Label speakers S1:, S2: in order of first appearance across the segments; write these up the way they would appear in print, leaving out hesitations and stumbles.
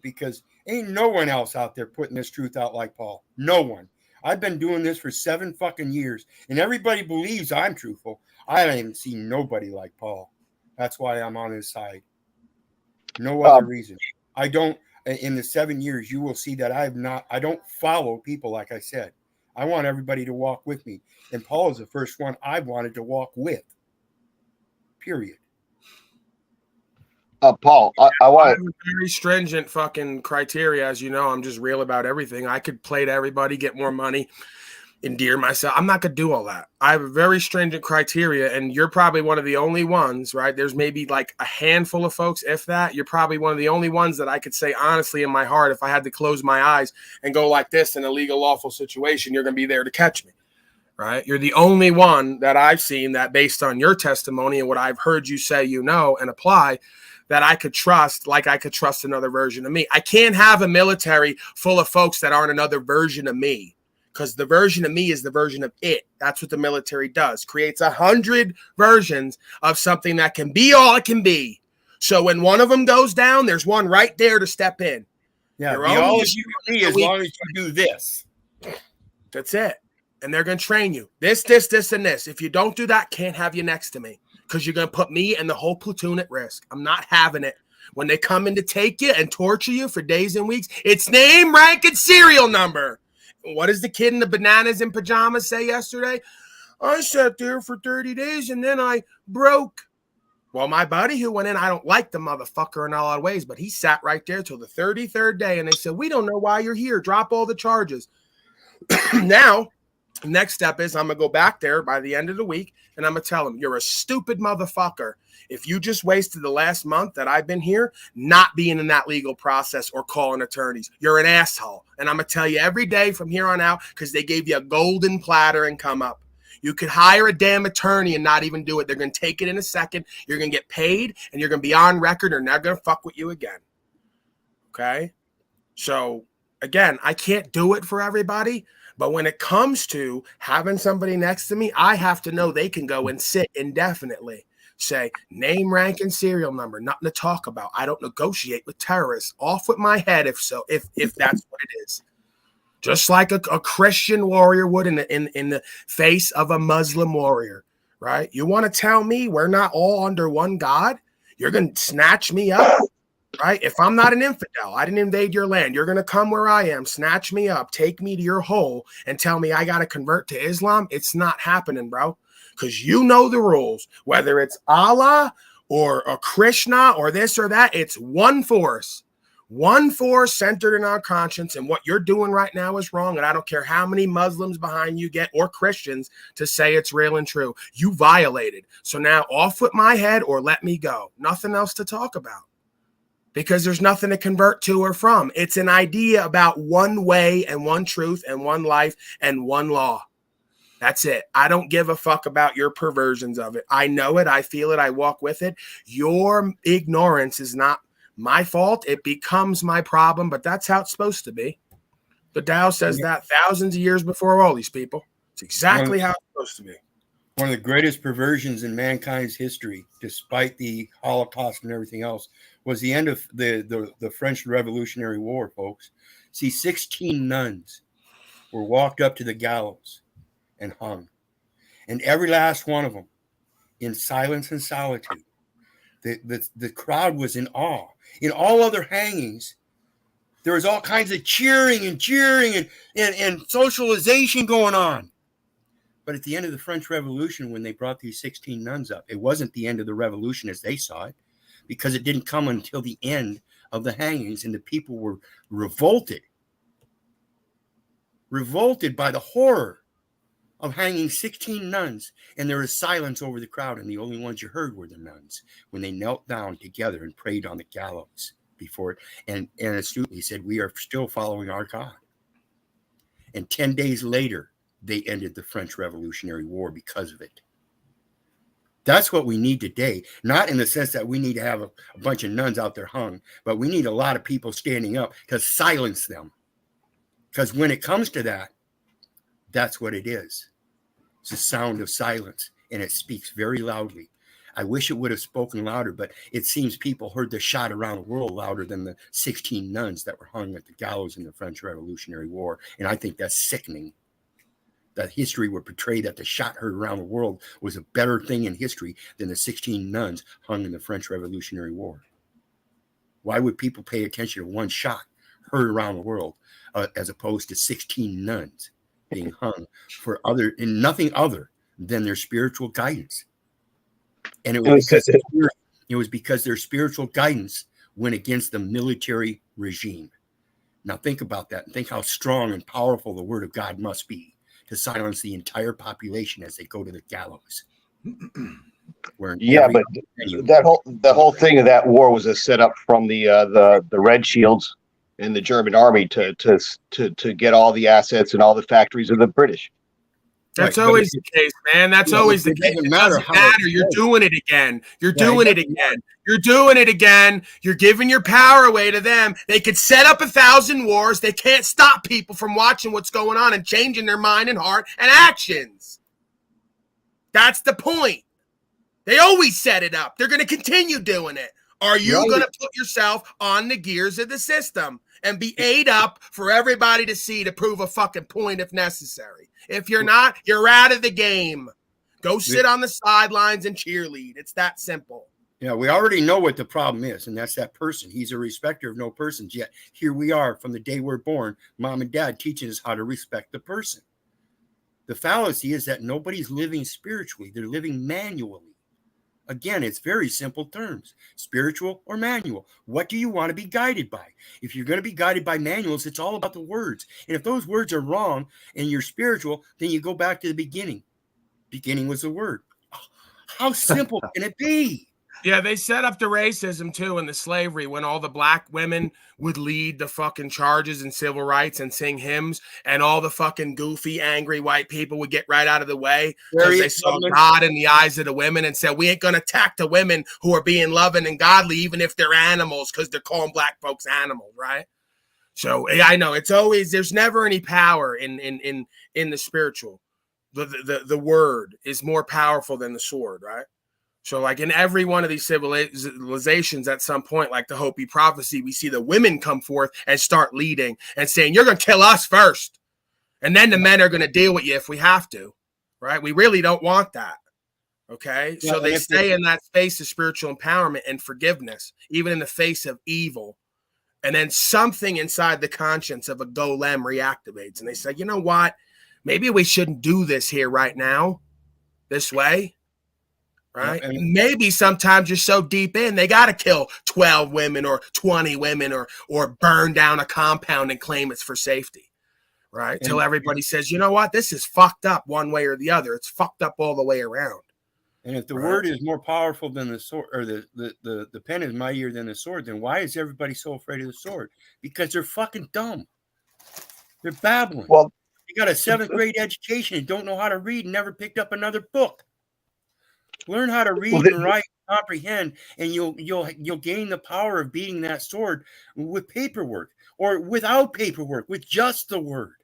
S1: because ain't no one else out there putting this truth out like Paul. No one. I've been doing this for 7 fucking years, and everybody believes I'm truthful. I haven't seen nobody like Paul. That's why I'm on his side. No other reason. I don't. In the 7 years, you will see that I don't follow people, like I said. I want everybody to walk with me. And Paul is the first one I wanted to walk with. Period.
S2: Paul, I want
S3: very stringent fucking criteria. As you know, I'm just real about everything. I could play to everybody, get more money, endear myself. I'm not going to do all that. I have a very stringent criteria, and you're probably one of the only ones, right? There's maybe like a handful of folks, if that. You're probably one of the only ones that I could say honestly in my heart, if I had to close my eyes and go like this in a legal lawful situation, you're going to be there to catch me, right? You're the only one that I've seen that, based on your testimony and what I've heard you say, and apply, that I could trust, like I could trust another version of me. I can't have a military full of folks that aren't another version of me, because the version of me is the version of it. That's what the military does. Creates 100 versions of something that can be all it can be. So when one of them goes down, there's one right there to step in.
S1: Yeah, be all you can be as long as you do this.
S3: That's it. And they're going to train you. This, and this. If you don't do that, can't have you next to me, because you're going to put me and the whole platoon at risk. I'm not having it. When they come in to take you and torture you for days and weeks, it's name, rank, and serial number. What does the kid in the bananas and pajamas say yesterday? I sat there for 30 days and then I broke. Well, my buddy who went in, I don't like the motherfucker in all odd ways, but he sat right there till the 33rd day, and they said, we don't know why you're here. Drop all the charges. Now, next step is I'm going to go back there by the end of the week, and I'm going to tell him, you're a stupid motherfucker if you just wasted the last month that I've been here not being in that legal process or calling attorneys. You're an asshole. And I'm going to tell you every day from here on out, because they gave you a golden platter and come up. You could hire a damn attorney and not even do it. They're going to take it in a second. You're going to get paid, and you're going to be on record, or they're going to fuck with you again. Okay? So, again, I can't do it for everybody. But when it comes to having somebody next to me, I have to know they can go and sit indefinitely. Say, name, rank, and serial number. Nothing to talk about. I don't negotiate with terrorists. Off with my head if that's what it is. Just like a Christian warrior would in the face of a Muslim warrior, right? You want to tell me we're not all under one God? You're going to snatch me up? Right? If I'm not an infidel, I didn't invade your land. You're going to come where I am, snatch me up, take me to your hole, and tell me I got to convert to Islam? It's not happening, bro. Because you know the rules. Whether it's Allah or a Krishna or this or that, it's one force. One force centered in our conscience, and what you're doing right now is wrong, and I don't care how many Muslims behind you get or Christians to say it's real and true. You violated. So now off with my head or let me go. Nothing else to talk about. Because there's nothing to convert to or from. It's an idea about one way and one truth and one life and one law. That's it. I don't give a fuck about your perversions of it. I know it. I feel it. I walk with it. Your ignorance is not my fault. It becomes my problem, but that's how it's supposed to be. The Tao says that thousands of years before all these people. It's exactly how it's supposed to be.
S1: One of the greatest perversions in mankind's history, despite the Holocaust and everything else, was the end of the French Revolutionary War, folks. See, 16 nuns were walked up to the gallows and hung. And every last one of them, in silence and solitude. The crowd was in awe. In all other hangings, there was all kinds of cheering and socialization going on. But at the end of the French Revolution, when they brought these 16 nuns up, it wasn't the end of the revolution as they saw it, because it didn't come until the end of the hangings, and the people were revolted by the horror of hanging 16 nuns, and there was silence over the crowd, and the only ones you heard were the nuns when they knelt down together and prayed on the gallows before it. And astutely said, we are still following our God. And 10 days later, they ended the French Revolutionary War because of it. That's what we need today, not in the sense that we need to have a bunch of nuns out there hung, but we need a lot of people standing up to silence them. Because when it comes to that, that's what it is. It's the sound of silence, and it speaks very loudly. I wish it would have spoken louder, but it seems people heard the shot around the world louder than the 16 nuns that were hung at the gallows in the French Revolutionary War. And I think that's sickening. That history would portray that the shot heard around the world was a better thing in history than the 16 nuns hung in the French Revolutionary War. Why would people pay attention to one shot heard around the world as opposed to 16 nuns being hung for nothing other than their spiritual guidance? And it was because their spiritual guidance went against the military regime. Now think about that and think how strong and powerful the word of God must be to silence the entire population as they go to the gallows.
S2: Yeah, but the whole thing of that war was a setup from the Red Shields and the German army to get all the assets and all the factories of the British.
S3: That's always the case, man. That's always the case. It doesn't matter. You're doing it again. You're doing it again. You're doing it again. You're giving your power away to them. They could set up 1,000 wars. They can't stop people from watching what's going on and changing their mind and heart and actions. That's the point. They always set it up. They're going to continue doing it. Are you going to put yourself on the gears of the system and be ate up for everybody to see to prove a fucking point if necessary? If you're not, you're out of the game. Go sit on the sidelines and cheerlead. It's that simple.
S1: Yeah, we already know what the problem is, and that's that person. He's a respecter of no persons. Yet here we are from the day we're born, mom and dad teaching us how to respect the person. The fallacy is that nobody's living spiritually. They're living manually. Again, it's very simple terms, spiritual or manual. What do you want to be guided by? If you're going to be guided by manuals, it's all about the words. And if those words are wrong and you're spiritual, then you go back to the beginning. Beginning was the word. How simple can it be?
S3: Yeah, they set up the racism too and the slavery when all the black women would lead the fucking charges in civil rights and sing hymns, and all the fucking goofy, angry white people would get right out of the way because they saw God in the eyes of the women and said, we ain't going to attack the women who are being loving and godly, even if they're animals, because they're calling black folks animals, right? So I know it's always, there's never any power in the spiritual. The word is more powerful than the sword, right? So like in every one of these civilizations at some point, like the Hopi prophecy, we see the women come forth and start leading and saying, you're going to kill us first. And then the men are going to deal with you if we have to, right? We really don't want that. Okay. Yeah, so they stay in that space of spiritual empowerment and forgiveness, even in the face of evil. And then something inside the conscience of a golem reactivates. And they say, you know what? Maybe we shouldn't do this here right now, this way. Right. And maybe sometimes you're so deep in, they got to kill 12 women or 20 women or burn down a compound and claim it's for safety. Right. Till everybody says, you know what? This is fucked up one way or the other. It's fucked up all the way around.
S1: And if the word is more powerful than the sword, or the pen is mightier than the sword, then why is everybody so afraid of the sword? Because they're fucking dumb. They're babbling. Well, you got a 7th grade education and don't know how to read and never picked up another book. Learn how to read and write, and comprehend, and you'll gain the power of beating that sword with paperwork or without paperwork, with just the word.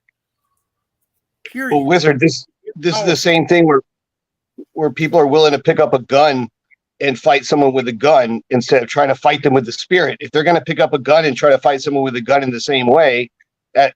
S1: Period.
S2: Well, Wizard, this is the same thing where people are willing to pick up a gun and fight someone with a gun instead of trying to fight them with the spirit. If they're going to pick up a gun and try to fight someone with a gun in the same way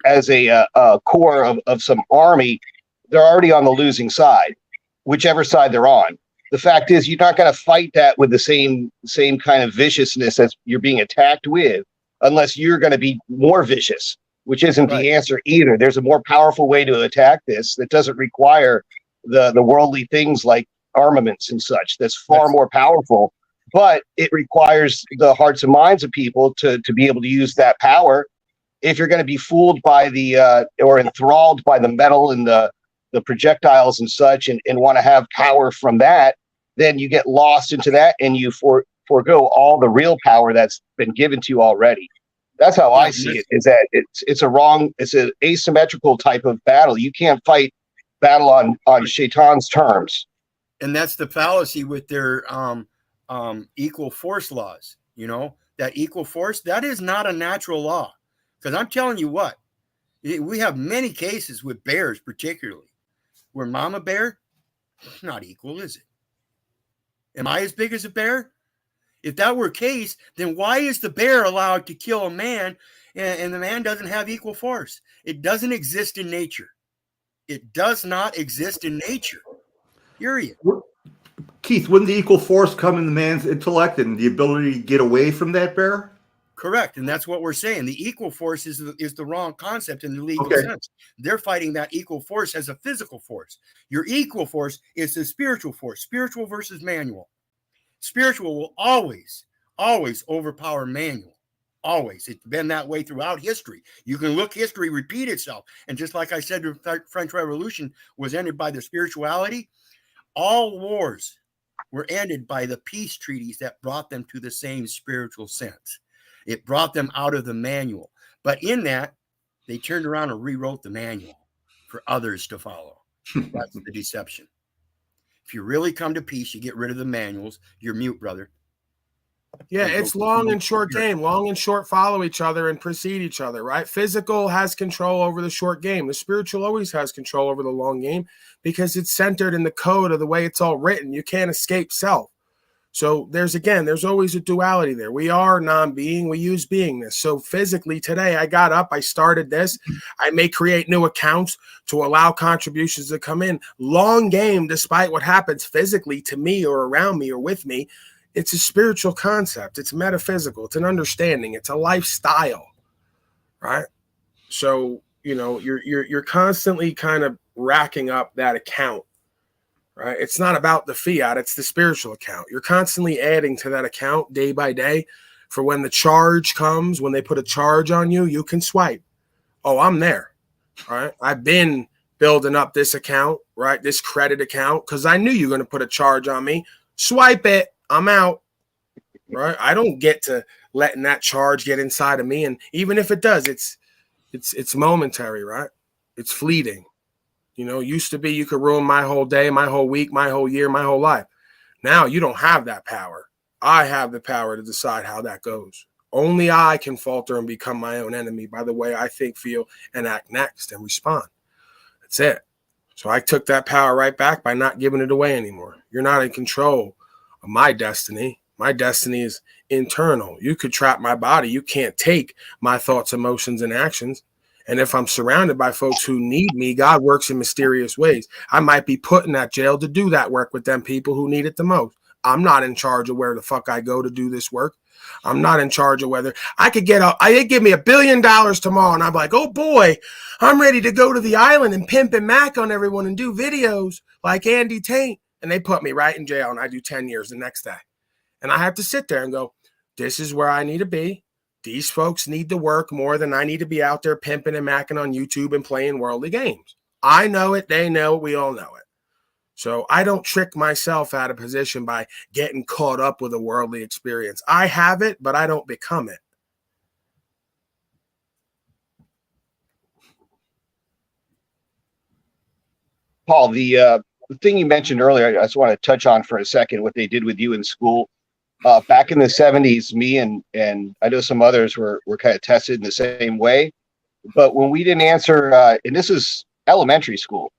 S2: as a core of some army, they're already on the losing side, whichever side they're on. The fact is, you're not going to fight that with the same kind of viciousness as you're being attacked with, unless you're going to be more vicious, which isn't the answer either. There's a more powerful way to attack this that doesn't require the worldly things like armaments and such. That's far more powerful, but it requires the hearts and minds of people to be able to use that power. If you're going to be fooled by or enthralled by the metal and the projectiles and such and want to have power from that, then you get lost into that and you forego all the real power that's been given to you already. That's how I see it, is that it's an asymmetrical type of battle. You can't fight battle on Shaitan's terms.
S1: And that's the fallacy with their equal force laws. You know, that equal force, that is not a natural law. Because I'm telling you what, we have many cases with bears particularly, where mama bear, it's not equal, is it? Am I as big as a bear? If that were the case, then why is the bear allowed to kill a man and the man doesn't have equal force? It doesn't exist in nature. It does not exist in nature. Period.
S4: Keith, wouldn't the equal force come in the man's intellect and the ability to get away from that bear?
S1: Correct. And that's what we're saying. The equal force is the wrong concept in the legal
S4: Okay.
S1: sense. They're fighting that equal force as a physical force. Your equal force is the spiritual force, spiritual versus manual. Spiritual will always overpower manual. Always. It's been that way throughout history. You can look history repeat itself. And just like I said, the French Revolution was ended by the spirituality. All wars were ended by the peace treaties that brought them to the same spiritual sense. It brought them out of the manual. But in that, they turned around and rewrote the manual for others to follow. That's the deception. If you really come to peace, you get rid of the manuals. You're mute, brother.
S3: Yeah, it's long and short game. Long and short follow each other and precede each other, right? Physical has control over the short game. The spiritual always has control over the long game because it's centered in the code of the way it's all written. You can't escape self. So there's always a duality there. We are non-being. We use beingness. So physically today, I got up. I started this. I may create new accounts to allow contributions to come in. Long game, despite what happens physically to me or around me or with me, it's a spiritual concept. It's metaphysical. It's an understanding. It's a lifestyle, right? So, you're constantly kind of racking up that account, right? It's not about the fiat. It's the spiritual account. You're constantly adding to that account day by day for when the charge comes, when they put a charge on you, you can swipe. Oh, I'm there, right? I've been building up this account, right? This credit account, because I knew you were going to put a charge on me. Swipe it. I'm out, right? I don't get to letting that charge get inside of me. And even if it does, it's momentary, right? It's fleeting. Used to be you could ruin my whole day, my whole week, my whole year, my whole life. Now you don't have that power. I have the power to decide how that goes. Only I can falter and become my own enemy by the way I think, feel, and act next and respond. That's it. So I took that power right back by not giving it away anymore. You're not in control of my destiny. My destiny is internal. You could trap my body. You can't take my thoughts, emotions, and actions. And if I'm surrounded by folks who need me, God works in mysterious ways. I might be put in that jail to do that work with them people who need it the most. I'm not in charge of where the fuck I go to do this work. I'm not in charge of whether I could they give me $1 billion tomorrow. And I'm like, oh boy, I'm ready to go to the island and pimp and mac on everyone and do videos like Andy Tate. And they put me right in jail and I do 10 years the next day. And I have to sit there and go, this is where I need to be. These folks need to work more than I need to be out there pimping and macking on YouTube and playing worldly games. I know it. They know it. We all know it. So I don't trick myself out of position by getting caught up with a worldly experience. I have it, but I don't become it.
S2: Paul, the thing you mentioned earlier, I just want to touch on for a second what they did with you in school. Back in the 70s, me and I know some others were kind of tested in the same way. But when we didn't answer, and this is elementary school,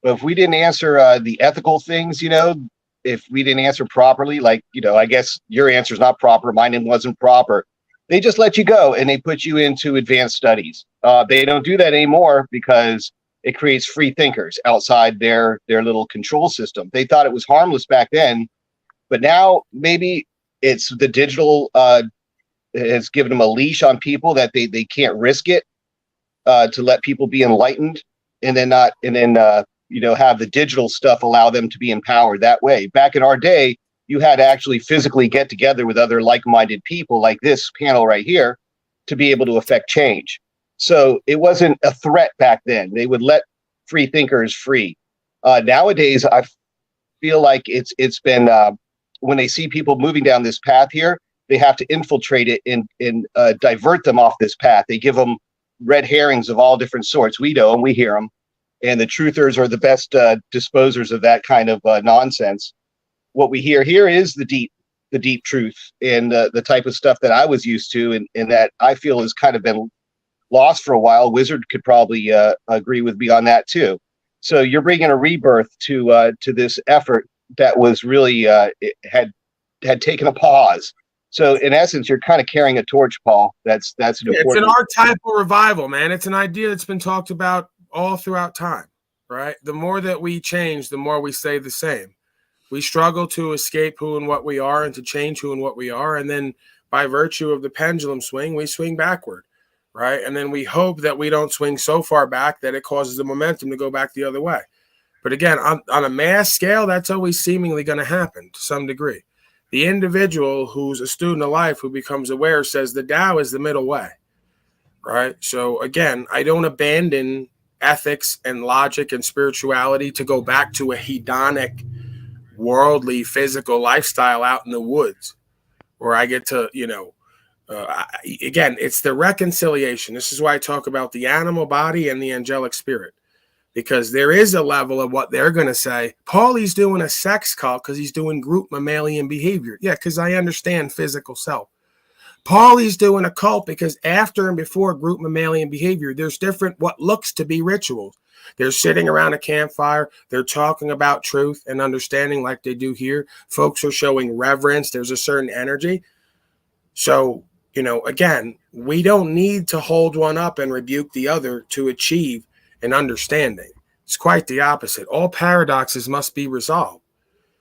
S2: but if we didn't answer the ethical things, if we didn't answer properly, like, I guess your answer is not proper, mine wasn't proper, they just let you go and they put you into advanced studies. They don't do that anymore because it creates free thinkers outside their little control system. They thought it was harmless back then, but now maybe it's the digital has given them a leash on people that they can't risk it to let people be enlightened and then have the digital stuff allow them to be empowered that way. Back in our day, you had to actually physically get together with other like-minded people like this panel right here to be able to affect change. So it wasn't a threat back then. They would let free thinkers free. Nowadays, I feel like it's been when they see people moving down this path here, they have to infiltrate it and divert them off this path. They give them red herrings of all different sorts. We know them, we hear them, and the truthers are the best disposers of that kind of nonsense. What we hear here is the deep truth and the type of stuff that I was used to, and that I feel has kind of been lost for a while. Wizard could probably agree with me on that too. So you're bringing a rebirth to this effort that was really it had taken a pause. So in essence, you're kind of carrying a torch, Paul. That's an
S3: It's
S2: important.
S3: an archetypal revival, man. It's an idea that's been talked about all throughout time, right? The more that we change, the more we stay the same. We struggle to escape who and what we are and to change who and what we are. And then by virtue of the pendulum swing, we swing backward, right? And then we hope that we don't swing so far back that it causes the momentum to go back the other way. But again, on a mass scale, that's always seemingly going to happen to some degree. The individual who's a student of life who becomes aware says the Tao is the middle way, right? So again, I don't abandon ethics and logic and spirituality to go back to a hedonic, worldly, physical lifestyle out in the woods where I get to, again, it's the reconciliation. This is why I talk about the animal body and the angelic spirit, because there is a level of what they're going to say. Paulie's doing a sex cult because he's doing group mammalian behavior. Yeah, because I understand physical self. Paulie's doing a cult because after and before group mammalian behavior, there's different what looks to be rituals. They're sitting around a campfire. They're talking about truth and understanding like they do here. Folks are showing reverence. There's a certain energy. So, again, we don't need to hold one up and rebuke the other to achieve an understanding. It's quite the opposite. All paradoxes must be resolved.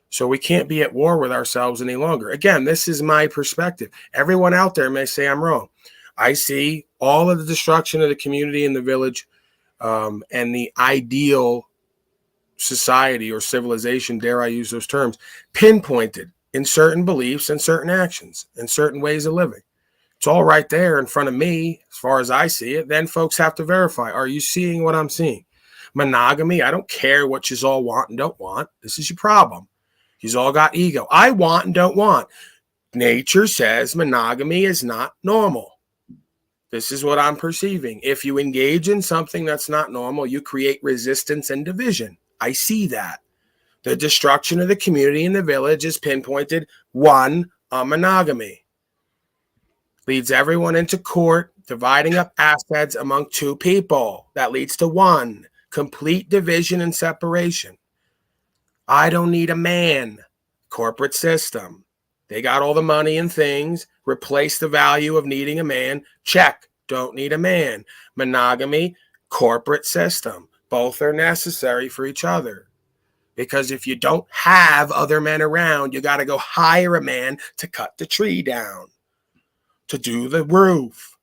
S3: So we can't be at war with ourselves any longer. Again, this is my perspective. Everyone out there may say I'm wrong. I see all of the destruction of the community and the village and the ideal society or civilization, dare I use those terms, pinpointed in certain beliefs and certain actions and certain ways of living. It's all right there in front of me as far as I see it. Then folks have to verify, are you seeing what I'm seeing? Monogamy, I don't care what you all want and don't want. This is your problem. You all got ego. I want and don't want. Nature says monogamy is not normal. This is what I'm perceiving. If you engage in something that's not normal, you create resistance and division. I see that. The destruction of the community and the village is pinpointed, one, on monogamy. Leads everyone into court, dividing up assets among two people. That leads to one, complete division and separation. I don't need a man. Corporate system. They got all the money and things. Replace the value of needing a man. Check. Don't need a man. Monogamy. Corporate system. Both are necessary for each other. Because if you don't have other men around, you got to go hire a man to cut the tree down, to do the roof,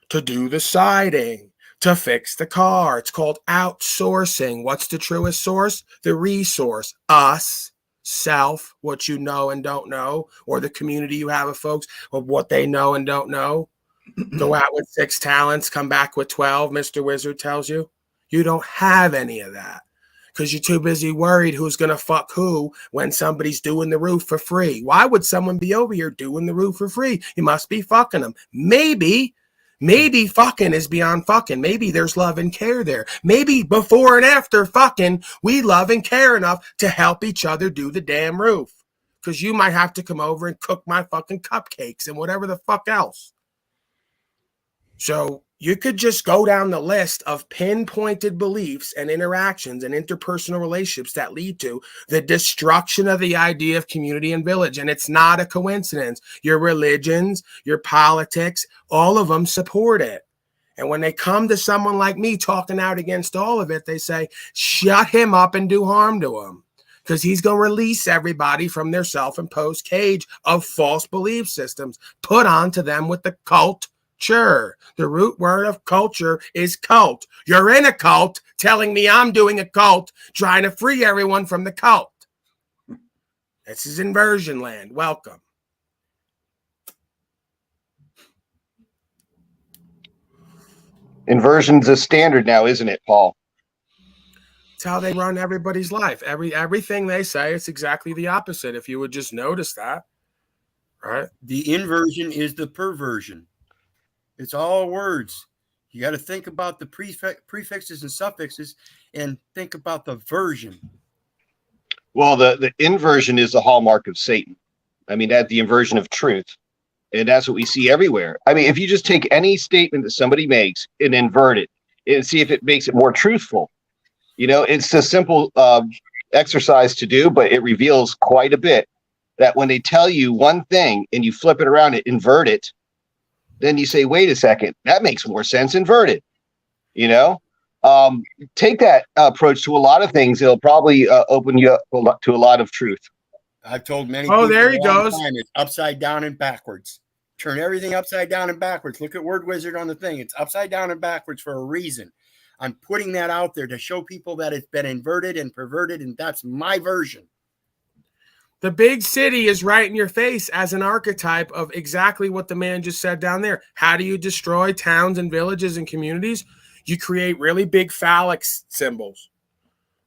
S3: to do the siding, to fix the car. It's called outsourcing. What's the truest source? The resource. Us, self, what you know and don't know, or the community you have of folks of what they know and don't know. Go out with 6 talents, come back with 12, Mr. Wizard tells you. You don't have any of that because you're too busy worried who's going to fuck who when somebody's doing the roof for free. Why would someone be over here doing the roof for free? You must be fucking them. Maybe fucking is beyond fucking. Maybe there's love and care there. Maybe before and after fucking, we love and care enough to help each other do the damn roof. Because you might have to come over and cook my fucking cupcakes and whatever the fuck else. So you could just go down the list of pinpointed beliefs and interactions and interpersonal relationships that lead to the destruction of the idea of community and village. And it's not a coincidence. Your religions, your politics, all of them support it. And when they come to someone like me talking out against all of it, they say, shut him up and do harm to him. Because he's going to release everybody from their self-imposed cage of false belief systems put onto them with the cult. Sure, the root word of culture is cult. You're in a cult telling me I'm doing a cult, trying to free everyone from the cult. This is inversion land. Welcome.
S2: Inversion's a standard now, isn't it, Paul?
S3: It's how they run everybody's life. Everything they say, it's exactly the opposite. If you would just notice that, right?
S1: The inversion is the perversion. It's all words. You got to think about the prefixes and suffixes and think about the version.
S2: Well, the inversion is the hallmark of Satan. I mean, that's the inversion of truth. And that's what we see everywhere. I mean, if you just take any statement that somebody makes and invert it and see if it makes it more truthful, it's a simple exercise to do, but it reveals quite a bit. That when they tell you one thing and you flip it around and invert it, then you say, wait a second, that makes more sense inverted. You know, take that approach to a lot of things. It'll probably open you up to a lot of truth.
S1: I've told many
S3: Oh,
S1: people
S3: there he
S1: a long
S3: goes.
S1: time, it's upside down and backwards. Turn everything upside down and backwards. Look at Word Wizard on the thing. It's upside down and backwards for a reason. I'm putting that out there to show people that it's been inverted and perverted, and that's my version.
S3: The big city is right in your face as an archetype of exactly what the man just said down there. How do you destroy towns and villages and communities? You create really big phallic symbols,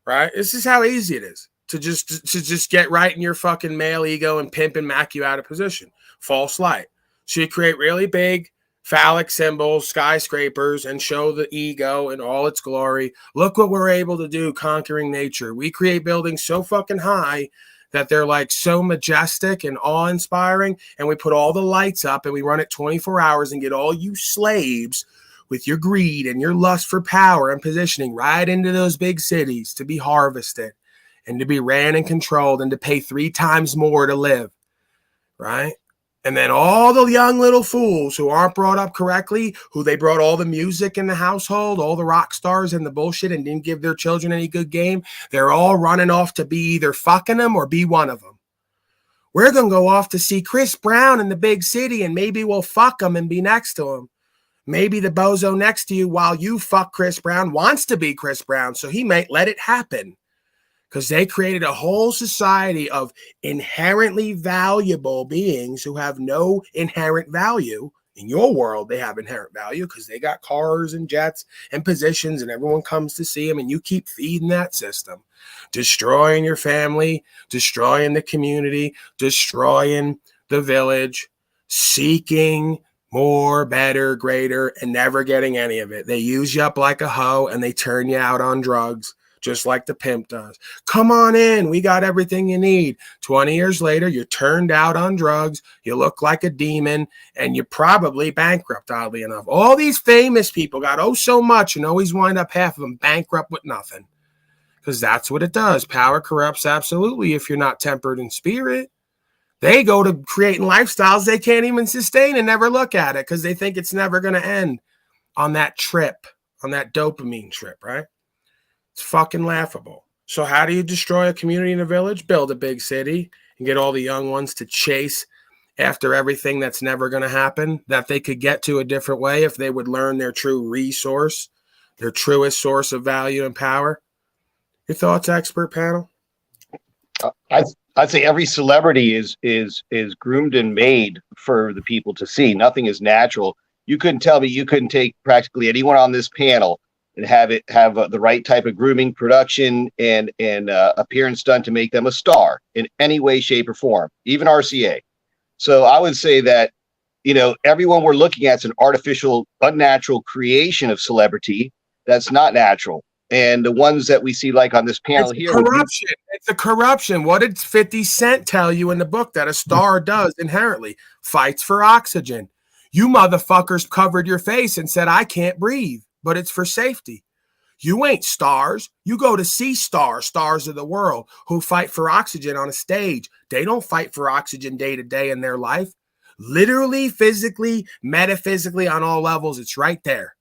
S3: right? This is how easy it is to just get right in your fucking male ego and pimp and mac you out of position. False light. So you create really big phallic symbols, skyscrapers, and show the ego in all its glory. Look what we're able to do conquering nature. We create buildings so fucking high that they're like so majestic and awe-inspiring, and we put all the lights up and we run it 24 hours and get all you slaves with your greed and your lust for power and positioning right into those big cities to be harvested and to be ran and controlled and to pay 3 times more to live, right? And then all the young little fools who aren't brought up correctly, who they brought all the music in the household, all the rock stars and the bullshit and didn't give their children any good game, they're all running off to be either fucking them or be one of them. We're going to go off to see Chris Brown in the big city and maybe we'll fuck him and be next to him. Maybe the bozo next to you while you fuck Chris Brown wants to be Chris Brown, so he might let it happen. Because they created a whole society of inherently valuable beings who have no inherent value. In your world, they have inherent value because they got cars and jets and positions and everyone comes to see them, and you keep feeding that system, destroying your family, destroying the community, destroying the village, seeking more, better, greater, and never getting any of it. They use you up like a hoe and they turn you out on drugs. Just like the pimp does. Come on in. We got everything you need. 20 years later, you're turned out on drugs. You look like a demon and you're probably bankrupt, oddly enough. All these famous people got so much and always wind up half of them bankrupt with nothing. Because that's what it does. Power corrupts absolutely if you're not tempered in spirit. They go to creating lifestyles they can't even sustain and never look at it because they think it's never going to end on that trip, on that dopamine trip, right? It's fucking laughable. So how do you destroy a community in a village? Build a big city and get all the young ones to chase after everything that's never going to happen, that they could get to a different way if they would learn their true resource, their truest source of value and power. Your thoughts, expert panel?
S2: I'd say every celebrity is groomed and made for the people to see. Nothing is natural. You couldn't tell me you couldn't take practically anyone on this panel and have the right type of grooming, production, and appearance done to make them a star in any way, shape, or form, even RCA. So I would say that, everyone we're looking at is an artificial, unnatural creation of celebrity that's not natural. And the ones that we see, like on this panel
S3: it's
S2: here,
S3: corruption. It's a corruption. What did 50 Cent tell you in the book that a star does inherently? Fights for oxygen. You motherfuckers covered your face and said, I can't breathe. But it's for safety. You ain't stars. You go to see stars of the world who fight for oxygen on a stage. They don't fight for oxygen day to day in their life. Literally, physically, metaphysically, on all levels, it's right there.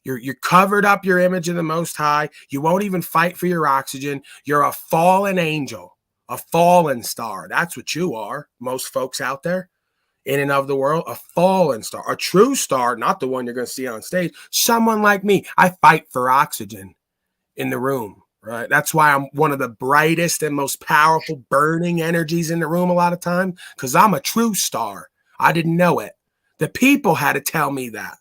S3: You're covered up your image of the Most High. You won't even fight for your oxygen. You're a fallen angel, a fallen star. That's what you are, most folks out there. In and of the world, a fallen star, a true star, not the one you're going to see on stage. Someone like me, I fight for oxygen in the room, right? That's why I'm one of the brightest and most powerful burning energies in the room a lot of time, because I'm a true star. I didn't know it. The people had to tell me that,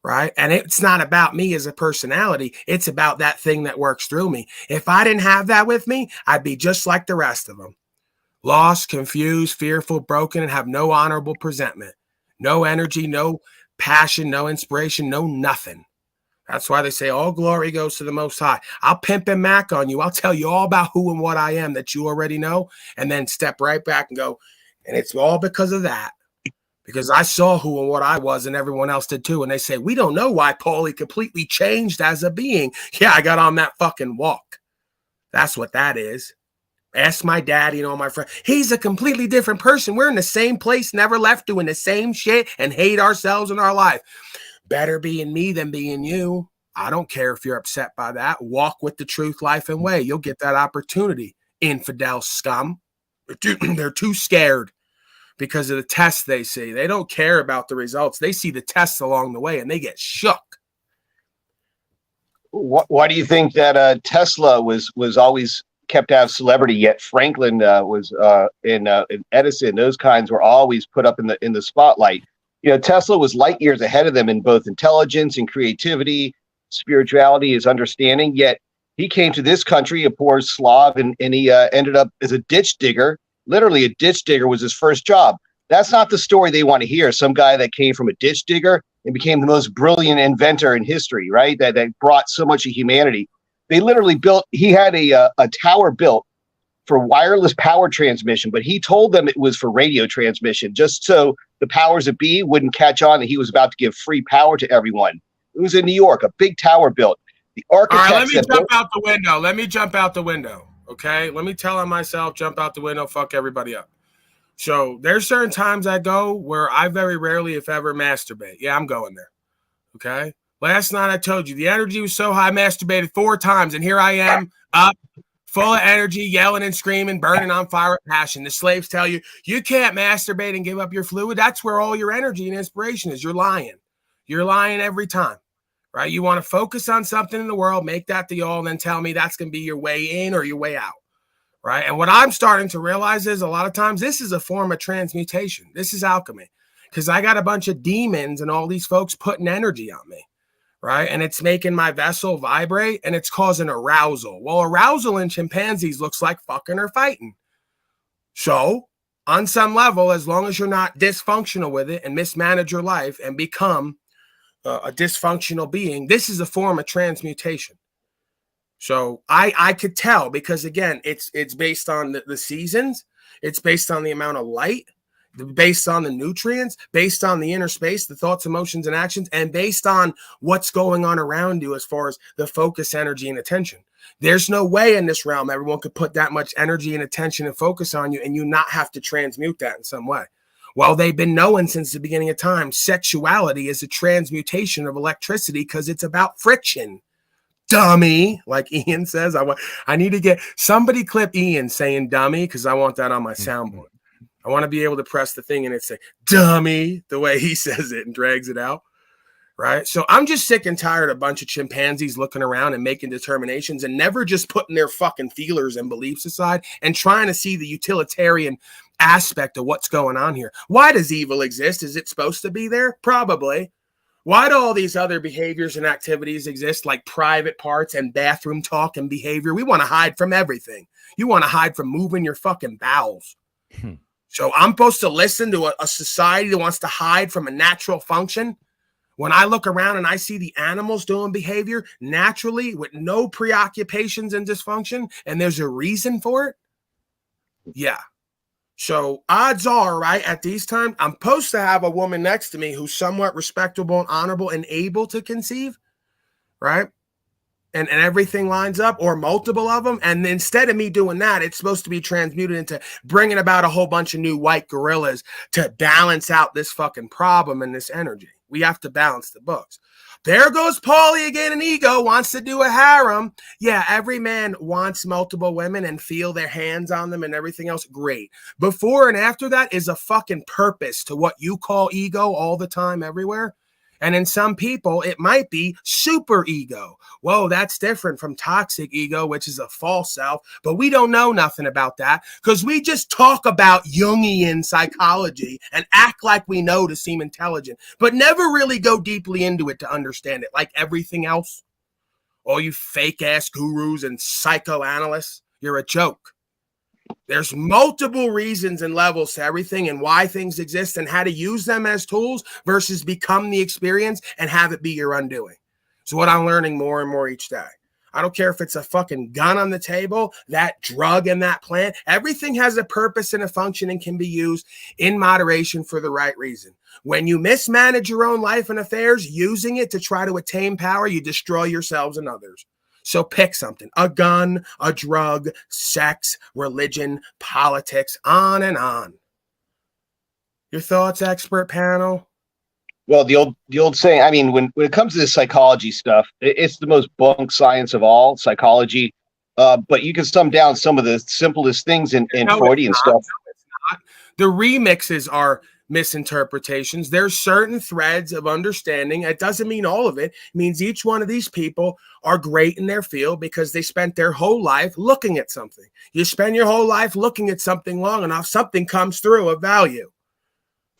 S3: right? And it's not about me as a personality. It's about that thing that works through me. If I didn't have that with me, I'd be just like the rest of them. Lost, confused, fearful, broken, and have no honorable presentment. No energy, no passion, no inspiration, no nothing. That's why they say all glory goes to the Most High. I'll pimp and mac on you. I'll tell you all about who and what I am that you already know, and then step right back and go, and it's all because of that. Because I saw who and what I was, and everyone else did too. And they say, we don't know why Paulie completely changed as a being. Yeah, I got on that fucking walk. That's what that is. Ask my dad, you know, my friend. He's a completely different person. We're in the same place, never left, doing the same shit and hate ourselves in our life. Better being me than being you. I don't care if you're upset by that. Walk with the truth, life, and way. You'll get that opportunity. Infidel scum. They're too scared because of the tests they see. They don't care about the results. They see the tests along the way and they get shook.
S2: Why do you think that Tesla was always kept out of celebrity, yet Franklin was in Edison? Those kinds were always put up in the spotlight. You know, Tesla was light years ahead of them in both intelligence and creativity, spirituality, his understanding. Yet he came to this country, a poor Slav, and he ended up as a ditch digger. Literally, a ditch digger was his first job. That's not the story they want to hear. Some guy that came from a ditch digger and became the most brilliant inventor in history, right? That brought so much of humanity. They literally built, he had a tower built for wireless power transmission, but he told them it was for radio transmission, just so the powers that be wouldn't catch on that he was about to give free power to everyone. It was in New York, a big tower built. The architects.
S3: All right, let me jump out the window. Let me jump out the window. Okay, let me tell on myself, jump out the window, fuck everybody up. So there's certain times I go where I very rarely, if ever, masturbate. Yeah, I'm going there. Okay. Last night I told you the energy was so high, I masturbated 4 times, and here I am up, full of energy, yelling and screaming, burning on fire with passion. The slaves tell you, you can't masturbate and give up your fluid. That's where all your energy and inspiration is. You're lying. You're lying every time, right? You want to focus on something in the world, make that the all, and then tell me that's going to be your way in or your way out, right? And what I'm starting to realize is a lot of times this is a form of transmutation. This is alchemy, because I got a bunch of demons and all these folks putting energy on me. Right. And it's making my vessel vibrate and it's causing arousal. Well, arousal in chimpanzees looks like fucking or fighting. So on some level, as long as you're not dysfunctional with it and mismanage your life and become a dysfunctional being, this is a form of transmutation. So I could tell because, again, it's based on the seasons. It's based on the amount of light, based on the nutrients, based on the inner space, the thoughts, emotions, and actions, and based on what's going on around you as far as the focus, energy, and attention. There's no way in this realm everyone could put that much energy and attention and focus on you and you not have to transmute that in some way. Well, they've been knowing since the beginning of time, sexuality is a transmutation of electricity because it's about friction. Dummy, like Ian says. I need to get somebody clip Ian saying dummy because I want that on my soundboard. I want to be able to press the thing and it say dummy the way he says it and drags it out, right? So I'm just sick and tired of a bunch of chimpanzees looking around and making determinations and never just putting their fucking feelers and beliefs aside and trying to see the utilitarian aspect of what's going on here. Why does evil exist? Is it supposed to be there? Probably. Why do all these other behaviors and activities exist, like private parts and bathroom talk and behavior? We want to hide from everything. You want to hide from moving your fucking bowels. So I'm supposed to listen to a society that wants to hide from a natural function? When I look around and I see the animals doing behavior naturally with no preoccupations and dysfunction, and there's a reason for it? Yeah. So odds are, right, at these times, I'm supposed to have a woman next to me who's somewhat respectable and honorable and able to conceive, right? And everything lines up, or multiple of them. And instead of me doing that, it's supposed to be transmuted into bringing about a whole bunch of new white gorillas to balance out this fucking problem and this energy. We have to balance the books. There goes Paulie again, an ego, wants to do a harem. Yeah, every man wants multiple women and feel their hands on them and everything else. Great. Before and after that is a fucking purpose to what you call ego all the time, everywhere. And in some people, it might be super ego. Whoa, that's different from toxic ego, which is a false self. But we don't know nothing about that because we just talk about Jungian psychology and act like we know to seem intelligent, but never really go deeply into it to understand it, like everything else. All you fake-ass gurus and psychoanalysts, you're a joke. There's multiple reasons and levels to everything and why things exist and how to use them as tools versus become the experience and have it be your undoing. So what I'm learning more and more each day. I don't care if it's a fucking gun on the table, that drug and that plant. Everything has a purpose and a function and can be used in moderation for the right reason. When you mismanage your own life and affairs, using it to try to attain power, you destroy yourselves and others. So pick something: a gun, a drug, sex, religion, politics, on and on. Your thoughts, expert panel?
S2: Well, the old saying, I mean, when it comes to this psychology stuff, it's the most bunk science of all, psychology. But you can sum down some of the simplest things in Freudian stuff.
S3: No, it's not. The remixes are misinterpretations. There's certain threads of understanding. It doesn't mean all of it. It means each one of these people are great in their field because they spent their whole life looking at something. You spend your whole life looking at something long enough, something comes through of value.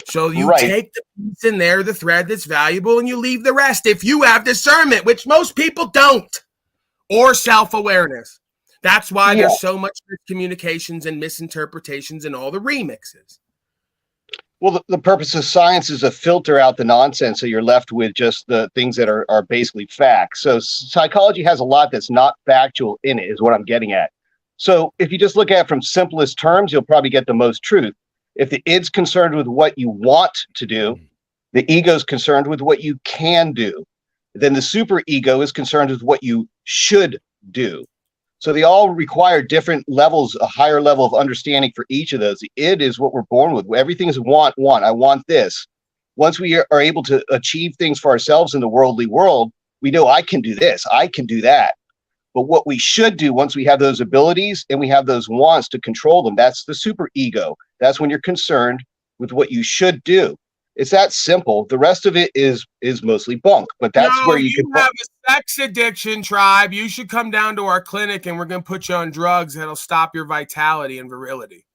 S3: So you take the piece in there, the thread that's valuable, and you leave the rest if you have discernment, which most people don't, or self-awareness. That's why there's so much miscommunications and misinterpretations in all the remixes.
S2: Well, the purpose of science is to filter out the nonsense, so you're left with just the things that are basically facts. So psychology has a lot that's not factual in it, is what I'm getting at. So if you just look at it from simplest terms, you'll probably get the most truth. If the id's concerned with what you want to do, the ego's concerned with what you can do. Then the super ego is concerned with what you should do. So they all require different levels, a higher level of understanding for each of those. The id is what we're born with. Everything is want. I want this. Once we are able to achieve things for ourselves in the worldly world, we know I can do this, I can do that. But what we should do once we have those abilities and we have those wants to control them, that's the super ego. That's when you're concerned with what you should do. It's that simple. The rest of it is mostly bunk, but that's where you can
S3: have a sex addiction, tribe. You should come down to our clinic and we're going to put you on drugs that'll stop your vitality and virility.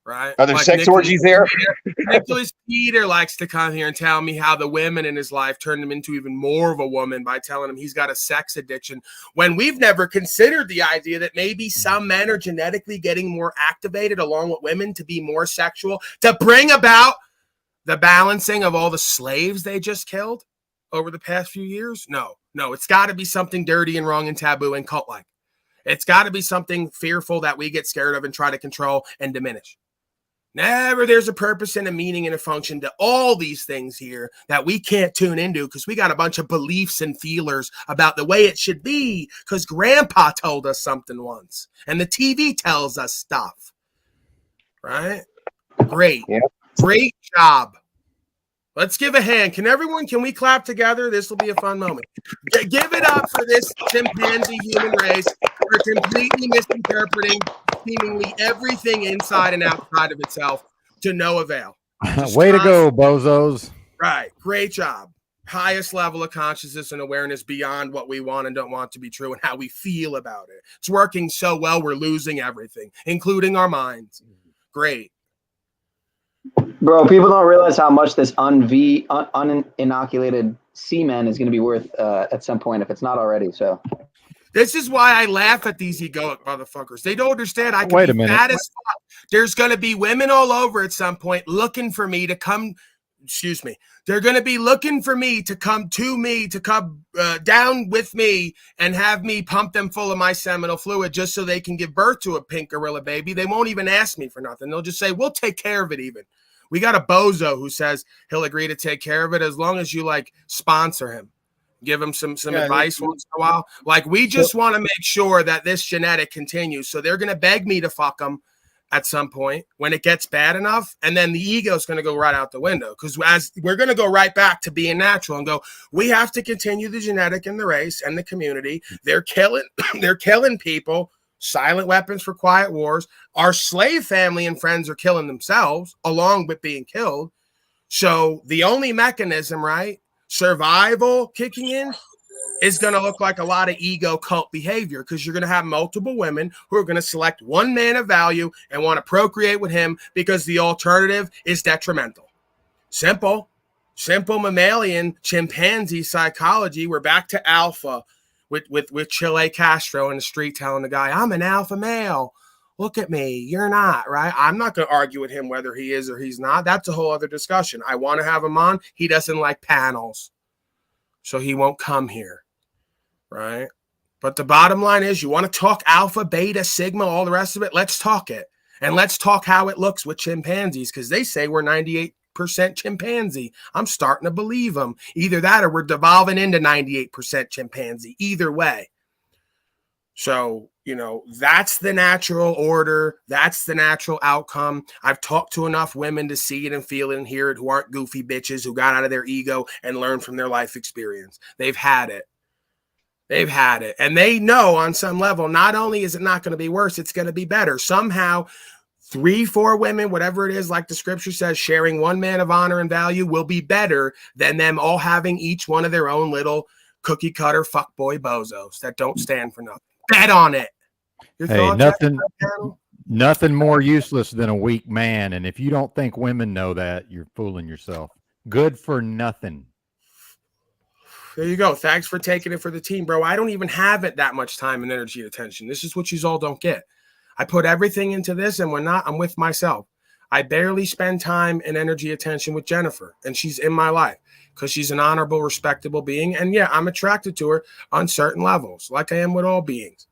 S3: Right?
S2: Are there sex orgies there?
S3: Nicholas Peter likes to come here and tell me how the women in his life turned him into even more of a woman by telling him he's got a sex addiction, when we've never considered the idea that maybe some men are genetically getting more activated along with women to be more sexual, to bring about the balancing of all the slaves they just killed over the past few years. No, it's got to be something dirty and wrong and taboo and cult-like. It's got to be something fearful that we get scared of and try to control and diminish. Never there's a purpose and a meaning and a function to all these things here that we can't tune into because we got a bunch of beliefs and feelers about the way it should be because grandpa told us something once and the TV tells us stuff. Right? Great.
S2: Yeah. Great
S3: job. Let's give a hand. Can we clap together? This will be a fun moment. Give it up for this chimpanzee human race for completely misinterpreting seemingly everything inside and outside of itself to no avail.
S5: Way to go, bozos.
S3: Right. Great job. Highest level of consciousness and awareness beyond what we want and don't want to be true and how we feel about it. It's working so well, we're losing everything, including our minds. Great.
S6: Bro, people don't realize how much this uninoculated semen is going to be worth at some point if it's not already. So
S3: this is why I laugh at these egoic motherfuckers. They don't understand. I can
S5: Wait a
S3: be
S5: minute.
S3: fat as fuck. There's going to be women all over at some point looking for me to come. Excuse me. They're going to be looking for me to come down with me and have me pump them full of my seminal fluid just so they can give birth to a pink gorilla baby. They won't even ask me for nothing. They'll just say, we'll take care of it even. We got a bozo who says he'll agree to take care of it as long as you like sponsor him, give him some advice once in a while. Like we just want to make sure that this genetic continues. So they're going to beg me to fuck them at some point when it gets bad enough. And then the ego is going to go right out the window because as we're going to go right back to being natural and go, we have to continue the genetic in the race and the community. They're killing people. Silent weapons for quiet wars. Our slave family and friends are killing themselves along with being killed. So the only mechanism, right, survival kicking in is going to look like a lot of ego cult behavior because you're going to have multiple women who are going to select one man of value and want to procreate with him because the alternative is detrimental. Simple mammalian chimpanzee psychology. We're back to alpha. With Chile Castro in the street telling the guy, I'm an alpha male. Look at me. You're not, right? I'm not going to argue with him whether he is or he's not. That's a whole other discussion. I want to have him on. He doesn't like panels, so he won't come here, right? But the bottom line is you want to talk alpha, beta, sigma, all the rest of it. Let's talk it. And let's talk how it looks with chimpanzees because they say we're 98% chimpanzee. I'm starting to believe them. Either that or we're devolving into 98% chimpanzee. Either way. So, you know, that's the natural order. That's the natural outcome. I've talked to enough women to see it and feel it and hear it who aren't goofy bitches who got out of their ego and learned from their life experience. They've had it. They've had it. And they know on some level, not only is it not going to be worse, it's going to be better. Somehow, 3, 4 women, whatever it is, like the scripture says, sharing one man of honor and value will be better than them all having each one of their own little cookie cutter fuckboy bozos that don't stand for nothing. Bet on it. Your
S5: Hey,
S3: thoughts,
S5: nothing more useless than a weak man. And if you don't think women know that, you're fooling yourself. Good for nothing.
S3: There you go. Thanks for taking it for the team, bro. I don't even have it that much time and energy and attention. This is what you all don't get. I put everything into this, and when not, I'm with myself. I barely spend time and energy attention with Jennifer, and she's in my life because she's an honorable, respectable being. And yeah, I'm attracted to her on certain levels, like I am with all beings.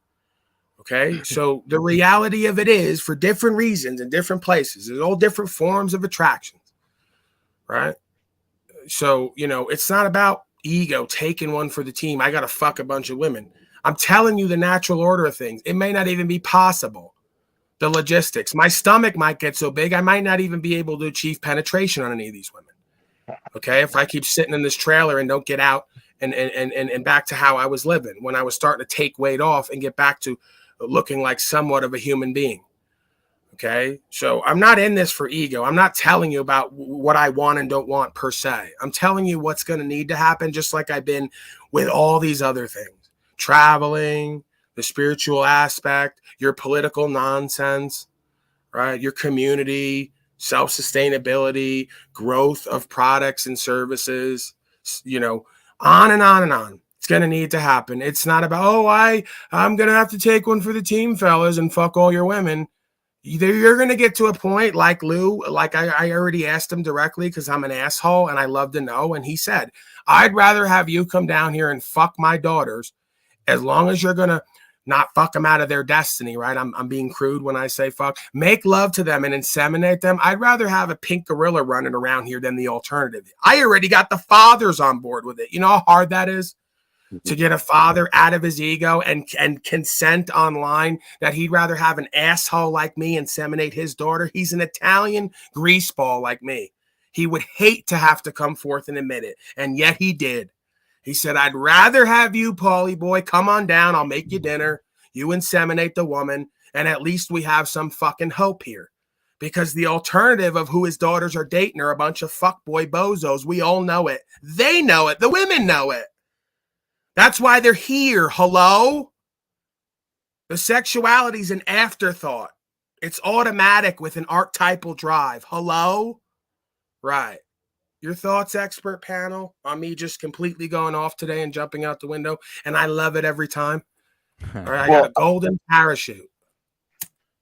S3: Okay, so the reality of it is, for different reasons in different places, there's all different forms of attractions, right? So, you know, it's not about ego taking one for the team. I got to fuck a bunch of women. I'm telling you the natural order of things. It may not even be possible. The logistics. My stomach might get so big, I might not even be able to achieve penetration on any of these women. Okay, if I keep sitting in this trailer and don't get out and back to how I was living when I was starting to take weight off and get back to looking like somewhat of a human being. Okay, so I'm not in this for ego. I'm not telling you about what I want and don't want per se. I'm telling you what's going to need to happen, just like I've been with all these other things. Traveling, the spiritual aspect, your political nonsense, right? Your community, self-sustainability, growth of products and services, you know, on and on and on. It's going to need to happen. It's not about, oh, I'm going to have to take one for the team, fellas, and fuck all your women. You're going to get to a point like Lou, like I already asked him directly because I'm an asshole and I love to know. And he said, I'd rather have you come down here and fuck my daughters as long as you're going to not fuck them out of their destiny, right? I'm being crude when I say fuck. Make love to them and inseminate them. I'd rather have a pink gorilla running around here than the alternative. I already got the fathers on board with it. You know how hard that is? To get a father out of his ego and consent online that he'd rather have an asshole like me inseminate his daughter. He's an Italian greaseball like me. He would hate to have to come forth and admit it. And yet he did. He said, I'd rather have you, Paulie boy, come on down. I'll make you dinner. You inseminate the woman. And at least we have some fucking hope here. Because the alternative of who his daughters are dating are a bunch of fuckboy bozos. We all know it. They know it. The women know it. That's why they're here. Hello? The sexuality's an afterthought. It's automatic with an archetypal drive. Hello? Right. Your thoughts, expert panel, on me just completely going off today and jumping out the window, and I love it every time. All right, I got a golden parachute.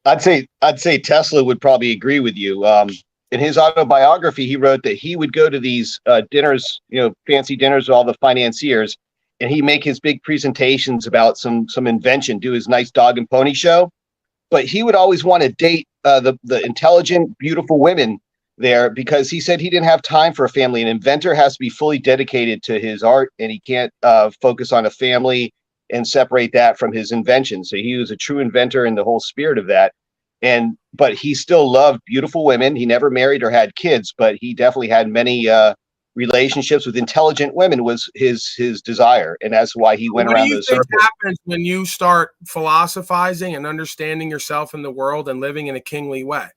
S2: I'd say Tesla would probably agree with you. In his autobiography, he wrote that he would go to these dinners, you know, fancy dinners with all the financiers, and he make his big presentations about some invention, do his nice dog and pony show. But he would always want to date the intelligent, beautiful women there because he said he didn't have time for a family. An inventor has to be fully dedicated to his art, and he can't focus on a family and separate that from his invention. So he was a true inventor in the whole spirit of that. But he still loved beautiful women. He never married or had kids, but he definitely had many relationships with intelligent women was his desire, and that's why he went around those circles.
S3: What happens when you start philosophizing and understanding yourself in the world and living in a kingly way?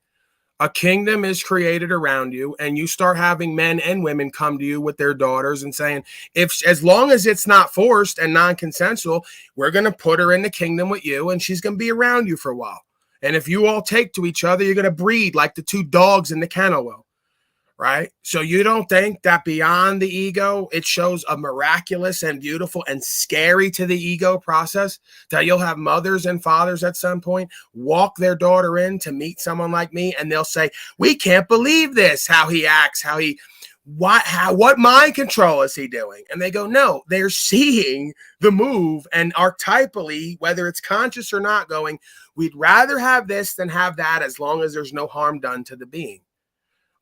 S3: A kingdom is created around you, and you start having men and women come to you with their daughters and saying, as long as it's not forced and non-consensual, we're going to put her in the kingdom with you, and she's going to be around you for a while. And if you all take to each other, you're going to breed like the two dogs in the kennel will. Right? So you don't think that beyond the ego, it shows a miraculous and beautiful and scary to the ego process that you'll have mothers and fathers at some point walk their daughter in to meet someone like me, and they'll say, we can't believe this, how he acts, what mind control is he doing? And they go, no, they're seeing the move and archetypally, whether it's conscious or not, going, we'd rather have this than have that as long as there's no harm done to the being.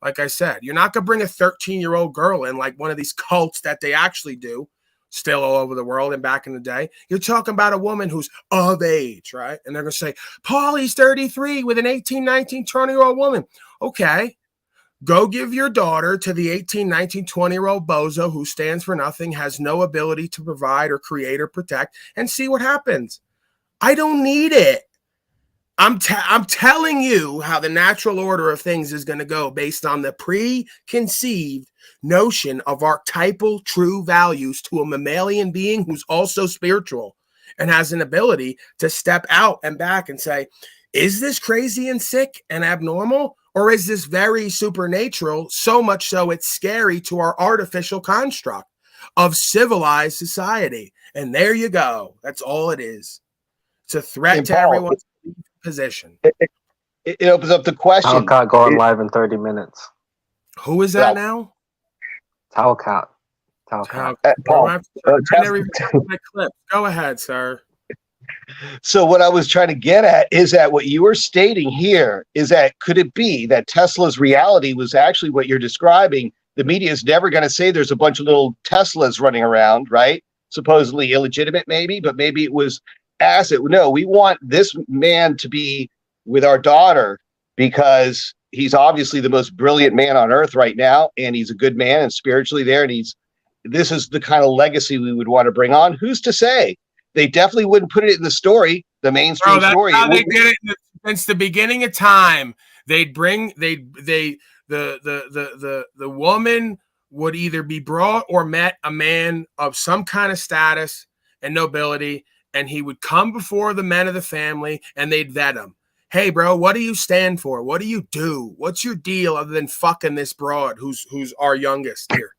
S3: Like I said, you're not going to bring a 13-year-old girl in like one of these cults that they actually do. still all over the world and back in the day. You're talking about a woman who's of age, right? And they're going to say, Paulie's 33 with an 18, 19, 20-year-old woman. Okay. Go give your daughter to the 18, 19, 20-year-old bozo who stands for nothing, has no ability to provide or create or protect, and see what happens. I don't need it. I'm telling you how the natural order of things is going to go based on the preconceived notion of archetypal true values to a mammalian being who's also spiritual and has an ability to step out and back and say, is this crazy and sick and abnormal? Or is this very supernatural, so much so it's scary to our artificial construct of civilized society? And there you go. That's all it is. It's a threat to everyone's position.
S2: It opens up the question.
S7: Talcott going live in 30 minutes.
S3: Who is that now?
S7: Talcott.
S2: Paul,
S3: Go ahead, sir.
S2: So what I was trying to get at is that what you were stating here is that could it be that Tesla's reality was actually what you're describing? The media is never going to say there's a bunch of little Teslas running around, right? Supposedly illegitimate, maybe, but maybe it was asset. No, we want this man to be with our daughter because he's obviously the most brilliant man on earth right now, and he's a good man and spiritually there, and this is the kind of legacy we would want to bring on. Who's to say? They definitely wouldn't put it in the story, the mainstream story.
S3: How they did it since the beginning of time. The woman would either be brought or met a man of some kind of status and nobility, and he would come before the men of the family and they'd vet him. Hey, bro, what do you stand for? What do you do? What's your deal other than fucking this broad who's our youngest here?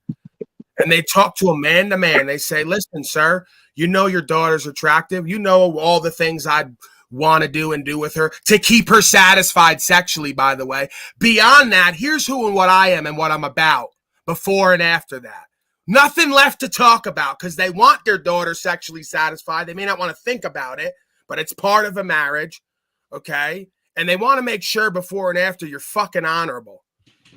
S3: And they talk to a man to man. They say, listen, sir, you know your daughter's attractive. You know all the things I'd want to do and do with her to keep her satisfied sexually, by the way. Beyond that, here's who and what I am and what I'm about before and after that. Nothing left to talk about because they want their daughter sexually satisfied. They may not want to think about it, but it's part of a marriage, okay? And they want to make sure before and after you're fucking honorable,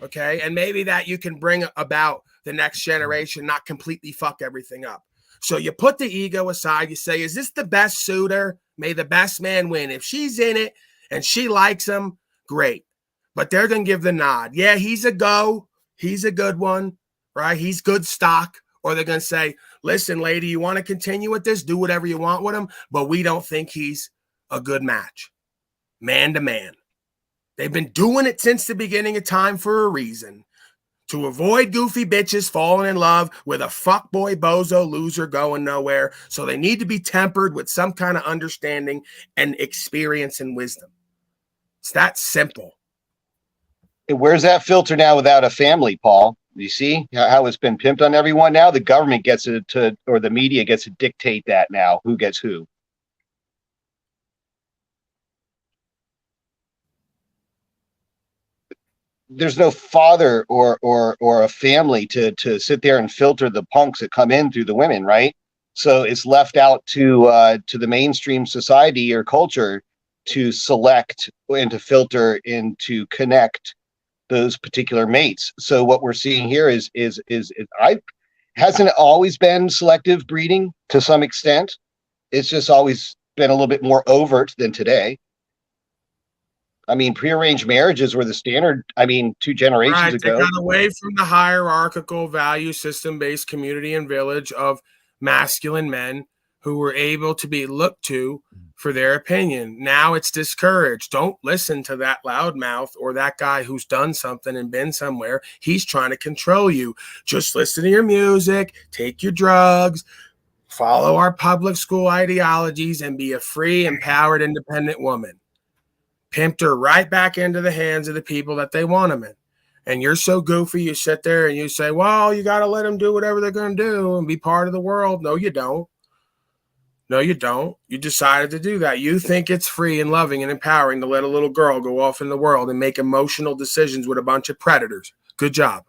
S3: okay? And maybe that you can bring about the next generation, not completely fuck everything up. So you put the ego aside. You say, is this the best suitor? May the best man win. If she's in it and she likes him, great. But they're going to give the nod. Yeah, he's a go. He's a good one, right? He's good stock. Or they're going to say, listen, lady, you want to continue with this? Do whatever you want with him. But we don't think he's a good match. Man to man. They've been doing it since the beginning of time for a reason. To avoid goofy bitches falling in love with a fuckboy bozo loser going nowhere. So they need to be tempered with some kind of understanding and experience and wisdom. It's that simple.
S2: Where's that filter now without a family, Paul? You see how it's been pimped on everyone now? The government gets it to, or the media gets to dictate that now. Who gets who? There's no father or a family to sit there and filter the punks that come in through the women, right? So it's left out to the mainstream society or culture to select and to filter and to connect those particular mates. So what we're seeing here is hasn't it always been selective breeding to some extent? It's just always been a little bit more overt than today. I mean, prearranged marriages were the standard, 2 generations ago.
S3: They got away from the hierarchical value system-based community and village of masculine men who were able to be looked to for their opinion. Now it's discouraged. Don't listen to that loudmouth or that guy who's done something and been somewhere. He's trying to control you. Just listen to your music, take your drugs, follow our public school ideologies, and be a free, empowered, independent woman. Pimped her right back into the hands of the people that they want them in. And you're so goofy, you sit there and you say, well, you got to let them do whatever they're going to do and be part of the world. No, you don't. No, you don't. You decided to do that. You think it's free and loving and empowering to let a little girl go off in the world and make emotional decisions with a bunch of predators. Good job.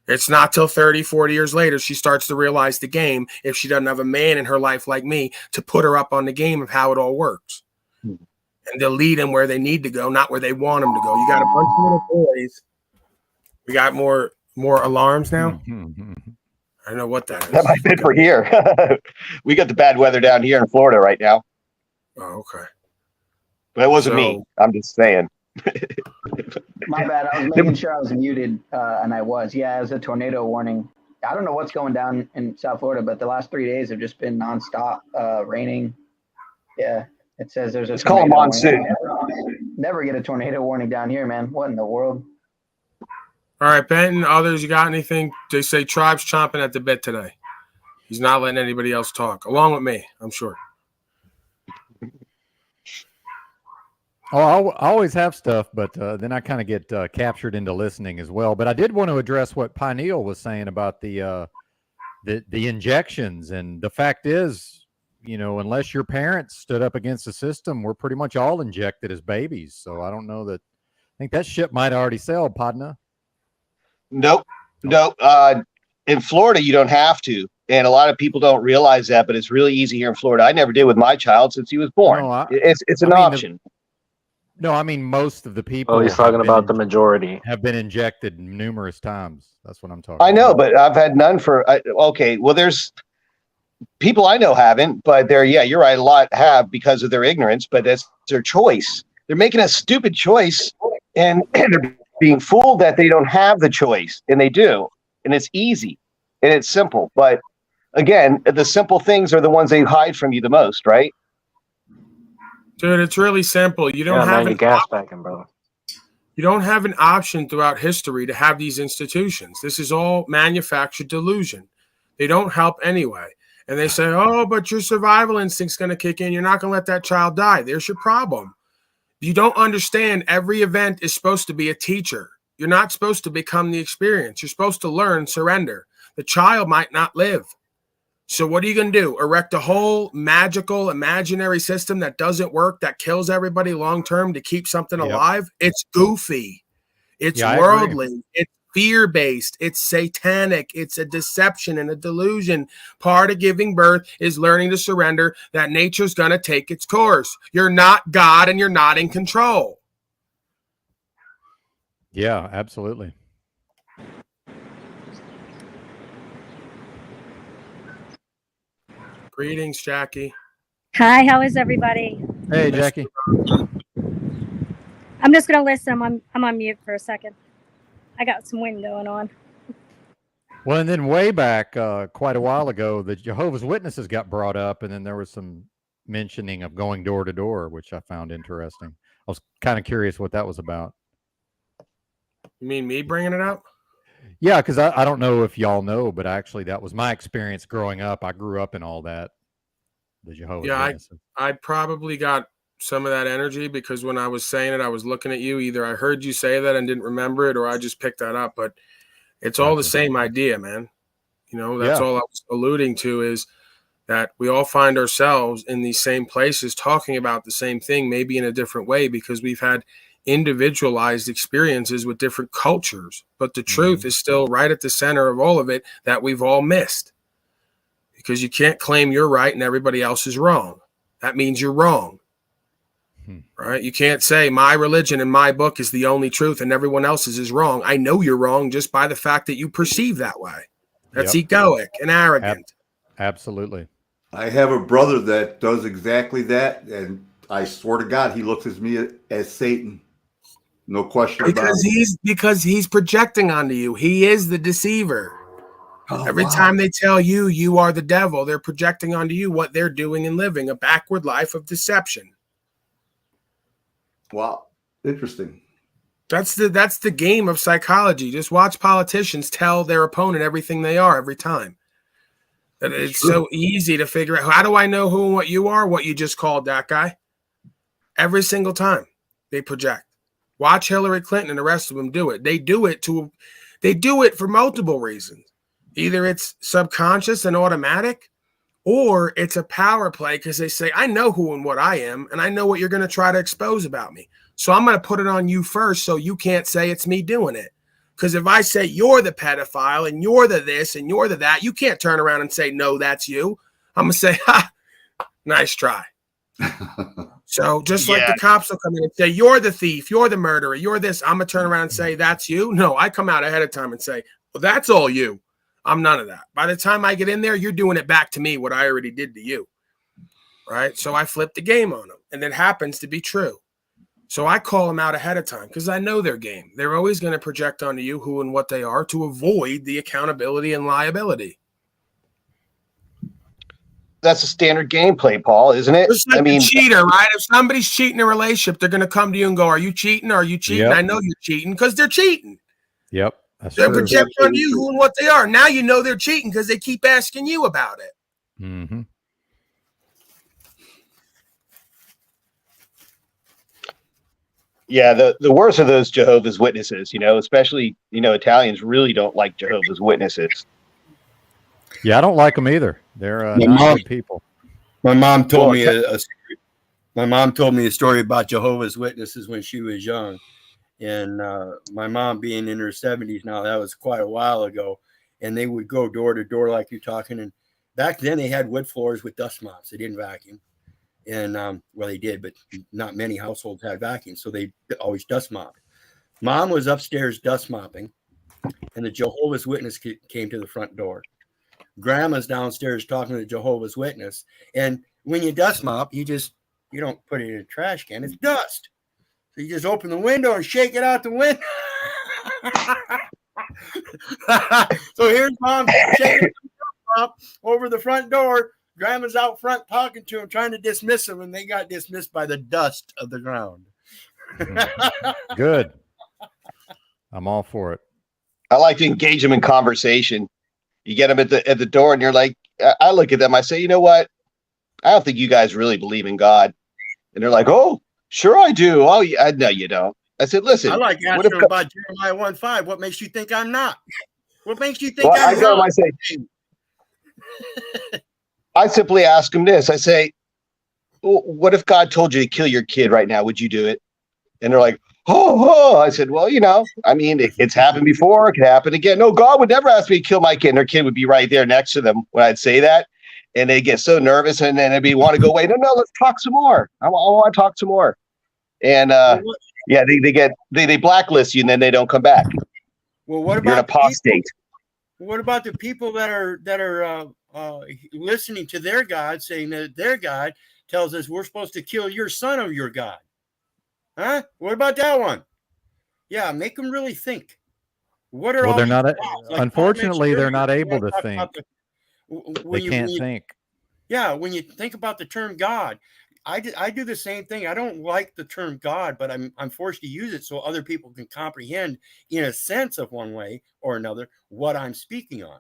S3: It's not till 30, 40 years later she starts to realize the game if she doesn't have a man in her life like me to put her up on the game of how it all works. And they'll lead them where they need to go, not where they want them to go. You got a bunch of little boys. We got more alarms now. I don't know what that is.
S2: That might be for here. We got the bad weather down here in Florida right now.
S3: Oh, okay.
S2: But it wasn't
S3: So-
S2: me. I'm just saying.
S6: My bad. I was making sure I was muted, and I was. Yeah, it was a tornado warning. I don't know what's going down in South Florida, but the last 3 days have just been nonstop raining. Yeah, it says there's a.
S2: It's called a monsoon.
S6: Never get a tornado warning down here, man. What in the world?
S3: All right, Benton, others, you got anything? They say Tribe's chomping at the bit today. He's not letting anybody else talk, along with me, I'm sure.
S5: Oh, I always have stuff, but then I kind of get captured into listening as well. But I did want to address what Pineal was saying about the injections. And the fact is, you know, unless your parents stood up against the system, we're pretty much all injected as babies. So I don't know that. I think that ship might already sail, Podna.
S2: Nope. In Florida, you don't have to. And a lot of people don't realize that, but it's really easy here in Florida. I never did with my child since he was born.
S5: No,
S2: It's an option.
S5: No, I mean most of the people.
S7: Oh, he's talking about the majority.
S5: Have been injected numerous times. That's what I'm talking.
S2: I know,
S5: about.
S2: but I've had none for. Okay, well, there's people I know haven't, but they're you're right. A lot have because of their ignorance, but that's their choice. They're making a stupid choice, and they're being fooled that they don't have the choice, and they do, and it's easy and it's simple. But again, the simple things are the ones they hide from you the most, right?
S3: Dude, it's really simple. You don't have
S7: your gas backing, bro.
S3: You don't have an option throughout history to have these institutions. This is all manufactured delusion. They don't help anyway. And they say, oh, but your survival instinct's going to kick in. You're not going to let that child die. There's your problem. You don't understand every event is supposed to be a teacher. You're not supposed to become the experience. You're supposed to learn surrender. The child might not live. So what are you going to do? Erect a whole magical, imaginary system that doesn't work, that kills everybody long-term to keep something alive? It's goofy. It's worldly. It's fear-based. It's satanic. It's a deception and a delusion. Part of giving birth is learning to surrender that nature's going to take its course. You're not God and you're not in control.
S5: Yeah, absolutely.
S3: Greetings, Jackie.
S8: Hi, how is everybody?
S5: Hey, Jackie.
S8: I'm just gonna listen. I'm on mute for a second. I got some wind going on.
S5: Well, and then way back, quite a while ago, the Jehovah's Witnesses got brought up, and then there was some mentioning of going door to door, which I found interesting. I was kind of curious what that was about.
S3: You mean me bringing it up?
S5: Yeah, because I don't know if y'all know, but actually that was my experience growing up. I grew up in all that. The Jehovah's Witnesses.
S3: I probably got some of that energy because when I was saying it, I was looking at you. Either I heard you say that and didn't remember it, or I just picked that up. But it's all the same idea, man. You know, that's all I was alluding to is that we all find ourselves in these same places talking about the same thing, maybe in a different way, because we've had individualized experiences with different cultures. But the truth is still right at the center of all of it that we've all missed. Because you can't claim you're right and everybody else is wrong. That means you're wrong. Right? You can't say my religion and my book is the only truth and everyone else's is wrong. I know you're wrong just by the fact that you perceive that way. That's egoic and arrogant.
S5: Absolutely.
S4: I have a brother that does exactly that, and I swear to God, he looks at me as Satan. No question about it.
S3: Because he's projecting onto you. He is the deceiver. Every time they tell you you are the devil, they're projecting onto you what they're doing and living, a backward life of deception.
S4: Wow. Interesting.
S3: That's the game of psychology. Just watch politicians tell their opponent everything they are every time. It's so easy to figure out. How do I know who and what you are? What you just called that guy? Every single time they project. Watch Hillary Clinton and the rest of them do it. They do it for multiple reasons. Either it's subconscious and automatic, or it's a power play because they say, I know who and what I am, and I know what you're going to try to expose about me. So I'm going to put it on you first so you can't say it's me doing it. Because if I say you're the pedophile and you're the this and you're the that, you can't turn around and say, no, that's you. I'm going to say, ha, nice try. So just like the cops will come in and say, you're the thief, you're the murderer, you're this. I'm going to turn around and say, that's you. No, I come out ahead of time and say, well, that's all you. I'm none of that. By the time I get in there, you're doing it back to me what I already did to you. Right? So I flip the game on them, and it happens to be true. So I call them out ahead of time because I know their game. They're always going to project onto you who and what they are to avoid the accountability and liability.
S2: That's a standard gameplay, Paul, isn't it?
S3: Just like a cheater, right? If somebody's cheating in a relationship, they're going to come to you and go, "Are you cheating? Are you cheating?"
S5: Yep.
S3: I know you're cheating because they're cheating.
S5: Yep. That's
S3: They're
S5: true.
S3: projecting on you who and what they are. Now you know they're cheating because they keep asking you about it.
S5: Mm-hmm.
S2: Yeah, the worst of those Jehovah's Witnesses, especially, Italians really don't like Jehovah's Witnesses.
S5: Yeah, I don't like them either. They're not good people.
S1: My mom told me my mom told me a story about Jehovah's Witnesses when she was young. And my mom being in her 70s now, that was quite a while ago. And they would go door to door like you're talking. And back then they had wood floors with dust mops. They didn't vacuum. And well, they did, but not many households had vacuum. So they always dust mopped. Mom was upstairs dust mopping, and the Jehovah's Witness came to the front door. Grandma's downstairs talking to the Jehovah's Witness. And when you dust mop, you don't put it in a trash can. It's dust. So you just open the window and shake it out the window. So here's Mom shaking the over the front door. Grandma's out front talking to him, trying to dismiss him, and they got dismissed by the dust of the ground.
S5: Good. I'm all for it.
S2: I like to engage them in conversation. You get them at the door, and you're like, I look at them, I say, you know what? I don't think you guys really believe in God. And they're like, oh, sure I do. Oh, yeah, no, you don't. I said, listen.
S1: I like asking about Jeremiah 1:5. What makes you think I'm not? What makes you think I'm not?
S2: I simply ask them this. I say, well, what if God told you to kill your kid right now? Would you do it? And they're like, oh. I said, well, it's happened before. It could happen again. No, God would never ask me to kill my kid. And their kid would be right there next to them when I'd say that. And they get so nervous, and then they'd want to go away. No, let's talk some more. I want to talk some more. And they blacklist you, and then they don't come back.
S1: Well, what about
S2: you're an apostate?
S1: What about the people that are listening to their God, saying that their God tells us we're supposed to kill your son or your God? Huh? What about that one? Yeah, make them really think. What are
S5: well,
S1: all
S5: they're not.
S1: Like
S5: unfortunately, they're not able to think. They can't think.
S1: Yeah, when you think about the term God, I do the same thing. I don't like the term God, but I'm forced to use it so other people can comprehend, in a sense of one way or another, what I'm speaking on.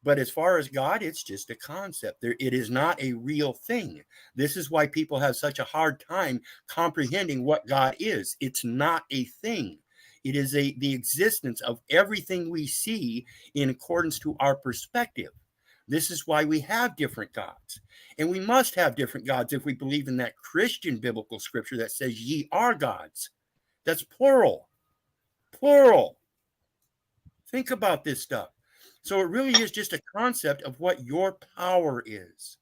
S1: But as far as God, it's just a concept. It is not a real thing. This is why people have such a hard time comprehending what God is. It's not a thing. It is the existence of everything we see in accordance to our perspective. This is why we have different gods. And we must have different gods if we believe in that Christian biblical scripture that says ye are gods. That's plural. Plural. Think about this stuff. So it really is just a concept of what your power is.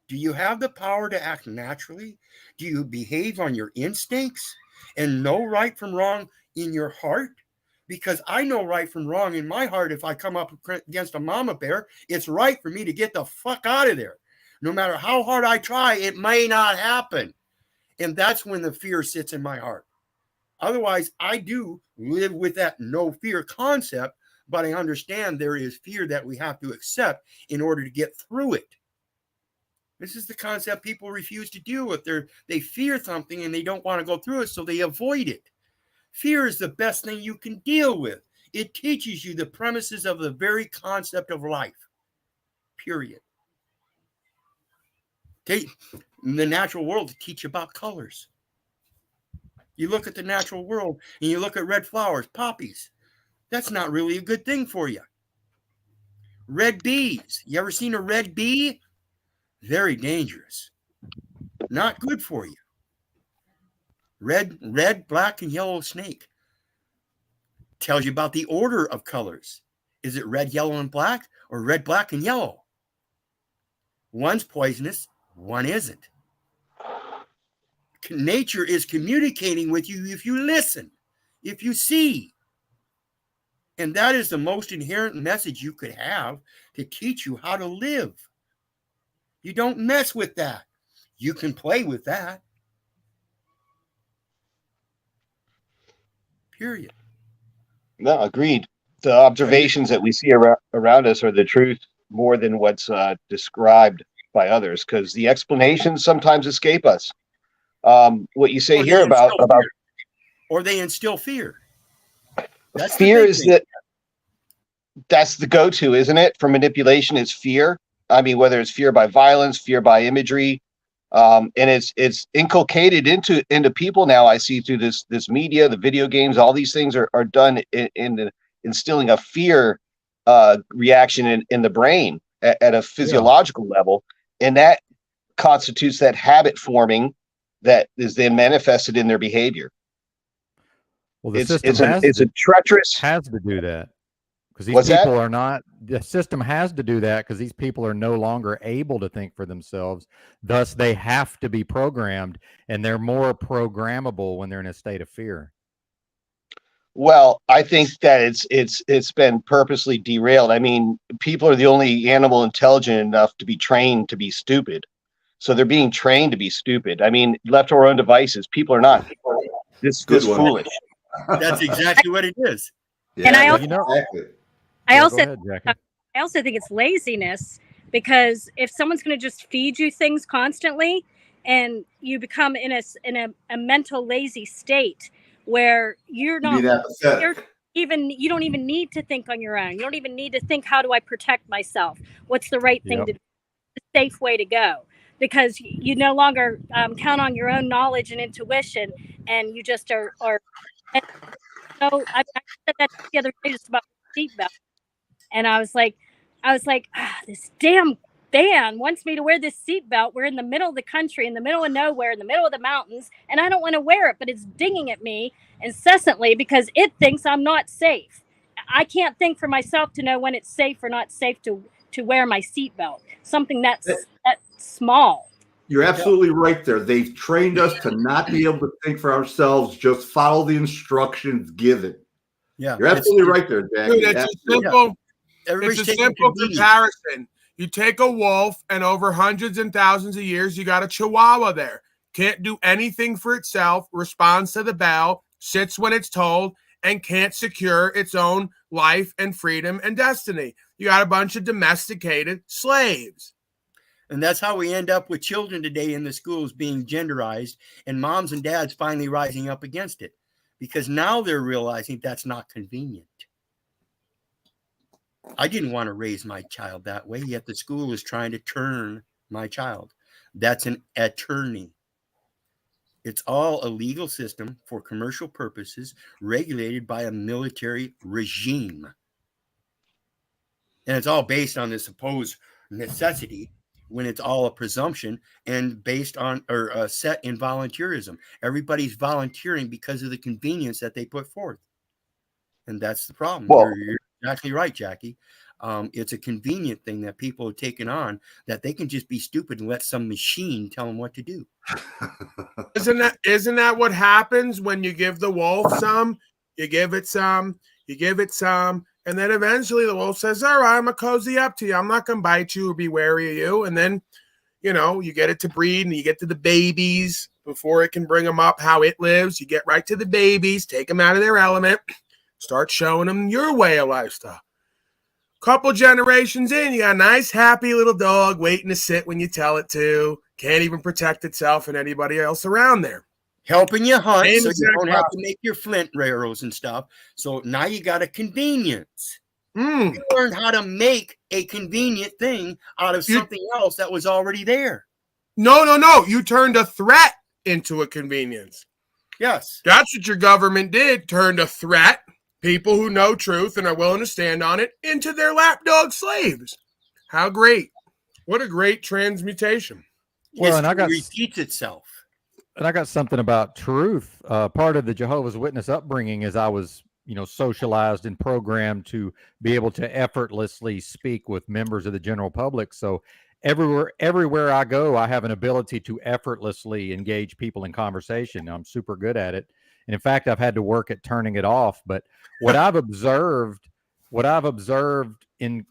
S1: Do you have the power to act naturally? Do you behave on your instincts and know right from wrong in your heart? Because I know right from wrong in my heart. If I come up against a mama bear, it's right for me to get the fuck out of there. No matter how hard I try, it may not happen. And that's when the fear sits in my heart. Otherwise, I do live with that no fear concept, but I understand there is fear that we have to accept in order to get through it. This is the concept people refuse to deal with. They fear something and they don't want to go through it, so they avoid it. Fear is the best thing you can deal with. It teaches you the premises of the very concept of life, period. In the natural world, to teach about colors. You look at the natural world and you look at red flowers, poppies. That's not really a good thing for you. Red bees. You ever seen a red bee? Very dangerous. Not good for you. Red, black, and yellow snake. Tells you about the order of colors. Is it red, yellow, and black, or red, black, and yellow? One's poisonous, one isn't. Nature is communicating with you if you listen, if you see. And that is the most inherent message you could have to teach you how to live. You don't mess with that. You can play with that. Period.
S2: No, agreed. The observations that we see around us are the truth more than what's described by others, because the explanations sometimes escape us. What you say here about
S1: or they instill fear. That's
S2: fear is that's the go-to, isn't it? For manipulation is fear. I mean, whether it's fear by violence, fear by imagery, and it's inculcated into people now. I see through this media, the video games, all these things are done in instilling a fear reaction in the brain at a physiological level, and that constitutes that habit forming that is then manifested in their behavior.
S5: Well, the
S2: it's a treacherous
S5: has to do that because these people are not. The system has to do that because these people are no longer able to think for themselves. Thus, they have to be programmed, and they're more programmable when they're in a state of fear.
S2: Well, I think that it's been purposely derailed. I mean, people are the only animal intelligent enough to be trained to be stupid. So they're being trained to be stupid. I mean, left to our own devices, people are not. This is foolish.
S1: That's exactly what it is.
S8: Yeah, and I also think it's laziness, because if someone's going to just feed you things constantly and you become in a mental lazy state where you don't even need to think on your own. You don't even need to think, how do I protect myself? What's the right thing to do? The safe way to go. Because you no longer count on your own knowledge and intuition, and you just are. So I said that the other day just about seatbelt, and I was like, this damn ban wants me to wear this seatbelt. We're in the middle of the country, in the middle of nowhere, in the middle of the mountains, and I don't want to wear it, but it's dinging at me incessantly because it thinks I'm not safe. I can't think for myself to know when it's safe or not safe to wear my seatbelt. Something that's small.
S4: You're absolutely right there. They've trained us to not be able to think for ourselves, just follow the instructions given.
S1: Yeah.
S4: You're absolutely right there, Jackie.
S3: Dude, it's a simple comparison. You take a wolf, and over hundreds and thousands of years, you got a chihuahua there. Can't do anything for itself, responds to the bell, sits when it's told, and can't secure its own life and freedom and destiny. You got a bunch of domesticated slaves.
S1: And that's how we end up with children today in the schools being genderized, and moms and dads finally rising up against it, because now they're realizing that's not convenient. I didn't want to raise my child that way, yet the school is trying to turn my child. That's an attorney. It's all a legal system for commercial purposes, regulated by a military regime. And it's all based on this supposed necessity, when it's all a presumption and based on or set in volunteerism. Everybody's volunteering because of the convenience that they put forth. And that's the problem.
S2: Well,
S1: you're exactly right, Jackie. It's a convenient thing that people have taken on, that they can just be stupid and let some machine tell them what to do.
S3: Isn't that what happens when you give the wolf some, you give it some, you give it some, and then eventually the wolf says, all right, I'm going to cozy up to you. I'm not going to bite you or be wary of you. And then, you get it to breed, and you get to the babies before it can bring them up how it lives. You get right to the babies, take them out of their element, start showing them your way of lifestyle. Couple generations in, you got a nice, happy little dog waiting to sit when you tell it to. Can't even protect itself and anybody else around there.
S1: Helping you hunt, so you don't have to make your flint arrows and stuff. So now you got a convenience. You learn how to make a convenient thing out of something else that was already there.
S3: No. You turned a threat into a convenience.
S1: Yes.
S3: That's what your government did. Turned a threat, people who know truth and are willing to stand on it, into their lapdog slaves. How great. What a great transmutation.
S5: Well, and
S1: it repeats itself.
S5: And I got something about truth. Part of the Jehovah's Witness upbringing is I was, socialized and programmed to be able to effortlessly speak with members of the general public. So everywhere I go, I have an ability to effortlessly engage people in conversation. I'm super good at it. And in fact, I've had to work at turning it off. But what I've observed in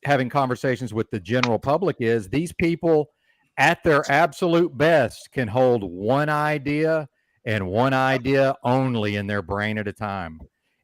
S5: having conversations with the general public is these people at their absolute best can hold one idea and one idea only in their brain at a time.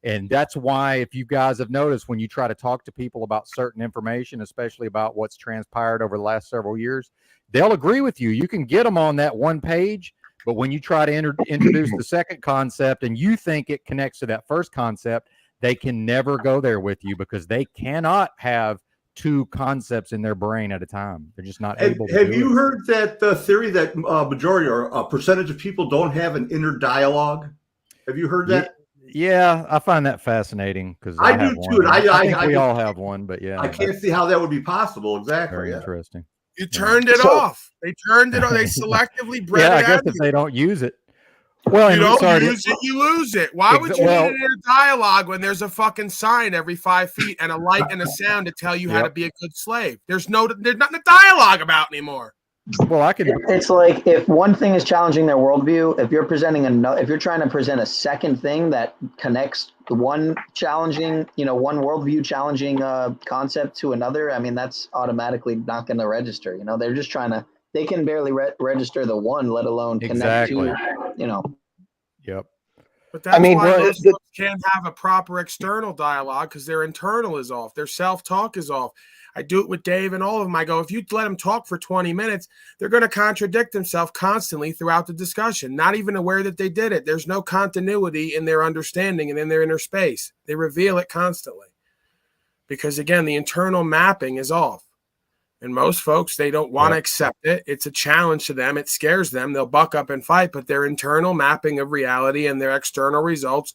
S5: And that's why, if you guys have noticed, when you try to talk to people about certain information, especially about what's transpired over the last several years, they'll agree with you. You can get them on that one page, but when you try to introduce the second concept and you think it connects to that first concept, they can never go there with you because they cannot have two concepts in their brain at a time. They're just not able to.
S4: Have you heard that theory that majority or a percentage of people don't have an inner dialogue? Have you heard that?
S5: Yeah, I find that fascinating because
S4: I do too.
S5: I think we all have one, but yeah,
S4: I can't see how that would be possible. Exactly.
S5: Very interesting.
S3: You turned it off. They turned it on. They selectively bred
S5: yeah,
S3: it
S5: I guess
S3: out
S5: if they don't use it. Well,
S3: you don't use it, you lose it. Why would you need an inner dialogue when there's a fucking sign every 5 feet and a light and a sound to tell you how to be a good slave? There's nothing to dialogue about anymore.
S5: Well,
S6: It's like if one thing is challenging their worldview, if you're if you're trying to present a second thing that connects one challenging, one worldview challenging concept to another, I mean, that's automatically not going to register. They're just they can barely register the one, let alone connect to,
S5: Yep.
S3: But that's why those folks can't have a proper external dialogue because their internal is off. Their self-talk is off. I do it with Dave and all of them. I go, if you let them talk for 20 minutes, they're going to contradict themselves constantly throughout the discussion, not even aware that they did it. There's no continuity in their understanding and in their inner space. They reveal it constantly because, again, the internal mapping is off. And most folks, they don't want to accept it. It's a challenge to them. It scares them. They'll buck up and fight, but their internal mapping of reality and their external results,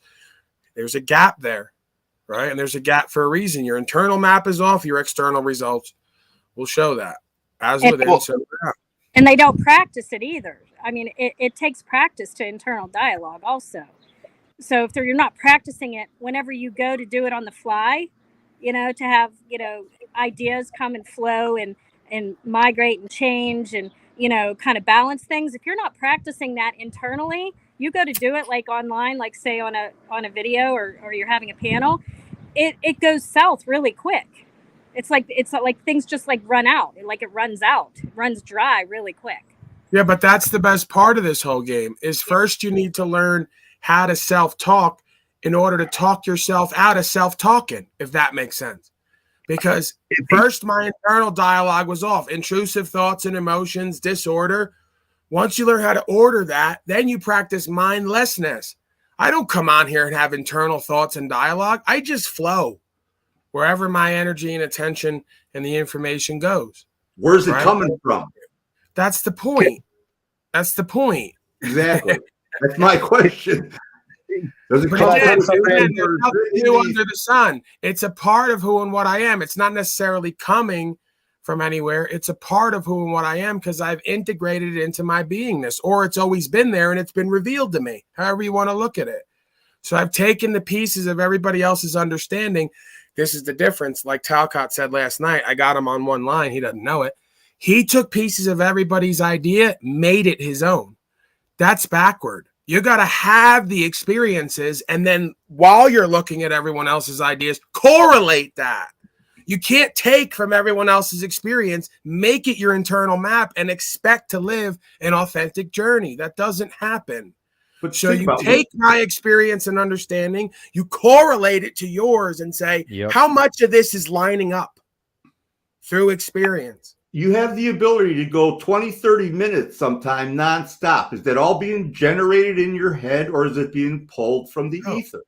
S3: there's a gap there. Right. And there's a gap for a reason. Your internal map is off. Your external results will show that.
S8: And they don't practice it either. I mean, it takes practice to internal dialogue also. So if you're not practicing it whenever you go to do it on the fly, to have, ideas come and flow and migrate and change and, kind of balance things. If you're not practicing that internally, you go to do it like online, like say on a video or you're having a panel, it goes south really quick. It's like things just like run out. It runs out. It runs dry really quick.
S3: Yeah, but that's the best part of this whole game is first you need to learn how to self-talk in order to talk yourself out of self-talking, if that makes sense. Because first my internal dialogue was off. Intrusive thoughts and emotions, disorder. Once you learn how to order that, then you practice mindlessness. I don't come on here and have internal thoughts and dialogue. I just flow wherever my energy and attention and the information goes.
S4: Where's it coming from?
S3: That's the point. That's the point.
S4: Exactly. That's my question. Does it come
S3: under the sun? It's a part of who and what I am. It's not necessarily coming from anywhere. It's a part of who and what I am because I've integrated it into my beingness, or it's always been there and it's been revealed to me, however you want to look at it. So I've taken the pieces of everybody else's understanding. This is the difference. Like Talcott said last night, I got him on one line. He doesn't know it. He took pieces of everybody's idea, made it his own. That's backward. You got to have the experiences. And then while you're looking at everyone else's ideas, correlate that. You can't take from everyone else's experience, make it your internal map, and expect to live an authentic journey. That doesn't happen. But so you take my experience and understanding, you correlate it to yours and say, how much of this is lining up through experience?
S4: You have the ability to go 20, 30 minutes sometime nonstop. Is that all being generated in your head or is it being pulled from the ether?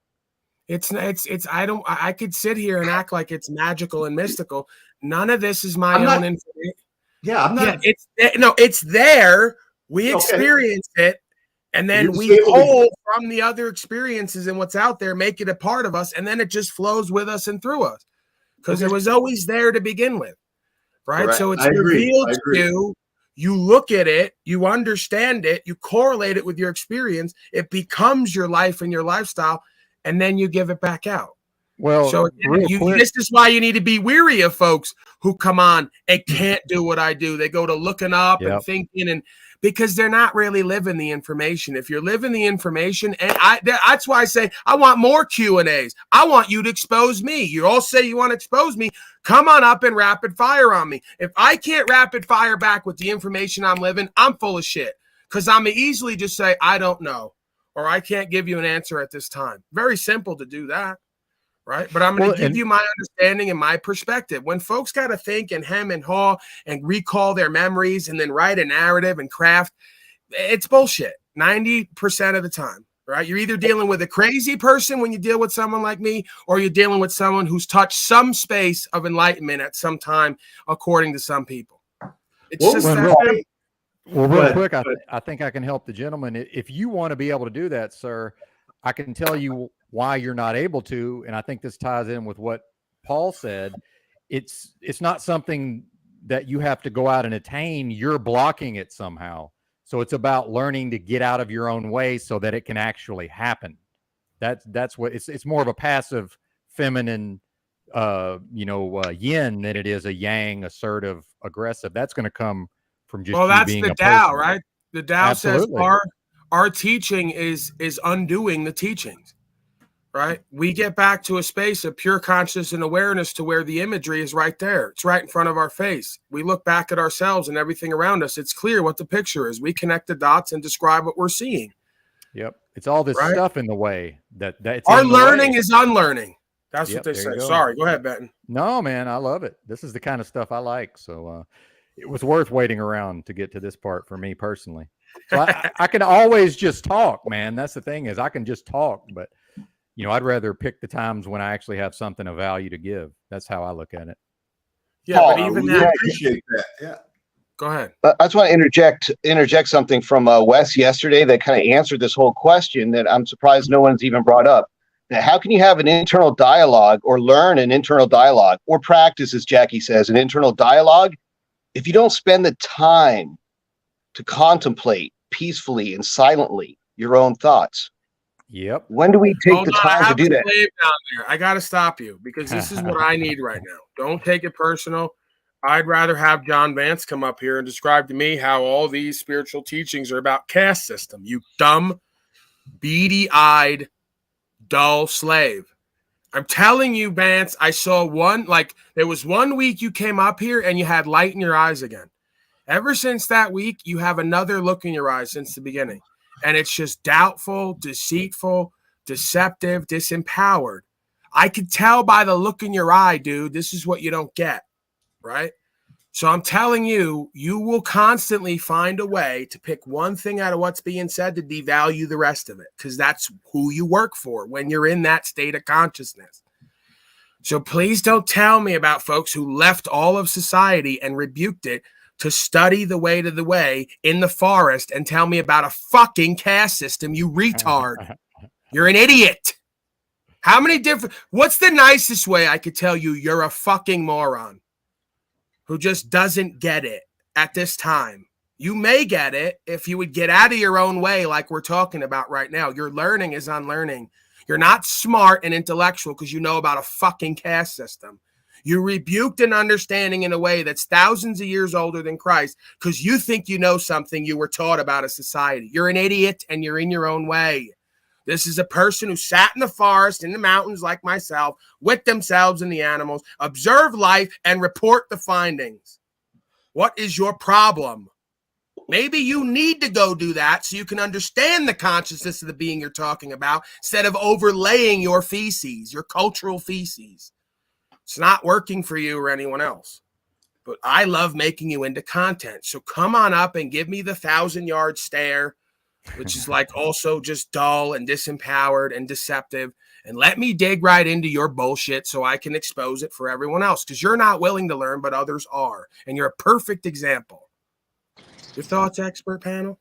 S3: I could sit here and act like it's magical and mystical. None of this is my own information.
S4: Yeah, I'm not.
S3: It's there. We experience it. And then we pull from the other experiences and what's out there, make it a part of us. And then it just flows with us and through us because it was always there to begin with. Right. Correct. So it's revealed to you. You look at it, you understand it, you correlate it with your experience. It becomes your life and your lifestyle. And then you give it back out.
S5: Well,
S3: So
S5: real quick,
S3: this is why you need to be weary of folks who come on and can't do what I do. They go to looking up and thinking, and because they're not really living the information. If you're living the information, and that's why I say I want more Q&As. I want you to expose me. You all say you want to expose me. Come on up and rapid fire on me. If I can't rapid fire back with the information I'm living, I'm full of shit. Because I'm easily just say, I don't know, or I can't give you an answer at this time. Very simple to do that. Right. But I'm going to give you my understanding and my perspective. When folks got to think and hem and haw and recall their memories and then write a narrative and craft, it's bullshit 90% of the time. Right. You're either dealing with a crazy person when you deal with someone like me, or you're dealing with someone who's touched some space of enlightenment at some time, according to some people. It's just that.
S5: Well, real quick, I think I can help the gentleman. If you want to be able to do that, sir, I can tell you why you're not able to. And I think this ties in with what Paul said. It's not something that you have to go out and attain. You're blocking it somehow. So it's about learning to get out of your own way so that it can actually happen. That's what it's more of a passive feminine, yin than it is a yang, assertive, aggressive. That's going to come from just
S3: that's
S5: being
S3: the
S5: a
S3: Tao,
S5: person.
S3: right? The Tao
S5: Absolutely.
S3: says our teaching is undoing the teachings, right? We get back to a space of pure consciousness and awareness to where the imagery is right there. It's right in front of our face. We look back at ourselves and everything around us. It's clear what the picture is. We connect the dots and describe what we're seeing.
S5: Yep. It's all this stuff in the way that's
S3: our learning is unlearning. That's what they say.
S5: Go.
S3: Sorry, go ahead, Benton.
S5: No, man, I love it. This is the kind of stuff I like. So it was worth waiting around to get to this part for me personally. So I can always just talk, man. That's the thing is I can just talk, but I'd rather pick the times when I actually have something of value to give. That's how I look at it.
S3: Yeah, but even that,
S4: I appreciate that. Yeah.
S3: Go ahead.
S2: I just want to interject something from Wes yesterday that kind of answered this whole question that I'm surprised no one's even brought up. Now, how can you have an internal dialogue or learn an internal dialogue or practice, as Jackie says, an internal dialogue if you don't spend the time to contemplate peacefully and silently your own thoughts?
S5: Yep.
S2: When do we take the time to do that?
S3: Down there. I got to stop you because this is what I need right now. Don't take it personal. I'd rather have John Vance come up here and describe to me how all these spiritual teachings are about caste system. You dumb, beady-eyed, dull slave. I'm telling you, Vance, I saw there was 1 week you came up here and you had light in your eyes again. Ever since that week, you have another look in your eyes since the beginning. And it's just doubtful, deceitful, deceptive, disempowered. I could tell by the look in your eye, dude, this is what you don't get, right? So I'm telling you, you will constantly find a way to pick one thing out of what's being said to devalue the rest of it, because that's who you work for when you're in that state of consciousness. So please don't tell me about folks who left all of society and rebuked it to study the way to the way in the forest and tell me about a fucking caste system, you retard. You're an idiot. What's the nicest way I could tell you you're a fucking moron who just doesn't get it at this time? You may get it if you would get out of your own way like we're talking about right now. Your learning is unlearning. You're not smart and intellectual because you know about a fucking caste system. You rebuked an understanding in a way that's thousands of years older than Christ because you think you know something you were taught about a society. You're an idiot and you're in your own way. This is a person who sat in the forest, in the mountains like myself, with themselves and the animals, observe life and report the findings. What is your problem? Maybe you need to go do that so you can understand the consciousness of the being you're talking about instead of overlaying your feces, your cultural feces. It's not working for you or anyone else. But I love making you into content. So come on up and give me the 1,000-yard stare, which is like also just dull and disempowered and deceptive. And let me dig right into your bullshit so I can expose it for everyone else. Because you're not willing to learn, but others are. And you're a perfect example. Your thoughts, expert panel?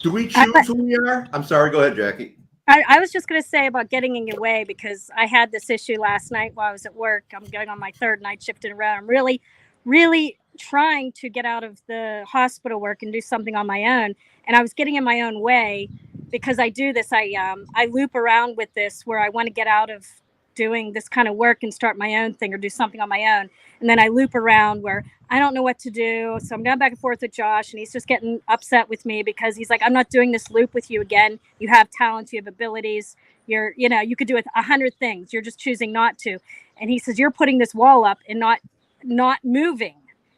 S4: Do we choose who we are? I'm sorry. Go ahead, Jackie.
S8: I was just going to say about getting in your way because I had this issue last night while I was at work. I'm going on my third night shifting around. I'm really, really trying to get out of the hospital work and do something on my own. And I was getting in my own way because I do this. I loop around with this where I want to get out of doing this kind of work and start my own thing or do something on my own. And then I loop around where I don't know what to do. So I'm going back and forth with Josh, and he's just getting upset with me because he's like, I'm not doing this loop with you again. You have talents, you have abilities. You could do 100 things. You're just choosing not to. And he says, you're putting this wall up and not moving.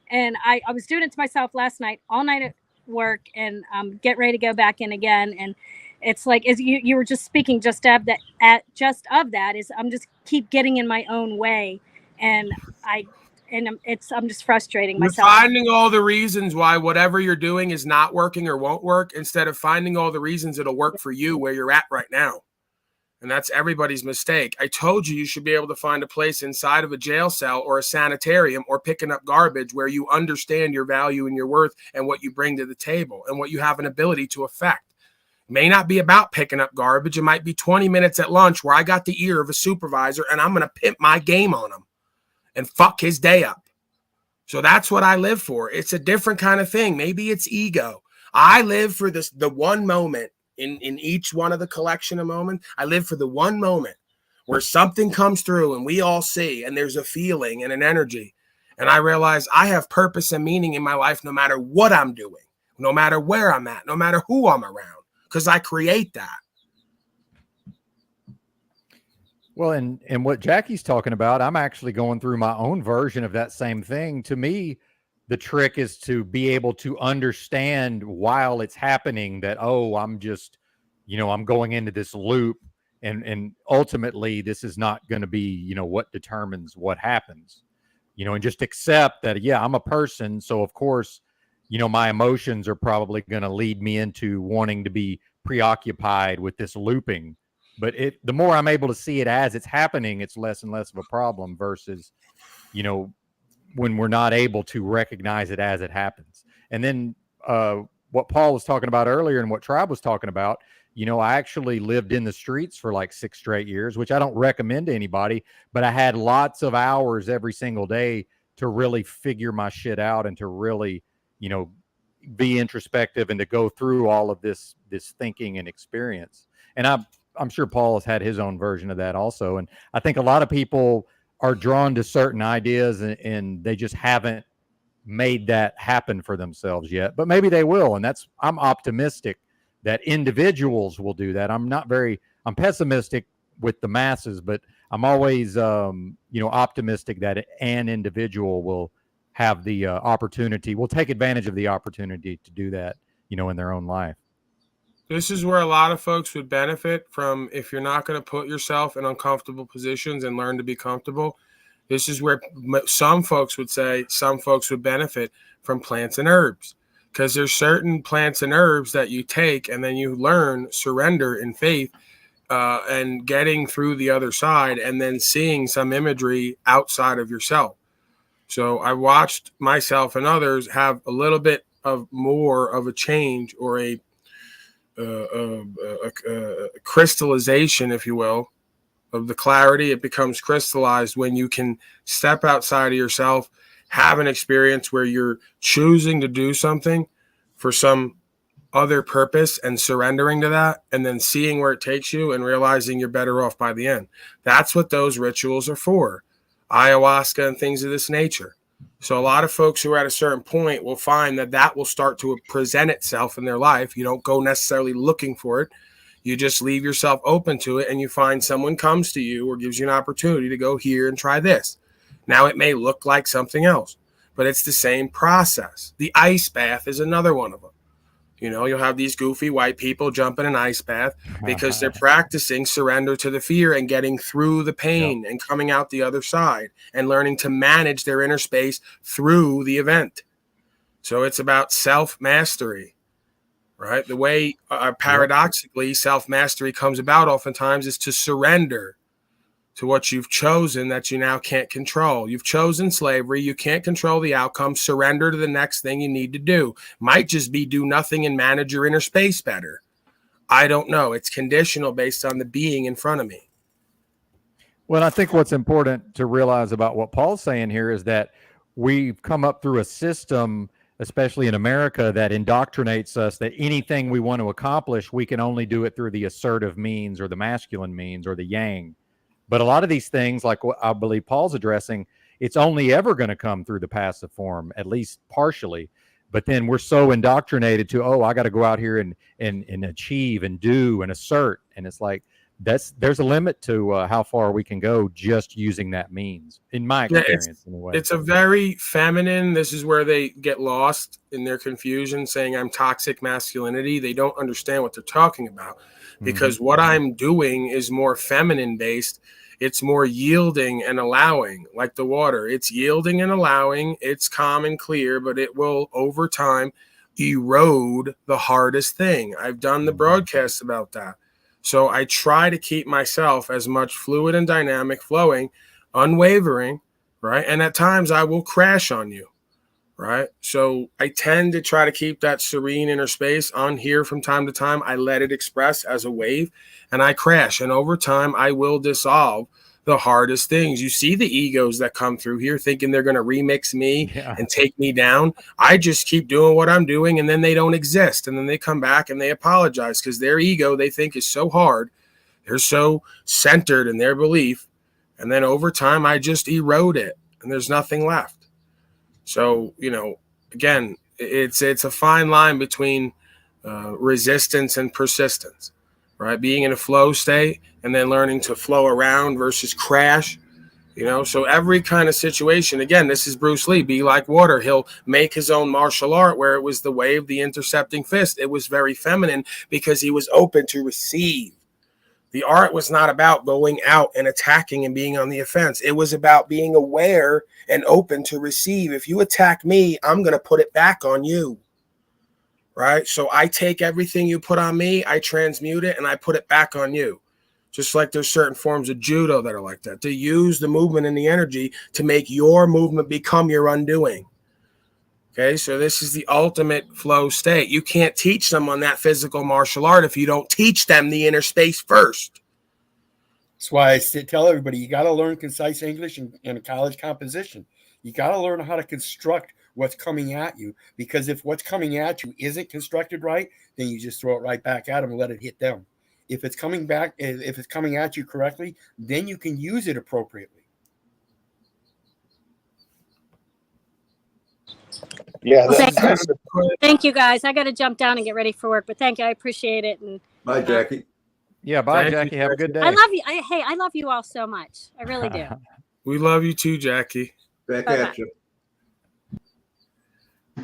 S8: And I was doing it to myself last night, all night at work, and get ready to go back in again. And it's like, as you were just speaking just of that, I'm just keep getting in my own way. And I'm just frustrating
S3: You're
S8: myself.
S3: finding all the reasons why whatever you're doing is not working or won't work, instead of finding all the reasons it'll work for you where you're at right now. And that's everybody's mistake. I told you should be able to find a place inside of a jail cell or a sanitarium or picking up garbage where you understand your value and your worth and what you bring to the table and what you have an ability to affect. It may not be about picking up garbage. It might be 20 minutes at lunch where I got the ear of a supervisor and I'm going to pimp my game on him and fuck his day up. So that's what I live for. It's a different kind of thing. Maybe it's ego. I live for the one moment in each one of the collection of moments. I live for the one moment where something comes through and we all see, and there's a feeling and an energy. And I realize I have purpose and meaning in my life no matter what I'm doing, no matter where I'm at, no matter who I'm around, because I create that.
S5: Well, and what Jackie's talking about, I'm actually going through my own version of that same thing. To me, the trick is to be able to understand while it's happening that, oh, I'm just, I'm going into this loop, and ultimately this is not going to be, what determines what happens, and just accept that, yeah, I'm a person. So of course, my emotions are probably going to lead me into wanting to be preoccupied with this looping. But the more I'm able to see it as it's happening, it's less and less of a problem versus, when we're not able to recognize it as it happens. And then what Paul was talking about earlier and what Tribe was talking about, I actually lived in the streets for like 6 straight years, which I don't recommend to anybody, but I had lots of hours every single day to really figure my shit out and to really, be introspective and to go through all of this thinking and experience. And I'm sure Paul has had his own version of that also. And I think a lot of people are drawn to certain ideas and they just haven't made that happen for themselves yet, but maybe they will. And I'm optimistic that individuals will do that. I'm pessimistic with the masses, but I'm always, optimistic that an individual will have the opportunity, will take advantage of the opportunity to do that, in their own life.
S3: This is where a lot of folks would benefit from, if you're not going to put yourself in uncomfortable positions and learn to be comfortable. This is where some folks would benefit from plants and herbs, because there's certain plants and herbs that you take and then you learn surrender in faith and getting through the other side and then seeing some imagery outside of yourself. So I watched myself and others have a little bit of more of a change or a crystallization, if you will, of the clarity. It becomes crystallized when you can step outside of yourself, have an experience where you're choosing to do something for some other purpose and surrendering to that, and then seeing where it takes you and realizing you're better off by the end. That's what those rituals are for. Ayahuasca and things of this nature. So a lot of folks who are at a certain point will find that will start to present itself in their life. You don't go necessarily looking for it. You just leave yourself open to it, and you find someone comes to you or gives you an opportunity to go here and try this. Now it may look like something else, but it's the same process. The ice bath is another one of them. You'll have these goofy white people jump in an ice bath because they're practicing surrender to the fear and getting through the pain and coming out the other side and learning to manage their inner space through the event. So it's about self-mastery, right? The way paradoxically self-mastery comes about oftentimes is to surrender to what you've chosen that you now can't control. You've chosen slavery. You can't control the outcome. Surrender to the next thing you need to do. Might just be do nothing and manage your inner space better. I don't know. It's conditional based on the being in front of me.
S5: Well, I think what's important to realize about what Paul's saying here is that we've come up through a system, especially in America, that indoctrinates us that anything we want to accomplish, we can only do it through the assertive means or the masculine means or the yang. But a lot of these things, like what I believe Paul's addressing, it's only ever going to come through the passive form, at least partially. But then we're so indoctrinated to, oh, I got to go out here and achieve and do and assert. And it's like, there's a limit to how far we can go just using that means, in my experience. Anyway,
S3: it's a very feminine. This is where they get lost in their confusion, saying I'm toxic masculinity. They don't understand what they're talking about, because what I'm doing is more feminine based. It's more yielding and allowing, like the water. It's yielding and allowing. It's calm and clear, but it will over time erode the hardest thing. I've done the broadcasts about that. So I try to keep myself as much fluid and dynamic, flowing, unwavering, right? And at times I will crash on you, right? So I tend to try to keep that serene inner space on here from time to time. I let it express as a wave and I crash. And over time, I will dissolve the hardest things. You see the egos that come through here thinking they're going to remix me and take me down. I just keep doing what I'm doing, and then they don't exist. And then they come back and they apologize because their ego they think is so hard. They're so centered in their belief. And then over time, I just erode it and there's nothing left. So, again, it's a fine line between resistance and persistence, right? Being in a flow state and then learning to flow around versus crash, so every kind of situation, again, this is Bruce Lee, be like water. He'll make his own martial art where it was the wave, the intercepting fist. It was very feminine because he was open to receive. The art was not about going out and attacking and being on the offense. It was about being aware and open to receive. If you attack me, I'm going to put it back on you. Right? So I take everything you put on me, I transmute it, and I put it back on you. Just like there's certain forms of judo that are like that. To use the movement and the energy to make your movement become your undoing. Okay, so this is the ultimate flow state. You can't teach someone that physical martial art if you don't teach them the inner space first.
S1: That's why I tell everybody, you got to learn concise English and college composition. You got to learn how to construct what's coming at you, because if what's coming at you isn't constructed right, then you just throw it right back at them and let it hit them. If it's coming back, if it's coming at you correctly, then you can use it appropriately.
S2: Yeah.
S8: Thank you, guys. I got to jump down and get ready for work, but thank you. I appreciate it. And
S4: Bye, Jackie.
S5: Yeah, bye, Jackie. Have a good day.
S8: I love you. I love you all so much. I really do.
S3: We love you too, Jackie.
S4: Back
S8: Bye-bye.
S4: at you.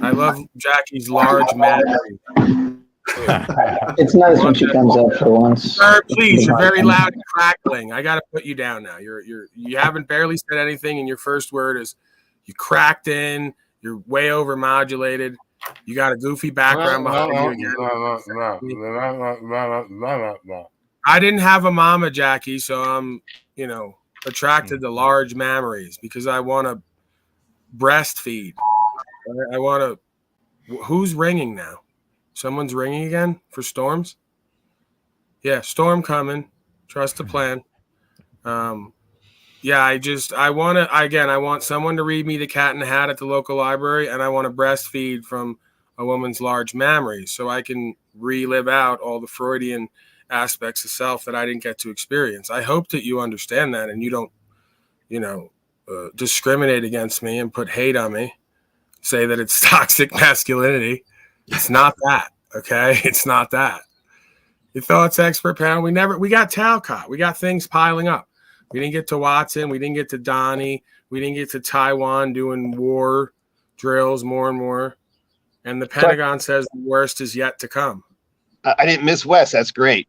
S3: I love Jackie's large man.
S6: It's nice when she comes up for once.
S3: Sir, please, you're very loud and crackling. I got to put you down now. You haven't barely said anything, and your first word is you cracked in. You're way over modulated. You got a goofy background behind you again. I didn't have a mama, Jackie, so I'm, attracted to large mammaries because I want to breastfeed. I want to. Who's ringing now? Someone's ringing again for storms? Yeah, storm coming. Trust the plan. Yeah, I want someone to read me The Cat in the Hat at the local library, and I want to breastfeed from a woman's large mammary so I can relive out all the Freudian aspects of self that I didn't get to experience. I hope that you understand that and you don't, discriminate against me and put hate on me, say that it's toxic masculinity. It's not that, okay? It's not that. You thoughts expert panel. We got Talcott. We got things piling up. We didn't get to Watson. We didn't get to Donnie. We didn't get to Taiwan doing war drills more and more. And the Pentagon says the worst is yet to come.
S2: I didn't miss Wes. That's great.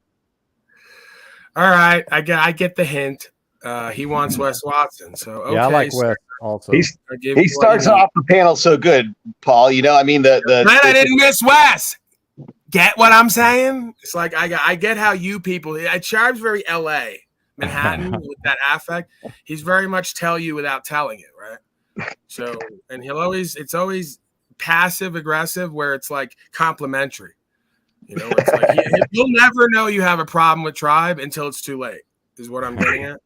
S3: All right. I get the hint. He wants Wes Watson. So, okay.
S5: Yeah, I like Wes also.
S2: He starts off the panel so good, Paul. I
S3: didn't miss Wes. Get what I'm saying? It's like I get how you people. Sharp's very L.A. Manhattan with that affect. He's very much tell you without telling it, right? So, and it's always passive aggressive where it's like complimentary. It's like you'll never know you have a problem with Tribe until it's too late. Is what I'm getting at.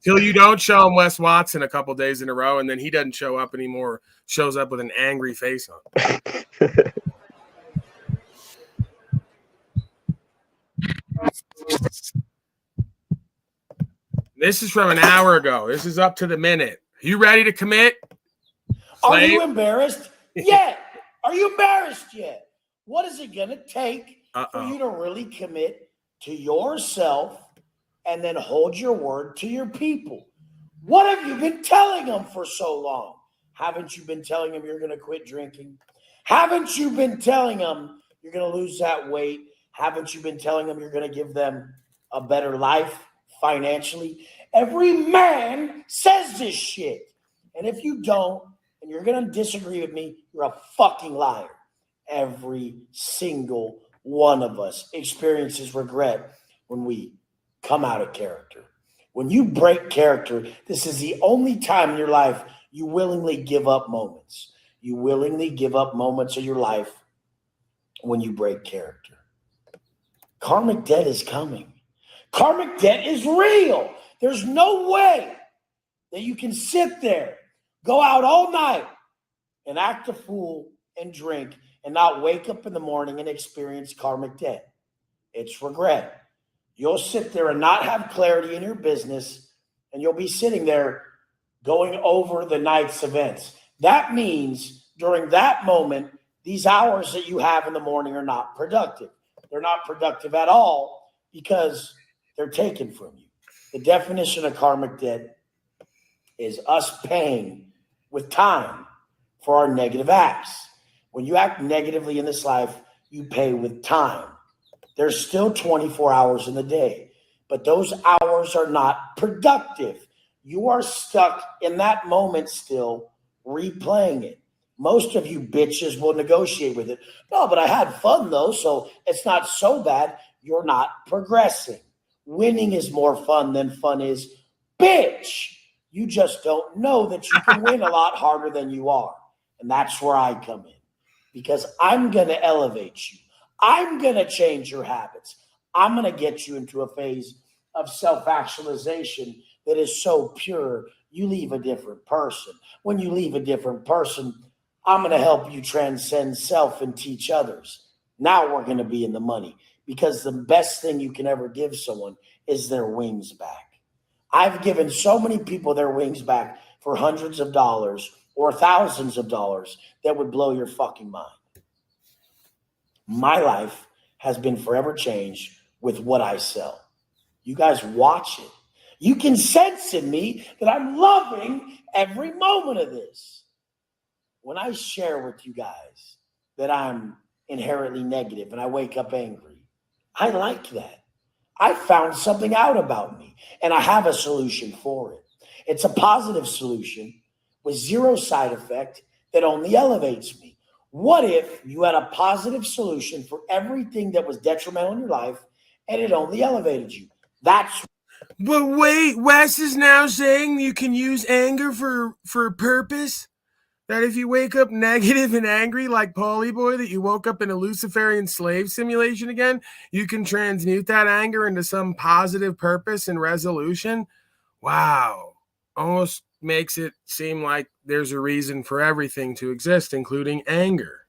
S3: Till you don't show him Wes Watson a couple days in a row, and then he doesn't show up anymore. Shows up with an angry face on. This is from an hour ago. This is up to the minute. You ready to commit?
S9: Are you embarrassed yet? Are you embarrassed yet? What is it going to take for you to really commit to yourself and then hold your word to your people? What have you been telling them for so long? Haven't you been telling them you're going to quit drinking? Haven't you been telling them you're going to lose that weight? Haven't you been telling them you're going to give them a better life financially? Every man says this shit. And if you don't, and you're going to disagree with me, you're a fucking liar. Every single one of us experiences regret when we come out of character. When you break character, this is the only time in your life you willingly give up moments. You willingly give up moments of your life when you break character. Karmic debt is coming. Karmic debt is real. There's no way that you can sit there, go out all night and act a fool and drink and not wake up in the morning and experience karmic debt. It's regret. You'll sit there and not have clarity in your business, and you'll be sitting there going over the night's events. That means during that moment, these hours that you have in the morning are not productive. They're not productive at all because they're taken from you. The definition of karmic debt is us paying with time for our negative acts. When you act negatively in this life, you pay with time. There's still 24 hours in the day, but those hours are not productive. You are stuck in that moment still, replaying it. Most of you bitches will negotiate with it. No, but I had fun though, so it's not so bad. You're not progressing. Winning is more fun than fun is. Bitch, you just don't know that you can win a lot harder than you are. And that's where I come in, because I'm going to elevate you. I'm going to change your habits. I'm going to get you into a phase of self-actualization that is so pure, you leave a different person. When you leave a different person, I'm going to help you transcend self and teach others. Now we're going to be in the money, because the best thing you can ever give someone is their wings back. I've given so many people their wings back for hundreds of dollars or thousands of dollars that would blow your fucking mind. My life has been forever changed with what I sell. You guys watch it. You can sense in me that I'm loving every moment of this. When I share with you guys that I'm inherently negative and I wake up angry, I like that. I found something out about me and I have a solution for it. It's a positive solution with zero side effect that only elevates me. What if you had a positive solution for everything that was detrimental in your life and it only elevated you? But
S3: wait, Wes is now saying you can use anger for purpose? That if you wake up negative and angry like Paulie Boy, that you woke up in a Luciferian slave simulation again, you can transmute that anger into some positive purpose and resolution? Wow. Almost makes it seem like there's a reason for everything to exist, including anger.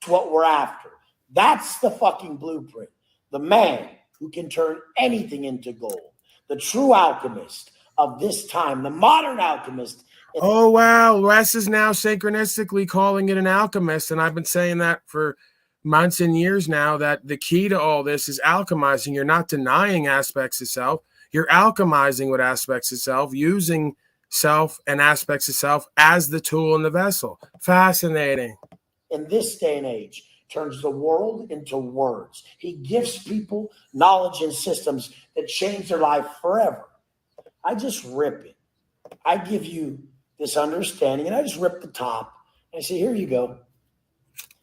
S9: What we're after. That's the fucking blueprint. The man who can turn anything into gold. The true alchemist of this time. The modern alchemist.
S3: Oh, wow. Wes is now synchronistically calling it an alchemist. And I've been saying that for months and years now, that the key to all this is alchemizing. You're not denying aspects of self. You're alchemizing with aspects of self, using self and aspects of self as the tool in the vessel. Fascinating.
S9: In this day and age, turns the world into words. He gives people knowledge and systems that change their life forever. I just rip it. I give you this understanding and I just rip the top. And I say, here you go.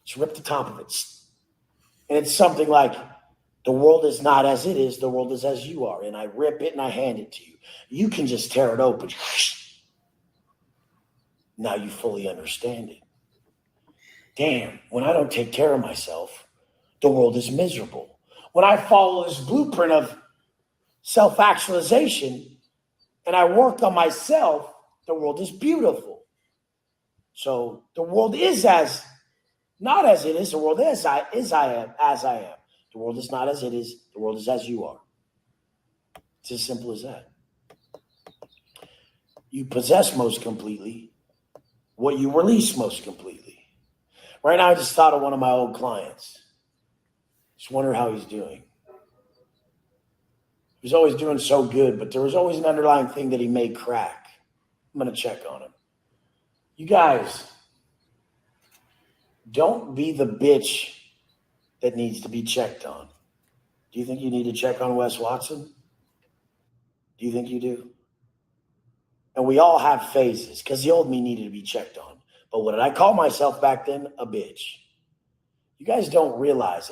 S9: Just rip the top of it. And it's something like, the world is not as it is, the world is as you are. And I rip it and I hand it to you. You can just tear it open. Now you fully understand it. Damn, when I don't take care of myself, the world is miserable. When I follow this blueprint of self-actualization and I work on myself, the world is beautiful. So the world is not as it is, the world is as I am. The world is not as it is, the world is as you are. It's as simple as that. you possess most completely, what you release most completely. Right now, I just thought of one of my old clients. Just wonder how he's doing. He's always doing so good, but there was always an underlying thing that he may crack. I'm going to check on him. You guys, don't be the bitch that needs to be checked on. Do you think you need to check on Wes Watson? Do you think you do? And we all have phases, because the old me needed to be checked on. But what did I call myself back then? A bitch. You guys don't realize,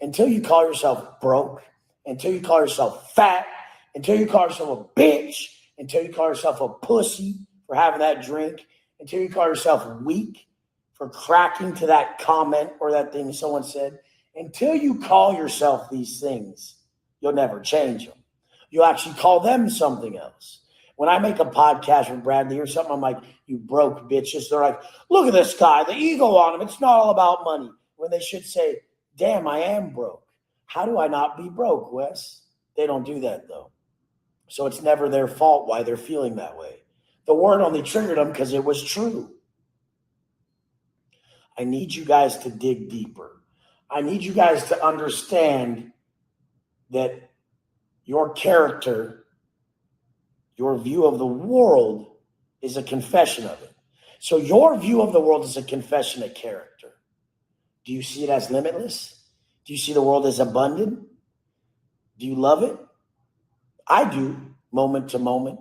S9: until you call yourself broke, until you call yourself fat, until you call yourself a bitch, until you call yourself a pussy for having that drink, until you call yourself weak for cracking to that comment or that thing someone said, until you call yourself these things, you'll never change them. You'll actually call them something else. When I make a podcast with Bradley or something, I'm like, you broke bitches. They're like, look at this guy, the ego on him. It's not all about money. When they should say, damn, I am broke. How do I not be broke, Wes? They don't do that, though. So it's never their fault why they're feeling that way. The word only triggered them because it was true. I need you guys to dig deeper. I need you guys to understand that your character, your view of the world is a confession of it. So your view of the world is a confession of character. Do you see it as limitless? Do you see the world as abundant? Do you love it? I do, moment to moment.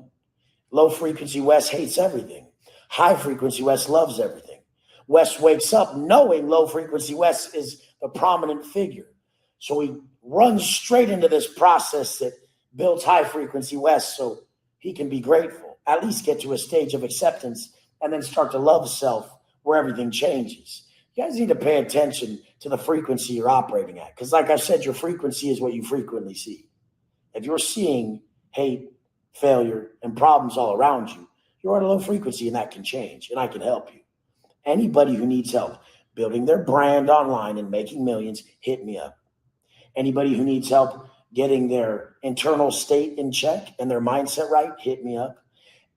S9: Low frequency Wes hates everything. High frequency Wes loves everything. Wes wakes up knowing low frequency Wes is the prominent figure. So he runs straight into this process that builds high frequency Wes so he can be grateful, at least get to a stage of acceptance, and then start to love self where everything changes. You guys need to pay attention to the frequency you're operating at. Because like I said, your frequency is what you frequently see. If you're seeing hate, failure, and problems all around you, you're at a low frequency, and that can change, and I can help you. Anybody who needs help building their brand online and making millions, hit me up. Anybody who needs help getting their internal state in check and their mindset right, hit me up.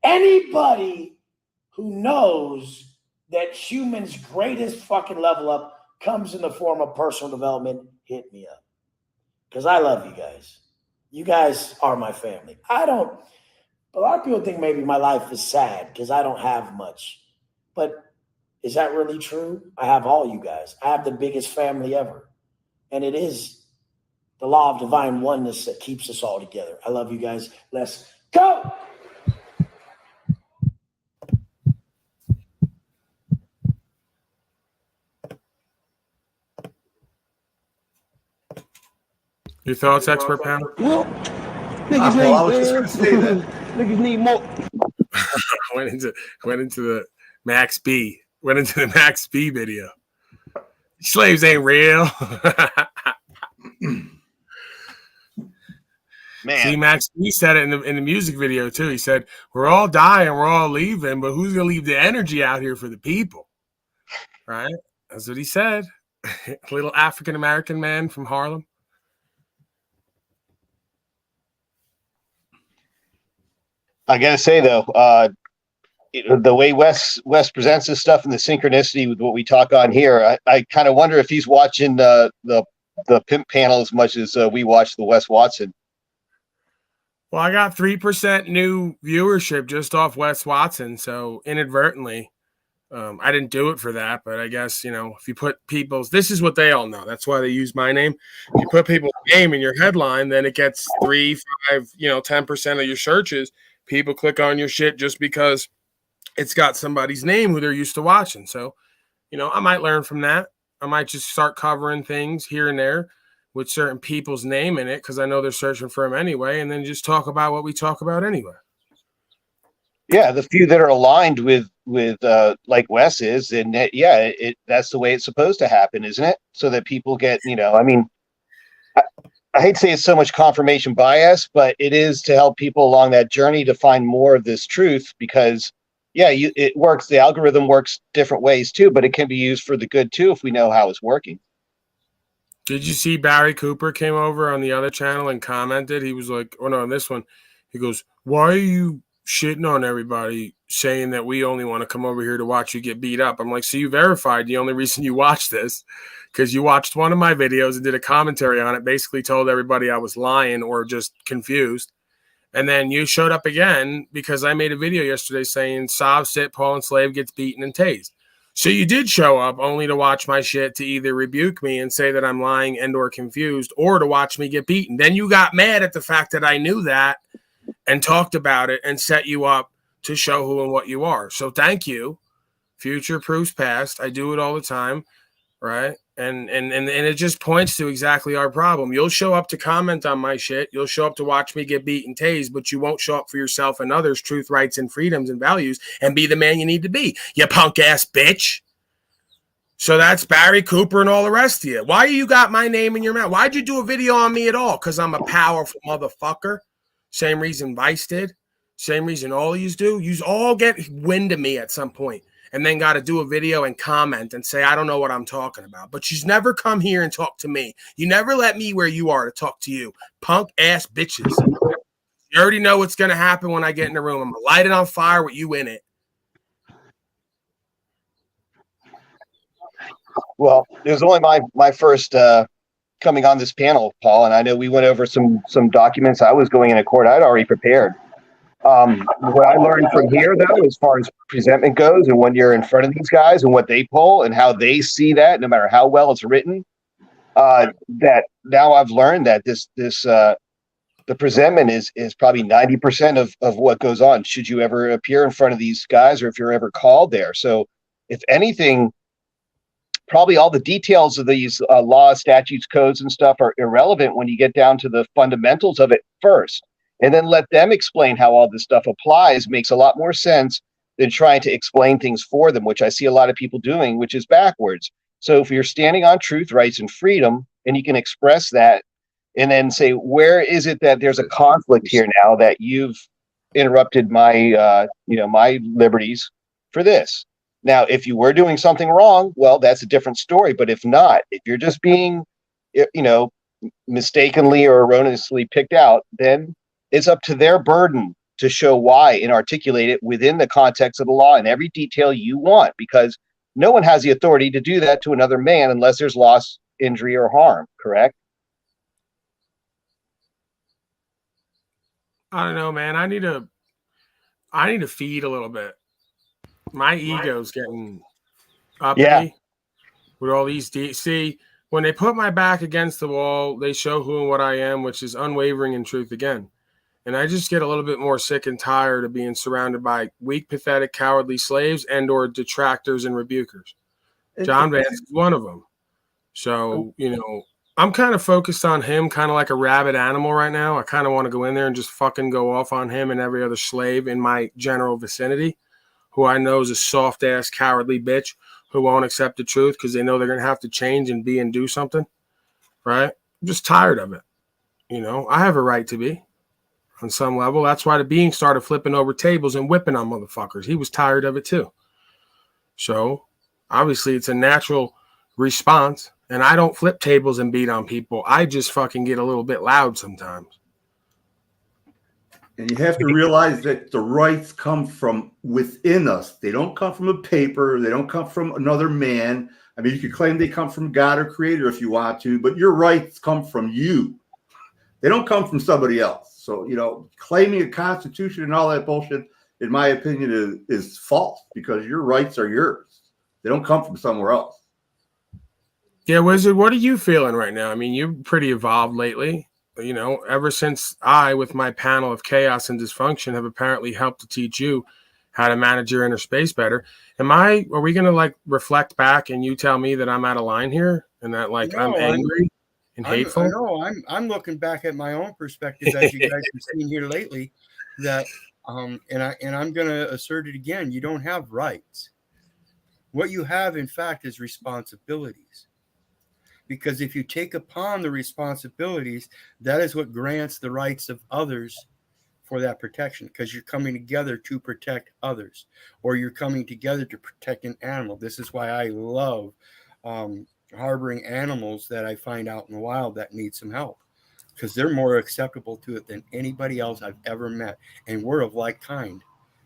S9: Anybody who knows that humans' greatest fucking level up comes in the form of personal development, hit me up. Because I love you guys. You guys are my family. A lot of people think maybe my life is sad because I don't have much. But is that really true? I have all you guys. I have the biggest family ever. And it is the law of divine oneness that keeps us all together. I love you guys. Let's go.
S3: Your thoughts, expert panel?
S2: Well, I was just going to say that. Niggas need more.
S3: went into the Max B. Went into the Max B video. Slaves ain't real.
S2: Man.
S3: See, Max B said it in the music video too. He said, "We're all dying, we're all leaving, but who's gonna leave the energy out here for the people?" Right? That's what he said. Little African American man from Harlem.
S2: I gotta say though, the way Wes presents this stuff and the synchronicity with what we talk on here, I kind of wonder if he's watching the pimp panel as much as we watch the Wes Watson.
S3: Well, I got 3% new viewership just off Wes Watson, so inadvertently, I didn't do it for that. But I guess if you put people's, this is what they all know. That's why they use my name. If you put people's name in your headline, then it gets 3, 5, 10% of your searches. People click on your shit just because it's got somebody's name who they're used to watching. So, I might learn from that. I might just start covering things here and there with certain people's name in it because I know they're searching for them anyway, and then just talk about what we talk about anyway.
S2: Yeah, the few that are aligned with like Wes is, and that's the way it's supposed to happen, isn't it? So that people get, I hate to say it's so much confirmation bias, but it is to help people along that journey to find more of this truth because, it works. The algorithm works different ways too, but it can be used for the good too if we know how it's working.
S3: Did you see Barry Cooper came over on the other channel and commented? He was like, on this one, he goes, "Why are you shitting on everybody, saying that we only want to come over here to watch you get beat up. I'm like, so you verified the only reason you watched this because you watched one of my videos and did a commentary on it, basically told everybody I was lying or just confused. And then you showed up again because I made a video yesterday saying Sob, Sit, Paul, and Slave gets beaten and tased. So you did show up only to watch my shit to either rebuke me and say that I'm lying and or confused or to watch me get beaten. Then you got mad at the fact that I knew that and talked about it and set you up to show who and what you are. So thank you. Future proofs past. I do it all the time, right? And it just points to exactly our problem. You'll show up to comment on my shit. You'll show up to watch me get beat and tased, but you won't show up for yourself and others' truth, rights, and freedoms and values and be the man you need to be, you punk ass bitch. So that's Barry Cooper and all the rest of you. Why you got my name in your mouth? Why'd you do a video on me at all? Because I'm a powerful motherfucker. Same reason Vice did. Same reason all of yous do. Yous all get wind of me at some point and then got to do a video and comment and say, I don't know what I'm talking about. But you's never come here and talk to me. You never let me where you are to talk to you. Punk ass bitches. You already know what's going to happen when I get in the room. I'm going to light it on fire with you in it.
S2: Well, it was only my first coming on this panel, Paul, and I know we went over some documents. I was going into court. I'd already prepared. What I learned from here, though, as far as presentment goes, and when you're in front of these guys and what they pull and how they see that, no matter how well it's written, that now I've learned that the presentment is probably 90% of what goes on. Should you ever appear in front of these guys, or if you're ever called there, so if anything, probably all the details of these laws, statutes, codes, and stuff are irrelevant when you get down to the fundamentals of it first. And then let them explain how all this stuff applies makes a lot more sense than trying to explain things for them, which I see a lot of people doing, which is backwards. So if you're standing on truth, rights, and freedom, and you can express that and then say, where is it that there's a conflict here now that you've interrupted my, my liberties for this? Now, if you were doing something wrong, well, that's a different story. But if not, if you're just being, mistakenly or erroneously picked out, then it's up to their burden to show why and articulate it within the context of the law in every detail you want, because no one has the authority to do that to another man unless there's loss, injury, or harm, correct?
S3: I don't know, man. I need to feed a little bit. My ego's getting uppity with all these see, when they put my back against the wall, they show who and what I am, which is unwavering in truth again. And I just get a little bit more sick and tired of being surrounded by weak, pathetic, cowardly slaves and or detractors and rebukers. John Vance is one of them. So, I'm kind of focused on him, kind of like a rabid animal right now. I kind of want to go in there and just fucking go off on him and every other slave in my general vicinity, who I know is a soft-ass, cowardly bitch who won't accept the truth because they know they're going to have to change and be and do something, right? I'm just tired of it. I have a right to be on some level. That's why the being started flipping over tables and whipping on motherfuckers. He was tired of it too. So, obviously, it's a natural response, and I don't flip tables and beat on people. I just fucking get a little bit loud sometimes.
S4: And you have to realize that the rights come from within us. They don't come from a paper. They don't come from another man. I mean, you could claim they come from God or Creator if you want to, but your rights come from you. They don't come from somebody else. So, claiming a constitution and all that bullshit, in my opinion, is false, because your rights are yours. They don't come from somewhere else.
S3: Yeah, Wizard, what are you feeling right now? I mean, you're pretty evolved lately. Ever since I, with my panel of chaos and dysfunction, have apparently helped to teach you how to manage your inner space better. Are we going to reflect back and you tell me that I'm out of line here and that I'm angry and hateful?
S1: No, I'm looking back at my own perspective, as you guys have seen here lately, that and I'm going to assert it again. You don't have rights. What you have, in fact, is responsibilities. Because if you take upon the responsibilities, that is what grants the rights of others for that protection, because you're coming together to protect others, or you're coming together to protect an animal. This is why I love harboring animals that I find out in the wild that need some help. because they're more acceptable to it than anybody else I've ever met. And we're of like kind,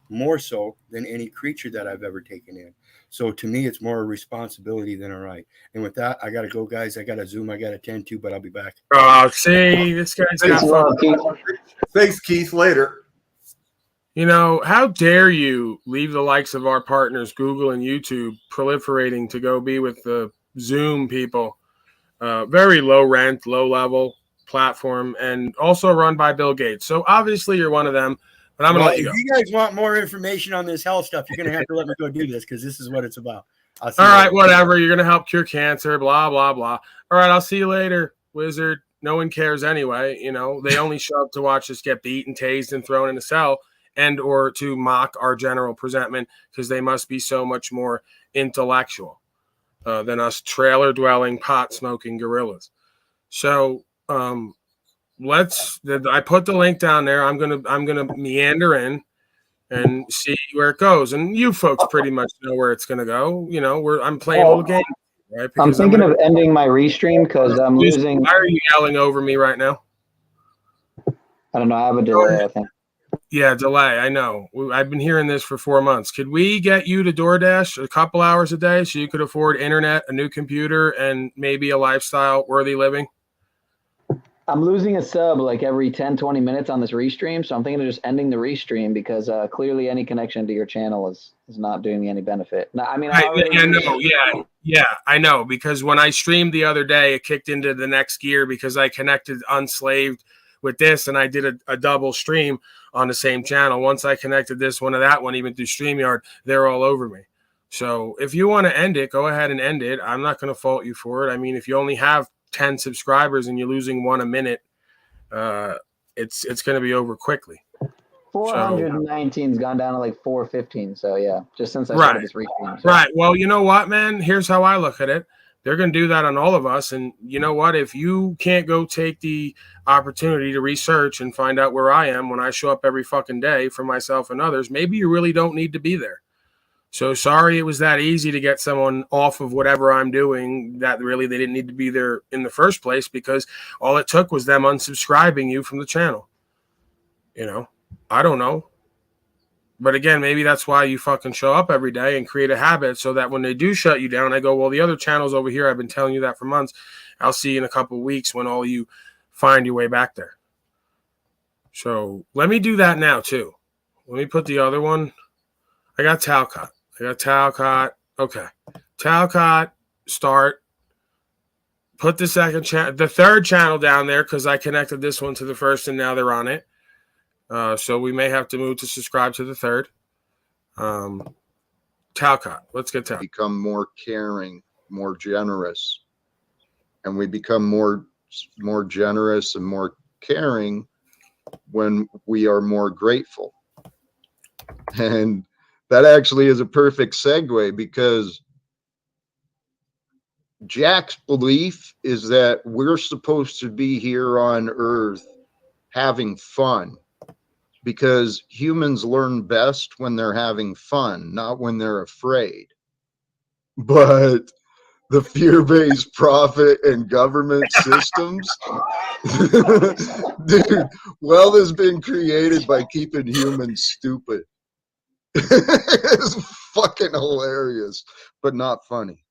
S1: more so than any creature that I've ever taken in. So to me, it's more a responsibility than a right. And with that, I got to go, guys. I got to Zoom. I got to attend to, but I'll be back.
S3: Oh, see, this guy's got fun.
S4: Thanks, Keith. Later.
S3: You know, how dare you leave the likes of our partners, Google and YouTube, proliferating to go be with the Zoom people. Very low rent, low level platform, and also run by Bill Gates. So obviously you're one of them, but I'm going to let you go.
S1: If you guys want more information on this health stuff, you're going to have to let me go do this because this is what it's about.
S3: All right, whatever. You're going to help cure cancer, blah, blah, blah. All right, I'll see you later, Wizard. No one cares anyway. You know, they only show up to watch us get beat and tased and thrown in a cell and or to mock our general presentment because they must be so much more intellectual than us trailer-dwelling, pot-smoking gorillas. So I put the link down there. I'm gonna meander in and see where it goes. And you folks pretty much know where it's gonna go. You know, I'm playing a little game. Right?
S6: I'm thinking of ending my restream because I'm losing.
S3: Why are you yelling over me right now?
S6: I don't know. I have a delay, I think.
S3: Yeah, delay. I know. I've been hearing this for 4 months. Could we get you to DoorDash a couple hours a day so you could afford internet, a new computer, and maybe a lifestyle-worthy living?
S6: I'm losing a sub like every 10, 20 minutes on this restream, so I'm thinking of just ending the restream because clearly any connection to your channel is not doing me any benefit. No, I mean,
S3: I know, because when I streamed the other day, it kicked into the next gear because I connected unslaved with this, and I did a double stream on the same channel. Once I connected this one to that one, even through StreamYard, they're all over me. So if you want to end it, go ahead and end it. I'm not going to fault you for it. I mean, if you only have 10 subscribers and you're losing one a minute, it's going to be over quickly.
S6: 419's gone down to like 415. So yeah, just since I started this restream. So.
S3: Right. Well, you know what, man? Here's how I look at it. They're going to do that on all of us. And you know what? If you can't go take the opportunity to research and find out where I am when I show up every fucking day for myself and others, maybe you really don't need to be there. So sorry it was that easy to get someone off of whatever I'm doing that really they didn't need to be there in the first place because all it took was them unsubscribing you from the channel. You know, I don't know. But again, maybe that's why you fucking show up every day and create a habit so that when they do shut you down, I go, well, the other channels over here, I've been telling you that for months. I'll see you in a couple of weeks when all you find your way back there. So let me do that now, too. Let me put the other one. I got Talcott. Okay. Talcott, start. Put the third channel down there because I connected this one to the first and now they're on it. So we may have to move to subscribe to the third. Talcott. Let's get Talcott.
S10: Become more caring, more generous. And we become more generous and more caring when we are more grateful. And that actually is a perfect segue because Jack's belief is that we're supposed to be here on Earth having fun because humans learn best when they're having fun, not when they're afraid. But the fear-based profit and government systems, dude, wealth has been created by keeping humans stupid. It's fucking hilarious, but not funny.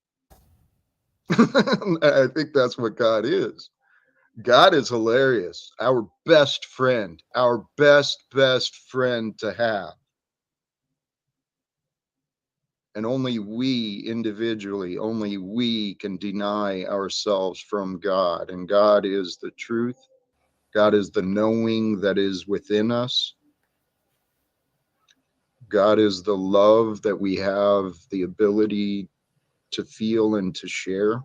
S10: I think that's what God is. God is hilarious. Our best friend to have. And only we individually, only we can deny ourselves from God. And God is the truth. God is the knowing that is within us. God is the love that we have the ability to feel and to share.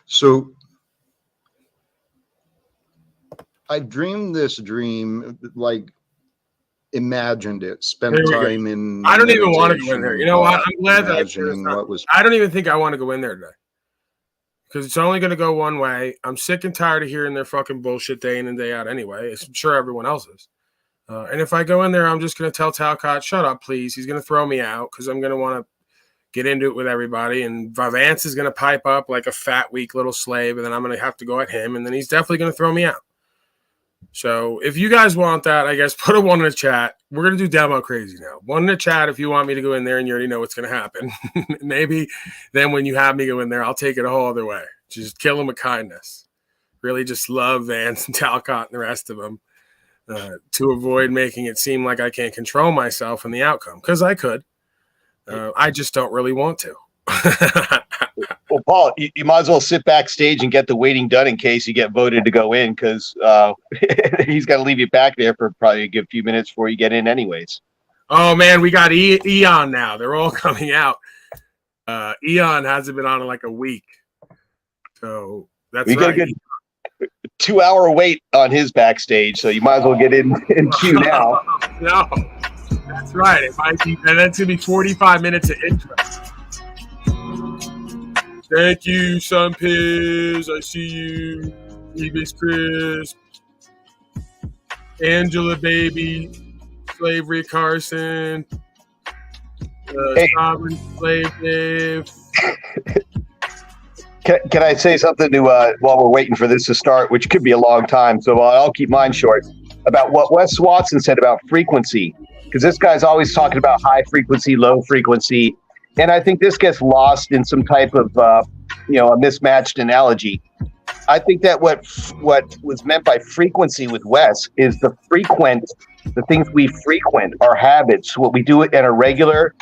S10: So I dreamed this dream, like imagined it, spent time in.
S3: I don't even want to go in there. You know what? I'm glad that I don't even think I want to go in there today. Because it's only going to go one way. I'm sick and tired of hearing their fucking bullshit day in and day out anyway. I'm sure everyone else is. And if I go in there, I'm just going to tell Talcott, shut up, please. He's going to throw me out because I'm going to want to get into it with everybody. And Vance is going to pipe up like a fat, weak little slave, and then I'm going to have to go at him, and then he's definitely going to throw me out. So if you guys want that, I guess put a 1 in the chat. We're going to do demo crazy now. 1 in the chat if you want me to go in there and you already know what's going to happen. Maybe then when you have me go in there, I'll take it a whole other way. Just kill him with kindness. Really just love Vance and Talcott and the rest of them to avoid making it seem like I can't control myself and the outcome, because I could. I just don't really want to.
S2: Well, Paul, you might as well sit backstage and get the waiting done in case you get voted to go in, because he's got to leave you back there for probably a good few minutes before you get in anyways.
S3: Oh, man, we got Eon now. They're all coming out. Eon hasn't been on in like a week. So that's
S2: we
S3: right.
S2: Got a good 2-hour wait on his backstage, so you might as well get in queue now.
S3: No, that's right. It might be, and that's going to be 45 minutes of intro. Thank you, Sun Piz. I see you. Evis Chris. Angela Baby. Slavery Carson. Sovereign Slave Dave.
S2: Can I say something to while we're waiting for this to start, which could be a long time, so I'll keep mine short, about what Wes Watson said about frequency, because this guy's always talking about high frequency, low frequency, and I think this gets lost in some type of a mismatched analogy. I think that what was meant by frequency with Wes is the things we frequent, our habits, what we do it at a regular,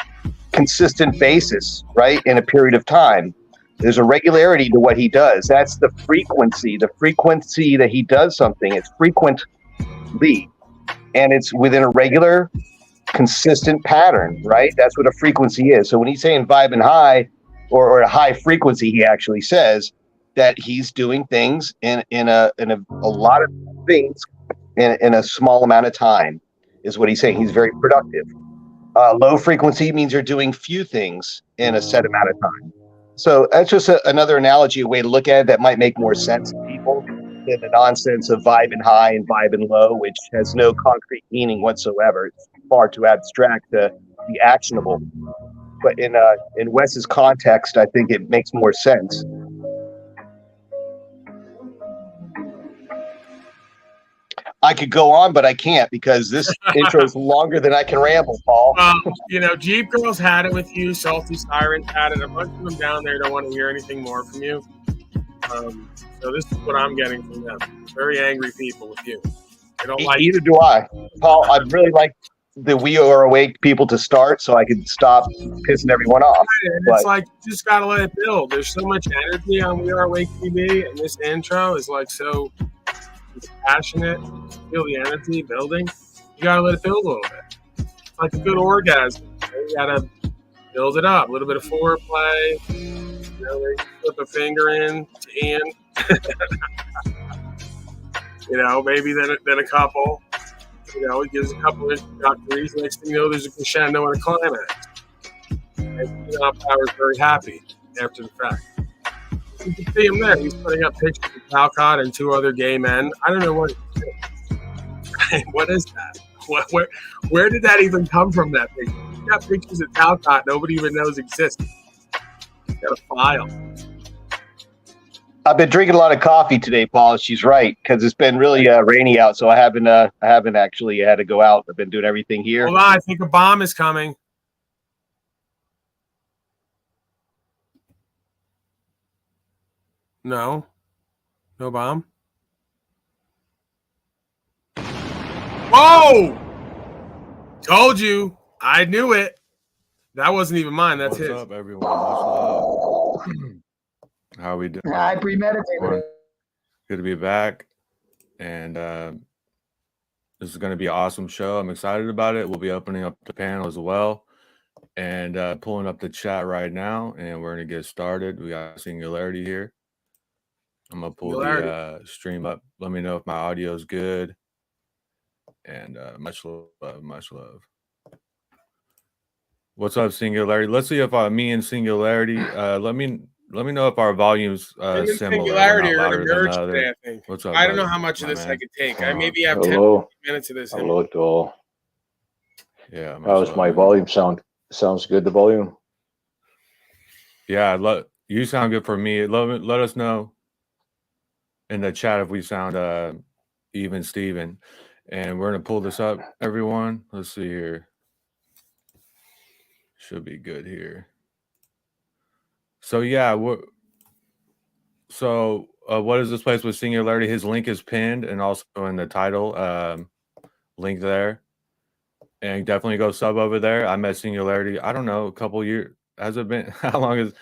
S2: consistent basis, right, in a period of time. There's a regularity to what he does. That's the frequency that he does something. It's frequently, and it's within a regular, consistent pattern, right? That's what a frequency is. So when he's saying vibe and high, or a high frequency, he actually says that he's doing things in a lot of things in a small amount of time, is what he's saying. He's very productive. Low frequency means you're doing few things in a set amount of time. So that's just another analogy, a way to look at it that might make more sense to people than the nonsense of vibe and high and vibe and low, which has no concrete meaning whatsoever. It's far too abstract to be actionable. But in Wes's context, I think it makes more sense. I could go on, but I can't, because this intro is longer than I can ramble, Paul.
S3: Jeep Girls had it with you. Salty Sirens had it. A bunch of them down there don't want to hear anything more from you. So this is what I'm getting from them. Very angry people with you. They don't like
S2: Either do I. Paul, I'd really like the We Are Awake people to start so I could stop pissing everyone off.
S3: It's like, you just got to let it build. There's so much energy on We Are Awake TV, and this intro is like so passionate. Feel the energy building. You gotta let it build a little bit. It's like a good orgasm. You gotta build it up. A little bit of foreplay. They flip a finger in to Ian. Maybe then a couple. He gives a couple of introductories. Next thing you know, there's a crescendo and a climax. And Power's very happy after the fact. You can see him there. He's putting up pictures of Talcott and 2 other gay men. I don't know what he's doing. What is that? Where did that even come from, that picture? You got pictures of Talcott nobody even knows exist. You got a file.
S2: I've been drinking a lot of coffee today, Paul. She's right, because it's been really rainy out, so I haven't actually had to go out. I've been doing everything here.
S3: Hold on, I think a bomb is coming. No bomb. Whoa! Told you. I knew it. That wasn't even mine. That's his.
S11: What's up, everyone? Much love. How we doing?
S6: I premeditated it.
S11: Good to be back. And this is going to be an awesome show. I'm excited about it. We'll be opening up the panel as well. And pulling up the chat right now. And we're going to get started. We got Singularity here. I'm going to pull the stream up. Let me know if my audio is good. And much love. What's up, Singularity? Let's see if me and Singularity. Let me know if our volumes similar.
S3: Singularity are going to merge today, I think.
S11: What's up?
S3: I don't know how much of this I could take. I maybe have 10 minutes of this.
S12: Hello to all.
S11: Yeah.
S12: How's my volume sound? Sounds good. The volume.
S11: Yeah, you sound good for me. Let us know in the chat if we sound even Steven. And we're gonna pull this up, everyone. Let's see here. Should be good here. So yeah, what is this place with Singularity? His link is pinned and also in the title link there. And definitely go sub over there. I met Singularity, I don't know, a couple years. Has it been how long is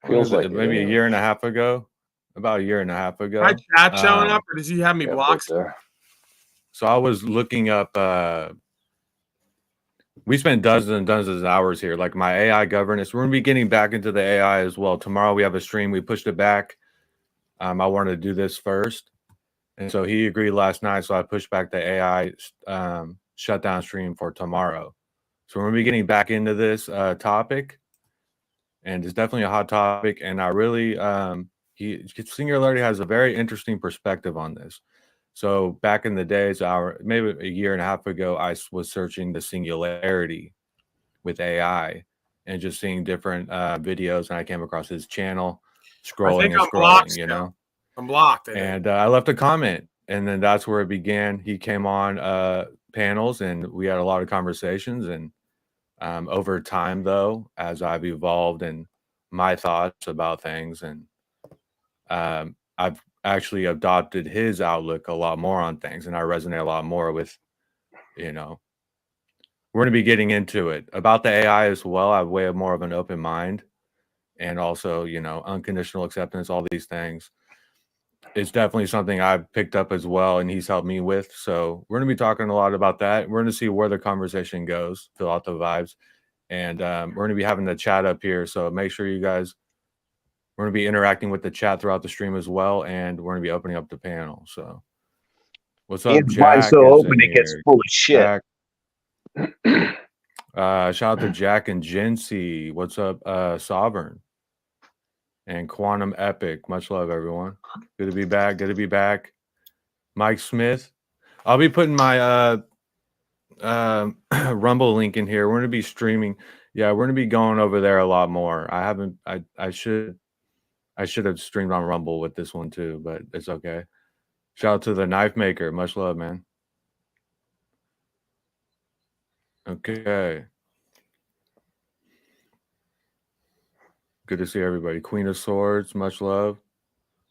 S12: Feels like
S11: maybe a year and a half ago? About a year and a half ago.
S3: My chat showing up, or does he have me blocked?
S11: So I was looking up we spent dozens and dozens of hours here. Like my AI governance, we're gonna be getting back into the AI as well. Tomorrow we have a stream. We pushed it back. I wanted to do this first, and so he agreed last night. So I pushed back the AI shutdown stream for tomorrow. So we're gonna be getting back into this topic, and it's definitely a hot topic. And I really, Singularity has a very interesting perspective on this. So back in the days, maybe a year and a half ago, I was searching the singularity with AI and just seeing different videos, and I came across his channel, scrolling. You know,
S3: I'm blocked.
S11: And I left a comment, and then that's where it began. He came on panels, and we had a lot of conversations. And over time, though, as I've evolved and my thoughts about things, and I've actually adopted his outlook a lot more on things, and I resonate a lot more with, we're going to be getting into it about the AI as well. I have way more of an open mind, and also, unconditional acceptance, all these things. It's definitely something I've picked up as well, and he's helped me with. So we're going to be talking a lot about that. We're going to see where the conversation goes, fill out the vibes, and we're going to be having the chat up here. So make sure you guys, we're going to be interacting with the chat throughout the stream as well, and we're going to be opening up the panel. So what's up, Jack?
S2: So open it gets full of shit.
S11: Shout out to Jack and Jincy. What's up, Sovereign and Quantum Epic? Much love, everyone. Good to be back. Good to be back. Mike Smith. I'll be putting my Rumble link in here. We're going to be streaming. Yeah, we're going to be going over there a lot more. I should have streamed on Rumble with this one too, but it's okay. Shout out to the Knife Maker. Much love, man. Okay. Good to see everybody. Queen of Swords, much love.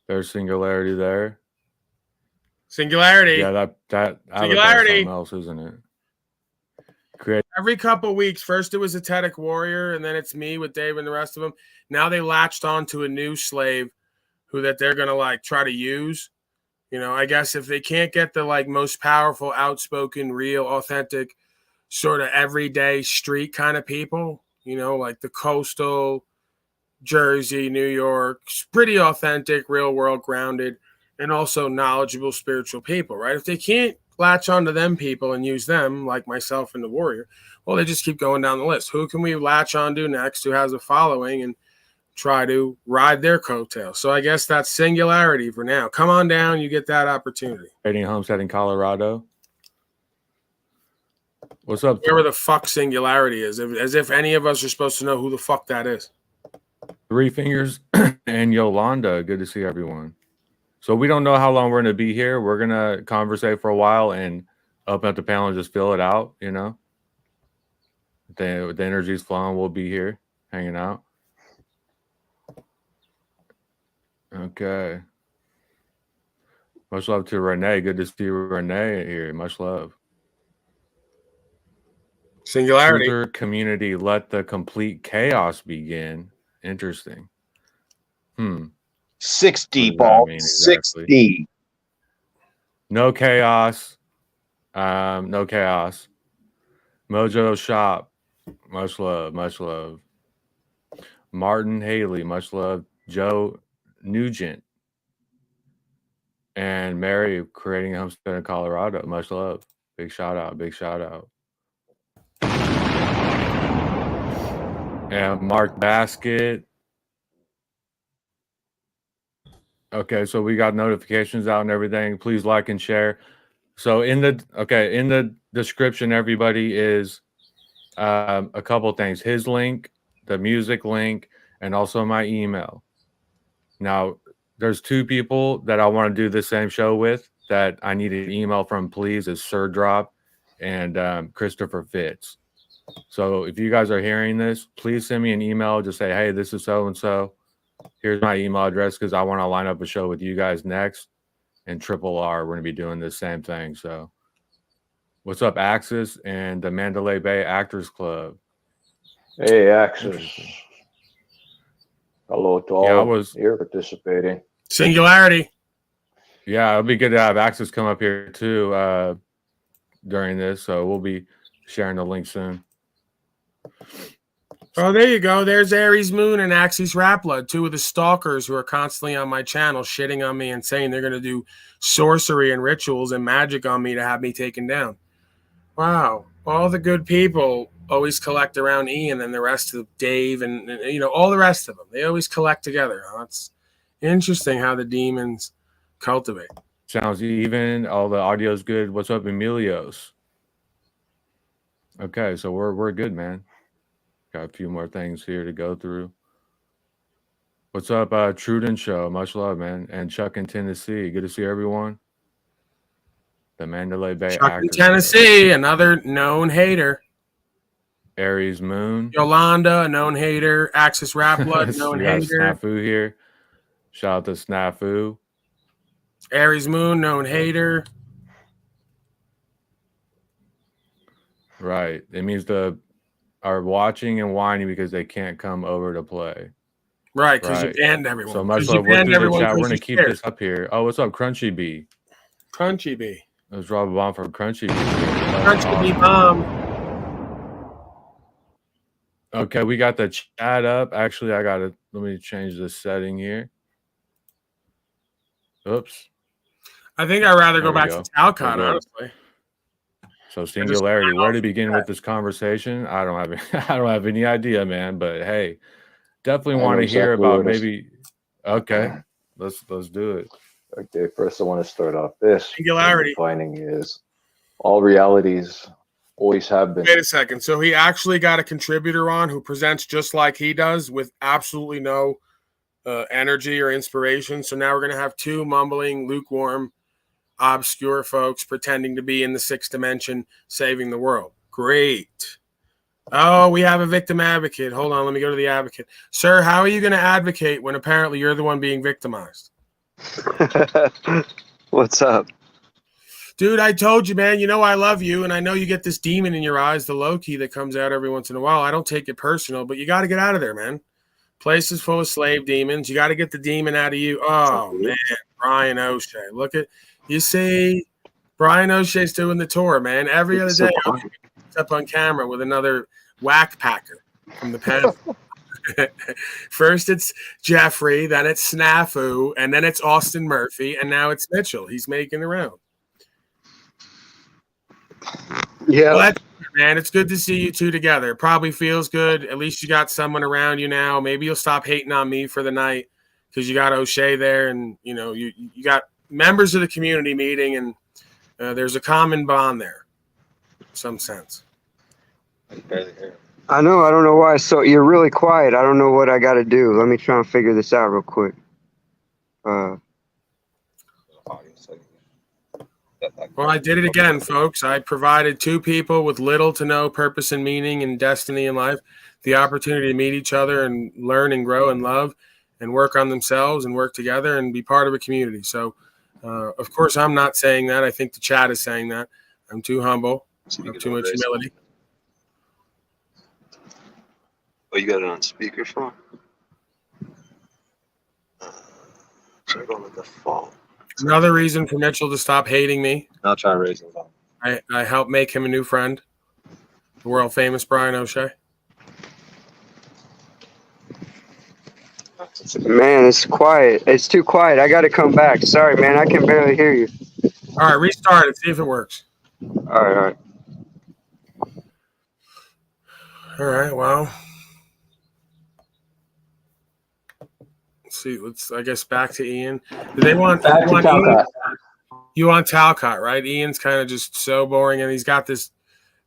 S11: There's Singularity there.
S3: Singularity.
S11: Yeah, that
S3: Singularity.
S11: Something else, isn't it?
S3: Every couple weeks, first it was Athetic Warrior, and then it's me with Dave and the rest of them. Now they latched on to a new slave that they're gonna try to use. I guess if they can't get the most powerful, outspoken, real, authentic, sort of everyday street kind of people, like the coastal, Jersey, New York, pretty authentic, real world grounded, and also knowledgeable spiritual people, right? If they can't latch onto them people and use them, like myself and the Warrior, well, they just keep going down the list. Who can we latch onto next who has a following and try to ride their coattails? So I guess that's Singularity for now. Come on down, you get that opportunity.
S11: Trading Homestead in Colorado. What's up?
S3: Whoever the fuck Singularity is, as if any of us are supposed to know who the fuck that is.
S11: Three Fingers and Yolanda. Good to see everyone. So we don't know how long we're going to be here. We're going to conversate for a while and open up the panel and just fill it out, The energy's flowing. We'll be here hanging out. Okay. Much love to Renee. Good to see Renee here. Much love.
S3: Singularity.
S11: Truther community, let the complete chaos begin. Interesting.
S2: 60 ball.
S11: Exactly?
S2: 60.
S11: No chaos. No chaos. Mojo Shop. Much love. Much love. Martin Haley. Much love. Joe Nugent. And Mary creating a homestead in Colorado. Much love. Big shout out. Big shout out. And Mark Basket. Okay, so we got notifications out and everything. Please like and share. So in the description, everybody is a couple things. His link, the music link, and also my email. Now, there's two people that I want to do the same show with that I need an email from, please, is Sir Drop and Christopher Fitz. So if you guys are hearing this, please send me an email. Just say, hey, this is so-and-so. Here's my email address because I want to line up a show with you guys next. And Triple R, we're going to be doing the same thing. So what's up, Axis and the Mandalay Bay Actors Club?
S7: Hey, Axis. Hello to all here participating.
S3: Singularity.
S11: Yeah, it'll be good to have Axis come up here too during this. So we'll be sharing the link soon.
S3: Oh, there you go. There's Aries Moon and Axis Raplood, two of the stalkers who are constantly on my channel shitting on me and saying they're going to do sorcery and rituals and magic on me to have me taken down. Wow. All the good people always collect around Ian and the rest of Dave and all the rest of them. They always collect together. Huh? It's interesting how the demons cultivate.
S11: Sounds even. All the audio's good. What's up, Emilios? Okay, so we're good, man. Got a few more things here to go through. What's up, Truden Show? Much love, man. And Chuck in Tennessee. Good to see everyone. The Mandalay Bay
S3: Chuck in Tennessee, another known hater.
S11: Aries Moon.
S3: Yolanda, a known hater. Axis Raplood, known
S11: we got
S3: hater.
S11: Snafu here. Shout out to Snafu.
S3: Aries Moon, known hater.
S11: Right. It means are watching and whining because they can't come over to play.
S3: Right, because you banned everyone.
S11: So much love. We're going to keep this up here. Oh, what's up, Crunchy Bee?
S3: Crunchy Bee.
S11: Let's drop a bomb from Crunchy Bee.
S3: Crunchy Bee bomb.
S11: Okay, we got the chat up. Actually, let me change the setting here. Oops.
S3: I think I'd rather go back to Talcott, honestly.
S11: So Singularity, where to begin with this conversation? I don't have any idea, man. But hey, definitely want to hear about maybe. Okay, let's do it.
S7: Okay, first I want to start off this.
S3: Singularity.
S7: Finding is all realities always have been.
S3: Wait a second. So he actually got a contributor on who presents just like he does with absolutely no energy or inspiration. So now we're going to have two mumbling, lukewarm, obscure folks pretending to be in the sixth dimension saving the world. Great. Oh, we have a victim advocate. Hold on, let me go to the advocate. Sir, how are you going to advocate when apparently you're the one being victimized?
S13: What's up?
S3: Dude, I told you, man, I love you, and I know you get this demon in your eyes, the low-key that comes out every once in a while. I don't take it personal, but you got to get out of there, man. Place is full of slave demons. You got to get the demon out of you. Oh, man, Brian O'Shea. Look at, you see, Brian O'Shea's doing the tour, man. Every other day, he's up on camera with another whack packer from the panel. First it's Jeffrey, then it's Snafu, and then it's Austin Murphy, and now it's Mitchell. He's making the round.
S13: Yeah,
S3: well, man, it's good to see you two together. It probably feels good. At least you got someone around you now. Maybe you'll stop hating on me for the night because you got O'Shea there, and you got members of the community meeting, and there's a common bond there, in some sense.
S13: I know. I don't know why. So you're really quiet. I don't know what I got to do. Let me try and figure this out real quick.
S3: Well, I did it again, folks. I provided two people with little to no purpose and meaning and destiny in life the opportunity to meet each other and learn and grow and love and work on themselves and work together and be part of a community. So, of course, I'm not saying that. I think the chat is saying that. I'm too humble. I have too much humility.
S13: Oh, you got it on speakerphone? Should I go on the default?
S3: Another reason for Mitchell to stop hating me.
S13: I'll try and raise the volume.
S3: I helped make him a new friend. The world famous Brian O'Shea.
S13: Man, it's quiet. It's too quiet. I got to come back. Sorry, man. I can barely hear you.
S3: All right, restart it. See if it works.
S13: All right.
S3: All right, well. See, I guess back to Ian. Do they want Talcott? You want Talcott, right? Ian's kind of just so boring, and he's got this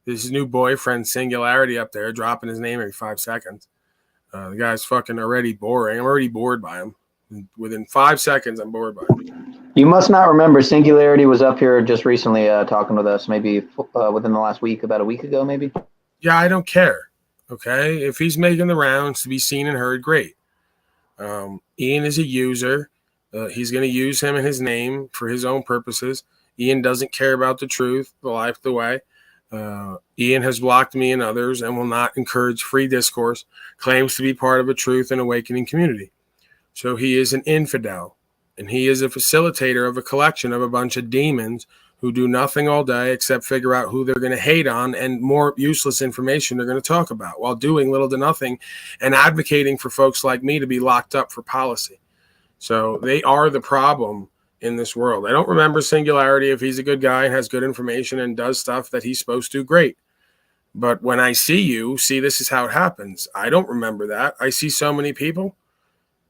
S3: new boyfriend Singularity up there dropping his name every 5 seconds. The guy's fucking already boring. I'm already bored by him. Within 5 seconds, I'm bored by him.
S6: You must not remember Singularity was up here just recently talking with us, maybe within the last week, about a week ago, maybe.
S3: Yeah, I don't care. Okay, if he's making the rounds to be seen and heard, great. Ian is a user. He's going to use him and his name for his own purposes. Ian doesn't care about the truth, the life, the way. Ian has blocked me and others and will not encourage free discourse, claims to be part of a truth and awakening community. So he is an infidel, and he is a facilitator of a collection of a bunch of demons who do nothing all day except figure out who they're going to hate on and more useless information they're going to talk about while doing little to nothing and advocating for folks like me to be locked up for policy. So they are the problem in this world. I don't remember Singularity. If he's a good guy and has good information and does stuff that he's supposed to, great. But when I see you, this is how it happens. I don't remember that. I see so many people.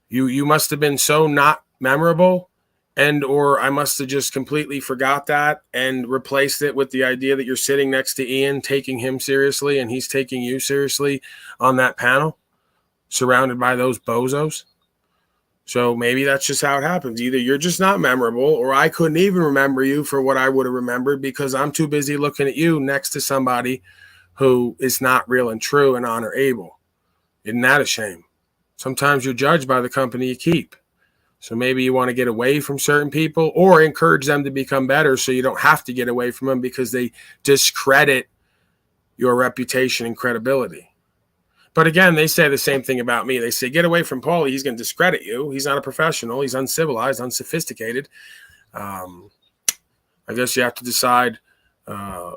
S3: You must have been so not memorable, and or I must have just completely forgot that and replaced it with the idea that you're sitting next to Ian, taking him seriously, and he's taking you seriously on that panel, surrounded by those bozos. So maybe that's just how it happens. Either you're just not memorable, or I couldn't even remember you for what I would have remembered because I'm too busy looking at you next to somebody who is not real and true and honor able. Isn't that a shame? Sometimes you're judged by the company you keep. So maybe you want to get away from certain people or encourage them to become better so you don't have to get away from them because they discredit your reputation and credibility. But again, they say the same thing about me. They say, get away from Paulie. He's going to discredit you. He's not a professional. He's uncivilized, unsophisticated. I guess you have to decide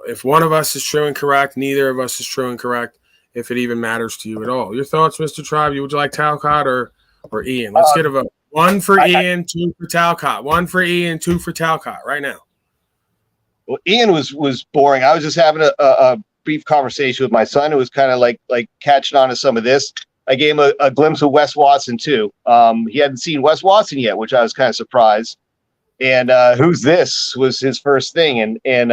S3: if one of us is true and correct, neither of us is true and correct, if it even matters to you at all. Your thoughts, Mr. Tribe? Would you like Talcott or Ian? Let's get a vote. 1 for Ian, 2 for Talcott. 1 for Ian, 2 for Talcott right now.
S2: Well, Ian was boring. I was just having a brief conversation with my son. It was kind of like catching on to some of this. I gave him a glimpse of Wes Watson too. He hadn't seen Wes Watson yet, which I was kind of surprised. And who's this was his first thing. And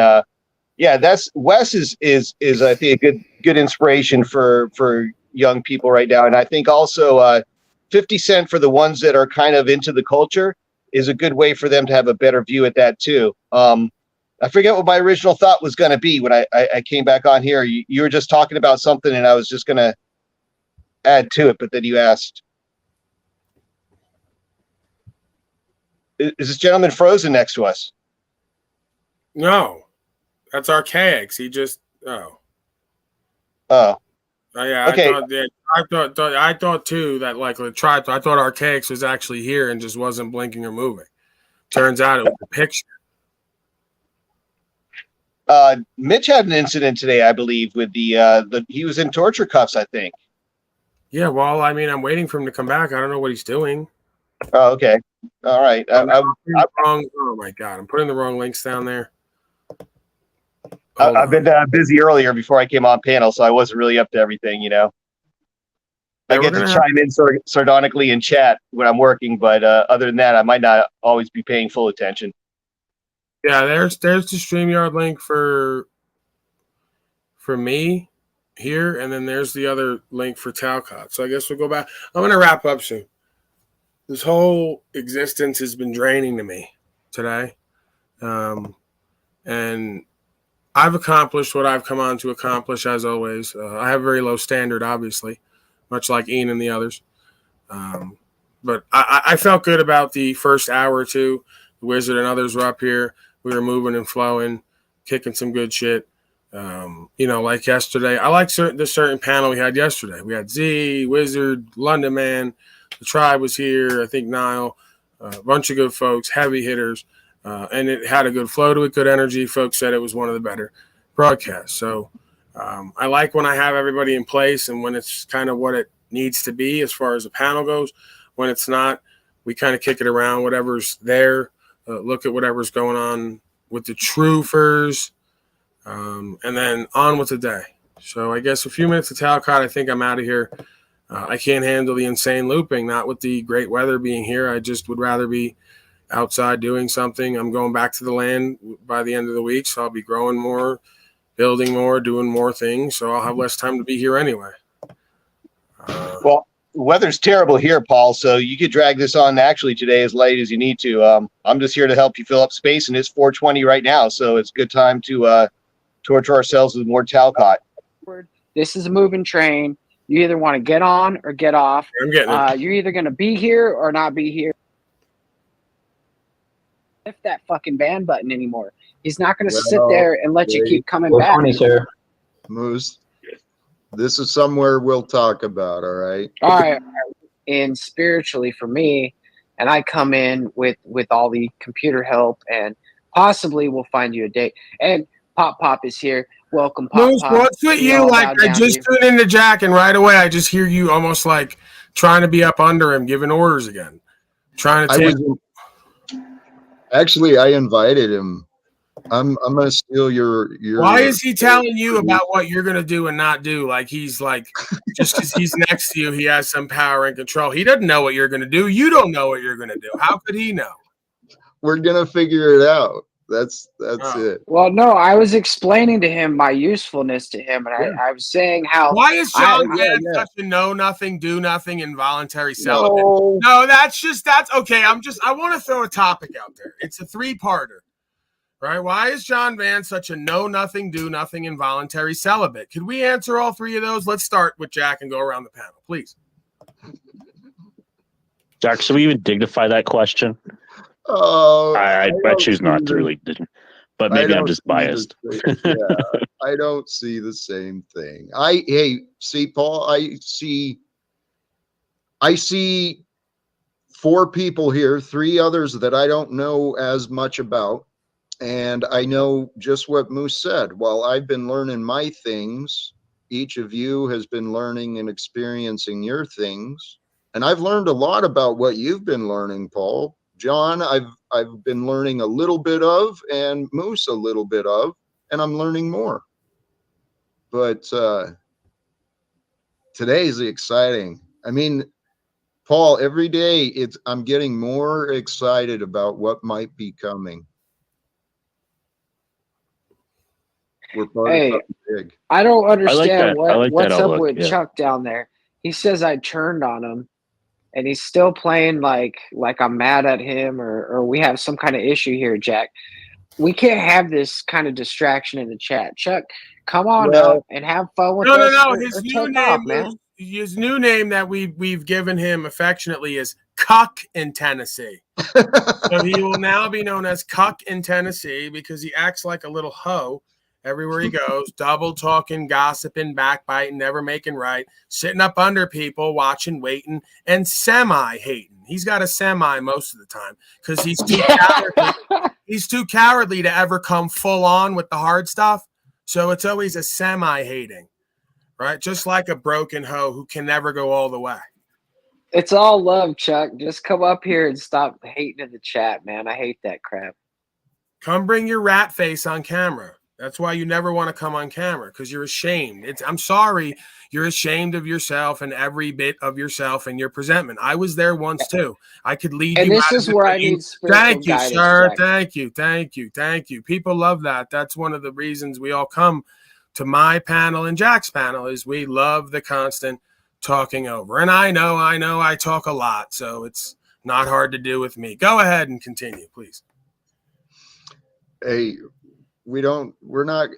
S2: yeah, that's Wes is I think a good inspiration for young people right now. And I think also 50 Cent, for the ones that are kind of into the culture, is a good way for them to have a better view at that too. I forget what my original thought was going to be when I came back on here. You were just talking about something and I was just going to add to it, but then you asked, is this gentleman frozen next to us?
S3: No, that's Archaics. He just, oh.
S2: Oh.
S3: Yeah,
S2: okay.
S3: I thought too that like the tribe. I thought Archaics was actually here and just wasn't blinking or moving. Turns out it was a picture.
S2: Mitch had an incident today, I believe, with the he was in torture cuffs, I think.
S3: Yeah, well, I mean, I'm waiting for him to come back. I don't know what he's doing.
S2: Oh, okay. All right.
S3: Oh my God, I'm putting the wrong links down there.
S2: I've been busy earlier before I came on panel, so I wasn't really up to everything, I get to chime in sardonically in chat when I'm working, but other than that, I might not always be paying full attention.
S3: Yeah, there's the StreamYard link for me here, and then there's the other link for Talcott. So I guess we'll go back. I'm going to wrap up soon. This whole existence has been draining to me today. And I've accomplished what I've come on to accomplish, as always. I have a very low standard, obviously, much like Ian and the others. But I felt good about the first hour or two. The Wizard and others were up here. We were moving and flowing, kicking some good shit. Like yesterday. I like the certain panel we had yesterday. We had Z, Wizard, London Man. The Tribe was here. I think Nile. A bunch of good folks, heavy hitters. And it had a good flow to it, good energy. Folks said it was one of the better broadcasts. So I like when I have everybody in place and when it's kind of what it needs to be as far as the panel goes. When it's not, we kind of kick it around, whatever's there. Look at whatever's going on with the truthers, and then on with the day. So I guess a few minutes of Talcott, I think I'm out of here. I can't handle the insane looping, not with the great weather being here. I just would rather be outside doing something. I'm going back to the land by the end of the week, so I'll be growing more, building more, doing more things, so I'll have less time to be here anyway.
S2: Well, weather's terrible here, Paul. So you could drag this on actually today as late as you need to. I'm just here to help you fill up space, and it's 4:20 right now, so it's a good time to torture ourselves with more Talcott.
S14: This is a moving train. You either want to get on or get off.
S3: I'm getting it.
S14: You're either going to be here or not be here. Lift that fucking ban button anymore. He's not going to sit there and let you keep coming back.
S10: Sir. Moose, this is somewhere we'll talk about, all right?
S14: All right. And spiritually for me, and I come in with all the computer help, and possibly we'll find you a date. And Pop is here. Welcome, Pop.
S3: Moose, what's with you? Like, I just tuned into Jack, and right away I just hear you almost like trying to be up under him, giving orders again. Trying to take.
S10: Actually, I invited him. I'm gonna steal your.
S3: Why is he telling you about what you're gonna do and not do? Like he's like, just because he's next to you, he has some power and control. He doesn't know what you're gonna do. You don't know what you're gonna do. How could he know?
S10: We're gonna figure it out. That's it.
S14: Well, no, I was explaining to him my usefulness to him, and I was saying how.
S3: Why is John such a know nothing, do nothing, involuntary celibate? No, that's okay. I want to throw a topic out there. It's a 3-parter, right? Why is John Van such a know nothing, do nothing, involuntary celibate? Could we answer all 3 of those? Let's start with Jack and go around the panel, please.
S15: Jack, should we even dignify that question? I choose not to really, but maybe I'm just biased.
S10: Yeah, I don't see the same thing. See, Paul, I see 4 people here, 3 others that I don't know as much about, and I know just what Moose said. While I've been learning my things, each of you has been learning and experiencing your things, and I've learned a lot about what you've been learning, Paul. John, I've been learning a little bit of, and Moose a little bit of, and I'm learning more. But today is exciting. I mean, Paul, every day I'm getting more excited about what might be coming. We're part of something big.
S14: I don't understand what's up
S15: outlook,
S14: with Chuck down there. He says I turned on him. And he's still playing like I'm mad at him or we have some kind of issue here, Jack. We can't have this kind of distraction in the chat. Chuck, come on up and have fun with us.
S3: No. His new name that we've given him affectionately is Cuck in Tennessee. So he will now be known as Cuck in Tennessee because he acts like a little hoe everywhere he goes, double talking, gossiping, backbiting, never making right, sitting up under people, watching, waiting, and semi-hating. He's got a semi most of the time because he's too cowardly. He's too cowardly to ever come full on with the hard stuff. So it's always a semi-hating, right? Just like a broken hoe who can never go all the way.
S14: It's all love, Chuck. Just come up here and stop hating in the chat, man. I hate that crap.
S3: Come bring your rat face on camera. That's why you never want to come on camera because you're ashamed. I'm sorry. You're ashamed of yourself and every bit of yourself and your presentment. I was there once too. I could lead you.
S14: And this is where I need spiritual
S3: Thank you,
S14: guidance,
S3: sir.
S14: Jack.
S3: Thank you. People love that. That's one of the reasons we all come to my panel and Jack's panel is we love the constant talking over. And I know I talk a lot, so it's not hard to do with me. Go ahead and continue, please.
S10: Hey, Moose, we're not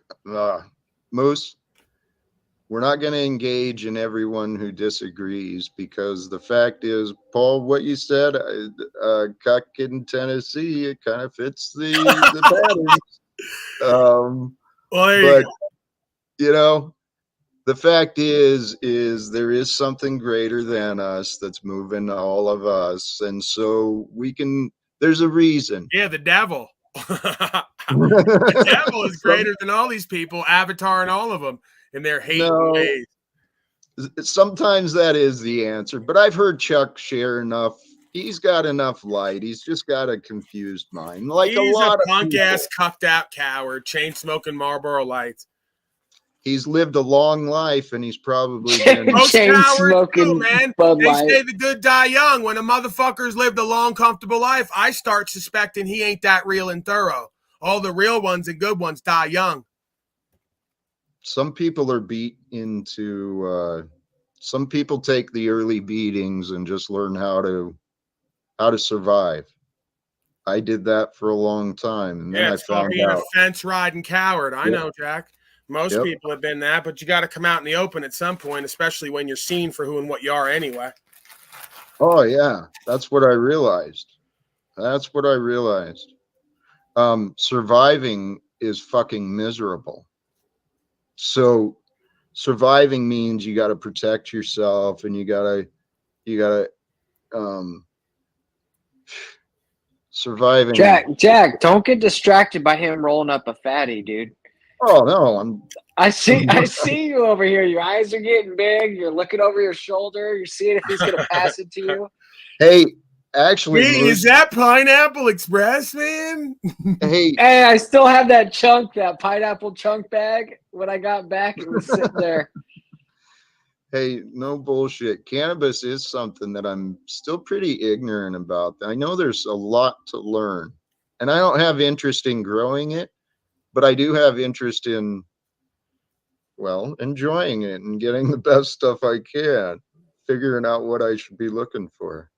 S10: going to engage in everyone who disagrees because the fact is, Paul, what you said, Cuck in Tennessee, it kind of fits the pattern. But you know, the fact is there is something greater than us that's moving all of us, and so there's a reason.
S3: Yeah, the devil. The devil is greater than all these people, Avatar and all of them in their hating ways.
S10: Sometimes that is the answer, but I've heard Chuck share enough. He's got enough light. He's just got a confused mind. Like
S3: he's
S10: a lot of
S3: punk ass, cucked out coward, chain smoking Marlboro Lights.
S10: He's lived a long life, and he's probably been
S14: chain smoking.
S3: Man,
S14: Bud
S3: they
S14: Light.
S3: say the good die young. When a motherfucker's lived a long, comfortable life, I start suspecting he ain't that real and thorough. All the real ones and good ones die young.
S10: Some people are beat into Some people take the early beatings and just learn how to survive. I did that for a long time, and then I
S3: It's called
S10: found
S3: being
S10: out.
S3: a fence riding coward. I
S10: Yep.
S3: know, Jack. Most
S10: Yep.
S3: people have been that, but you got to come out in the open at some point, especially when you're seen for who and what you are anyway.
S10: Oh yeah, that's what I realized. Surviving is fucking miserable. So surviving means you got to protect yourself, and you gotta surviving.
S14: Jack, don't get distracted by him rolling up a fatty, dude.
S10: Oh no,
S14: I see you over here. Your eyes are getting big. You're looking over your shoulder. You're seeing if he's gonna pass it to you.
S10: Hey, actually,
S3: Hey, is that Pineapple Express, man?
S10: Hey,
S14: I still have that pineapple chunk bag. When I got back, it was sitting there.
S10: Hey, no bullshit. Cannabis is something that I'm still pretty ignorant about. I know there's a lot to learn, and I don't have interest in growing it, but I do have interest in, well, enjoying it and getting the best stuff I can, figuring out what I should be looking for.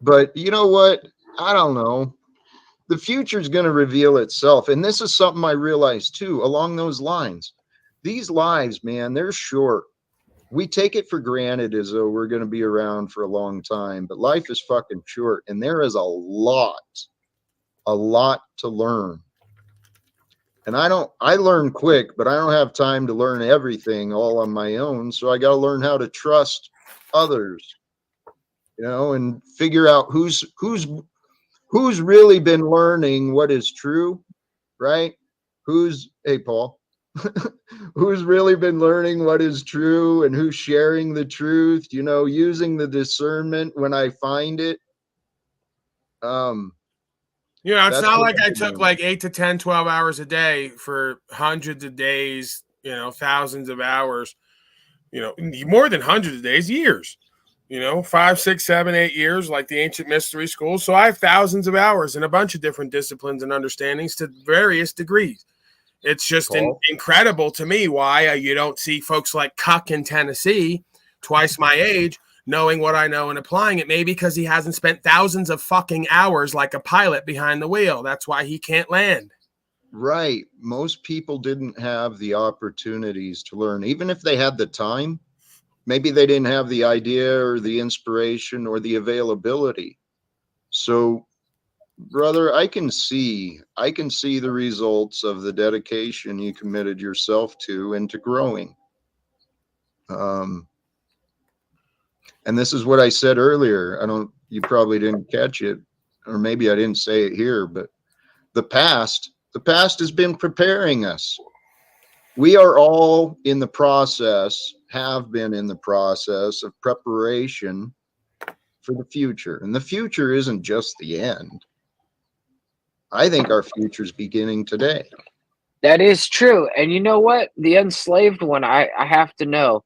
S10: But you know what? I don't know. The future is going to reveal itself. And this is something I realized too, along those lines. These lives, man, they're short. We take it for granted as though we're going to be around for a long time, but life is fucking short. And there is a lot to learn. And I learn quick, but I don't have time to learn everything all on my own. So I got to learn how to trust others, and figure out who's really been learning what is true, right? Hey, Paul, who's really been learning what is true and who's sharing the truth, using the discernment when I find it.
S3: It's not like I took like 8 to 10, 12 hours a day for hundreds of days, thousands of hours, more than hundreds of days, years, 5, 6, 7, 8 years, like the ancient mystery schools. So I have thousands of hours in a bunch of different disciplines and understandings to various degrees. It's just incredible to me why you don't see folks like Cuck in Tennessee, twice my age, knowing what I know and applying it. Maybe because he hasn't spent thousands of fucking hours like a pilot behind the wheel. That's why he can't land.
S10: Right. Most people didn't have the opportunities to learn. Even if they had the time, maybe they didn't have the idea or the inspiration or the availability. So, brother, I can see the results of the dedication you committed yourself to into growing. And this is what I said earlier. You probably didn't catch it, or maybe I didn't say it here, but the past has been preparing us. We are all in the process, have been in the process of preparation for the future. And the future isn't just the end. I think our future is beginning today.
S14: That is true. And you know what? The enslaved one, I have to know.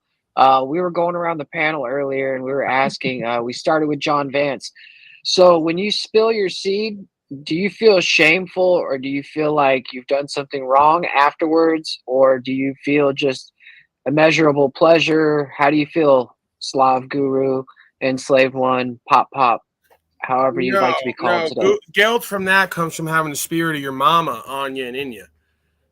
S14: We were going around the panel earlier and we were asking, we started with John Vance. So when you spill your seed, do you feel shameful or do you feel like you've done something wrong afterwards? Or do you feel just immeasurable pleasure? How do you feel, Slav Guru, Enslaved One, Pop, however you'd like to be called today?
S3: Guilt from that comes from having the spirit of your mama on you and in you,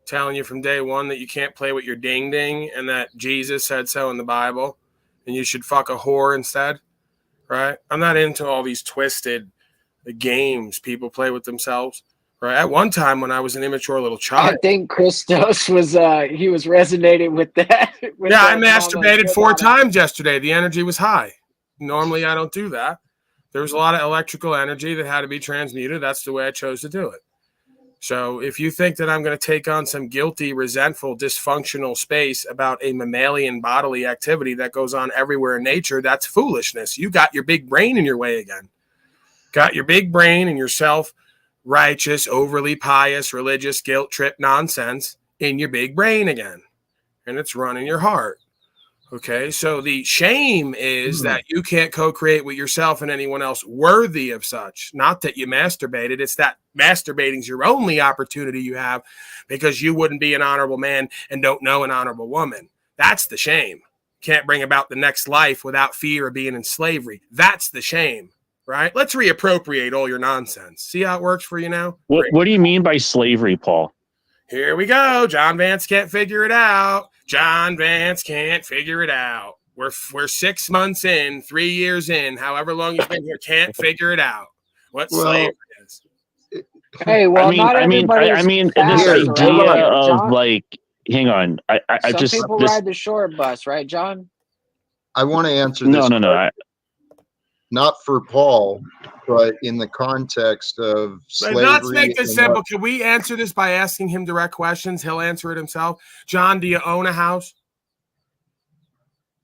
S3: telling you from day one that you can't play with your ding ding and that Jesus said so in the Bible and you should fuck a whore instead, right? I'm not into all these twisted games people play with themselves, right? At one time when I was an immature little child,
S14: I think Christos was he was resonating with that.
S3: I masturbated 4 times yesterday. The energy was high. Normally I don't do that. There was a lot of electrical energy that had to be transmuted. That's the way I chose to do it. So if you think that I'm going to take on some guilty, resentful, dysfunctional space about a mammalian bodily activity that goes on everywhere in nature, that's foolishness. You got your big brain in your way again. Got your big brain and your self-righteous, overly pious, religious, guilt trip nonsense in your big brain again. And it's running your heart. Okay, so the shame is that you can't co-create with yourself and anyone else worthy of such. Not that you masturbated. It's that masturbating is your only opportunity you have because you wouldn't be an honorable man and don't know an honorable woman. That's the shame. Can't bring about the next life without fear of being in slavery. That's the shame, right? Let's reappropriate all your nonsense. See how it works for you now?
S15: What do you mean by slavery, Paul?
S3: Here we go. John Vance can't figure it out. John Vance can't figure it out. We're 6 months in, 3 years in, however long he's been here, can't figure it out. What slavery is.
S14: Hey, well, not everybody is fast,
S15: this idea
S14: right?
S15: of
S14: John?
S15: like, hang on, I
S14: Some
S15: just
S14: people
S15: this,
S14: ride the short bus, right, John?
S10: I want to answer
S15: no,
S10: this.
S15: no.
S10: Not for Paul, but in the context of slavery.
S3: Let's make this
S10: and
S3: simple.
S10: what-
S3: Can we answer this by asking him direct questions? He'll answer it himself. John, do you own a house?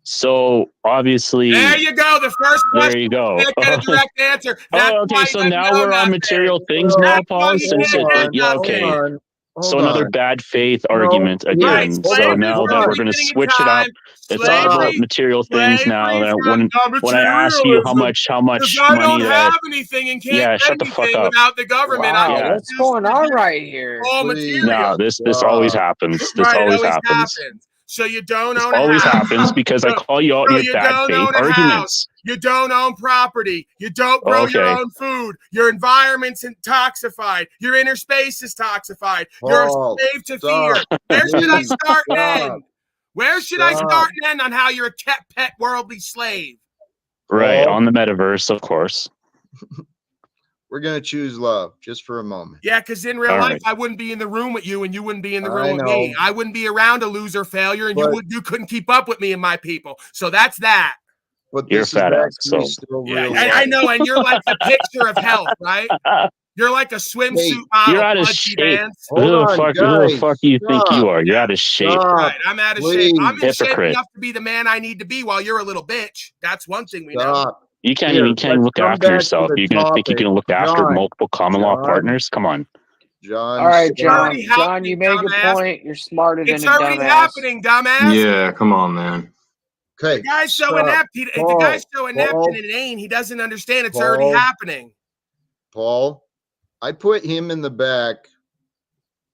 S15: So obviously,
S3: there you go. The first question.
S15: There you go.
S3: Get a direct answer. That's
S15: okay. So now we're on material things now, Paul. Since okay. So another bad faith argument again.
S3: Right,
S15: so now that we're going to switch it up, it's all about material things now. That when I ask you how much
S3: I
S15: money
S3: don't have
S15: that
S3: anything and can't
S15: shut the fuck up.
S3: without the government.
S14: Wow,
S3: I
S14: what's going on right here?
S3: all material.
S15: No, this always happens. This
S3: Right,
S15: always
S3: it
S15: happens.
S3: So you don't
S15: This
S3: own a
S15: always
S3: house.
S15: happens because I call you out
S3: So
S15: in your bad faith arguments.
S3: You don't own property. You don't grow your
S15: Okay.
S3: own food. Your environment's intoxified. Your inner space is toxified. You're a
S10: Paul,
S3: slave to
S10: stop.
S3: fear. Where should I
S10: Please,
S3: start and
S10: stop.
S3: end? Where should I
S10: Stop.
S3: start and end on how you're a pet worldly slave?
S15: Right,
S10: Paul?
S15: on the metaverse, of course.
S10: We're going to choose love just for a moment.
S3: Yeah, because in real
S15: All
S3: life,
S15: right.
S3: I wouldn't be in the room with you, and you wouldn't be in the
S10: I
S3: room with me.
S10: know.
S3: I wouldn't be around a loser failure, and
S10: But-
S3: you couldn't keep up with me and my people. So that's that.
S10: But
S15: You're
S10: this
S15: a fat
S10: is
S15: ass,
S10: actually
S15: so-
S10: still
S3: Yeah,
S10: real
S3: I
S10: life.
S3: know, and you're like the picture of health, right? You're like a swimsuit model.
S15: You're out of
S3: Pudgy
S15: shape.
S3: Vance.
S10: Hold
S15: Who the
S10: on,
S15: fuck do you think
S10: stop.
S15: you are? You're out of shape.
S10: Stop.
S3: Right, I'm out of shape. I'm in
S10: Please.
S3: shape
S15: Hypocrite.
S3: enough to be the man I need to be while you're a little bitch. That's one thing we know.
S10: Stop.
S15: You can't
S10: Here,
S15: even
S10: let's
S15: look
S10: come
S15: after
S10: back to
S15: yourself.
S10: the
S15: You're gonna think you
S10: topic.
S15: can look after
S10: John,
S15: multiple common law
S10: John.
S15: partners? Come on.
S10: John,
S14: All right,
S10: stop.
S14: John.
S3: already
S14: John, you
S3: happening,
S14: make a
S3: dumbass.
S14: point. You're smarter than
S3: It's
S14: a
S3: already
S14: dumbass.
S3: happening, dumbass.
S16: Yeah, come on, man.
S10: Okay.
S3: The guy's so
S10: stop.
S3: inept. The
S10: Paul,
S3: guy's so inept
S10: Paul,
S3: and inane. He doesn't understand. It's already
S10: Paul.
S3: happening.
S10: Paul, I put him in the back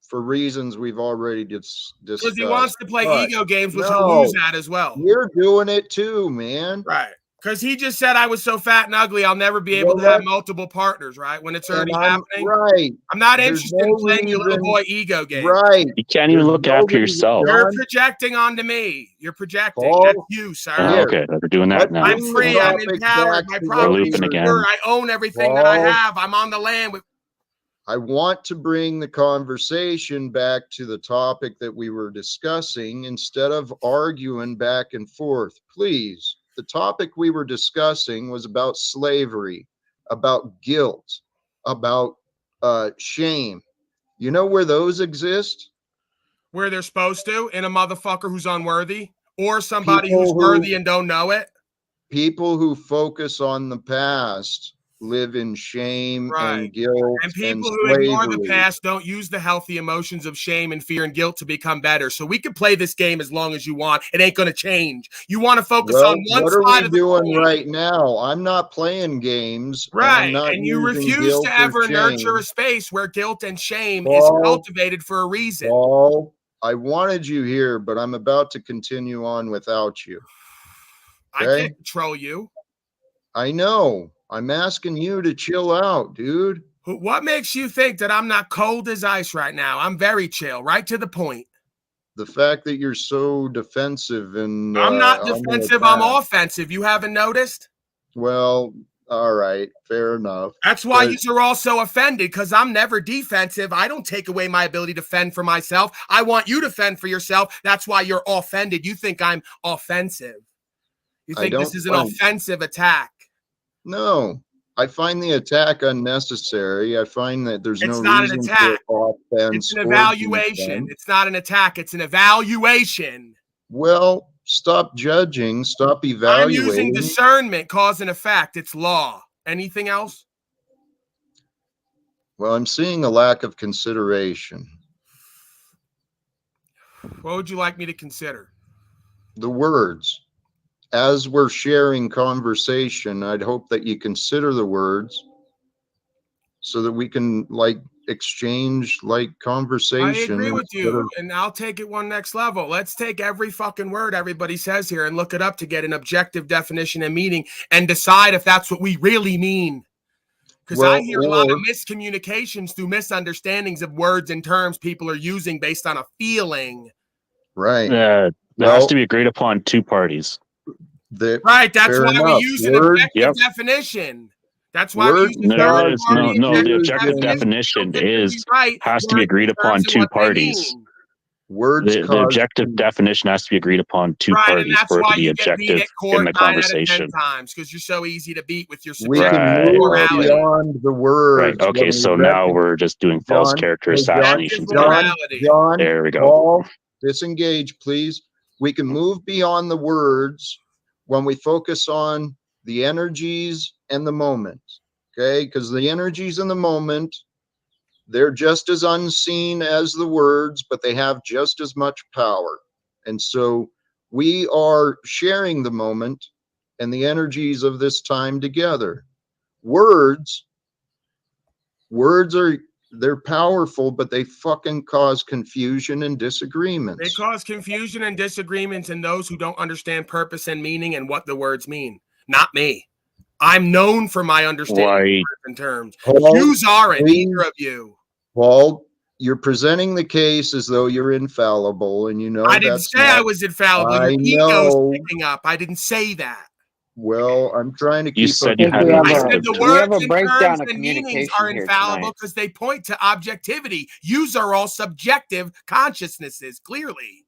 S10: for reasons we've already discussed.
S3: Because he wants to play
S10: But
S3: ego games, which
S10: no,
S3: he'll lose at as well.
S10: You're doing it too, man.
S3: Right. Because he just said I was so fat and ugly, I'll never be able
S10: Well,
S3: to have
S10: that-
S3: multiple partners, right? When it's already
S10: And I'm
S3: happening.
S10: right.
S3: I'm not
S10: There's
S3: interested in
S10: no
S3: playing your little
S10: reason-
S3: boy ego game.
S10: Right.
S15: You can't even
S10: There's
S15: look
S10: no
S15: after
S10: reason,
S15: yourself.
S3: You're
S10: John.
S3: projecting onto me. You're projecting.
S10: Paul,
S3: That's you, sir.
S10: Here.
S15: Okay, we're doing that
S10: Let's
S15: now.
S3: I'm
S10: bring the
S3: free. I'm
S10: topic
S3: empowered.
S10: back
S3: My
S10: to what
S3: property
S15: looping
S3: is
S15: again.
S3: secure. I own everything that I
S10: Paul.
S3: have. I'm on the land with.
S10: I want to bring the conversation back to the topic that we were discussing instead of arguing back and forth. Please, the topic we were discussing was about slavery, about guilt, about shame. You know where those exist?
S3: Where they're supposed to, in a motherfucker who's unworthy, or somebody
S10: People
S3: who's
S10: who-
S3: worthy and don't know it.
S10: People who focus on the past live in shame
S3: Right.
S10: and guilt
S3: And people
S10: and
S3: who ignore the
S10: slavery.
S3: past don't use the healthy emotions of shame and fear and guilt to become better. So we can play this game as long as you want. It ain't going to change. You want to focus
S10: Well,
S3: on one
S10: what are
S3: side
S10: we
S3: of the
S10: doing
S3: coin.
S10: right now? I'm not playing games. I'm
S3: Right.
S10: not
S3: And you
S10: using
S3: refuse
S10: guilt
S3: to
S10: or
S3: ever
S10: shame.
S3: nurture a space where guilt and shame
S10: Paul,
S3: is cultivated for a reason.
S10: Paul, I wanted you here, but I'm about to continue on without you.
S3: I
S10: Okay?
S3: can't control you.
S10: I know. I'm asking you to chill out, dude.
S3: What makes you think that I'm not cold as ice right now? I'm very chill, right to the point.
S10: The fact that you're so defensive and
S3: I'm not
S10: on the
S3: defensive. I'm
S10: attack.
S3: offensive. You haven't noticed?
S10: Well, all right, fair enough.
S3: That's why
S10: But-
S3: you are all so offended, because I'm never defensive. I don't take away my ability to fend for myself. I want you to fend for yourself. That's why you're offended. You think I'm offensive. You
S10: I
S3: think this
S10: don't
S3: is an
S10: find-
S3: offensive attack.
S10: No, I find the attack unnecessary. I find that there's
S3: It's
S10: no
S3: not an
S10: reason
S3: attack.
S10: for offense.
S3: It's an
S10: or
S3: evaluation.
S10: defense.
S3: It's not an attack. It's an evaluation.
S10: Well, stop judging. Stop
S3: I'm
S10: evaluating.
S3: using discernment, cause and effect. It's law. Anything else?
S10: Well, I'm seeing a lack of consideration.
S3: What would you like me to consider?
S10: The words. As we're sharing conversation, I'd hope that you consider the words so that we can exchange like conversation.
S3: I agree with
S10: instead
S3: you,
S10: of-
S3: and I'll take it one next level. Let's take every fucking word everybody says here and look it up to get an objective definition and meaning and decide if that's what we really mean. Because I hear a lot of miscommunications through misunderstandings of words and terms people are using based on a feeling.
S10: Right.
S15: That has to be agreed upon two parties.
S3: Right. That's
S10: fair
S3: why we
S10: enough.
S3: use an
S10: Word-
S3: objective definition. That's why
S10: Word
S3: we use a third party
S15: the objective definition has to be agreed upon two parties.
S10: Words
S15: The objective definition has to be agreed upon two
S3: Right, and
S15: parties
S3: that's
S15: for it
S3: why
S15: to be
S3: you get beat
S15: objective
S3: at court
S15: in the
S3: 9 out of 10
S15: conversation.
S3: times because you're so easy to beat with your
S10: We can
S3: subjective
S10: move
S3: morality.
S10: beyond the words.
S15: Right. Okay.
S10: when we
S15: So now
S10: recognize-
S15: we're just doing false
S10: John,
S15: character
S10: hey, John,
S15: assassinations.
S10: John,
S15: There we go.
S10: Paul, disengage, please. We can move beyond the words when we focus on the energies and the moment. Okay, because the energies in the moment, they're just as unseen as the words, but they have just as much power. And so we are sharing the moment and the energies of this time together. Words they're powerful, but they fucking cause confusion and disagreements.
S3: They cause confusion and disagreements in those who don't understand purpose and meaning and what the words mean. Not me. I'm known for my understanding of words and terms.
S10: Paul,
S3: Yous aren't,
S10: please.
S3: either of you.
S10: Paul, you're presenting the case as though you're infallible, and you know
S3: I didn't
S10: that's
S3: say
S10: not-
S3: I was infallible. Your
S10: I
S3: ego's
S10: know.
S3: picking up. I didn't say that.
S10: Well, I'm trying to
S15: You
S10: keep.
S15: said
S10: a-
S15: you had
S3: I said the words and
S14: breakdown
S3: terms
S14: of
S3: and meanings
S14: communication
S3: are
S14: here
S3: infallible
S14: tonight.
S3: because they point to objectivity. Yous are all subjective consciousnesses, clearly.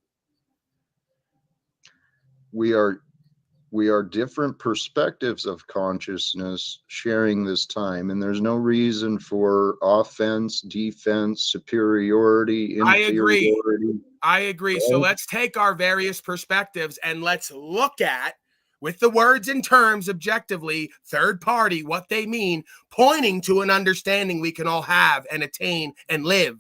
S10: We are different perspectives of consciousness sharing this time, and there's no reason for offense, defense, superiority,
S3: I agree.
S10: inferiority.
S3: I agree. So let's take our various perspectives and let's look at, with the words and terms objectively, third party, what they mean, pointing to an understanding we can all have and attain and live.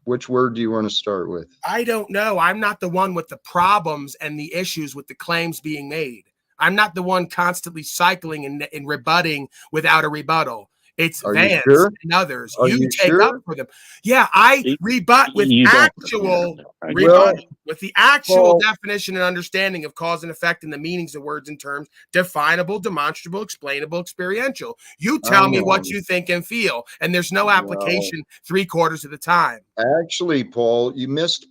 S10: Which word do you want to start with?
S3: I don't know. I'm not the one with the problems and the issues with the claims being made. I'm not the one constantly cycling and rebutting without a rebuttal. It's
S10: Are you
S3: Vance
S10: sure?
S3: and others.
S10: Are
S3: You
S10: you
S3: take
S10: sure?
S3: up for them. Yeah, I rebut with
S15: You don't-
S3: actual
S15: I get
S3: rebuttal,
S15: it.
S3: with the actual
S10: Paul-
S3: definition and understanding of cause and effect and the meanings of words and terms, definable, demonstrable, explainable, experiential. You tell me what
S10: know.
S3: you think and feel, and there's no application 3/4 of the time.
S10: Actually, Paul, you missed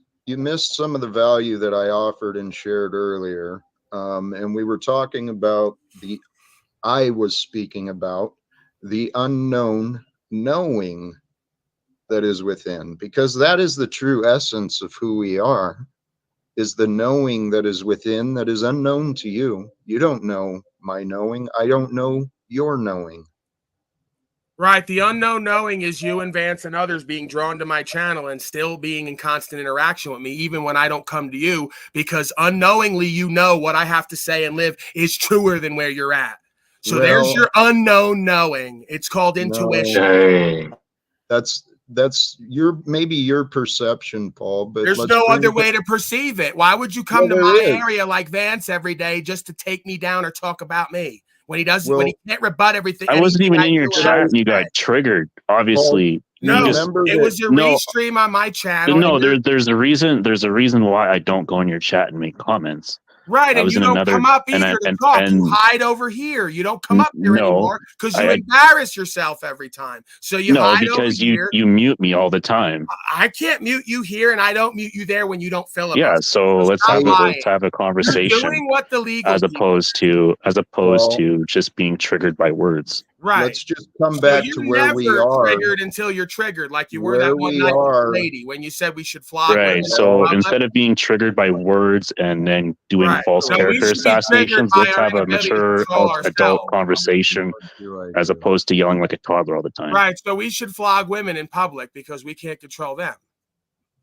S10: some of the value that I offered and shared earlier. And we were talking about I was speaking about the unknown knowing that is within, because that is the true essence of who we are, is the knowing that is within, that is unknown to you. You don't know my knowing. I don't know your knowing.
S3: Right. The unknown knowing is you and Vance and others being drawn to my channel and still being in constant interaction with me, even when I don't come to you, because unknowingly, you know what I have to say and live is truer than where you're at. So there's your unknown knowing. It's called intuition.
S10: That's maybe your perception, Paul, but
S3: There's
S10: let's
S3: no
S10: bring
S3: other
S10: it-
S3: way to perceive it. Why would you come
S10: Well,
S3: to my
S10: there is.
S3: area like Vance every day just to take me down or talk about me when he doesn't, when
S10: Well,
S3: he can't rebut everything?
S15: I wasn't
S3: anything
S15: even in your
S3: do
S15: chat
S3: I
S15: and you got
S3: say?
S15: triggered. Obviously,
S3: No,
S15: you just
S3: it was a restream on my channel.
S15: no.
S3: and you're-
S15: There's a reason. There's a reason why I don't go in your chat and make comments.
S3: Right,
S15: I
S3: and
S15: was
S3: you
S15: in
S3: don't
S15: another-
S3: come up
S15: and I-
S3: either to
S15: and-
S3: talk. You
S15: and-
S3: hide over here. You don't come up here
S15: no,
S3: anymore because you
S15: I-
S3: embarrass yourself every time. So you
S15: No,
S3: hide
S15: because
S3: over here.
S15: you mute me all the time.
S3: I can't mute you here, and I don't mute you there when you don't filibuster.
S15: Yeah, so let's
S3: stop
S15: have
S3: lying.
S15: a conversation
S3: You're doing what the legal
S15: as opposed to just being triggered by words.
S3: right.
S10: Let's just come
S3: So
S10: back
S3: you're
S10: to where we
S3: never
S10: are.
S3: triggered until you're triggered, like you were
S10: Where
S3: that one
S10: we
S3: night with
S10: are.
S3: the lady when you said we should flog
S15: Right.
S3: women.
S15: So instead of being triggered by words and then doing
S3: Right.
S15: false
S3: So we
S15: character
S3: should be triggered
S15: assassinations,
S3: by
S15: let's
S3: our
S15: have a
S3: inability to
S15: mature
S3: control
S15: adult
S3: ourselves.
S15: conversation as opposed to yelling like a toddler all the time.
S3: Right. So we should flog women in public because we can't control them.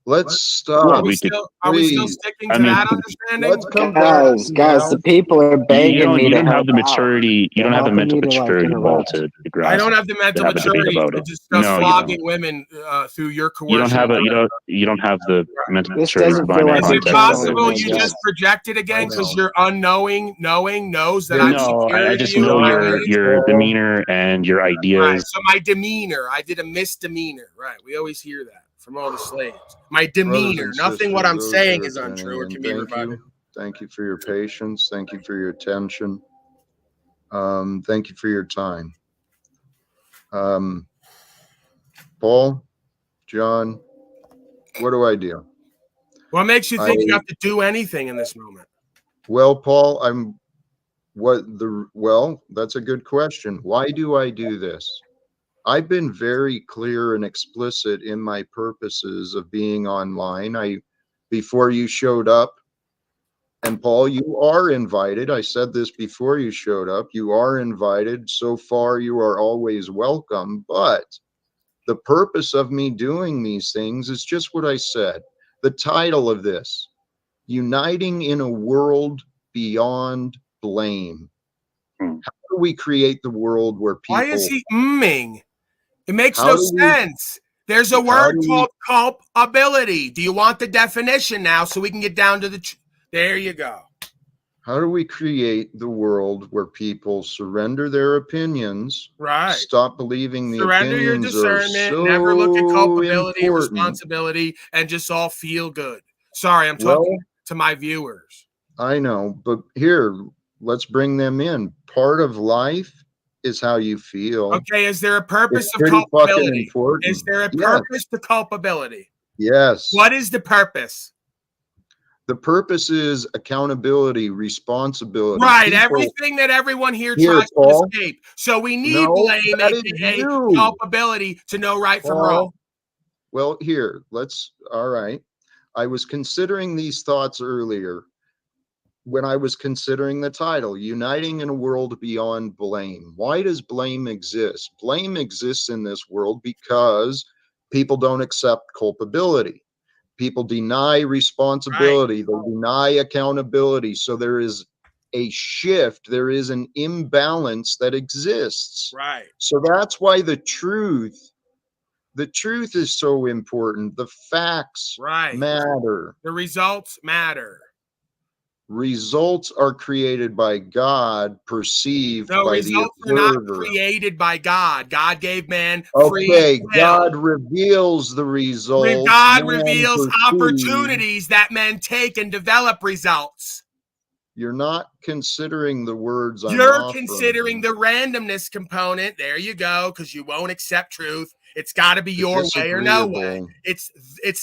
S10: Let's stop.
S15: Well,
S3: Are we still sticking to that understanding?
S10: Let's come back.
S14: Guys, the people are begging me
S15: you
S14: to
S15: don't have
S14: help
S15: the maturity. You
S14: They're
S15: don't have the
S14: helping
S15: mental
S14: me to, like,
S15: maturity, Paul,
S14: interrupt.
S15: to
S3: I
S15: grasp.
S3: don't have the mental
S15: have a debate
S3: maturity
S15: about
S3: to
S15: it.
S3: discuss
S15: No, you
S3: flogging
S15: don't.
S3: women through your
S15: You don't
S3: coercion.
S15: have you don't have the mental
S14: This
S15: maturity to
S14: doesn't
S15: combine
S14: feel
S15: the
S14: like
S3: Is
S14: I'm
S3: it
S15: context of it.
S3: possible you just projected again because your unknowing knows that I'm
S15: No,
S3: superior
S15: I
S3: to
S15: just
S3: you?
S15: know
S3: in my
S15: your
S3: ways?
S15: demeanor and your
S3: Right.
S15: ideas.
S3: So my demeanor, I did a misdemeanor. Right. We always hear that from all the slaves. My demeanor.
S10: Brothers and
S3: Nothing what
S10: sisters,
S3: I'm
S10: those
S3: saying
S10: that
S3: is
S10: are
S3: untrue
S10: tuning
S3: or
S10: in,
S3: can be rebutted.
S10: Thank you for your patience. Thank you for your attention. Thank you for your time. Paul, John, what do I do?
S3: What makes you think you have to do anything in this moment?
S10: Well, Paul, that's a good question. Why do I do this? I've been very clear and explicit in my purposes of being online. Before you showed up, and Paul, you are invited. I said this before you showed up. You are invited. So far, you are always welcome. But the purpose of me doing these things is just what I said. The title of this, Uniting in a World Beyond Blame. How do we create the world where people...
S3: Why is he mming? It makes no sense. There's a word called culpability. Do you want the definition now so we can get down to the... There you go.
S10: How do we create the world where people surrender their opinions,
S3: right?
S10: Stop believing the
S3: Surrender your
S10: opinions are
S3: discernment,
S10: so
S3: never look at culpability or
S10: important.
S3: responsibility, and just all feel good. Sorry, I'm talking to my viewers.
S10: I know, but here, let's bring them in. Part of life is how you feel.
S3: Okay, is there a purpose
S10: It's
S3: of
S10: pretty fucking
S3: culpability?
S10: important.
S3: Is there a
S10: Yes.
S3: purpose to culpability?
S10: Yes.
S3: What is the purpose?
S10: The purpose is accountability, responsibility.
S3: Right,
S10: People,
S3: everything that everyone here
S10: Here,
S3: tries
S10: Paul.
S3: to escape. So we need
S10: No,
S3: blame,
S10: that is
S3: aka
S10: you.
S3: culpability, to know right from
S10: Paul,
S3: wrong.
S10: Well, here, all right. I was considering these thoughts earlier when I was considering the title, Uniting in a World Beyond Blame. Why does blame exist? Blame exists in this world because people don't accept culpability. People deny responsibility. They deny accountability. So there is a shift. There is an imbalance that exists.
S3: Right.
S10: So that's why the truth is so important. The facts matter.
S3: The results matter.
S10: Results are created by God, perceived
S3: No,
S10: by
S3: results
S10: the
S3: are not
S10: observer.
S3: created by God. God gave man free
S10: Okay,
S3: will.
S10: God reveals the results.
S3: God
S10: man
S3: reveals
S10: perceives.
S3: opportunities that men take and develop results.
S10: You're not considering the words I'm
S3: You're
S10: offering.
S3: considering the randomness component. There you go, because you won't accept truth. It's got to be your way or no way. It's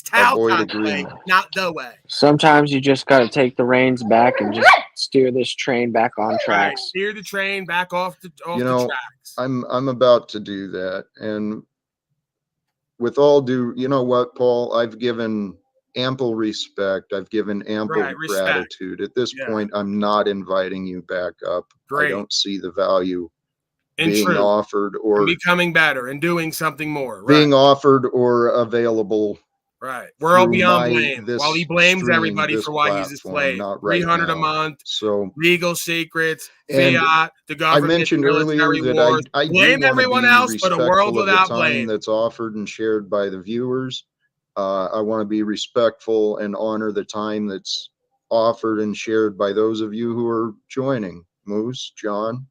S3: Talcott's way, not the way.
S14: Sometimes you just got to take the reins back and just steer this train back on
S3: Right,
S14: tracks.
S3: steer the train back off the
S10: You know,
S3: tracks.
S10: I'm about to do that, and with all due, you know what, Paul? I've given ample respect. I've given ample gratitude. At this point, I'm not inviting you back up.
S3: Great.
S10: I don't see the value
S3: And
S10: being offered or
S3: becoming better and doing something more.
S10: being offered or available.
S3: Right. World beyond
S10: through
S3: blame. While he blames everybody for why he's a slave.
S10: Not right
S3: 300 a
S10: now.
S3: month.
S10: So
S3: legal secrets,
S10: and
S3: fiat, the government,
S10: I mentioned earlier
S3: military
S10: that
S3: wars.
S10: I do
S3: blame
S10: want to
S3: everyone
S10: be
S3: else, but a world
S10: respectful of the
S3: without
S10: time
S3: blame.
S10: that's offered and shared by the viewers. I want to be respectful and honor the time that's offered and shared by those of you who are joining. Moose, John.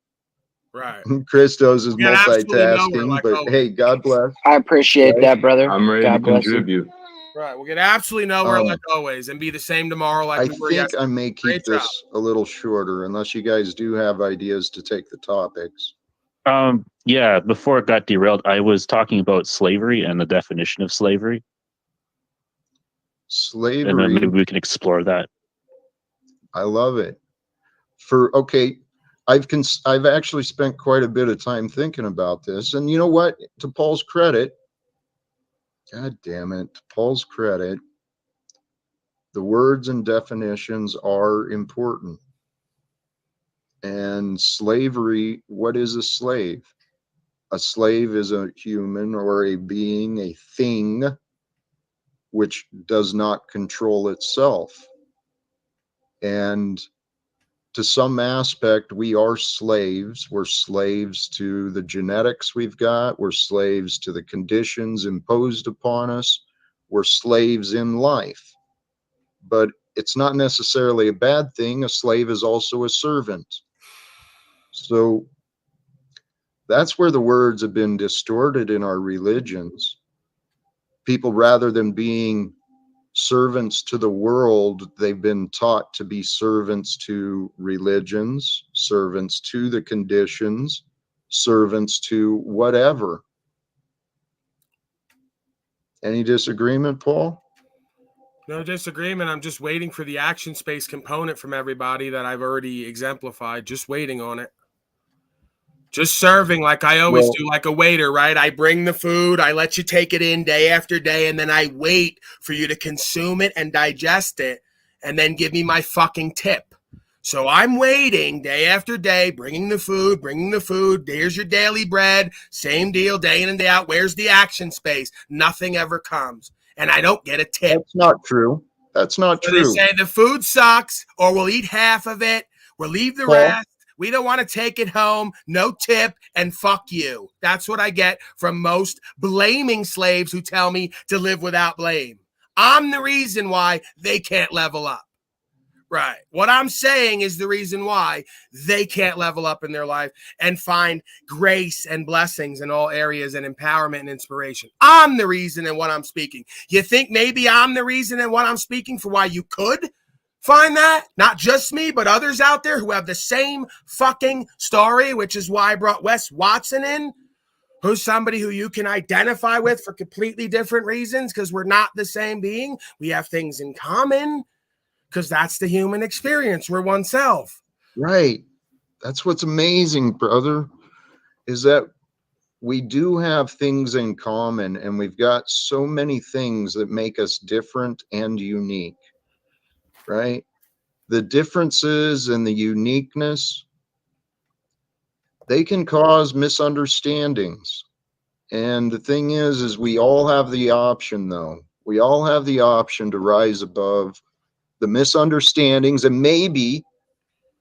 S3: Right.
S10: Christos is
S3: Get absolutely nowhere,
S10: multitasking,
S3: like
S10: but
S3: always.
S10: hey, God bless.
S14: I appreciate that, brother.
S7: I'm ready
S14: God
S7: to
S14: bless you.
S7: contribute.
S3: Right. We'll get absolutely nowhere like always and be the same tomorrow like
S10: I
S3: we were
S10: think
S3: yesterday.
S10: I may keep
S3: Great job.
S10: this a little shorter unless you guys do have ideas to take the topics.
S15: Yeah, before it got derailed, I was talking about slavery and the definition of slavery.
S10: Slavery.
S15: And then maybe we can explore that.
S10: I love it. I've actually spent quite a bit of time thinking about this, and you know what? To Paul's credit, God damn it, to Paul's credit, the words and definitions are important. And slavery, what is a slave? A slave is a human or a being, a thing which does not control itself. And to some aspect, we are slaves. We're slaves to the genetics we've got. We're slaves to the conditions imposed upon us. We're slaves in life. But it's not necessarily a bad thing. A slave is also a servant. So that's where the words have been distorted in our religions. People, rather than being servants to the world, they've been taught to be servants to religions, servants to the conditions, servants to whatever. Any disagreement, Paul?
S3: No disagreement. I'm just waiting for the action space component from everybody that I've already exemplified. Just waiting on it. Just serving like I always do, like a waiter, right? I bring the food, I let you take it in day after day, and then I wait for you to consume it and digest it, and then give me my fucking tip. So I'm waiting day after day, bringing the food. There's your daily bread. Same deal, day in and day out. Where's the action space? Nothing ever comes, and I don't get a tip.
S10: That's not true. That's not
S3: So
S10: true.
S3: they say the food sucks, or we'll eat half of it. We'll leave the rest. We don't want to take it home, no tip, and fuck you. That's what I get from most blaming slaves who tell me to live without blame. I'm the reason why they can't level up. Right. What I'm saying is the reason why they can't level up in their life and find grace and blessings in all areas and empowerment and inspiration. I'm the reason in what I'm speaking. You think maybe I'm the reason in what I'm speaking for why you could find that? Not just me, but others out there who have the same fucking story, which is why I brought Wes Watson in, who's somebody who you can identify with for completely different reasons because we're not the same being. We have things in common because that's the human experience. We're oneself.
S10: Right. That's what's amazing, brother, is that we do have things in common, and we've got so many things that make us different and unique. Right? The differences and the uniqueness, they can cause misunderstandings. And the thing is we all have the option, though. We all have the option to rise above the misunderstandings, and maybe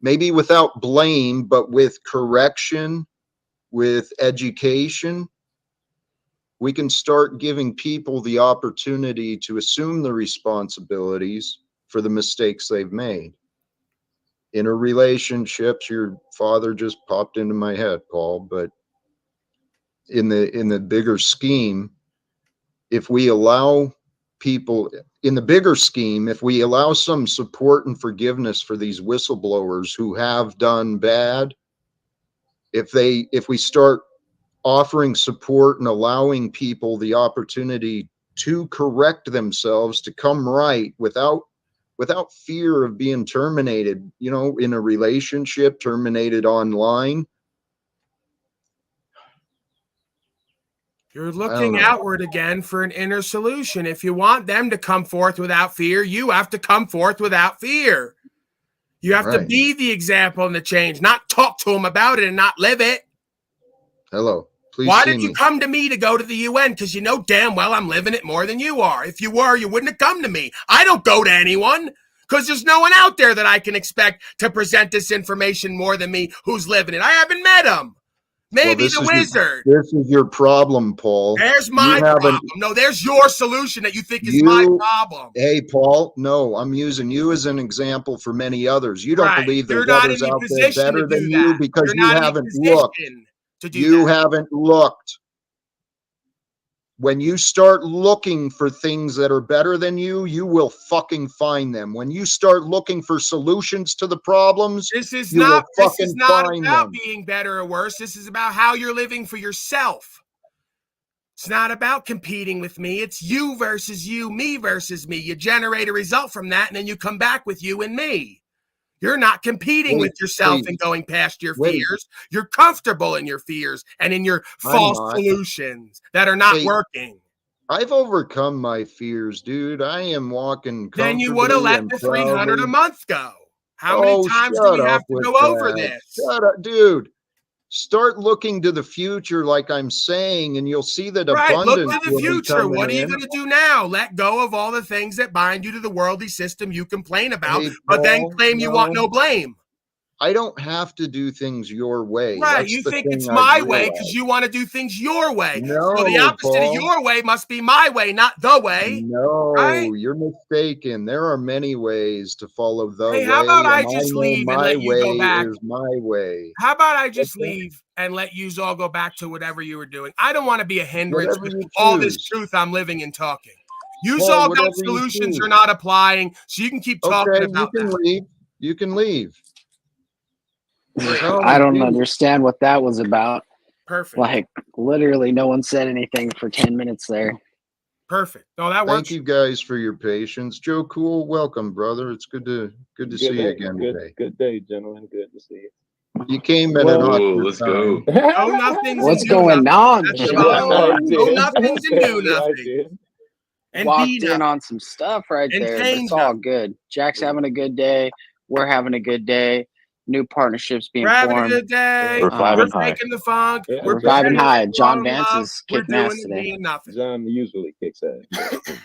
S10: without blame, but with correction, with education, we can start giving people the opportunity to assume the responsibilities for the mistakes they've made. Interrelationships, your father just popped into my head, Paul, but in the bigger scheme, if we allow people in the bigger scheme, if we allow some support and forgiveness for these whistleblowers who have done bad, if we start offering support and allowing people the opportunity to correct themselves, to come right without fear of being terminated, in a relationship, terminated online.
S3: You're looking outward again for an inner solution. If you want them to come forth without fear, you have to come forth without fear. You have to be the example and the change, not talk to them about it and not live it.
S10: Hello. Please.
S3: Why did you come to me to go to the UN? Because you know damn well I'm living it more than you are. If you were, you wouldn't have come to me. I don't go to anyone because there's no one out there that I can expect to present this information more than me who's living it. I haven't met him. Maybe the wizard.
S10: This is your problem, Paul.
S3: There's my problem. No, there's your solution that you think is my problem.
S10: Hey, Paul, no, I'm using you as an example for many others. You don't believe there's others out there better than you because you haven't looked. You haven't looked. When you start looking for things that are better than you, you will fucking find them. When you start looking for solutions to the problems,
S3: this is
S10: you
S3: not
S10: will fucking find
S3: about
S10: them.
S3: being better or worse. This is about how you're living for yourself. It's not about competing with me. It's you versus you, me versus me. You generate a result from that, and then you come back with you and me. You're not competing with yourself and going past your fears. You're comfortable in your fears and in your false solutions that are not working.
S10: I've overcome my fears, dude. I am walking comfortably.
S3: Then you would have let the 300 a month go. How many times do we have to go over this?
S10: Shut up, dude. Start looking to the future, like I'm saying, and you'll see that
S3: Right, look
S10: abundance
S3: to the
S10: will be
S3: future.
S10: coming
S3: What are you
S10: in.
S3: going to do now? Let go of all the things that bind you to the worldly system you complain about,
S10: Hey,
S3: but then
S10: Paul,
S3: claim you want
S10: no.
S3: no blame.
S10: I don't have to do things your way.
S3: Right,
S10: That's
S3: you
S10: the
S3: think
S10: thing
S3: it's
S10: I've
S3: my way because
S10: realized.
S3: you want to do things your way.
S10: No,
S3: So the opposite of
S10: Paul.
S3: your way must be my way, not the way.
S10: No,
S3: right?
S10: you're mistaken. There are many ways to follow the
S3: Hey,
S10: way.
S3: how about I
S10: and
S3: just
S10: know
S3: leave and
S10: my
S3: let you go
S10: way
S3: back?
S10: is my way.
S3: How about I just leave and let you all go back to whatever you were doing? I don't want to be a hindrance
S10: Whatever
S3: with
S10: you
S3: all this
S10: choose.
S3: truth I'm living and talking. You
S10: Paul,
S3: all got
S10: whatever you
S3: solutions
S10: choose.
S3: you're not applying, so you can keep talking
S10: Okay,
S3: about
S10: you can
S3: that.
S10: leave. You can leave. No,
S14: I don't
S10: geez.
S14: understand what that was about.
S3: Perfect.
S14: Like literally, no one said anything for 10 minutes there.
S3: Perfect. No, that works.
S10: Thank you guys for your patience. Joe Cool, welcome, brother. It's good to see you again today.
S16: Good day, gentlemen. Good to see you.
S10: You came in an awkward
S16: let's
S10: time.
S16: go.
S3: No nothings
S14: What's
S3: and do
S14: going
S3: nothing.
S14: on,
S3: That's the
S14: Jack?
S3: bottom line. No
S16: did.
S3: nothings and do
S16: Yeah, I
S3: nothing.
S16: did.
S3: And
S14: Walked
S3: be
S14: in
S3: nothing.
S14: on some stuff right
S3: And
S14: there, but
S3: change
S14: it's all good. Jack's having a good day. We're having a good day. New partnerships being
S3: We're having a
S14: formed.
S3: good day.
S15: We're vibing
S3: We're
S15: high.
S3: taking the funk.
S16: Yeah,
S3: We're
S14: We're vibing
S3: pretending
S14: high.
S3: like we're
S14: John
S3: all in
S14: Vance
S3: love.
S14: is
S3: We're
S14: kicking
S3: doing
S14: ass
S3: it
S14: today.
S3: being nothing.
S16: John usually kicks ass.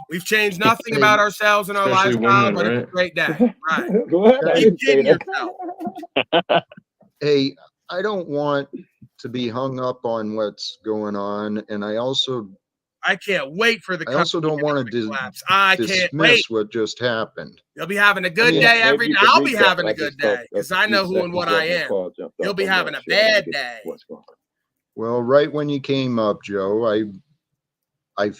S3: We've changed nothing about ourselves and our
S11: Especially
S3: lifestyle,
S11: women,
S3: but it's a
S11: right?
S3: great day. Right.
S16: What? I
S3: Keep
S16: didn't say
S3: kidding
S16: that.
S3: yourself.
S10: Hey, I don't want to be hung up on what's going on, and I also
S3: can't wait for the
S10: don't want to
S3: collapse. I can't
S10: dismiss
S3: wait.
S10: what just happened.
S3: You'll be having a good
S10: mean,
S3: day
S16: Maybe
S3: every
S16: you
S3: day.
S16: could
S3: I'll be
S16: recap
S3: having
S16: what
S3: a
S16: I
S3: good
S16: just
S3: day
S16: talked
S3: because
S16: a
S3: I
S16: few
S3: know who and
S16: seconds
S3: what I
S16: ago when
S3: am.
S16: Paul jumped
S3: You'll
S16: off.
S3: be
S16: I'm
S3: having
S16: not
S3: a
S16: sure
S3: bad day.
S16: what's going on.
S10: Well, right when you came up, Joe, I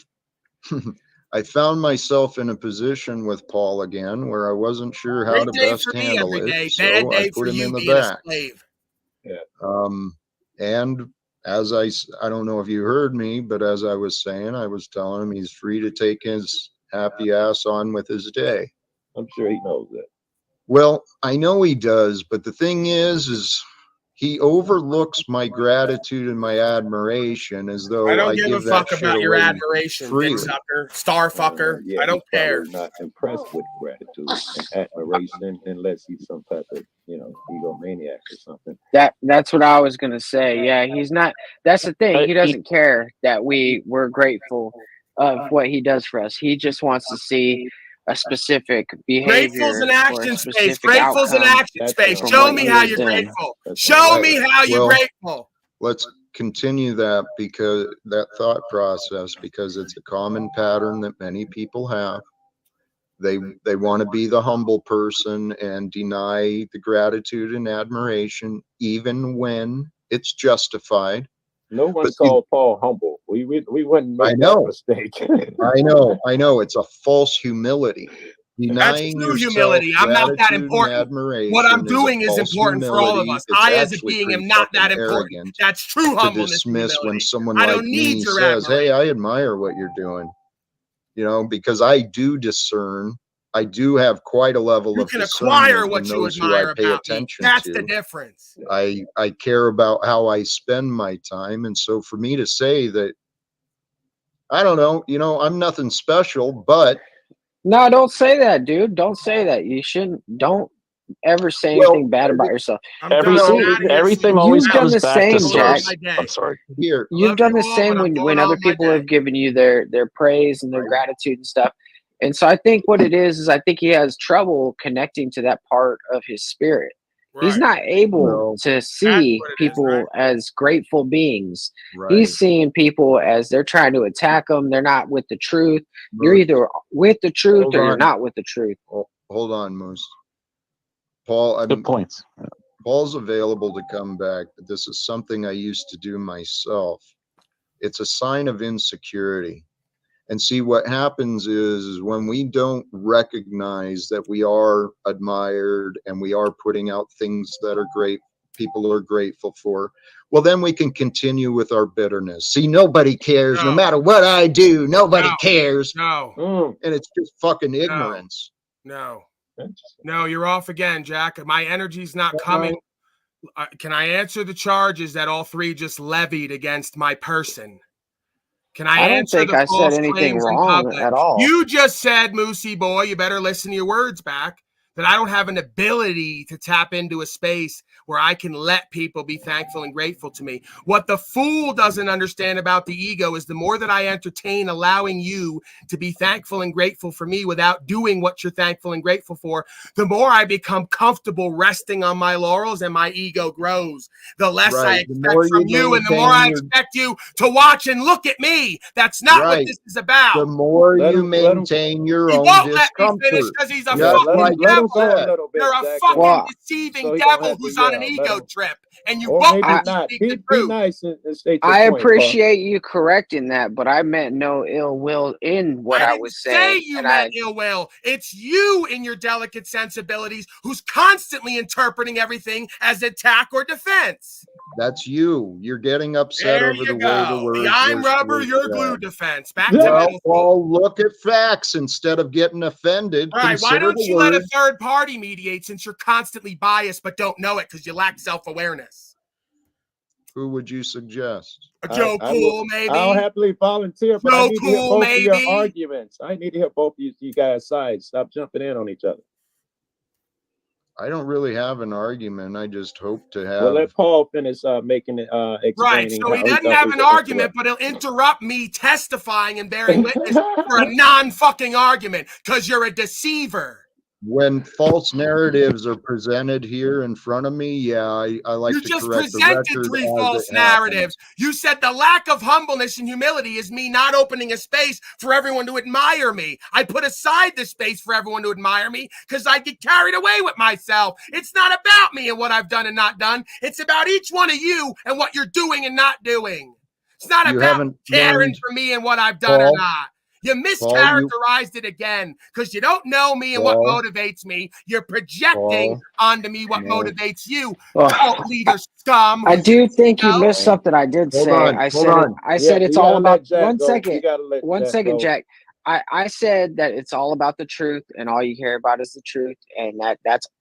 S10: I found myself in a position with Paul again where I wasn't sure how
S3: Great
S10: to
S3: day
S10: best
S3: for me
S10: handle
S3: every
S10: it,
S3: day. Bad
S10: so I
S3: day
S10: put
S3: for
S10: him
S3: you
S10: in the
S3: being a
S10: back.
S3: slave.
S16: Yeah.
S10: And as I don't know if you heard me, but as I was saying, I was telling him he's free to take his happy ass on with his day.
S16: I'm sure he knows that.
S10: Well, I know he does, but the thing is he overlooks my gratitude and my admiration as though
S3: I don't
S10: I
S3: give a
S10: give that
S3: fuck
S10: shit
S3: about your
S10: away
S3: admiration, dick
S10: freely.
S3: sucker, star fucker.
S16: Yeah,
S3: I don't
S16: he's
S3: care.
S16: probably not impressed with gratitude and admiration unless he's some type of, egomaniac or something.
S14: That's what I was gonna say. Yeah, he's not. That's the thing. He doesn't care that we're grateful of what he does for us. He just wants to see a specific
S3: Grateful's
S14: behavior
S3: an
S14: or a
S3: action space.
S14: specific
S3: Grateful's an
S14: outcome
S3: action space.
S14: from
S3: Show
S14: what
S3: me
S14: he
S3: how
S14: has
S3: you're
S14: done.
S3: grateful. Show me how you're grateful.
S10: Let's continue that thought process because it's a common pattern that many people have. They want to be the humble person and deny the gratitude and admiration even when it's justified.
S16: No one called Paul humble. We wouldn't make that mistake.
S10: I know. It's a false humility.
S3: That's
S10: Denying
S3: true
S10: yourself
S3: humility. I'm not that
S10: gratitude and
S3: important.
S10: admiration
S3: What I'm
S10: is a
S3: doing is
S10: false
S3: important for all of
S10: humility.
S3: us.
S10: It's
S3: I, as a
S10: actually
S3: being, am
S10: pretty
S3: not that
S10: fucking
S3: important.
S10: arrogant
S3: That's true
S10: to
S3: humbleness and
S10: dismiss when
S3: humility.
S10: someone
S3: I
S10: like
S3: don't need
S10: me
S3: your
S10: says,
S3: admiration.
S10: "Hey, I admire what you're doing," because I do discern. I do have quite a level
S3: You
S10: of
S3: can acquire
S10: discernment
S3: what
S10: in
S3: you
S10: those who I
S3: admire
S10: pay
S3: about me.
S10: attention
S3: That's
S10: to.
S3: the difference.
S10: I care about how I spend my time, and so for me to say that, I don't know, I'm nothing special, but
S14: No, don't say that, dude. Don't say that. You shouldn't. Don't ever say anything bad about yourself.
S15: Everything always
S14: You've done
S15: comes
S14: the
S15: back to
S14: same, Jack.
S15: source. I'm sorry.
S10: Here,
S14: You've done the same when other people have given you their praise and their gratitude and stuff. And so I think what it is I think he has trouble connecting to that part of his spirit. He's not able to see people as grateful beings. He's seeing people as they're trying to attack him. They're not with the truth. You're either with the truth or you're not with the truth.
S10: Hold on, Moose. Paul,
S15: good points.
S10: Paul's available to come back, but this is something I used to do myself. It's a sign of insecurity. And see, what happens is when we don't recognize that we are admired and we are putting out things that are great, people are grateful for, well, then we can continue with our bitterness. See, nobody cares. No matter what I do, nobody cares.
S3: No.
S10: And it's just fucking ignorance.
S3: No, you're off again, Jack. My energy's not coming. Can I answer the charges that all three just levied against my person? Can I
S14: don't
S3: answer
S14: think
S3: the
S14: I
S3: false
S14: said anything
S3: claims in
S14: wrong
S3: public?
S14: at all.
S3: You just said, Moosey boy, you better listen to your words back. that I don't have an ability to tap into a space where I can let people be thankful and grateful to me. What the fool doesn't understand about the ego is the more that I entertain allowing you to be thankful and grateful for me without doing what you're thankful and grateful for, the more I become comfortable resting on my laurels and my ego grows. The less I expect from you and the more I expect you to watch and look at me. That's not what this is about.
S10: The more you maintain your own
S3: won't let me
S10: discomfort.
S3: finish because he's a
S10: Just
S3: fucking
S10: like
S3: devil.
S10: that.
S3: You're a fucking deceiving devil who's on an ego trip, and you won't let me speak the truth.
S16: Nice and state your
S14: I
S16: point,
S14: appreciate you correcting that, but I meant no ill will in what I was saying.
S3: Say you meant ill will. It's you in your delicate sensibilities who's constantly interpreting everything as attack or defense.
S10: That's you. You're getting upset over the way the words.
S3: The I'm
S10: were
S3: rubber, you're
S10: said.
S3: glue defense. Back to
S10: Well,
S3: middle school.
S10: Paul, look at facts instead of getting offended.
S3: All right, why
S10: Consider
S3: don't
S10: the
S3: you let a
S10: words.
S3: third party mediate since you're constantly biased but don't know it because you lack self-awareness?
S10: Who would you suggest?
S3: Joe Cool, maybe.
S16: I'll happily volunteer, but I need to hear both of your arguments. I need to hear both of you guys' sides. Stop jumping in on each other.
S10: I don't really have an argument. I just hope to have.
S16: Well, let Paul finish making it.
S3: Right, so he doesn't have an argument, but he'll interrupt me testifying and bearing witness for a non-fucking argument because you're a deceiver.
S10: When false narratives are presented here in front of me, yeah, I like to correct the record.
S3: You just presented 3 false narratives. You said the lack of humbleness and humility is me not opening a space for everyone to admire me. I put aside the space for everyone to admire me because I get carried away with myself. It's not about me and what I've done and not done. It's about each one of you and what you're doing and not doing. It's not about caring for me and what I've done or not. You mischaracterized it again because you don't know me and what motivates me. You're projecting onto me what motivates you. Cult leader scum.
S14: I do think you missed something I did say. I said it's all about one second, Jack. I said that it's all about the truth and all you care about is the truth. And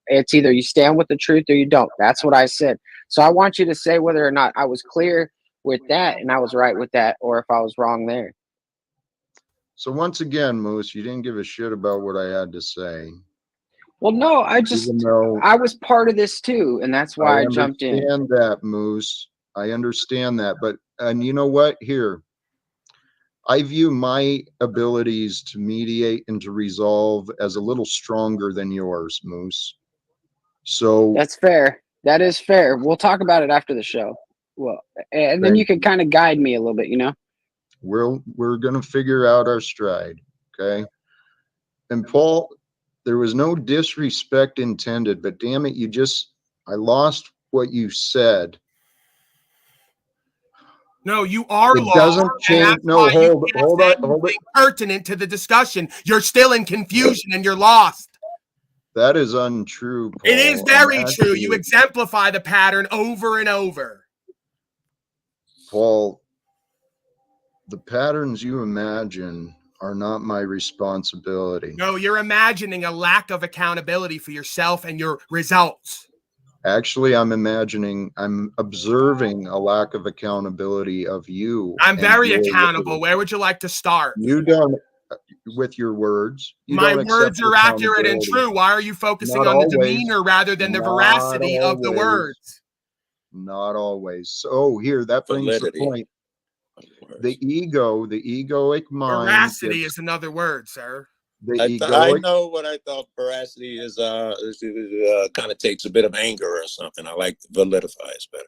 S14: it's either you stand with the truth or you don't. That's what I said. So I want you to say whether or not I was clear with that and I was right with that, or if I was wrong there.
S10: So once again, Moose, you didn't give a shit about what I had to say.
S14: Well, no, I was part of this too, and that's why I jumped in.
S10: I understand that, Moose. I understand that, and you know what? Here, I view my abilities to mediate and to resolve as a little stronger than yours, Moose. So
S14: that's fair. That is fair. We'll talk about it after the show. Well, and then you can kind of guide me a little bit, you know.
S10: We're gonna figure out our stride, okay? And Paul, there was no disrespect intended, but damn it, I lost what you said.
S3: No, you are lost.
S10: It doesn't change. No, hold on.
S3: Pertinent to the discussion. You're still in confusion and you're lost.
S10: That is untrue, Paul.
S3: It is very true. You exemplify the pattern over and over.
S10: Paul, the patterns you imagine are not my responsibility.
S3: No, you're imagining a lack of accountability for yourself and your results.
S10: Actually, I'm observing a lack of accountability of you.
S3: I'm very accountable. Where would you like to start?
S10: You don't, with your words.
S3: My words are accurate and true. Why are you focusing on the demeanor rather than the veracity of the words?
S10: Not always. So here, that brings the point. The egoic mind.
S3: Veracity is another word, sir.
S17: I know what I thought veracity is kind of takes a bit of anger or something. I like validifies better.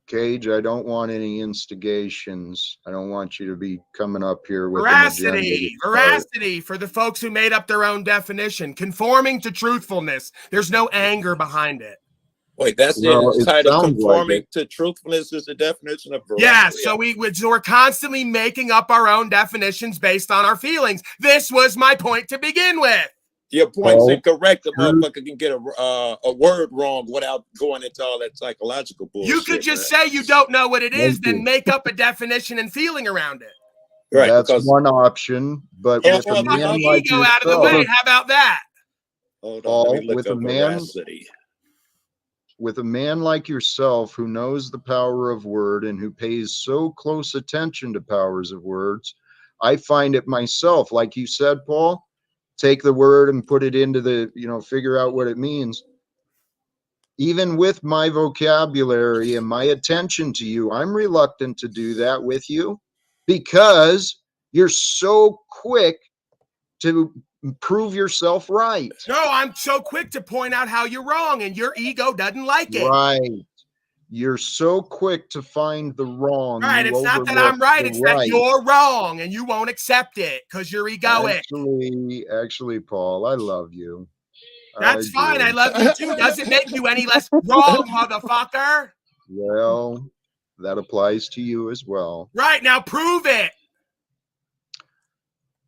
S10: Cage, I don't want any instigations. I don't want you to be coming up here with
S3: veracity for the folks who made up their own definition. Conforming to truthfulness. There's no anger behind it.
S17: Wait, that's the title. Conforming to truthfulness is the definition of veracity.
S3: Yeah, so we're constantly making up our own definitions based on our feelings. This was my point to begin with.
S17: Your point's incorrect. The motherfucker can get a word wrong without going into all that psychological bullshit.
S3: You could just say you don't know what it is, then make up a definition and feeling around it.
S10: Right, that's one option. But with a man like
S3: yourself, out of the way. How about that?
S10: Paul, with a man like yourself who knows the power of word and who pays so close attention to powers of words, I find it myself, like you said, Paul, take the word and put it into the, figure out what it means. Even with my vocabulary and my attention to you, I'm reluctant to do that with you because you're so quick to prove yourself right.
S3: No, I'm so quick to point out how you're wrong, and your ego doesn't like it.
S10: Right. You're so quick to find the wrong.
S3: Right. It's not that I'm right. It's that you're wrong, and you won't accept it because you're egoic.
S10: Actually, Paul, I love you.
S3: That's fine. I love you too. Doesn't make you any less wrong, motherfucker.
S10: Well, that applies to you as well.
S3: Right. Now prove it.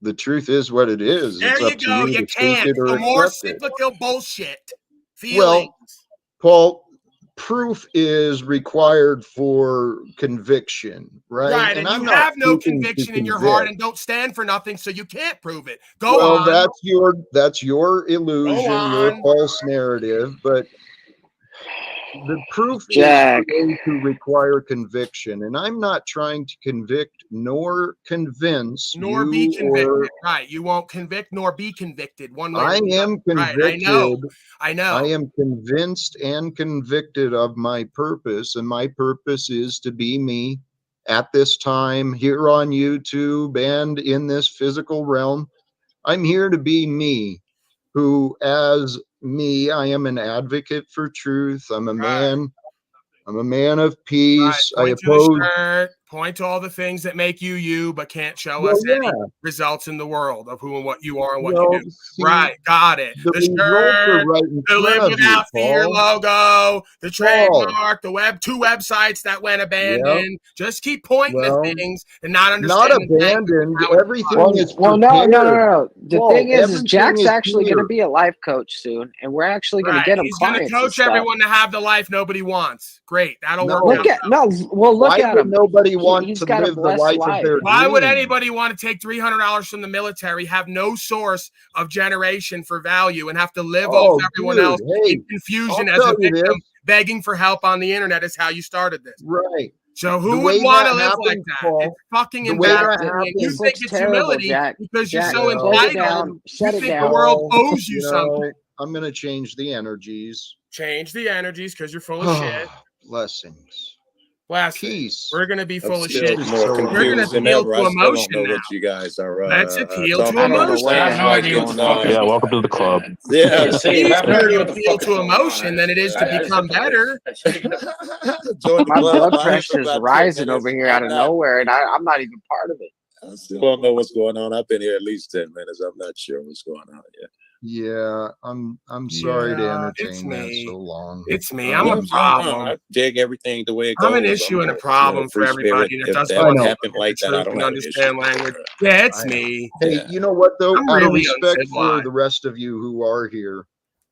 S10: The truth is what it is.
S3: There
S10: it's
S3: you
S10: up to
S3: go.
S10: you
S3: You
S10: to take
S3: can't.
S10: it or
S3: No more
S10: accept it.
S3: cyclical bullshit. Feelings.
S10: Well, Paul, proof is required for conviction, right?
S3: Right, and you have no conviction in your heart and don't stand for nothing, so you can't prove it. Go on.
S10: That's your illusion, your false narrative, but the proof is going to require conviction, and I'm not trying to convict nor convince
S3: nor be convicted. Right, you won't convict nor be convicted. One way.
S10: I am convicted.
S3: Right, I know.
S10: I am convinced and convicted of my purpose, and my purpose is to be me at this time here on YouTube and in this physical realm. I'm here to be me, who, as me, I am an advocate for truth. I'm a man. I'm a man of peace.
S3: Right.
S10: I oppose.
S3: Point to all the things that make you you, but can't show us any results in the world of who and what you are and what you do. Right, got it. The shirt, the Live Without Fear logo, the trademark, the two websites that went abandoned. Just keep pointing to things and not understanding.
S10: Not abandoned. Everything is
S14: well, no. The thing is Jack's actually going to be a life coach soon, and we're actually going to get him.
S3: He's going to coach everyone to have the life nobody wants. Great, that'll work.
S14: Look at him.
S10: Nobody wants to live the life of their
S3: Why would
S10: dream?
S3: anybody want to take $300 from the military, have no source of generation for value, and have to live off everyone else in confusion as a victim, begging for help on the internet is how you started this.
S10: Right.
S3: So who would want to live like that? It's fucking embarrassing. And you think it's humility because you're so entitled. You think the world owes you something.
S10: I'm going to change the energies.
S3: Change the energies because you're full of shit.
S10: Blessings.
S3: Peace. We're going to be full of shit.
S17: More
S3: We're going to
S17: appeal
S3: to emotion
S17: know
S3: now.
S17: what you guys are.
S3: Let's appeal to
S17: talking about.
S3: emotion.
S15: Yeah, welcome to the club.
S17: Yeah,
S3: it's easier to appeal to emotion than it is to become better.
S14: My blood pressure is rising over here out of nowhere, and I'm not even part of it.
S17: I still don't know what's going on. I've been here at least 10 minutes. I'm not sure what's going on yet.
S10: Yeah, I'm sorry to entertain that so long.
S3: It's me. I'm a problem.
S17: I dig everything the way it goes.
S3: I'm an issue and a problem for everybody that doesn't want to
S17: happen like that. I don't
S3: understand language. Yeah, it's me.
S10: Hey, you know what though?
S3: I'm
S10: Out of
S3: really
S10: respect for
S3: uncivilized.
S10: the rest of you who are here,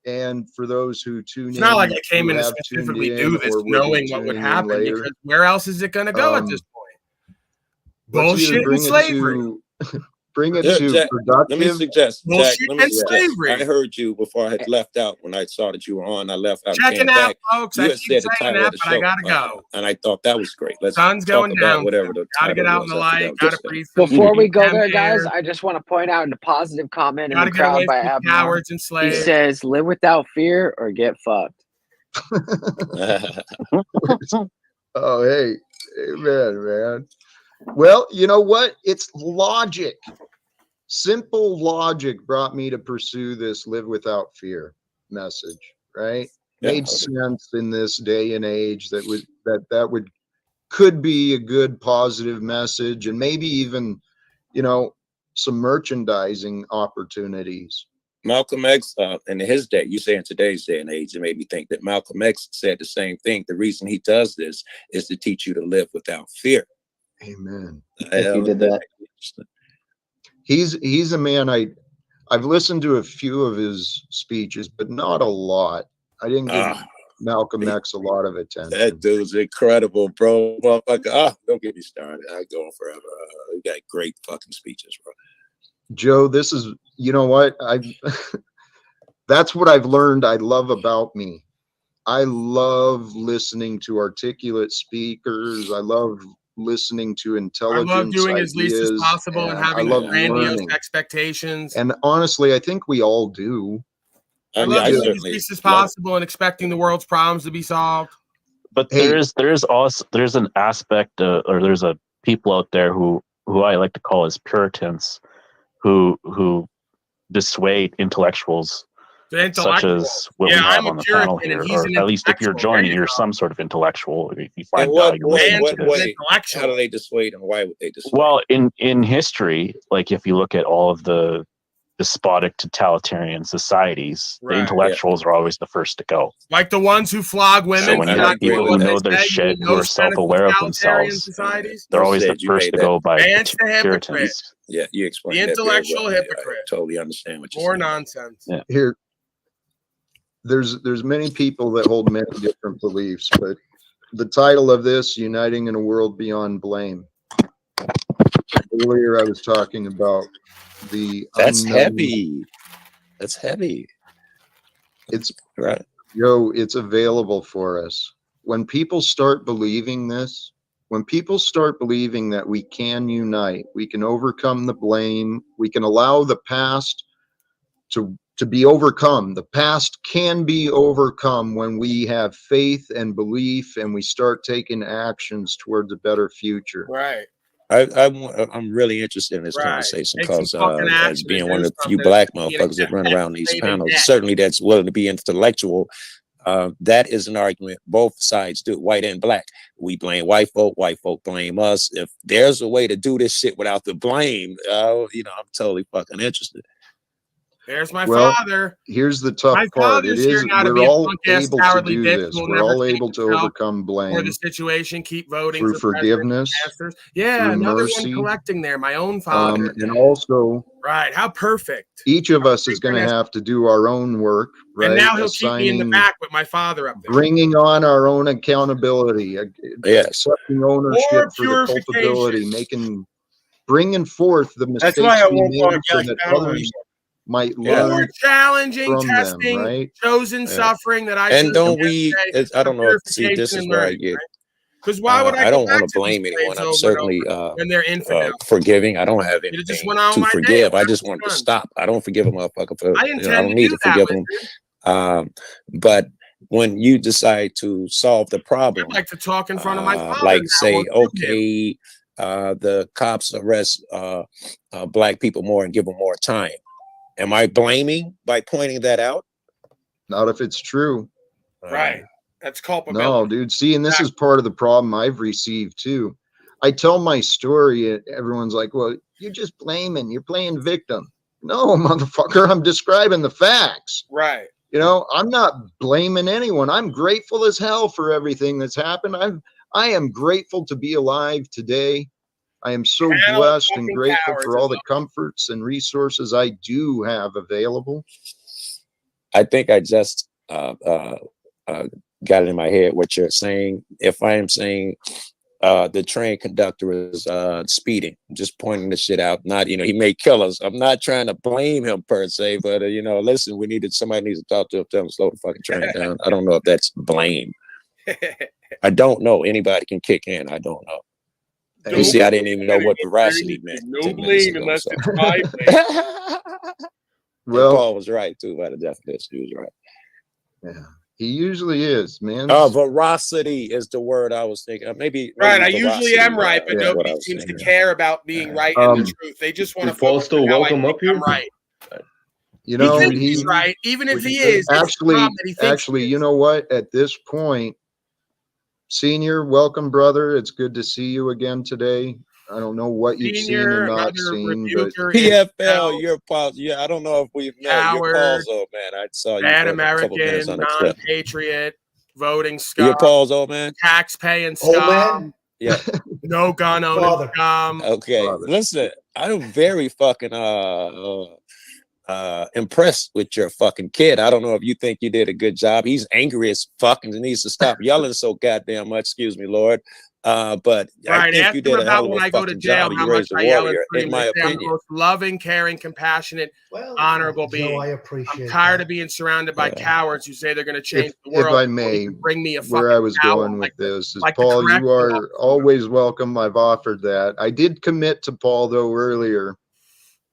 S10: and for those who tune in,
S3: It's not like I came
S10: who
S3: in to
S10: have
S3: specifically
S10: tuned
S3: do
S10: in
S3: this
S10: or will be
S3: knowing what would
S10: tuning in
S3: happen,
S10: later,
S3: because where else is it going to go at this point?
S10: let's either
S3: Bullshit and slavery.
S10: Bring it
S17: Yeah,
S10: to
S17: Jack,
S10: productive.
S17: let me suggest.
S3: Bullshit
S17: Jack, let me
S3: and
S17: suggest.
S3: slavery.
S17: I heard you before I had left out. When I saw that you were on, I left out.
S3: Checking
S17: came
S3: out,
S17: back.
S3: folks.
S17: You
S3: I
S17: had
S3: keep
S17: said the
S3: saying
S17: title
S3: that,
S17: of the
S3: but
S17: show,
S3: I gotta go.
S17: and I thought that was great. Let's
S3: Sun's
S17: talk
S3: going
S17: about
S3: down.
S17: whatever the
S3: Gotta
S17: title
S3: get out
S17: was.
S3: in the
S17: I
S3: light.
S17: forgot.
S3: Gotta
S17: Just
S3: breathe some
S14: Before we go
S3: damn
S14: there, guys,
S3: air.
S14: I just want to point out in a positive comment in
S3: Gotta
S14: the
S3: get away
S14: crowd by
S3: from
S14: Abner.
S3: cowards and
S14: He
S3: slaves.
S14: says, "Live without fear or get fucked."
S10: Oh, hey, amen, man. Well, you know what? It's logic. Simple logic brought me to pursue this live without fear message, right? Made sense in this day and age that could be a good positive message, and maybe even, some merchandising opportunities.
S17: Malcolm X, in his day, you say in today's day and age, it made me think that Malcolm X said the same thing. The reason he does this is to teach you to live without fear.
S10: Amen.
S2: He did that.
S10: He's a man I've listened to a few of his speeches, but not a lot. I didn't give Malcolm X a lot of attention.
S17: That dude's incredible, bro. Motherfucker. Don't get me started. I go on forever. He got great fucking speeches, bro.
S10: Joe, this is, you know what? That's what I've learned I love about me. I love listening to articulate speakers. I love listening to
S3: I
S10: intelligence.
S3: love doing as least as
S10: ideas,
S3: possible and having
S10: I love
S3: grandiose
S10: learning.
S3: expectations.
S10: And honestly, I think we all do.
S3: I love doing as least as possible and expecting the world's problems to be solved.
S15: But there's an aspect or there's a people out there who I like to call as Puritans who dissuade intellectuals such as what we have on the panel here, or at least if you're joining, you're some sort of intellectual. You find value listening to this.
S17: How do they dissuade and why would they dissuade?
S15: Well, in history, like if you look at all of the despotic totalitarian societies, the intellectuals are always the first to go.
S3: Like the ones who flog women.
S15: So when you have people who know their shit, who are self-aware of themselves, they're always the first to go by Puritans.
S17: Yeah, you explained
S3: the
S17: that very
S3: intellectual
S17: well.
S3: hypocrite.
S17: I totally understand what you're
S3: More
S17: saying.
S3: nonsense.
S15: Yeah.
S10: Here, there's many people that hold many different beliefs, but the title of this, Uniting in a World Beyond Blame. Earlier I was talking about the
S17: That's
S10: unknown.
S17: heavy. That's heavy.
S10: It's
S17: right.
S10: It's available for us. When people start believing this, when people start believing that we can unite, we can overcome the blame, we can allow the past to be overcome. The past can be overcome when we have faith and belief and we start taking actions towards a better future.
S3: Right.
S17: I'm really interested in this conversation because as being one of the few black motherfuckers that run around these panels, certainly that's willing to be intellectual. That is an argument both sides do, white and black. We blame white folk blame us. If there's a way to do this shit without the blame, I'm totally fucking interested.
S3: There's my father.
S10: Here's the tough part. It is, we're all able to do this. We're all able to overcome blame.
S3: For the situation, keep voting
S10: through forgiveness,
S3: yeah,
S10: through
S3: another
S10: mercy,
S3: one collecting there. My own father.
S10: and also,
S3: right? How perfect.
S10: Each of us is going to have to do our own work, right?
S3: And now he'll keep me in the back with my father up there.
S10: Bringing on our own accountability, accepting ownership for the culpability, bringing forth the mistakes we made so that others might learn.
S3: More challenging
S10: from
S3: testing,
S10: them, right?
S3: chosen suffering that I
S17: and don't we? I don't know. If, see, this is where I get.
S3: Because why would I
S17: don't want to blame anyone. I'm certainly
S3: when they're infidels.
S17: Forgiving. I don't have anything to forgive. I just want to stop. I don't forgive a motherfucker for. I don't need to forgive them. But when you decide to solve the problem,
S3: I'd like to talk in front of my father.
S17: Like say, okay, the cops arrest black people more and give them more time. Am I blaming by pointing that out?
S10: Not if it's true.
S3: Right. That's culpability.
S10: No, dude. See, and this is part of the problem I've received too. I tell my story, and everyone's like, well, you're just blaming, you're playing victim. No, motherfucker, I'm describing the facts.
S3: Right.
S10: I'm not blaming anyone. I'm grateful as hell for everything that's happened. I am grateful to be alive today. I am so blessed and grateful for all the comforts and resources I do have available.
S17: I think I just got it in my head what you're saying. If I am saying the train conductor is speeding, just pointing the shit out, not, he may kill us. I'm not trying to blame him per se, but listen, somebody needs to talk to him, tell him to slow the fucking train down. I don't know if that's blame. I don't know. Anybody can kick in. I don't know. You see, I didn't even know what veracity meant.
S3: No blame unless it's my blame.
S10: Well,
S17: Paul was right too by the definition. He was right.
S10: Yeah, he usually is, man.
S17: Veracity is the word I was thinking. Maybe
S3: right. I usually am right, but nobody seems to care about being right and the truth. They just want to focus on how I think I'm right. He's right, even if he is.
S10: Actually, you know what? At this point, Senior, welcome, brother. It's good to see you again today. I don't know what you've seen or not seen, but
S17: PFL, your pause. Yeah, I don't know if we've met. Your pause, old man. I saw you.
S3: Bad American, non-patriot, voting scum.
S17: Your pause, old man.
S3: Tax-paying scum.
S17: Yeah.
S3: No gun owning scum.
S17: Okay, listen. I'm very fucking impressed with your fucking kid. I don't know if you think you did a good job. He's angry as fuck and needs to stop yelling so goddamn much. Excuse me, Lord. But I
S3: Right.
S17: think
S3: Ask
S17: you
S3: them
S17: did a hell
S3: about
S17: of
S3: when
S17: a
S3: I go to
S17: fucking
S3: jail,
S17: job.
S3: how
S17: You
S3: much
S17: raised a
S3: I yell and
S17: warrior, in
S3: scream.
S17: my
S3: They say I'm the
S17: opinion.
S3: most loving, caring, compassionate, honorable being.
S9: Joe, I
S3: I'm
S9: appreciate
S3: tired
S9: that.
S3: of being surrounded by cowards who say they're going to change the
S10: If
S3: world.
S10: I
S3: before you
S10: may,
S3: can bring me a
S10: where
S3: fucking
S10: I was
S3: towel
S10: going with
S3: like the,
S10: this is,
S3: like the
S10: Paul, you
S3: correctional
S10: are
S3: officer.
S10: always welcome. I've offered that. I did commit to Paul, though, earlier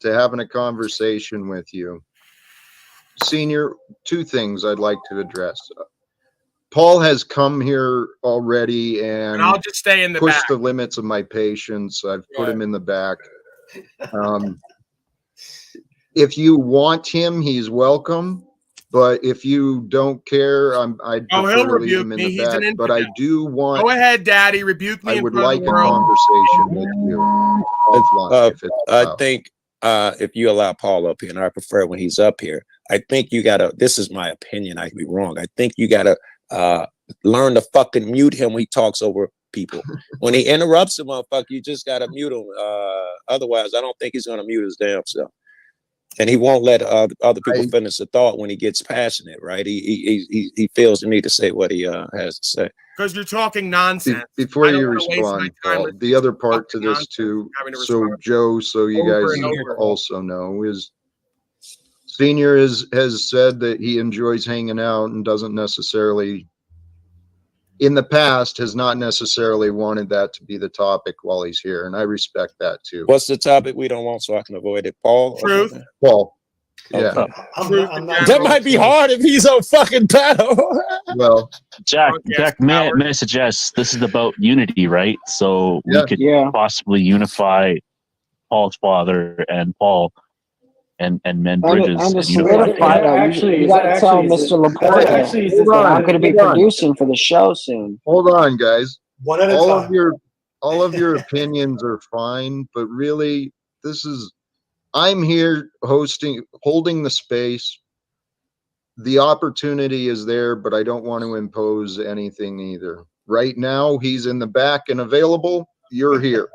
S10: to having a conversation with you. Senior, two things I'd like to address. Paul has come here already
S3: And I'll
S10: and
S3: just stay in the
S10: pushed
S3: back.
S10: the limits of my patience. I've put him in the back. If you want him, he's welcome. But if you don't care, I'd
S3: Oh,
S10: prefer
S3: he'll
S10: to leave
S3: rebuke
S10: him in
S3: me.
S10: the
S3: He's an
S10: back. But I
S3: infidel.
S10: do want.
S3: Go ahead, Daddy. Rebuke me
S10: I
S3: in
S10: would
S3: front
S10: like
S3: of the
S10: a
S3: world.
S10: conversation with you offline, if it's
S17: I
S10: allowed.
S17: think if you allow Paul up here, and I prefer when he's up here, I think you gotta. This is my opinion. I could be wrong. I think you gotta learn to fucking mute him when he talks over people. When he interrupts a motherfucker, you just gotta mute him. Otherwise, I don't think he's gonna mute his damn self. And he won't let other people finish the thought when he gets passionate, right? He feels the need to say what he has to say.
S3: Because you're talking nonsense.
S10: Before
S3: I don't
S10: you
S3: wanna waste my
S10: respond,
S3: time
S10: Paul,
S3: with
S10: the other part to this
S3: nonsense
S10: too,
S3: having to
S10: so
S3: respond
S10: Joe, so you
S3: over
S10: guys
S3: and over.
S10: also know, is Senior has said that he enjoys hanging out and doesn't necessarily, in the past, has not necessarily wanted that to be the topic while he's here, and I respect that too.
S17: What's the topic we don't want so I can avoid it? Paul?
S3: Truth.
S10: Paul. Yeah.
S17: Okay.
S9: I'm not
S17: That might be hard if he's on fucking panel.
S10: Well,
S15: Jack, may I suggest this is about unity, right? So we could possibly unify Paul's father and Paul and mend bridges.
S14: And to
S15: and unify
S14: solidify
S15: them.
S14: that, you got to tell Mr. Laporte that I'm going to be producing for the show soon.
S10: Hold on, guys.
S9: One at a
S10: all
S9: time.
S10: All of your opinions are fine, but really, I'm here holding the space. The opportunity is there, but I don't want to impose anything either. Right now, he's in the back and available. You're here.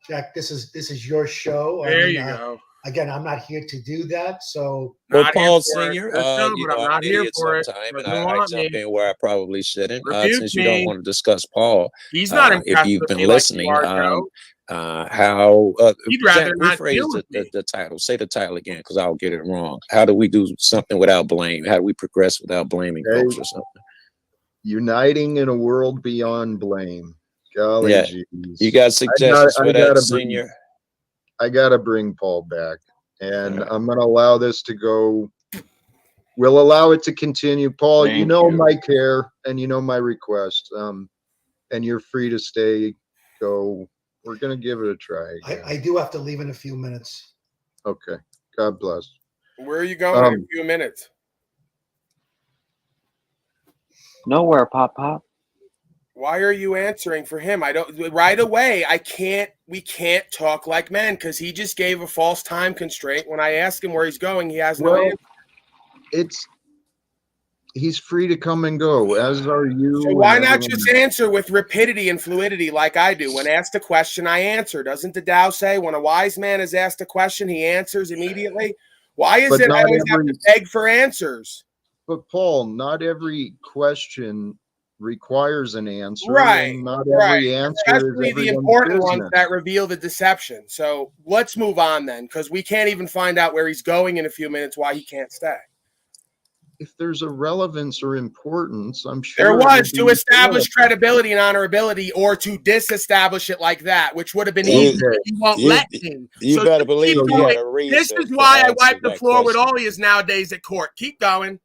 S9: Jack, this is your show.
S3: There you go.
S9: Again, I'm not here to do that. So
S17: Well, Paul Senior,
S3: but I'm not
S17: an
S3: here
S17: idiot
S3: for it.
S17: sometime, and
S3: Doesn't
S17: I
S3: want
S17: jump
S3: me.
S17: in where I probably shouldn't.
S3: Rebuke
S17: Since you don't
S3: me.
S17: want to discuss Paul,
S3: He's not
S17: if
S3: impressed
S17: you've
S3: with
S17: been
S3: me like
S17: listening,
S3: you are, Joe.
S17: how
S3: He'd rather
S17: Jack,
S3: not deal
S17: rephrase
S3: with
S17: the title. Say the title again, because I'll get it wrong. How do we do something without blame? How do we progress without blaming folks or something?
S10: Uniting in a world beyond blame. Golly,
S17: Yeah.
S10: geez.
S17: You got suggestions for that, Senior?
S10: I gotta bring Paul back, and I'm gonna allow this to go. We'll allow it to continue. Paul, you know my care and you know my request. And you're free to stay, go. We're gonna give it a try again.
S9: I do have to leave in a few minutes.
S10: Okay. God bless.
S3: Where are you going in a few minutes?
S14: Nowhere, Pop.
S3: Why are you answering for him? I don't right away. We can't talk like men because he just gave a false time constraint. When I ask him where he's going, he has no answer.
S10: He's free to come and go, as are you.
S3: So why not just answer with rapidity and fluidity like I do? When asked a question, I answer. Doesn't the Tao say when a wise man is asked a question, he answers immediately? Why is it I always have to beg for answers?
S10: But Paul, not every question requires an answer.
S3: Right.
S10: And not every answer
S3: Especially
S10: is
S3: the
S10: everyone's
S3: important
S10: business.
S3: ones that reveal the deception. So let's move on then, because we can't even find out where he's going in a few minutes, why he can't stay.
S10: If there's a relevance or importance, I'm sure
S3: there was to establish credibility and honorability, or to disestablish it like that, which would have been easy. You won't let me.
S17: You better believe you got a reason.
S3: This is why I wipe the floor with all he is nowadays at court. Keep going.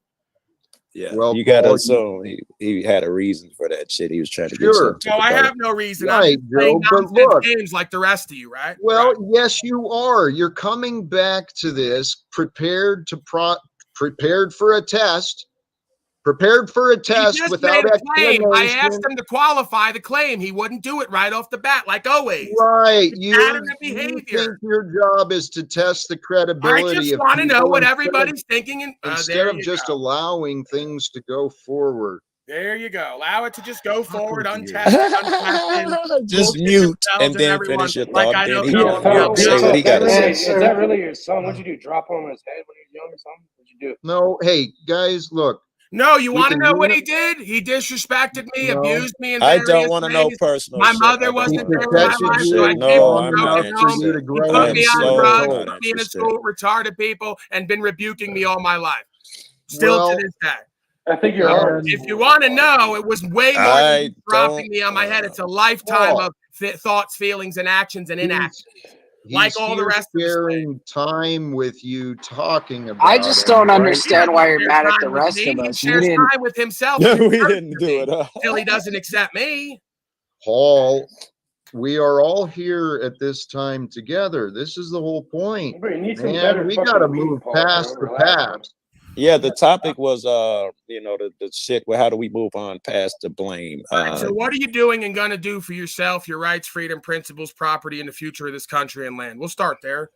S17: Yeah,
S10: well,
S17: you got to assume he had a reason for that shit. He was trying to get something.
S3: No, I have no reason.
S10: Right,
S3: I'm playing
S10: Joe, but look,
S3: games like the rest of you, right?
S10: Well, yes, you are. You're coming back to this prepared for a test. Prepared for a test without explanation.
S3: I asked him to qualify the claim. He wouldn't do it right off the bat, like always.
S10: Right.
S3: You
S10: think your job is to test the credibility.
S3: I just want to know what everybody's thinking.
S10: Instead of just allowing things to go forward.
S3: There you go. Allow it to just go forward, untested,
S17: just mute and then finish your thought.
S3: Like I don't know.
S17: Say what he got to say.
S18: Is that really your son? What'd you do? Drop him on his head when he was young or something? What'd you do?
S10: No, hey guys, look.
S3: No, you
S10: We
S3: want to
S10: can
S3: know
S10: do
S3: what
S10: it.
S3: he did? He disrespected me,
S10: No.
S3: abused me in
S17: I
S3: various
S17: don't want to know
S3: ways.
S17: personal
S3: My
S17: shit.
S3: mother
S17: I don't
S3: wasn't
S17: want to
S3: there
S17: know
S3: in my
S17: personal
S3: life, so I
S17: shit.
S3: came
S17: No,
S3: from a
S17: I'm not
S3: broken home.
S17: interested.
S3: He
S17: I
S3: put
S17: am
S3: me on
S17: so
S3: drugs,
S17: not
S3: put me in a
S17: interested.
S3: school with retarded people, and been rebuking me all my life. Still
S10: Well,
S3: to this day.
S16: I think you're hard.
S3: If you want to know, it was way more than
S17: I
S3: just dropping
S17: don't.
S3: me on my head. It's a lifetime
S10: Paul,
S3: of thoughts, feelings, and actions and inactions, like
S10: he's
S3: all the
S10: here
S3: rest of the state.
S10: sharing time with you, talking about
S14: I just
S10: him,
S14: don't
S10: right?
S14: understand why you're
S3: Shares
S14: mad at the
S3: time with
S14: rest
S3: me.
S14: of
S3: He
S14: us. You
S3: shares
S14: didn't.
S3: time with himself.
S17: No,
S3: and his
S17: we
S3: version
S17: didn't
S3: of
S17: do
S3: me
S17: it.
S3: till he doesn't accept me.
S10: Paul, we are all here at this time together. This is the whole point.
S16: Everybody needs some
S10: Man,
S16: better
S10: we
S16: fucking
S10: got to
S16: weed,
S10: move
S16: Paul,
S10: past
S16: to
S10: the
S16: relax on.
S10: past.
S17: Yeah, the topic was the shit. Well, how do we move on past the blame?
S3: All right, so what are you doing and going to do for yourself, your rights, freedom, principles, property, and the future of this country and land? We'll start there.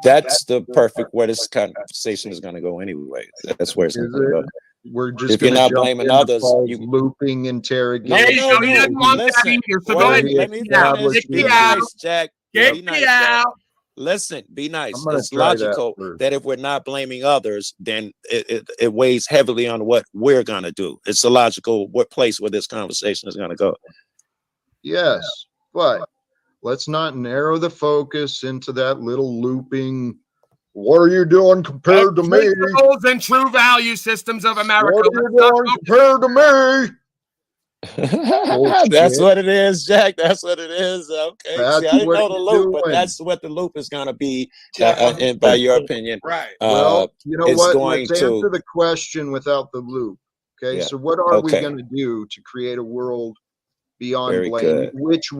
S17: That's the perfect where this conversation is going to go anyway. That's where it's going
S10: Is
S17: to go.
S10: it? We're just
S17: If you're
S10: going to
S17: not
S10: jump
S17: blaming
S10: into
S17: others,
S10: Paul's
S17: you
S10: looping
S17: no,
S10: interrogation.
S3: There you go. He
S17: no.
S3: doesn't want that
S17: Listen,
S3: either. So go ahead and
S17: let
S3: kick
S17: me
S3: me out.
S17: finish.
S3: Kick
S17: Be
S3: me out.
S17: nice, Jack.
S3: Kick
S17: Be
S3: me
S17: nice, Jack.
S3: out.
S17: Listen, be
S10: I'm
S17: nice.
S10: going to
S17: It's
S10: try that
S17: logical
S10: first.
S17: that if we're not blaming others, then it weighs heavily on what we're going to do. It's a logical place where this conversation is going to go.
S10: Yes, but let's not narrow the focus into that little looping. What are you doing compared to me?
S3: Principles and true value systems of America.
S10: What are you doing compared to me?
S17: That's what it is, Jack. That's what it is. Okay.
S10: That's
S17: See, I didn't
S10: what
S17: know the
S10: you're
S17: loop, but
S10: doing.
S17: that's what the loop is going to be.
S3: Jack,
S17: And by your opinion,
S3: right.
S10: Well, you know
S17: it's
S10: what?
S17: going
S10: Let's
S17: to.
S10: answer the question without the loop. Okay.
S17: Yeah.
S10: So what are we
S17: Okay.
S10: going to do to create a world beyond
S17: Very
S10: blame,
S17: good.
S10: which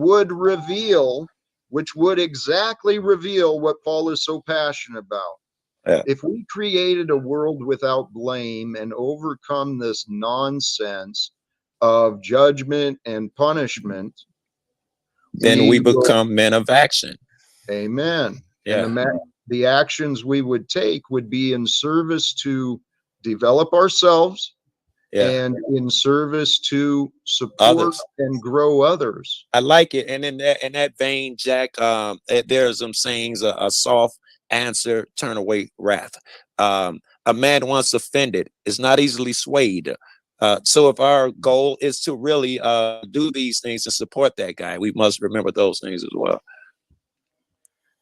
S10: would exactly reveal what Paul is so passionate about?
S17: Yeah.
S10: If we created a world without blame and overcome this nonsense of judgment and punishment,
S17: Then we become men of action.
S10: Amen.
S17: Yeah.
S10: And the actions we would take would be in service to develop ourselves and in service to support
S17: others
S10: and grow others.
S17: I like it. And in that vein, Jack, there's some sayings, a soft answer, turn away wrath. A man once offended is not easily swayed. So if our goal is to really do these things and support that guy, we must remember those things as well.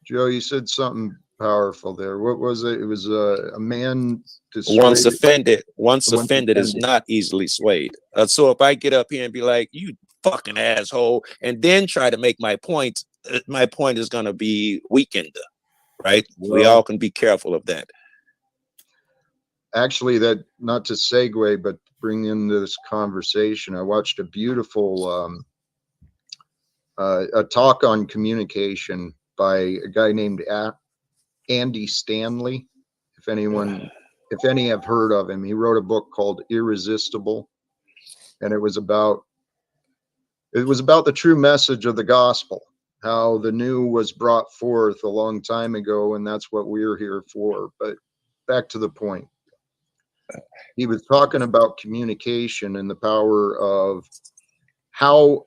S10: Joe, you said something powerful there. What was it? It was a man
S17: Once offended is not easily swayed. So if I get up here and be like, you fucking asshole, and then try to make my point is going to be weakened, right?
S10: Well,
S17: we all can be careful of that.
S10: Actually, that, not to segue, but bring into this conversation, I watched a beautiful a talk on communication by a guy named Andy Stanley. If any have heard of him, he wrote a book called Irresistible, and it was about the true message of the gospel, how the new was brought forth a long time ago, and that's what we're here for. But back to the point. He was talking about communication and the power of how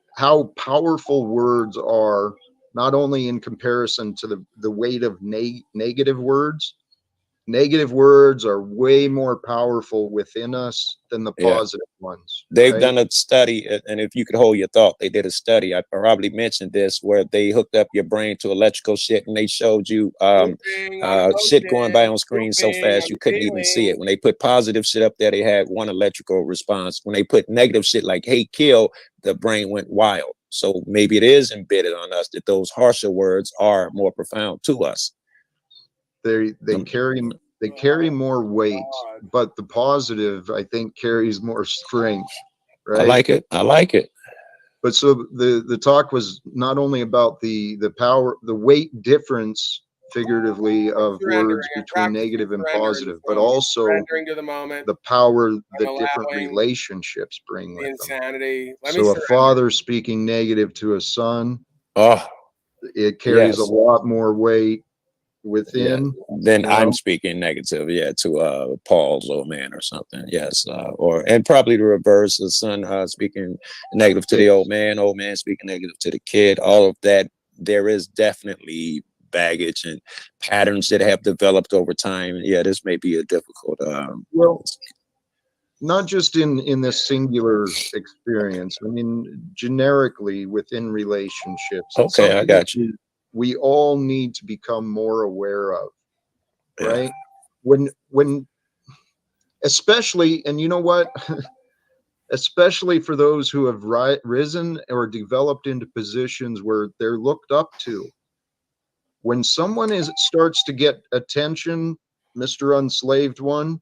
S10: powerful words are, not only in comparison to the weight of negative words. Negative words are way more powerful within us than the positive ones.
S17: They've done a study, and if you could hold your thought, they did a study. I probably mentioned this, where they hooked up your brain to electrical shit, and they showed you shit going by on screen so fast you couldn't even see it. When they put positive shit up there, they had one electrical response. When they put negative shit like "hey, kill," the brain went wild. So maybe it is embedded on us that those harsher words are more profound to us.
S10: They carry more weight, but the positive, I think, carries more strength. Right?
S17: I like it.
S10: But so the talk was not only about the power, the weight difference, figuratively, of words between negative and positive, but also the power that different relationships bring with them. So a father speaking negative to a son, it carries a lot more weight within.
S17: Then I'm speaking negative, to Paul's old man or something. Yes. And probably the reverse, the son speaking negative to the old man speaking negative to the kid. All of that, there is definitely baggage and patterns that have developed over time. Yeah, this may be a difficult
S10: not just in this singular experience. I mean, generically within relationships. It's
S17: Okay, I
S10: something
S17: got
S10: that
S17: you.
S10: we all need to become more aware of, right? When, especially, and you know what? Especially for those who have risen or developed into positions where they're looked up to. When someone starts to get attention, Mr. Unslaved One,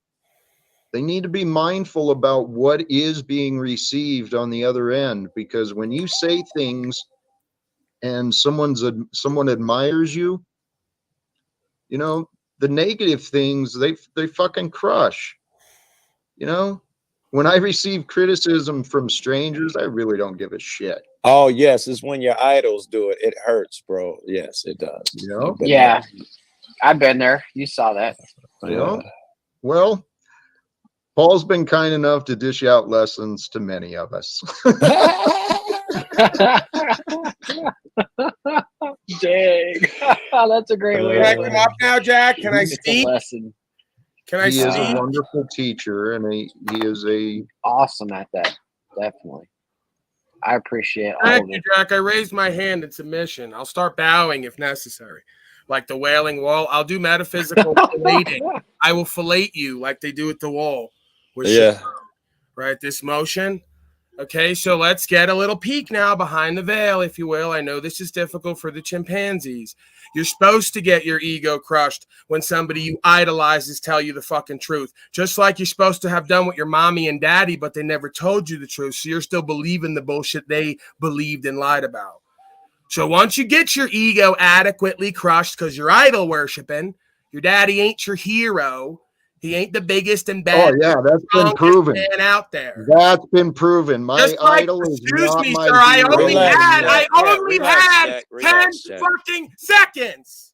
S10: they need to be mindful about what is being received on the other end, because when you say things and someone admires you, you know, the negative things they fucking crush. You know, when I receive criticism from strangers, I really don't give a shit.
S17: Oh yes, it's when your idols do it. It hurts, bro. Yes, it does.
S10: You know?
S14: Yeah, I've been there. You saw that.
S10: You know? Well, Paul's been kind enough to dish out lessons to many of us.
S14: Dang. That's a great way
S3: Can I
S14: to
S3: come up now, Jack? Can I
S14: It's a
S3: speak?
S14: lesson.
S3: Can I
S10: He is a
S3: speak?
S10: wonderful teacher, and he is a
S14: awesome at that. Definitely. I appreciate all
S3: Thank
S14: of
S3: you,
S14: it.
S3: Jack. I raised my hand in submission. I'll start bowing if necessary. Like the Wailing Wall. I'll do metaphysical filleting. I will fillet you like they do at the wall. With
S17: Yeah.
S3: right? This motion. Okay, so let's get a little peek now behind the veil, if you will. I know this is difficult for the chimpanzees. You're supposed to get your ego crushed when somebody you idolize tell you the fucking truth. Just like you're supposed to have done with your mommy and daddy, but they never told you the truth. So you're still believing the bullshit they believed and lied about. So once you get your ego adequately crushed because you're idol worshiping, your daddy ain't your hero. He ain't the biggest and best.
S10: Oh yeah, that's been proven.
S3: Man out there.
S10: That's been proven. My
S3: Just like,
S10: idol is
S3: excuse
S10: not
S3: me,
S10: my
S3: sir. I
S10: hero.
S3: only
S17: Relax,
S3: had
S17: Jack.
S3: 10
S17: Relax, Jack.
S3: fucking seconds.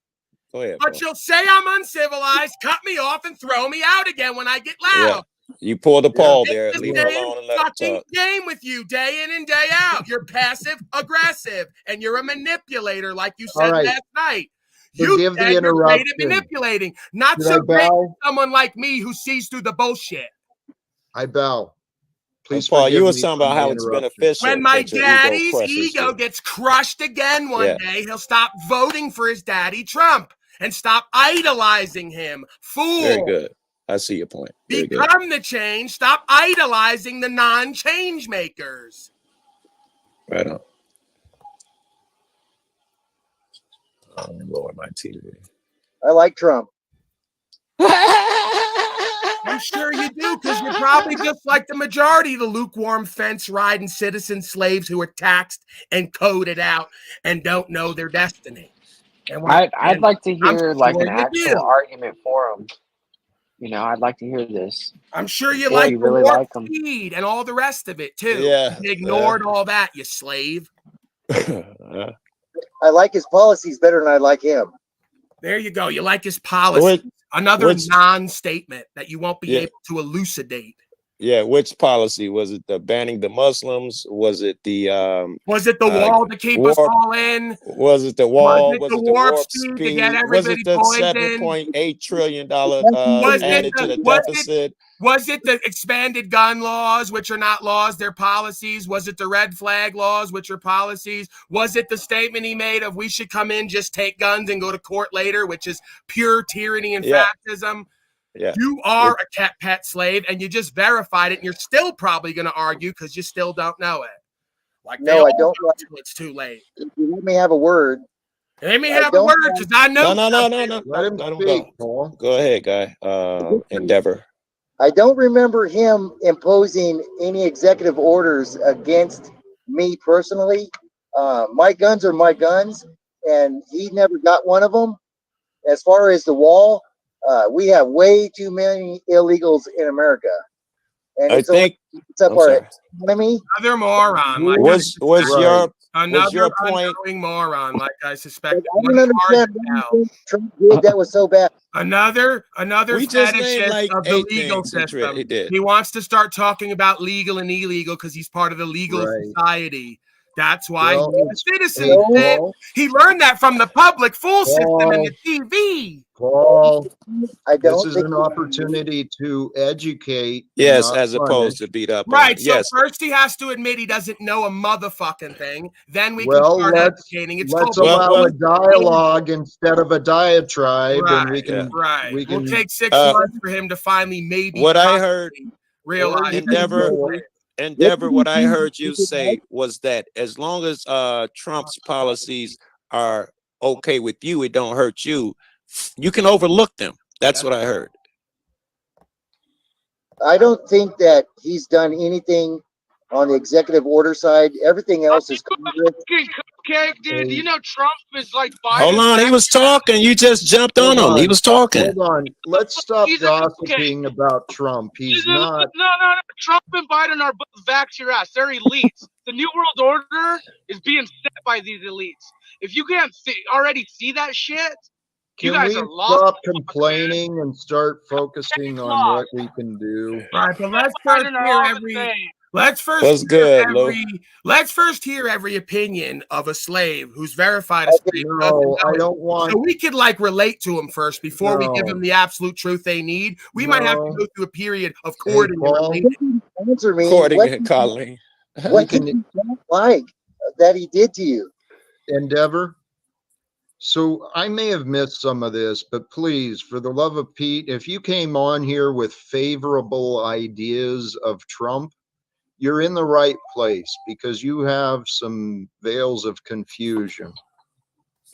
S17: Go ahead,
S3: But
S17: bro.
S3: you'll say I'm uncivilized, cut me off, and throw me out again when I get loud.
S17: You pulled the Paul
S3: It's
S17: there.
S3: the
S17: Leave him
S3: same
S17: alone and let him
S3: fucking
S17: talk.
S3: game with you day in and day out. You're passive aggressive and you're a manipulator, like you said
S10: All right.
S3: last night.
S10: Forgive the
S3: said you're great at
S10: interruption.
S3: manipulating. Not
S10: Should
S3: so
S10: I
S3: great
S10: bow?
S3: with someone like me who sees through the bullshit.
S10: I bow. Please
S17: Paul,
S10: forgive
S17: you was
S10: me
S17: talking
S10: for
S17: about
S10: the
S17: how it's
S10: interruption.
S17: beneficial.
S3: When my
S17: that your
S3: daddy's
S17: crushes
S3: ego
S17: you.
S3: gets crushed again one day, he'll stop voting for his daddy Trump and stop idolizing him. Fool.
S17: Very good. I see your point. Very good.
S3: Become the change. Stop idolizing the non-change makers.
S17: Right on. I'll lower my TV.
S2: I like Trump.
S3: I'm sure you do, because you're probably just like the majority of the lukewarm fence-riding citizen slaves who are taxed and coded out and don't know their destiny. And
S14: I'd like to hear like
S3: sure
S14: an
S3: you
S14: actual
S3: do.
S14: argument for him. You know, I'd like to hear this.
S3: I'm sure you
S14: If
S3: like
S14: you
S3: the
S14: really
S3: warp
S14: like him.
S3: speed and all the rest of it too.
S17: Yeah,
S3: You ignored all that, you slave.
S2: I like his policies better than I like him.
S3: There you go. You like his policy. Another
S17: which-
S3: non-statement that you won't be
S17: Yeah.
S3: able to elucidate.
S17: Yeah, which policy was it? The banning the Muslims? Was it the
S3: Was it the wall to keep us all in?
S17: Was it the wall?
S3: Was it the warp speed to get
S17: Was
S3: everybody
S17: it the
S3: poisoned?
S17: $7.8 trillion
S3: Was
S17: added to the deficit?
S3: Was it the expanded gun laws, which are not laws, they're policies? Was it the red flag laws, which are policies? Was it the statement he made of we should come in, just take guns and go to court later, which is pure tyranny and fascism?
S17: Yeah.
S3: You are a cat pet slave, and you just verified it, and you're still probably going to argue because you still don't know it. Like
S2: No, I don't.
S3: Until it's too late.
S2: If you let me have a word.
S3: Let me have a word because I know.
S17: No.
S10: Let him
S17: speak,
S10: Paul.
S17: Go ahead, guy. Endeavor.
S2: I don't remember him imposing any executive orders against me personally. My guns are my guns, and he never got one of them. As far as the wall, we have way too many illegals in America, and it's up our economy.
S3: Another moron. Like
S17: Was your point?
S3: Moron, like I suspect.
S2: I don't understand what Trump did that was so bad.
S3: Another
S17: We just named
S3: fetishist
S17: like
S3: of the
S17: 8
S3: legal
S17: things
S3: system.
S17: he did.
S3: He wants to start talking about legal and illegal because he's part of the legal society. That's why
S10: Well,
S3: he's a citizen.
S10: hey,
S3: Sid.
S10: Paul.
S3: He learned that from the public full system and
S10: Paul.
S3: the TV.
S10: Paul,
S6: I
S10: this
S6: don't
S10: is
S6: think
S10: an opportunity to educate and
S17: Yes,
S10: not
S17: as opposed
S10: punish.
S17: to beat up on.
S3: Right. So
S17: Yes.
S3: first he has to admit he doesn't know a motherfucking thing. Then we can
S10: Well,
S3: start
S10: let's
S3: educating. It's
S10: let's
S3: called
S10: allow a dialogue instead of a diatribe, and we
S3: right.
S10: can
S3: Right.
S10: we
S3: We'll
S10: can.
S3: take 6 months for him to finally maybe
S17: What I heard,
S3: realize
S17: Endeavor, what I heard you say was that as long as Trump's policies are okay with you, it don't hurt you. You can overlook them. That's what I heard.
S6: I don't think that he's done anything on the executive order side. Everything else is Congress.
S18: Cupcake, dude. You know Trump is like Biden.
S17: Hold on, he was talking. You just jumped on him. He was talking.
S10: Hold on. Let's stop gossiping about Trump. He's not.
S18: No. Trump and Biden are both vax your ass. They're elites. The New World Order is being set by these elites. If you can't already see that shit, you
S10: Can
S18: guys
S10: we
S18: are lost.
S10: stop complaining and start focusing on what we can do?
S3: Right, but let's first hear every opinion of a slave who's verified a slave.
S10: I don't want.
S3: So we could like relate to him first before we give them the absolute truth they need. We might have to go through a period of courting and relating.
S6: Answer me.
S17: Courting
S6: What-
S17: and calling.
S6: What did you don't like that he did to you?
S10: Endeavor. So I may have missed some of this, but please, for the love of Pete, if you came on here with favorable ideas of Trump, you're in the right place because you have some veils of confusion.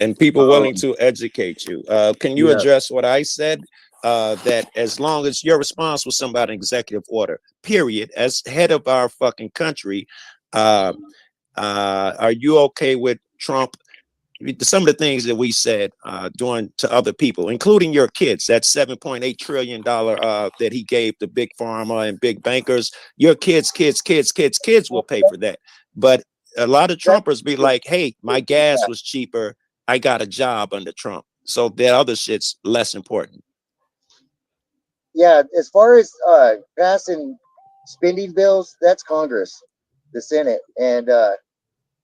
S17: And people willing to educate you. Can you address what I said? That as long as your response was somebody in executive order, period, as head of our fucking country, are you okay with Trump? Some of the things that we said doing to other people, including your kids, that $7.8 trillion that he gave to big pharma and big bankers, your kids will pay for that. But a lot of Trumpers be like, hey, my gas was cheaper. I got a job under Trump. So that other shit's less important.
S6: Yeah, as far as passing spending bills, that's Congress, the Senate, and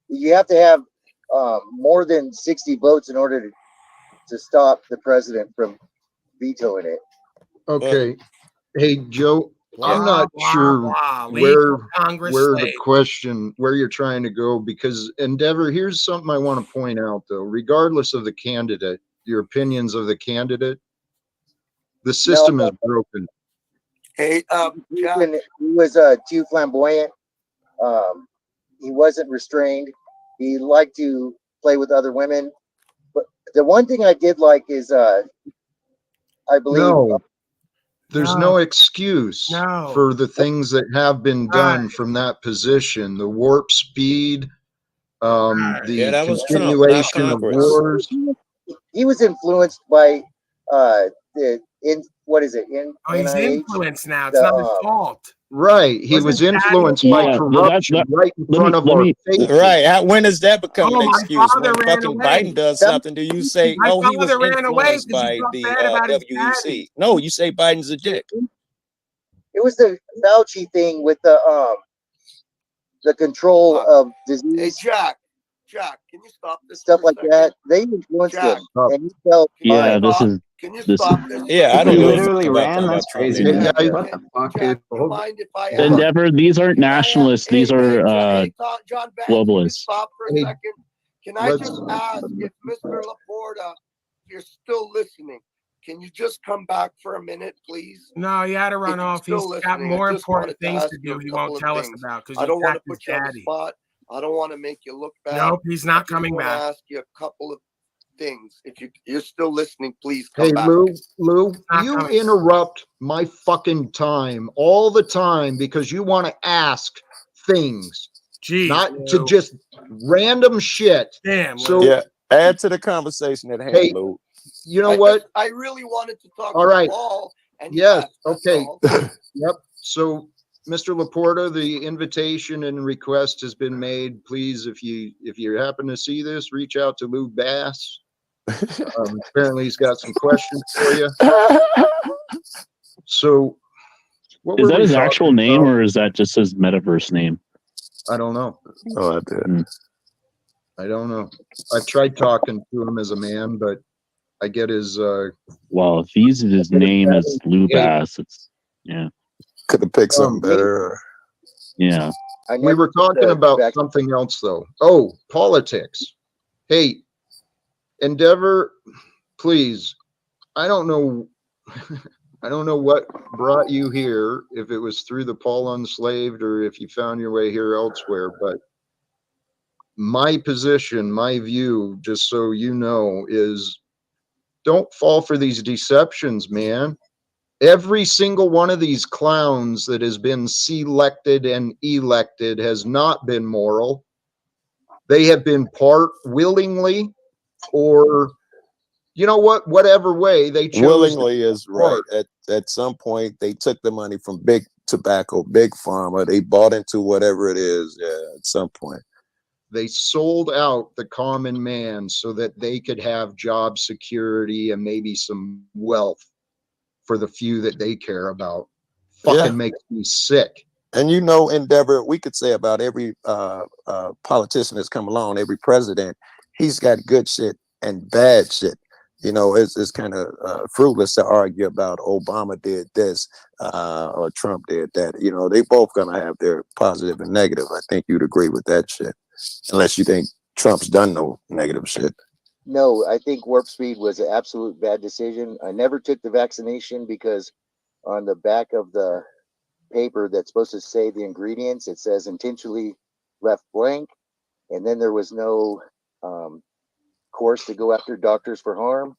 S6: you have to have more than 60 votes in order to stop the president from vetoing it.
S10: Okay. Hey, Joe, I'm not sure where the question, where you're trying to go, because Endeavor, here's something I want to point out, though. Regardless of the candidate, your opinions of the candidate, the system is broken.
S6: Hey, he was too flamboyant. He wasn't restrained. He liked to play with other women. But the one thing I did like is, I believe.
S10: There's no excuse for the things that have been done from that position. The warp speed, the continuation of wars.
S6: He was influenced by he's
S3: influenced now. It's not his fault.
S10: Right. He was influenced by corruption right in front of our faces.
S17: Right. When does that become an
S3: my
S17: excuse?
S3: father
S17: When
S3: ran
S17: fucking
S3: away.
S17: Biden does something, do you say,
S3: My
S17: oh, he was
S3: father ran away
S17: influenced
S3: 'cause
S17: by
S3: he felt
S17: the
S3: bad about his
S17: WEC?
S3: daddy.
S17: No, you say Biden's a dick.
S6: It was the Fauci thing with the control of disease.
S19: Hey, Jack, can you stop this?
S6: Stuff like that. They influenced him, and he felt
S15: Yeah,
S6: fine.
S15: this is.
S19: Can you
S15: This
S19: stop this?
S17: Yeah, I
S13: He
S17: don't know.
S13: literally ran. That's crazy, man. What the fuck, dude?
S19: Mind if I
S15: Endeavor, these aren't nationalists. These are
S19: John Banks,
S15: globalists.
S19: stop for a second? Can I just ask if Mr. Laporta, if you're still listening, can you just come back for a minute, please?
S3: No, he had to run off. He's got more important things to do. He won't tell us about because
S19: I don't want to put you on the spot. I don't want to make you look bad.
S3: Nope, he's not coming back.
S19: I want to ask you a couple of things. If you're still listening, please come
S10: Hey,
S19: back.
S10: Lou, you interrupt my fucking time all the time because you want to ask things, not to just random shit.
S3: Damn.
S10: So
S17: yeah, add to the conversation at hand,
S10: hey,
S17: Lou.
S10: You know what?
S19: I really wanted to talk
S10: all right.
S19: to Paul. And
S10: yes. Okay. Yep. So, Mr. Laporta, the invitation and request has been made. Please, if you happen to see this, reach out to Lou Bass. Apparently, he's got some questions for you. So,
S15: is that his actual name or is that just his metaverse name?
S10: I don't know.
S17: Oh, I did.
S10: I don't know. I've tried talking to him as a man, but I get his.
S15: Well, if he uses his name as Lubass, it's yeah.
S17: Could have picked something better.
S15: Yeah.
S10: We were talking about something else, though. Oh, politics. Hey, Endeavor, please. I don't know. I don't know what brought you here, if it was through the Paul Unslaved or if you found your way here elsewhere, but my position, my view, just so you know, is don't fall for these deceptions, man. Every single one of these clowns that has been selected and elected has not been moral. They have been part willingly, or you know what, whatever way they chose.
S17: Willingly is right. At some point, they took the money from big tobacco, big pharma. They bought into whatever it is. Yeah, at some point.
S10: They sold out the common man so that they could have job security and maybe some wealth for the few that they care about. Fucking makes me sick.
S17: And you know, Endeavor, we could say about every politician that's come along, every president, he's got good shit and bad shit. You know, it's kind of fruitless to argue about Obama did this or Trump did that. You know, they both gonna have their positive and negative. I think you'd agree with that shit, unless you think Trump's done no negative shit.
S20: No, I think Warp Speed was an absolute bad decision. I never took the vaccination because on the back of the paper that's supposed to say the ingredients, it says intentionally left blank, and then there was no course to go after doctors for harm.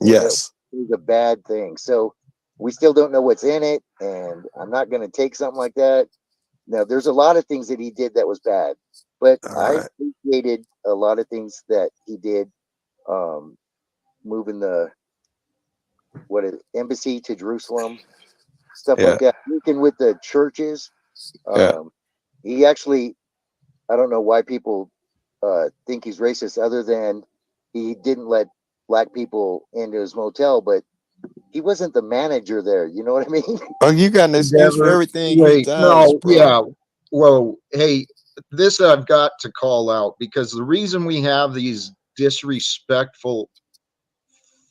S17: Yes,
S20: it was a bad thing. So we still don't know what's in it, and I'm not going to take something like that. Now, there's a lot of things that he did that was bad, but I appreciated a lot of things that he did. Moving the embassy to Jerusalem, stuff like that. Working with the churches. He actually, I don't know why people think he's racist, other than he didn't let black people into his motel, but he wasn't the manager there. You know what I mean?
S17: Oh, you got an excuse for everything he does.
S10: No,
S17: bro.
S10: yeah. Well, hey, this I've got to call out, because the reason we have these disrespectful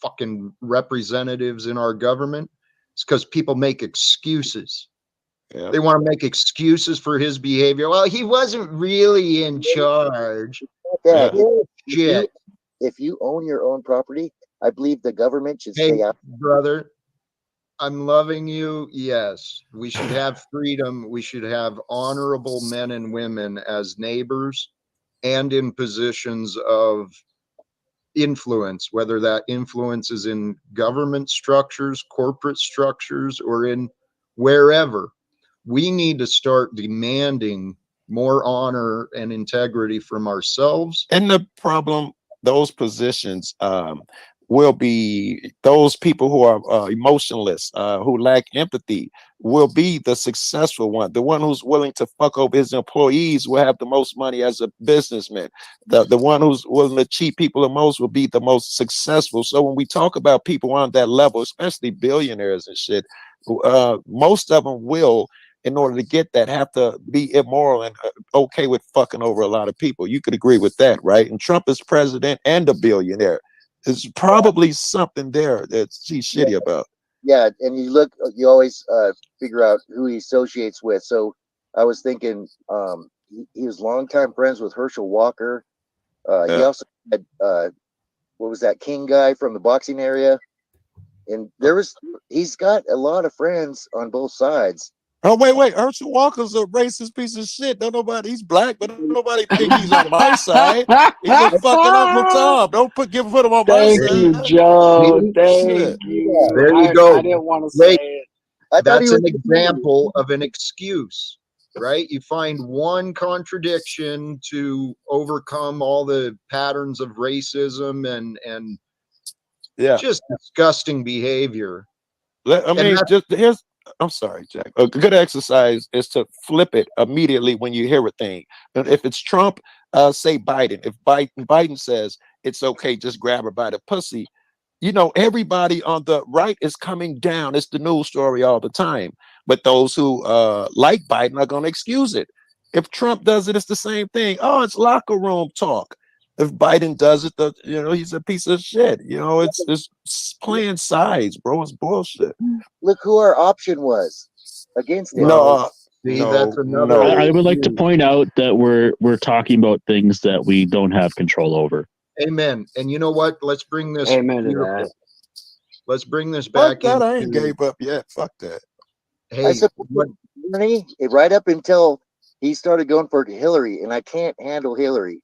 S10: fucking representatives in our government is because people make excuses. They want to make excuses for his behavior. Well, he wasn't really in charge.
S20: If you own your own property, I believe the government should stay out.
S10: Brother, I'm loving you. Yes, we should have freedom. We should have honorable men and women as neighbors and in positions of influence, whether that influence is in government structures, corporate structures, or in wherever. We need to start demanding more honor and integrity from ourselves.
S17: And the problem, those positions will be those people who are emotionless, who lack empathy, will be the successful one. The one who's willing to fuck over his employees will have the most money as a businessman. The one who's willing to cheat people the most will be the most successful. So when we talk about people on that level, especially billionaires and shit, most of them will, in order to get that, have to be immoral and okay with fucking over a lot of people. You could agree with that, right? And Trump is president and a billionaire. There's probably something there that he's shitty about.
S20: Yeah, and you always figure out who he associates with. So I was thinking he was longtime friends with Herschel Walker. He also had, what was that, King guy from the boxing area? And he's got a lot of friends on both sides.
S17: Oh, wait. Herschel Walker's a racist piece of shit. Don't nobody, he's black, but don't nobody think he's on my side. He's a fucking Uncle Tom. Don't put him on my
S14: Thank
S17: side.
S14: you, Joe. Thank
S17: Shit.
S14: you.
S10: There you go.
S14: I didn't want to say it.
S10: That's an example of an excuse, right? You find one contradiction to overcome all the patterns of racism and just disgusting behavior.
S17: I'm sorry, Jack. A good exercise is to flip it immediately when you hear a thing. And if it's Trump, say Biden. If Biden says it's okay, just grab her by the pussy. You know, everybody on the right is coming down. It's the news story all the time. But those who like Biden are going to excuse it. If Trump does it, it's the same thing. Oh, it's locker room talk. If Biden does it, he's a piece of shit. It's playing sides, bro. It's bullshit.
S20: Look who our option was against it.
S17: No,
S10: See,
S17: no,
S10: that's another.
S17: no.
S15: I would like to point out that we're talking about things that we don't have control over.
S10: Amen. And you know what? Let's bring this.
S14: Amen to that.
S10: Let's bring this
S17: Fuck
S10: back
S17: that. I ain't
S10: into.
S17: gave up yet. Fuck that.
S10: Hey,
S20: I support Bernie right up until he started going for Hillary, and I can't handle Hillary.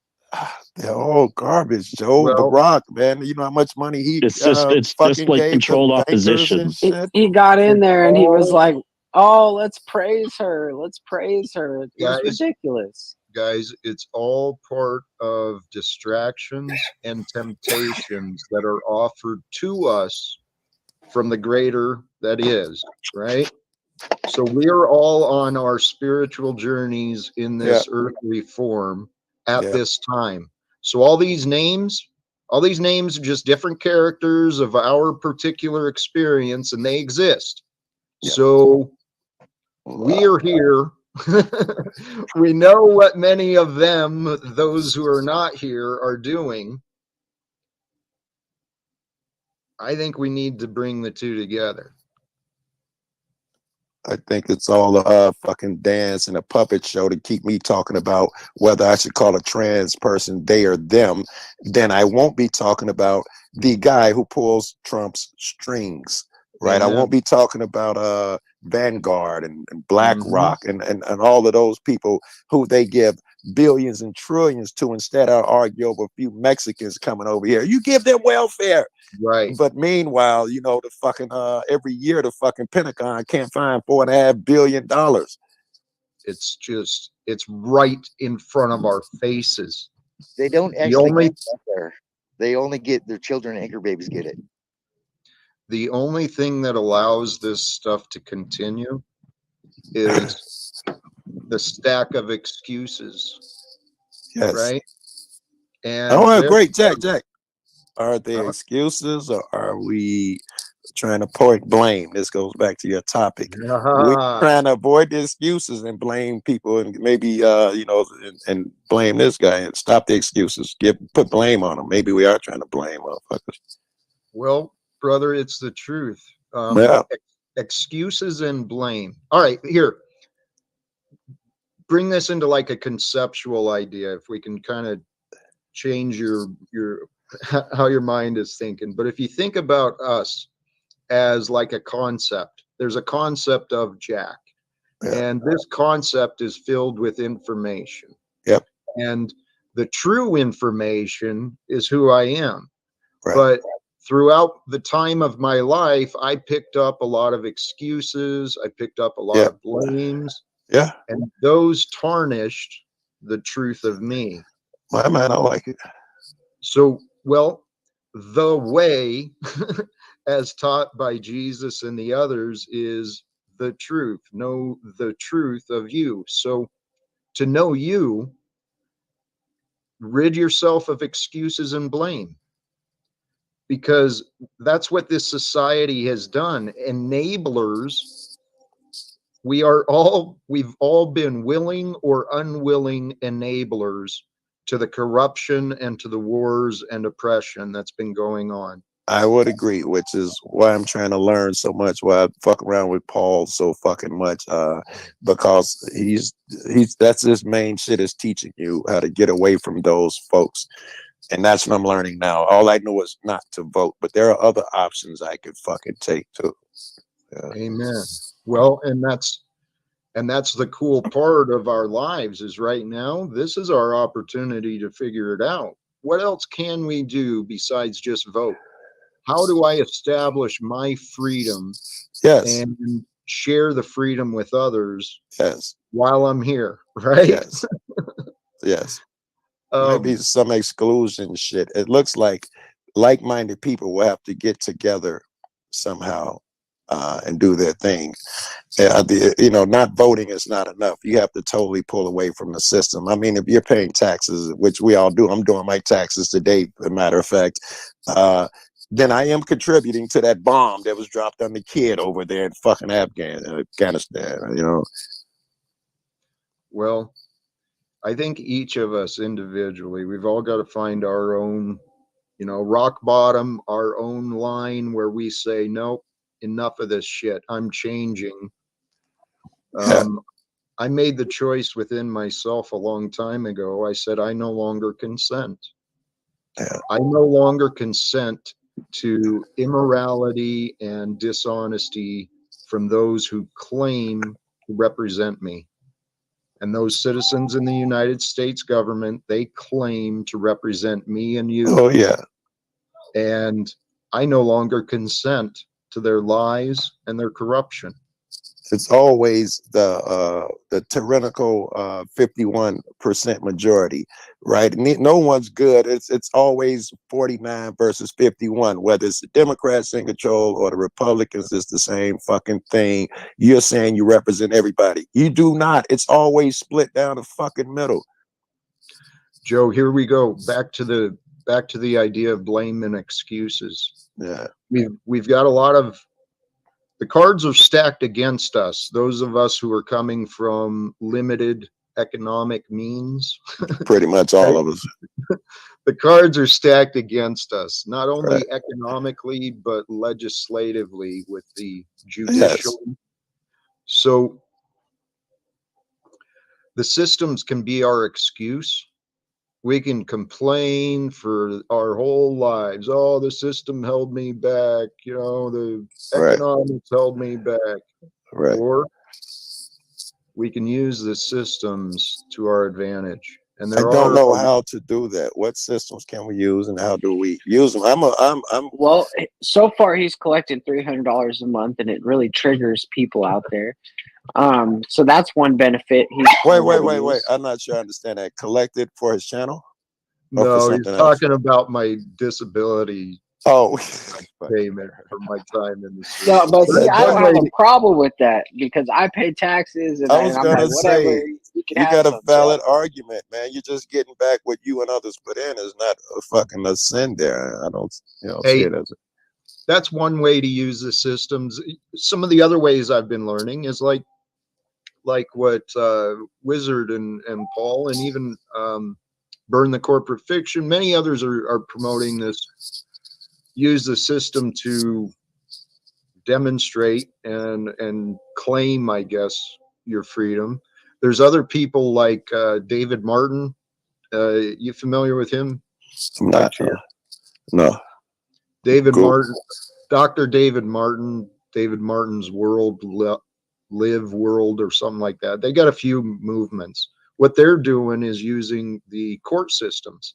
S17: They're all garbage, Joe.
S10: Well,
S17: Barack, man, you know how much money he
S15: It's just
S17: fucking
S15: like
S17: gave
S15: controlled
S17: to bankers and
S15: opposition.
S17: shit.
S14: He got in there and he was like, "Oh, let's praise her. Let's praise her." It was ridiculous.
S10: Guys, it's all part of distractions and temptations that are offered to us from the greater that is, right? So we are all on our spiritual journeys in this earthly form at this time. So all these names are just different characters of our particular experience, and they exist. So we are here. We know what many of them, those who are not here, are doing. I think we need to bring the two together.
S17: I think it's all a fucking dance and a puppet show to keep me talking about whether I should call a trans person they or them. Then I won't be talking about the guy who pulls Trump's strings, right?
S10: Amen.
S17: I won't be talking about Vanguard and BlackRock and all of those people who they give billions and trillions to. Instead, I'll argue over a few Mexicans coming over here. You give them welfare.
S10: Right.
S17: But meanwhile, the fucking every year the fucking Pentagon can't find $4.5 billion.
S10: It's right in front of our faces.
S20: They don't actually get welfare. They only get their children, anchor babies get it.
S10: The only thing that allows this stuff to continue is the stack of excuses.
S17: Yes.
S10: Right. And
S17: great, Jack. Are they excuses, or are we trying to point blame? This goes back to your topic. We're trying to avoid the excuses and blame people, and maybe and blame this guy and stop the excuses. Put blame on them. Maybe we are trying to blame motherfuckers.
S10: Well, brother, it's the truth. Excuses and blame. All right, here. Bring this into like a conceptual idea. If we can kind of change your how your mind is thinking. But if you think about us as like a concept, there's a concept of Jack, and this concept is filled with information.
S17: Yep.
S10: And the true information is who I am.
S17: Right.
S10: But throughout the time of my life, I picked up a lot of excuses. I picked up a lot of blames.
S17: Yeah.
S10: And those tarnished the truth of me.
S17: My man, I like it.
S10: So, well, the way, as taught by Jesus and the others, is the truth. Know the truth of you. So, to know you, rid yourself of excuses and blame. Because that's what this society has done. Enablers. We've all been willing or unwilling enablers to the corruption and to the wars and oppression that's been going on.
S17: I would agree, which is why I'm trying to learn so much, why I fuck around with Paul so fucking much, because that's his main shit, is teaching you how to get away from those folks. And that's what I'm learning now. All I know is not to vote, but there are other options I could fucking take too. Yeah.
S10: Amen. Well, and that's the cool part of our lives is right now, this is our opportunity to figure it out. What else can we do besides just vote? How do I establish my freedom and share the freedom with others while I'm here, right?
S17: Yes. Maybe some exclusion shit. It looks like like-minded people will have to get together somehow and do their thing. Not voting is not enough. You have to totally pull away from the system. I mean, if you're paying taxes, which we all do, I'm doing my taxes today, as a matter of fact, then I am contributing to that bomb that was dropped on the kid over there in fucking Afghanistan,
S10: Well, I think each of us individually, we've all got to find our own, rock bottom, our own line where we say, nope, enough of this shit. I'm changing. I made the choice within myself a long time ago. I said, I no longer consent. I no longer consent to immorality and dishonesty from those who claim to represent me. And those citizens in the United States government, they claim to represent me and you.
S17: Oh, yeah.
S10: And I no longer consent to their lies and their corruption.
S17: It's always the tyrannical 51% majority, right? No one's good. It's always 49 versus 51. Whether it's the Democrats in control or the Republicans, it's the same fucking thing. You're saying you represent everybody. You do not. It's always split down the fucking middle.
S10: Joe, here we go back to the idea of blame and excuses.
S17: Yeah,
S10: we've got a lot of. The cards are stacked against us, those of us who are coming from limited economic means.
S17: Pretty much all of us.
S10: The cards are stacked against us, not only economically, but legislatively with the judicial. Yes. So the systems can be our excuse. We can complain for our whole lives. Oh, the system held me back. The economics held me back.
S17: Right.
S10: Or we can use the systems to our advantage. And
S17: I don't know how to do that. What systems can we use, and how do we use them?
S14: Well, so far he's collected $300 a month, and it really triggers people out there. So that's one benefit.
S17: Wait. I'm not sure I understand that. Collected for his channel?
S10: No, he's talking about my disability. Payment for my time in the street.
S14: No, but see, I don't have a problem with that because I pay taxes, and
S17: I was going to say,
S14: you
S17: got a valid argument, man. You're just getting back what you and others put in. Is not a fucking a sin there. I don't, see it as
S10: that's one way to use the systems. Some of the other ways I've been learning is like what Wizard and Paul and even Burn the Corporate Fiction. Many others are promoting this. Use the system to demonstrate and claim, I guess, your freedom. There's other people like David Martin. You familiar with him?
S17: Not. No.
S10: David Martin, Dr. David Martin, David Martin's World, Live World, or something like that. They got a few movements. What they're doing is using the court systems.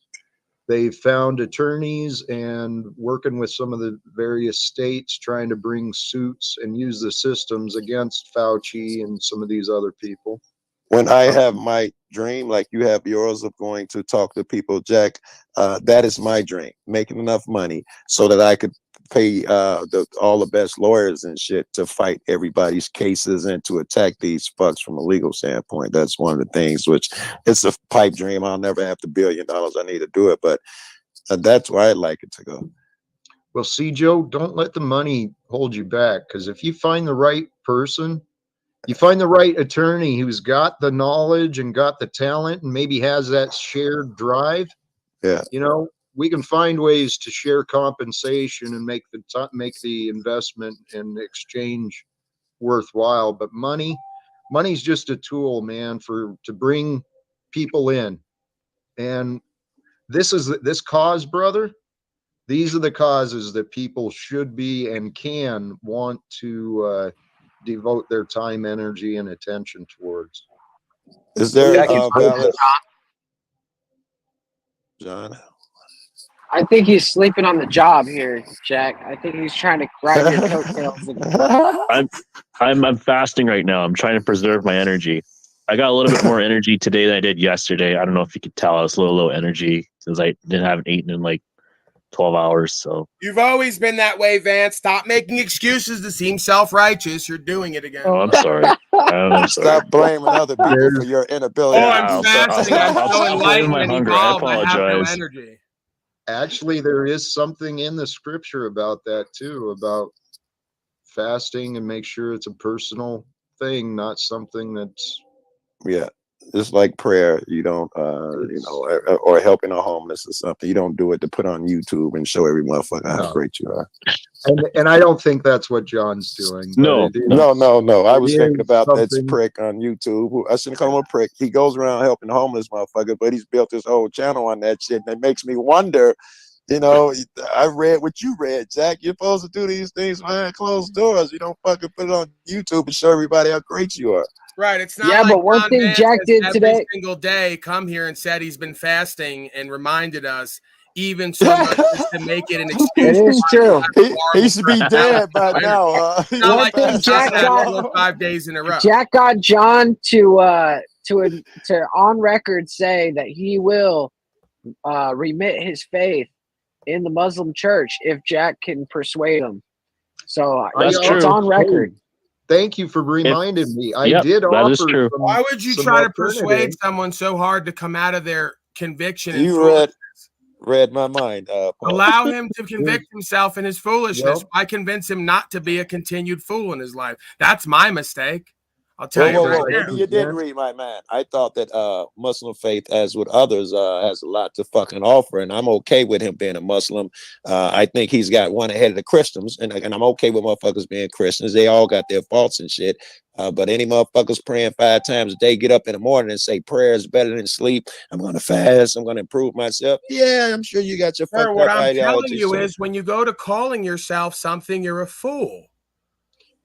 S10: They found attorneys and working with some of the various states trying to bring suits and use the systems against Fauci and some of these other people.
S17: When I have my dream, like you have yours, of going to talk to people, Jack, that is my dream, making enough money so that I could pay all the best lawyers and shit to fight everybody's cases and to attack these fucks from a legal standpoint. That's one of the things, which it's a pipe dream. I'll never have the $1 billion I need to do it, but that's where I'd like it to go.
S10: Well, see, Joe, don't let the money hold you back, because if you find the right person, you find the right attorney who's got the knowledge and got the talent and maybe has that shared drive.
S17: Yeah.
S10: We can find ways to share compensation and make the investment and exchange worthwhile. But money's just a tool, man, to bring people in. And this cause, brother. These are the causes that people should be and can want to devote their time, energy, and attention towards.
S17: Is there a valid, John?
S14: I think he's sleeping on the job here, Jack. I think he's trying to ride your coattails.
S15: I'm fasting right now. I'm trying to preserve my energy. I got a little bit more energy today than I did yesterday. I don't know if you could tell. I was a little low energy since I haven't eaten in like 12 hours. So
S3: you've always been that way, Vance. Stop making excuses to seem self-righteous. You're doing it again.
S15: Oh, I'm sorry. I'm sorry.
S17: Stop blaming other people for your inability.
S3: Oh, I'm fasting. I'm so enlightened and evolved. I have no energy.
S10: Actually, there is something in the scripture about that too, about fasting, and make sure it's a personal thing, not something that's
S17: it's like prayer. You don't, or helping a homeless or something. You don't do it to put on YouTube and show every motherfucker how great you are.
S10: And I don't think that's what John's doing.
S17: No. I was thinking about that
S10: something-
S17: prick on YouTube. I shouldn't call him a prick. He goes around helping homeless motherfucker, but he's built his whole channel on that shit. And it makes me wonder, I read what you read, Jack. You're supposed to do these things behind closed doors. You don't fucking put it on YouTube and show everybody how great you are.
S3: Right. It's not
S14: Yeah,
S3: like
S14: but one
S3: John
S14: thing
S3: Vance
S14: Jack
S3: has
S14: did
S3: every
S14: today-
S3: single day come here and said he's been fasting and reminded us even so much as to make it an excuse.
S14: It is true.
S17: He should be dead by now.
S3: It's not like
S14: One thing
S3: he's
S14: Jack
S3: done that
S14: got-
S3: 5 days in a row.
S14: Jack got John to on record say that he will remit his faith in the Muslim church if Jack can persuade him. So it's on record.
S10: Thank you for reminding me. I
S15: Yep,
S10: did
S15: that
S10: offer.
S15: is true.
S10: some-
S3: Why would you
S10: some
S3: try to
S10: alternative.
S3: persuade someone so hard to come out of their conviction? And
S17: You read my mind. Paul.
S3: allow him to convict himself in his foolishness.
S10: Yep.
S3: Why convince him not to be a continued fool in his life? That's my mistake. I'll tell you right now.
S17: Maybe you didn't read my mind. I thought that Muslim faith, as with others, has a lot to fucking offer, and I'm okay with him being a Muslim. I think he's got one ahead of the Christians, and I'm okay with motherfuckers being Christians. They all got their faults and shit. But any motherfuckers praying 5 times a day, get up in the morning and say prayer is better than sleep. I'm going to fast. I'm going to improve myself. Yeah, I'm sure you got your
S3: Sir,
S17: fucked
S3: what
S17: up
S3: I'm telling
S17: ideology.
S3: you is when you go to calling yourself something, you're a fool.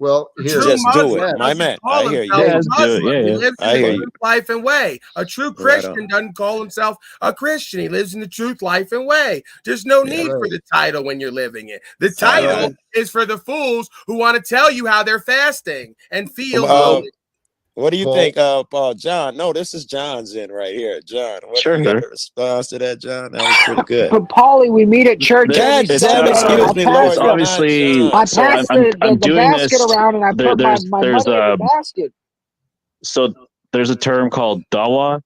S10: Well,
S3: A
S10: here,
S3: true
S17: Just do
S3: Muslim
S17: it, my
S3: doesn't
S17: man.
S3: call
S17: I hear you.
S3: himself
S15: Yeah,
S3: a
S15: just do it.
S3: Muslim.
S15: Yeah,
S3: He
S15: yeah.
S3: lives
S17: I
S3: in
S17: hear
S3: the
S17: you.
S3: truth, life, and way. A true
S17: Right
S3: Christian
S17: on.
S3: doesn't call himself a Christian. He lives in the truth, life, and way. There's no
S17: Yeah.
S3: need for
S10: Right.
S3: the title when you're living it. The
S17: All
S3: title
S17: right.
S3: is for the fools who want to tell you how they're fasting and feel
S17: Well,
S3: good.
S17: what do you
S10: Paul.
S17: think, John? No, this is John's in right here. John, what
S15: Sure.
S17: you got a response to that, John? That was pretty good.
S14: But Paulie, we meet at church
S15: There-
S14: every
S17: God damn it,
S15: it's,
S14: Sunday.
S17: excuse me, Lord,
S15: it's
S17: you're not
S15: obviously
S17: John.
S14: I
S15: so
S14: passed
S15: I'm
S14: the
S15: doing
S14: basket
S15: this.
S14: around and I put my
S15: There's
S14: money in the basket.
S15: so there's a term called dawa,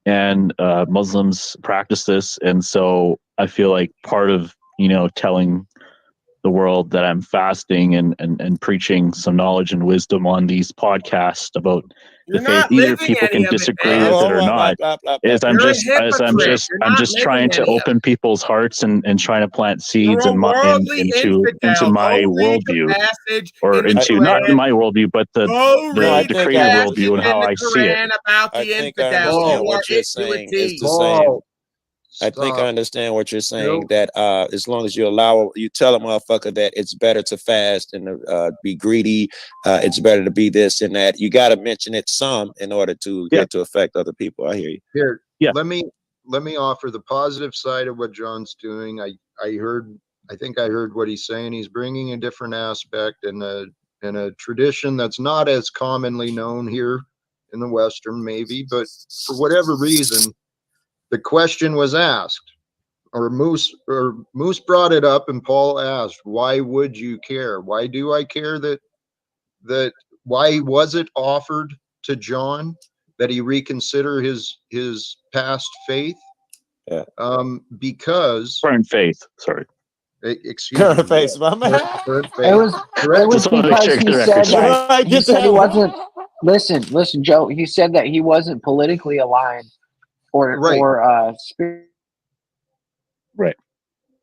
S15: and Muslims practice this, and so I feel like part of telling the world that I'm fasting and preaching some knowledge and wisdom on these podcasts about
S3: You're
S15: the faith.
S3: not
S15: Either
S3: living
S15: people
S3: any
S15: can
S3: of it,
S15: disagree
S3: man.
S15: with it or not. Is I'm
S3: You're a
S15: just
S3: hypocrite. You're
S15: I'm
S3: not
S15: just
S3: living
S15: trying to
S3: any of
S15: open people's hearts and trying to plant seeds
S3: You're a
S15: in my
S3: worldly
S15: into
S3: infidel.
S15: my
S3: Go read the
S15: worldview,
S3: passage
S15: or
S3: in the
S15: into not
S3: Quran.
S15: my worldview, but
S3: Go
S15: the
S3: read
S17: I think
S15: creator
S17: I
S3: the
S15: worldview and
S3: passage
S15: how
S3: in
S15: I
S3: the
S15: see it.
S3: Quran about
S17: I
S3: the
S17: think I
S3: infidel.
S17: understand
S3: You are
S17: what you're
S3: it to a
S17: saying. It's
S3: T.
S17: the same.
S10: Paul,
S17: I think I
S10: stop.
S17: understand what you're saying.
S10: Nope.
S17: That as long as you tell a motherfucker that it's better to fast and to be greedy, it's better to be this and that. You got to mention it some in order to get it to affect other people. I hear you.
S10: Here,
S15: Yeah.
S10: let me offer the positive side of what John's doing. I think I heard what he's saying. He's bringing a different aspect in a tradition that's not as commonly known here in the Western, maybe, but for whatever reason, the question was asked, or Moose brought it up, and Paul asked, "Why would you care? Why do I care that? Why was it offered to John that he reconsider his past faith?"
S17: Yeah.
S10: Because
S15: Current faith. Sorry.
S10: Excuse me.
S17: Current face, my man.
S10: Current
S14: It
S10: faith.
S14: was
S10: Correct.
S15: Just want to make
S14: because
S15: sure
S14: he
S15: the
S14: said
S15: record's straight.
S14: that he
S17: Get
S14: said he
S17: that.
S14: wasn't. Listen, Joe. He said that he wasn't politically aligned or
S10: Right.
S15: Right.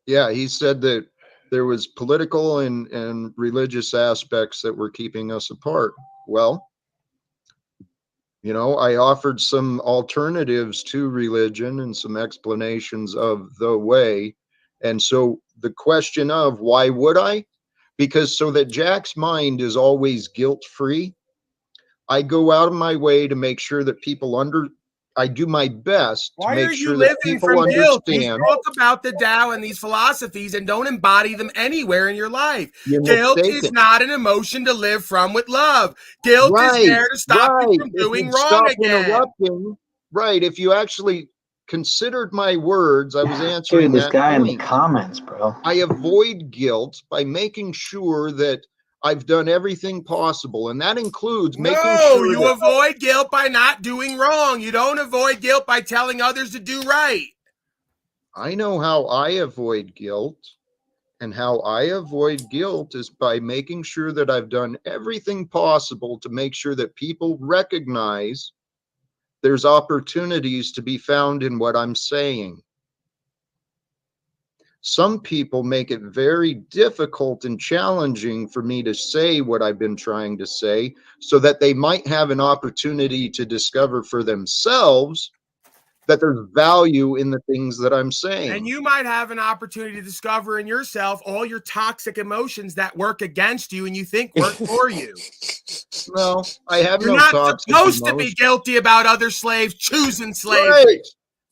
S10: Yeah, he said that there was political and religious aspects that were keeping us apart. Well, I offered some alternatives to religion and some explanations of the way. And so the question of why would I? Because so that Jack's mind is always guilt-free, I go out of my way to make sure that I do my best to
S3: Why
S10: make
S3: are you
S10: sure that
S3: living
S10: people
S3: from guilt? You
S10: understand.
S3: talk about the Tao and these philosophies and don't embody them anywhere in your life.
S10: You're
S3: Guilt is
S10: mistaken.
S3: not an emotion to live from with love. Guilt is
S10: Right,
S3: there to stop you
S10: right.
S3: from
S10: If
S3: doing
S10: you'd
S3: wrong
S10: stop
S3: again.
S10: interrupting, right? If you actually considered my words, I was answering
S6: Dude, this
S10: that
S6: guy in the
S10: point.
S6: comments, bro.
S10: I avoid guilt by making sure that I've done everything possible, and that includes making
S3: No,
S10: sure
S3: you
S10: that
S3: avoid guilt by not doing wrong. You don't avoid guilt by telling others to do right.
S10: I know how I avoid guilt. And how I avoid guilt is by making sure that I've done everything possible to make sure that people recognize there's opportunities to be found in what I'm saying. Some people make it very difficult and challenging for me to say what I've been trying to say so that they might have an opportunity to discover for themselves that there's value in the things that I'm saying.
S3: And you might have an opportunity to discover in yourself all your toxic emotions that work against you and you think work for you.
S10: No, I have
S3: You're
S10: no
S3: not
S10: toxic
S3: supposed to be
S10: emotions.
S3: guilty about other slaves choosing slavery.
S10: Right.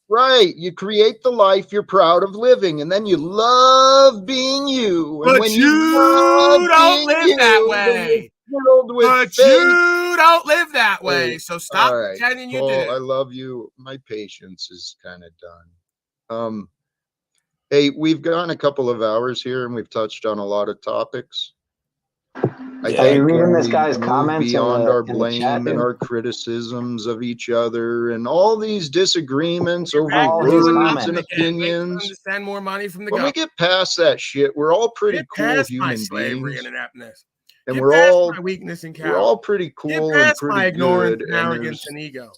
S10: Right. You create the life you're proud of living, and then you love being you. And
S3: But
S10: when
S3: you
S10: love
S3: don't
S10: being
S3: live
S10: you,
S3: that
S10: then
S3: way.
S10: you're filled with
S3: But
S10: faith.
S3: you don't live that way.
S10: Hey,
S3: So stop
S10: all right,
S3: pretending you
S10: Paul,
S3: do.
S10: I love you. My patience is kind of done. Hey, we've gone a couple of hours here, and we've touched on a lot of topics. I
S6: Are you
S10: think
S6: reading
S10: when
S6: this
S10: we
S6: guy's
S10: move
S6: comments
S10: beyond our
S6: in the chat,
S10: blame and
S6: dude?
S10: our criticisms of each other and all these disagreements over
S6: All his
S10: words
S6: comments.
S10: and
S3: Wait for them
S10: opinions,
S3: to send more money from the
S10: when we
S3: government.
S10: get past that shit, we're all pretty
S3: Get
S10: cool
S3: past my
S10: human
S3: slavery
S10: beings,
S3: and ineptness.
S10: and
S3: Get
S10: we're
S3: past
S10: all
S3: my weakness and
S10: we're
S3: cowardice.
S10: all pretty
S3: Get
S10: cool and
S3: past my
S10: pretty
S3: ignorance
S10: good,
S3: and
S10: and
S3: arrogance and ego.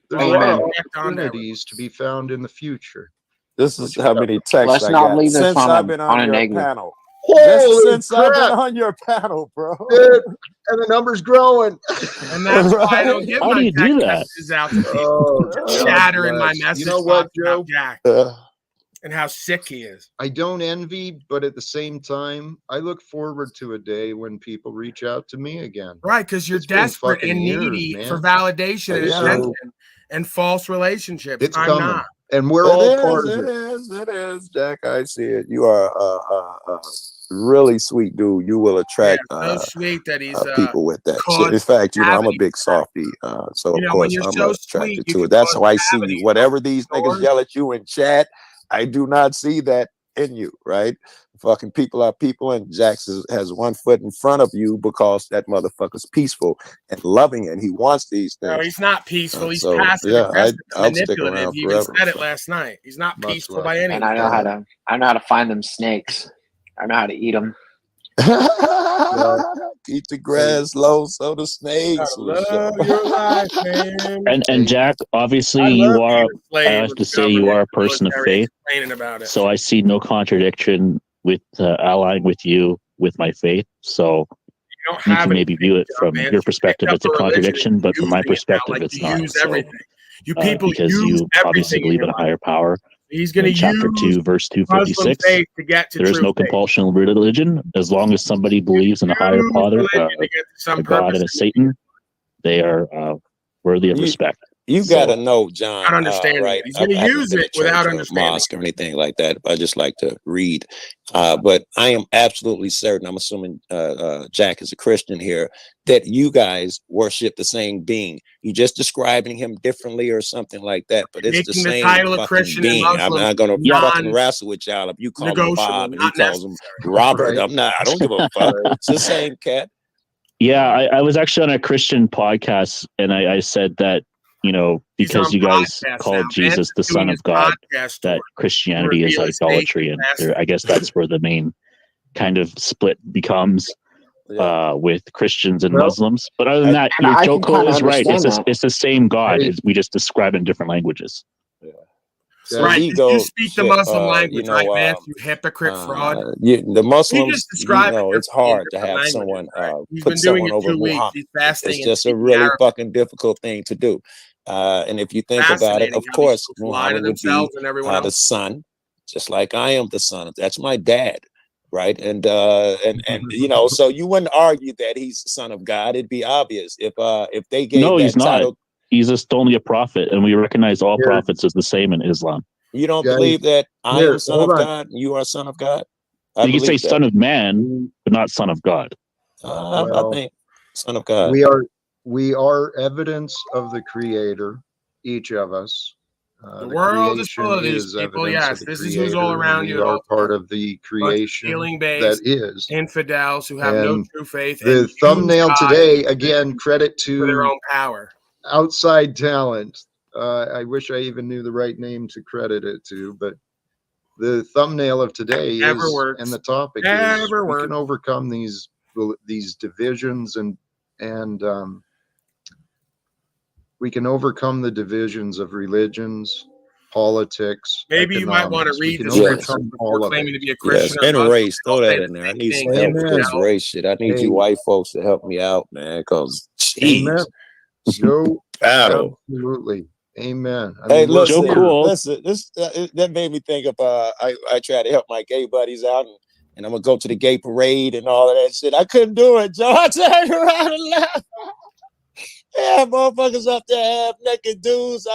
S10: there's a
S3: While I
S10: lot of
S3: project onto everyone.
S10: opportunities to be found in the future.
S7: This
S10: What
S7: is
S10: you
S7: how
S10: got?
S7: many texts
S14: Let's
S7: I
S14: not
S7: got
S14: leave this
S7: since I've been
S14: on
S7: on
S14: a
S7: your
S14: negative.
S7: panel. Just
S10: Holy
S7: since I've been
S10: crap,
S7: on your panel, bro.
S10: dude! And the number's growing.
S3: And that's why I don't give
S15: How do
S3: my
S15: you do
S3: text
S15: that?
S3: messages out to people.
S10: Oh,
S3: Just
S10: God
S3: chatter in my
S10: bless.
S3: message
S10: You know what,
S3: box about
S10: Joe?
S3: Jack and how sick he is.
S10: I don't envy, but at the same time, I look forward to a day when people reach out to me again.
S3: Right, because you're
S10: It's been
S3: desperate
S10: fucking
S3: and
S10: years,
S3: needy
S10: man.
S3: for validation and
S7: Yeah.
S3: attention and false relationships.
S10: It's
S3: I'm
S10: coming,
S3: not.
S10: and we're
S7: It
S10: all
S7: is,
S10: part of
S7: it
S10: it.
S7: is, it is, Jack. I see it. You are a really sweet dude. You will
S3: Yeah,
S7: attract
S3: so sweet that he's
S7: people with that shit.
S3: caused
S7: In fact, you know, I'm a
S3: cavity.
S7: big softie, so
S3: You
S7: of
S3: know, when
S7: course
S3: you're
S7: I'm
S3: so
S7: attracted
S3: sweet, you
S7: to
S3: can
S7: it. That's
S3: cause
S7: how I see you.
S3: cavities.
S7: Whatever these niggas
S3: Doors.
S7: yell at you in chat, I do not see that in you, right? Fucking people are people, and Jax has one foot in front of you because that motherfucker's peaceful and loving, and he wants these
S3: No,
S7: things.
S3: he's not peaceful. He's
S7: So
S3: passive
S7: yeah,
S3: aggressive,
S7: I'll stick
S3: manipulative.
S7: around
S3: He even
S7: forever.
S3: said it
S7: So
S3: last night. He's not
S10: Much
S3: peaceful
S10: love.
S3: by any
S14: And I know how to find them snakes. I know how to eat them.
S7: keep the grass low so the snakes will show.
S3: Love your life, man.
S15: And Jack, obviously
S3: I
S15: you
S3: love
S15: are.
S3: being a
S15: I
S3: slave
S15: have
S3: with
S15: to
S3: the
S15: say you
S3: government,
S15: are a person of
S3: military,
S15: faith.
S3: complaining about it.
S15: So I see no contradiction with allying with you with my faith. So
S3: You don't
S15: you
S3: have
S15: can
S3: any
S15: maybe view it
S3: faith,
S15: from
S3: man.
S15: your
S3: You picked
S15: perspective.
S3: up
S15: It's a
S3: a religion and
S15: contradiction, but
S3: you're
S15: from my
S3: using it now
S15: perspective,
S3: like
S15: it's
S3: you
S15: not.
S3: use
S15: So
S3: everything. You people
S15: because
S3: use
S15: you obviously
S3: everything in
S15: believe
S3: your
S15: in a
S3: life.
S15: higher power.
S3: He's going to
S15: In chapter
S3: use
S15: 2, verse
S3: Muslim
S15: 256,
S3: faith to get to
S15: there is
S3: true
S15: no
S3: faith.
S15: compulsion in religion as long as somebody believes in a higher
S3: Use
S15: power,
S3: religion to get to some
S15: a God
S3: purpose.
S15: and a Satan. They are worthy of
S7: You
S15: respect.
S7: you
S15: So
S7: gotta know, John.
S3: Not understanding
S7: Right?
S3: it. He's going to
S7: I haven't
S3: use
S7: been
S3: it
S7: to church
S3: without
S7: or
S3: understanding.
S7: mosque or anything like that. I just like to read. But I am absolutely certain. I'm assuming Jack is a Christian here. That you guys worship the same being. You just describing him differently or something like that. But it's the
S3: Making the
S7: same
S3: title of
S7: fucking
S3: Christian and
S7: being. I'm
S3: Muslim
S7: not gonna fucking
S3: non-negotiable,
S7: wrestle with y'all if you call him Bob and he
S3: not
S7: calls him
S3: necessary.
S7: Robert.
S10: Right.
S7: I'm not. I don't give a fuck. It's the same cat.
S15: yeah, I was actually on a Christian podcast and I said that, you know,
S3: He's
S15: because
S3: on
S15: you guys
S3: podcast now.
S15: called
S3: Vance
S15: Jesus
S3: is
S15: the
S3: doing
S15: Son
S3: his
S15: of God,
S3: podcast tour.
S15: that Christianity is
S3: Reveal his faith
S15: idolatry, and I guess that's where the main kind of split becomes with Christians and
S10: Well,
S15: Muslims. But other than that,
S14: And
S15: your
S14: I can
S15: Joko
S14: kind of
S15: is right.
S14: understand that.
S15: It's the same God.
S10: hey,
S15: We just describe it in different languages.
S7: So
S3: Right.
S7: ego
S3: You speak the
S7: shit.
S3: Muslim
S7: You
S3: language, right,
S7: know.
S3: Vance? You hypocrite fraud.
S7: The
S3: He
S7: Muslims,
S3: just described it
S7: it's
S3: differently in
S7: hard to
S3: different
S7: have
S3: languages,
S7: someone
S3: right? He's
S7: put
S3: been doing
S7: someone
S3: it
S7: over
S3: 2 weeks.
S7: Muhammad.
S3: He's fasting
S7: It's
S3: and
S7: just a
S3: speaking
S7: really
S3: Arabic.
S7: fucking difficult thing to do. And if you think about it,
S3: Fascinating
S7: of
S3: how these
S7: course,
S3: folks lie to
S7: Muhammad would be
S3: themselves and everyone
S7: the
S3: else.
S7: son, just like I am the son. That's my dad, right? And you know, so you wouldn't argue that he's the son of God. It'd be obvious if they gave
S15: No, he's
S7: that
S15: not.
S7: title.
S15: He's just only a prophet, and we recognize all
S10: here,
S15: prophets as the same in Islam.
S7: You don't
S10: guys,
S7: believe that I
S10: here,
S7: am son
S10: hold
S7: of
S10: on.
S7: God and you are son of God? I
S15: You can say
S7: believe that.
S15: son of man, but not son of God.
S7: I
S10: Well,
S7: think son of God.
S10: we are evidence of the Creator, each of us.
S3: The
S10: The
S3: world is full
S10: creation
S3: of these
S10: is
S3: people.
S10: evidence of
S3: Yes,
S10: the
S3: this is who's all
S10: Creator, and
S3: around
S10: we
S3: you at
S10: are
S3: all
S10: part
S3: times.
S10: of the
S3: Bunch of
S10: creation that
S3: healing-based
S10: is.
S3: infidels who have no
S10: And
S3: true faith and
S10: the
S3: use
S10: thumbnail
S3: God
S10: today, again, credit
S3: for their
S10: to
S3: own power.
S10: outside talent. I wish I even knew the right name to credit it to, but the thumbnail of today
S3: Never
S10: is,
S3: works.
S10: and the topic is,
S3: Never
S10: we
S3: works.
S10: can overcome these divisions and we can overcome the divisions of religions, politics,
S3: Maybe you might want to
S10: economics. We
S3: read
S10: can
S3: the scripture
S10: overcome
S3: before
S10: all of
S3: claiming
S10: it.
S3: to be a
S17: Yes,
S3: Christian or
S17: and
S3: Muslim.
S17: race.
S3: They all
S17: Throw
S3: say
S17: that
S3: the
S17: in there. I
S3: same
S17: need some
S3: thing.
S17: help with this
S10: Amen.
S17: race shit. I need you
S10: Hey,
S17: white folks to help me out, man. Because
S10: amen.
S17: jeez,
S10: Joe,
S17: battle.
S10: absolutely. Amen. I
S17: Hey,
S10: mean, we're
S17: listen,
S10: here.
S17: listen. This that made me think of. I try to help my gay buddies out, and I'm gonna go to the gay parade and all of that shit. I couldn't do it, Joe. I turned around and left. Yeah, motherfuckers up there, half naked dudes.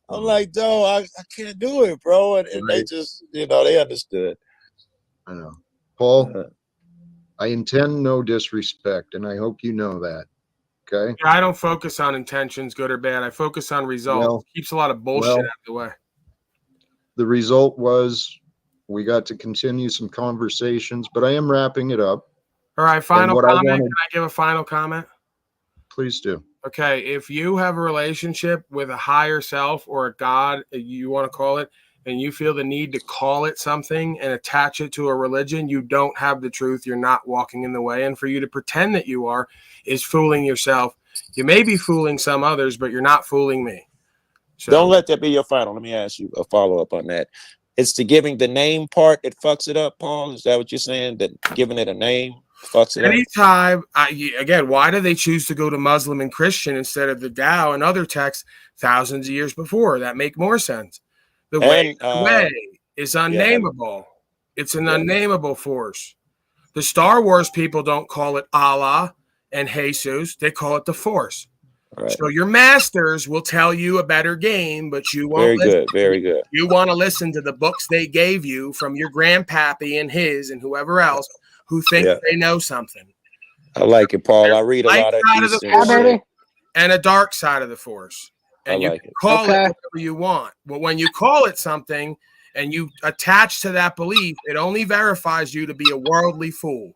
S17: I'm like, Joe, I can't do it, bro. And they
S10: Right.
S17: just, they understood.
S10: I know. Paul, I intend no disrespect, and I hope you know that. Okay.
S3: Yeah, I don't focus on intentions, good or bad. I focus on results.
S10: Well,
S3: Keeps a lot of bullshit out of the way.
S10: the result was we got to continue some conversations, but I am wrapping it up.
S3: All right, final
S10: what I
S3: comment.
S10: wanted-
S3: Can I give a final comment?
S10: Please do.
S3: Okay, if you have a relationship with a higher self or a God, you want to call it, and you feel the need to call it something and attach it to a religion, you don't have the truth. You're not walking in the way. And for you to pretend that you are is fooling yourself. You may be fooling some others, but you're not fooling me. So
S17: Don't let that be your final. Let me ask you a follow-up on that. It's the giving the name part that fucks it up, Paul. Is that what you're saying? That giving it a name fucks it up?
S3: anytime, again, why do they choose to go to Muslim and Christian instead of the Tao and other texts thousands of years before? That make more sense. The way is unnameable. It's an unnameable force. The Star Wars people don't call it Allah and Jesus. They call it the Force.
S17: Right.
S3: So your masters will tell you a better game, but you won't
S17: Very
S3: listen.
S17: good. Very good.
S3: You want to listen to the books they gave you from your grandpappy and his and whoever else who think they know something.
S17: I like it, Paul. I read a lot of
S3: Side of the
S17: Eastern
S3: force
S17: shit.
S3: and a dark side of the force. And you can call it whatever you want. But when you call it something and you attach to that belief, it only verifies you to be a worldly fool.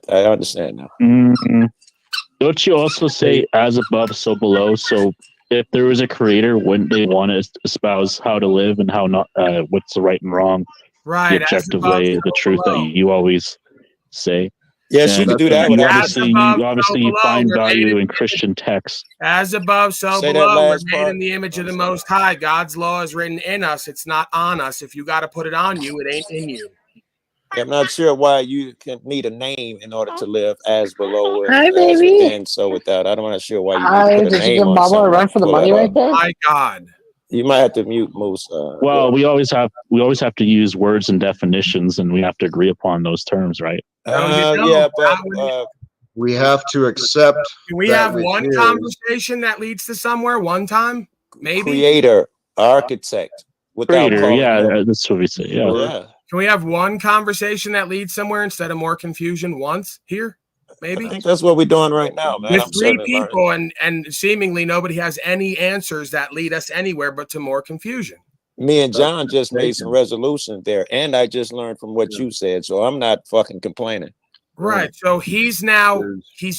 S17: I understand now.
S15: Mm-hmm. Don't you also say as above, so below? So if there was a creator, wouldn't they want to espouse how to live and how not, what's the right and wrong,
S3: right?
S15: The objective way, the truth that you always say.
S17: Yes, you can do that.
S15: You obviously find value in Christian texts.
S3: As above, so
S17: Say that
S3: below. We're
S17: last
S3: made
S17: part.
S3: in the image of the Most High. God's law is written in us. It's not on us. If you got to put it on you, it ain't in you.
S17: I'm not sure why you can need a name in order to live as below and
S14: Hi,
S17: as
S14: baby.
S17: within, so without. I'm not sure why you need
S14: Hi,
S17: to put a
S14: did you
S17: name
S14: give
S17: on
S14: Mama a
S17: something.
S14: run for the
S17: Pull
S14: money
S17: that
S14: right
S17: up.
S14: there?
S3: My God.
S17: You might have to mute Moose.
S15: Well, we always have to use words and definitions, and we have to agree upon those terms, right?
S17: Yeah, but
S10: we have to accept.
S3: Can we have one conversation that leads to somewhere one time? Maybe.
S17: Creator, architect, without
S15: Creator,
S17: calling him.
S15: that's what we say. Yeah.
S3: Can we have one conversation that leads somewhere instead of more confusion once here? Maybe.
S17: I think that's what we're doing right now, man.
S3: With
S17: I'm
S3: three
S17: certainly learning.
S3: people and seemingly nobody has any answers that lead us anywhere but to more confusion.
S17: Me and John just made some resolutions there, and I just learned from what you said, so I'm not fucking complaining.
S3: Right. So he's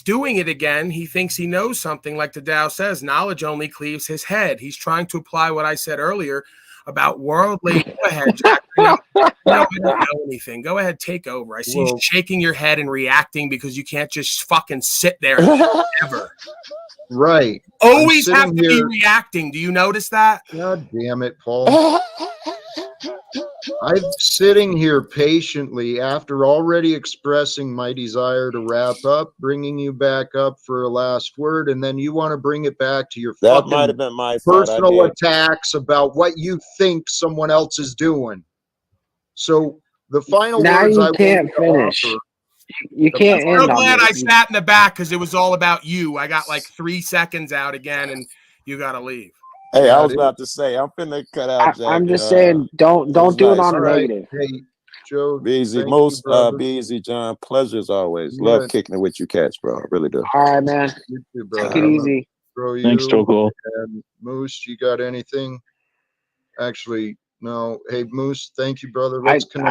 S3: doing it again. He thinks he knows something, like the Tao says, knowledge only cleaves his head. He's trying to apply what I said earlier about worldly. Go ahead, Jack. I don't know anything. Go ahead, take over. I see you shaking your head and reacting because you can't just fucking sit there ever.
S10: Right.
S3: Always have to be reacting. Do you notice that?
S10: God damn it, Paul. I'm sitting here patiently after already expressing my desire to wrap up, bringing you back up for a last word, and then you want to bring it back to your
S17: That might have been my fault.
S10: personal attacks about what you think someone else is doing. So the final
S14: now
S10: words
S14: you
S10: I
S14: can't
S10: want to
S14: finish.
S10: offer.
S14: You can't
S3: I'm so
S14: end on
S3: glad I
S14: this.
S3: sat in the back because it was all about you. I got like 3 seconds out again, and you got to leave.
S17: Hey, I was about to say, I'm finna cut out Jack.
S14: I'm just saying, don't do it on a negative.
S10: Hey, Joe.
S17: Be easy,
S10: thank
S17: most
S10: you, brother.
S17: be easy, John. Pleasure as always.
S10: Yeah.
S17: Love kicking it with you cats, bro. I really do.
S14: All right, man.
S10: You too,
S14: Take
S10: brother.
S14: it easy.
S10: Throw you.
S15: Thanks, Joe.
S10: And Moose, you got anything? Actually, no. Hey, Moose, thank you, brother. Let's connect.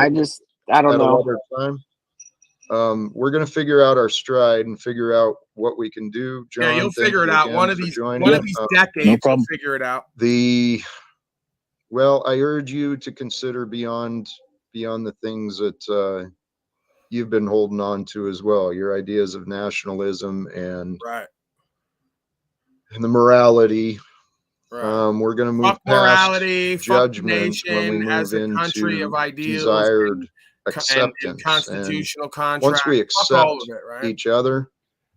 S14: I don't
S10: at
S14: know.
S10: another time. We're gonna figure out our stride and figure out what we can do. John,
S3: Yeah, you'll
S10: thank
S3: figure it
S10: you
S3: out.
S10: again
S3: One of
S10: for
S3: these
S10: joining.
S3: decades,
S15: No problem.
S3: you'll figure it out.
S10: Well, I urge you to consider beyond the things that you've been holding on to as well. Your ideas of nationalism and
S3: right.
S10: and the morality.
S3: Right.
S10: We're going to move
S3: Fuck
S10: past
S3: morality, fuck the
S10: judgment when we
S3: nation as
S10: move
S3: a country
S10: into
S3: of ideals
S10: desired
S3: and
S10: acceptance.
S3: constitutional
S10: And
S3: contracts.
S10: once we
S3: Fuck all
S10: accept
S3: of it, right?
S10: each other,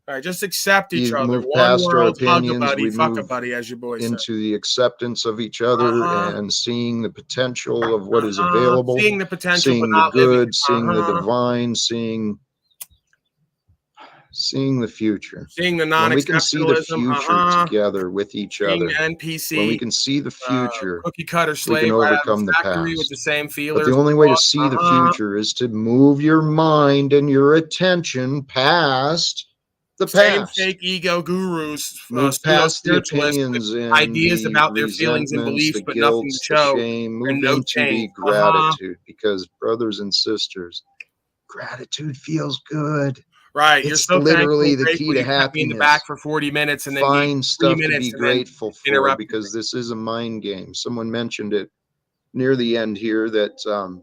S3: All right, just accept each
S10: you
S3: other.
S10: move
S3: One
S10: past our
S3: world, hug a
S10: opinions,
S3: buddy,
S10: we
S3: fuck a
S10: move
S3: buddy, as your boy said.
S10: into the acceptance of each other and seeing the potential of what is available,
S3: Seeing the potential,
S10: seeing
S3: but
S10: the
S3: not living it.
S10: good, seeing the divine, seeing the future.
S3: Seeing the
S10: When we can see the
S3: non-exceptionalism,
S10: future together with each
S3: seeing
S10: other,
S3: the NPC,
S10: when we can see the future,
S3: cookie cutter
S10: we
S3: slave
S10: can
S3: right out of
S10: overcome
S3: the
S10: the
S3: factory with
S10: past.
S3: the same
S10: But
S3: feelers.
S10: the only way to see the future is to move your mind and your attention past the
S3: Same
S10: past.
S3: fake ego gurus,
S10: Move past the
S3: pseudo-spiritualists
S10: opinions
S3: with
S10: and
S3: ideas
S10: the
S3: about their feelings and
S10: resentments,
S3: beliefs,
S10: the
S3: but nothing to
S10: guilts, the
S3: show
S10: shame.
S3: and
S10: Move
S3: no
S10: into
S3: change.
S10: the gratitude, because brothers and sisters, gratitude feels good.
S3: Right. You're
S10: It's
S3: so thankful
S10: literally
S3: and
S10: the
S3: grateful
S10: key to
S3: you kept me in the
S10: happiness.
S3: back for 40 minutes and then
S10: Find
S3: 3
S10: stuff to
S3: minutes
S10: be
S3: and then
S10: grateful for,
S3: interrupted
S10: because this is a mind game. Someone mentioned it near the end here that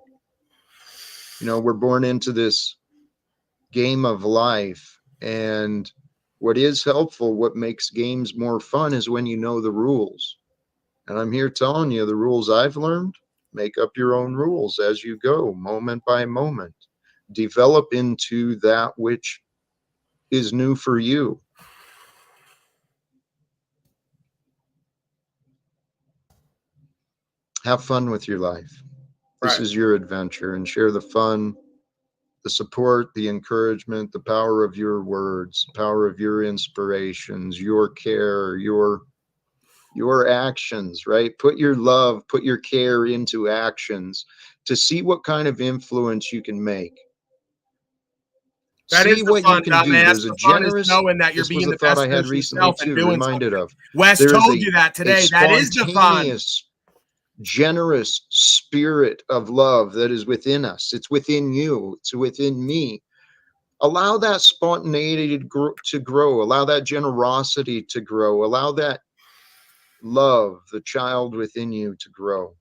S10: we're born into this game of life, and what is helpful, what makes games more fun, is when you know the rules. And I'm here telling you the rules I've learned. Make up your own rules as you go, moment by moment. Develop into that which is new for you. Have fun with your life. This is your adventure, and share the fun, the support, the encouragement, the power of your words, power of your inspirations, your care, your actions, right? Put your love, put your care into actions to see what kind of influence you can make.
S3: That is
S10: See
S3: the
S10: what
S3: fun,
S10: you can do.
S3: dumbass.
S10: There's a
S3: The fun is
S10: generous,
S3: knowing that you're
S10: this was
S3: being
S10: a
S3: the
S10: thought
S3: best
S10: I had
S3: version of
S10: recently
S3: yourself and
S10: too,
S3: doing
S10: reminded
S3: something.
S10: of.
S3: Wes
S10: There is
S3: told you that today. That is the fun.
S10: spontaneous, generous spirit of love that is within us. It's within you. It's within me. Allow that spontaneity to grow. Allow that generosity to grow. Allow that love, the child within you, to grow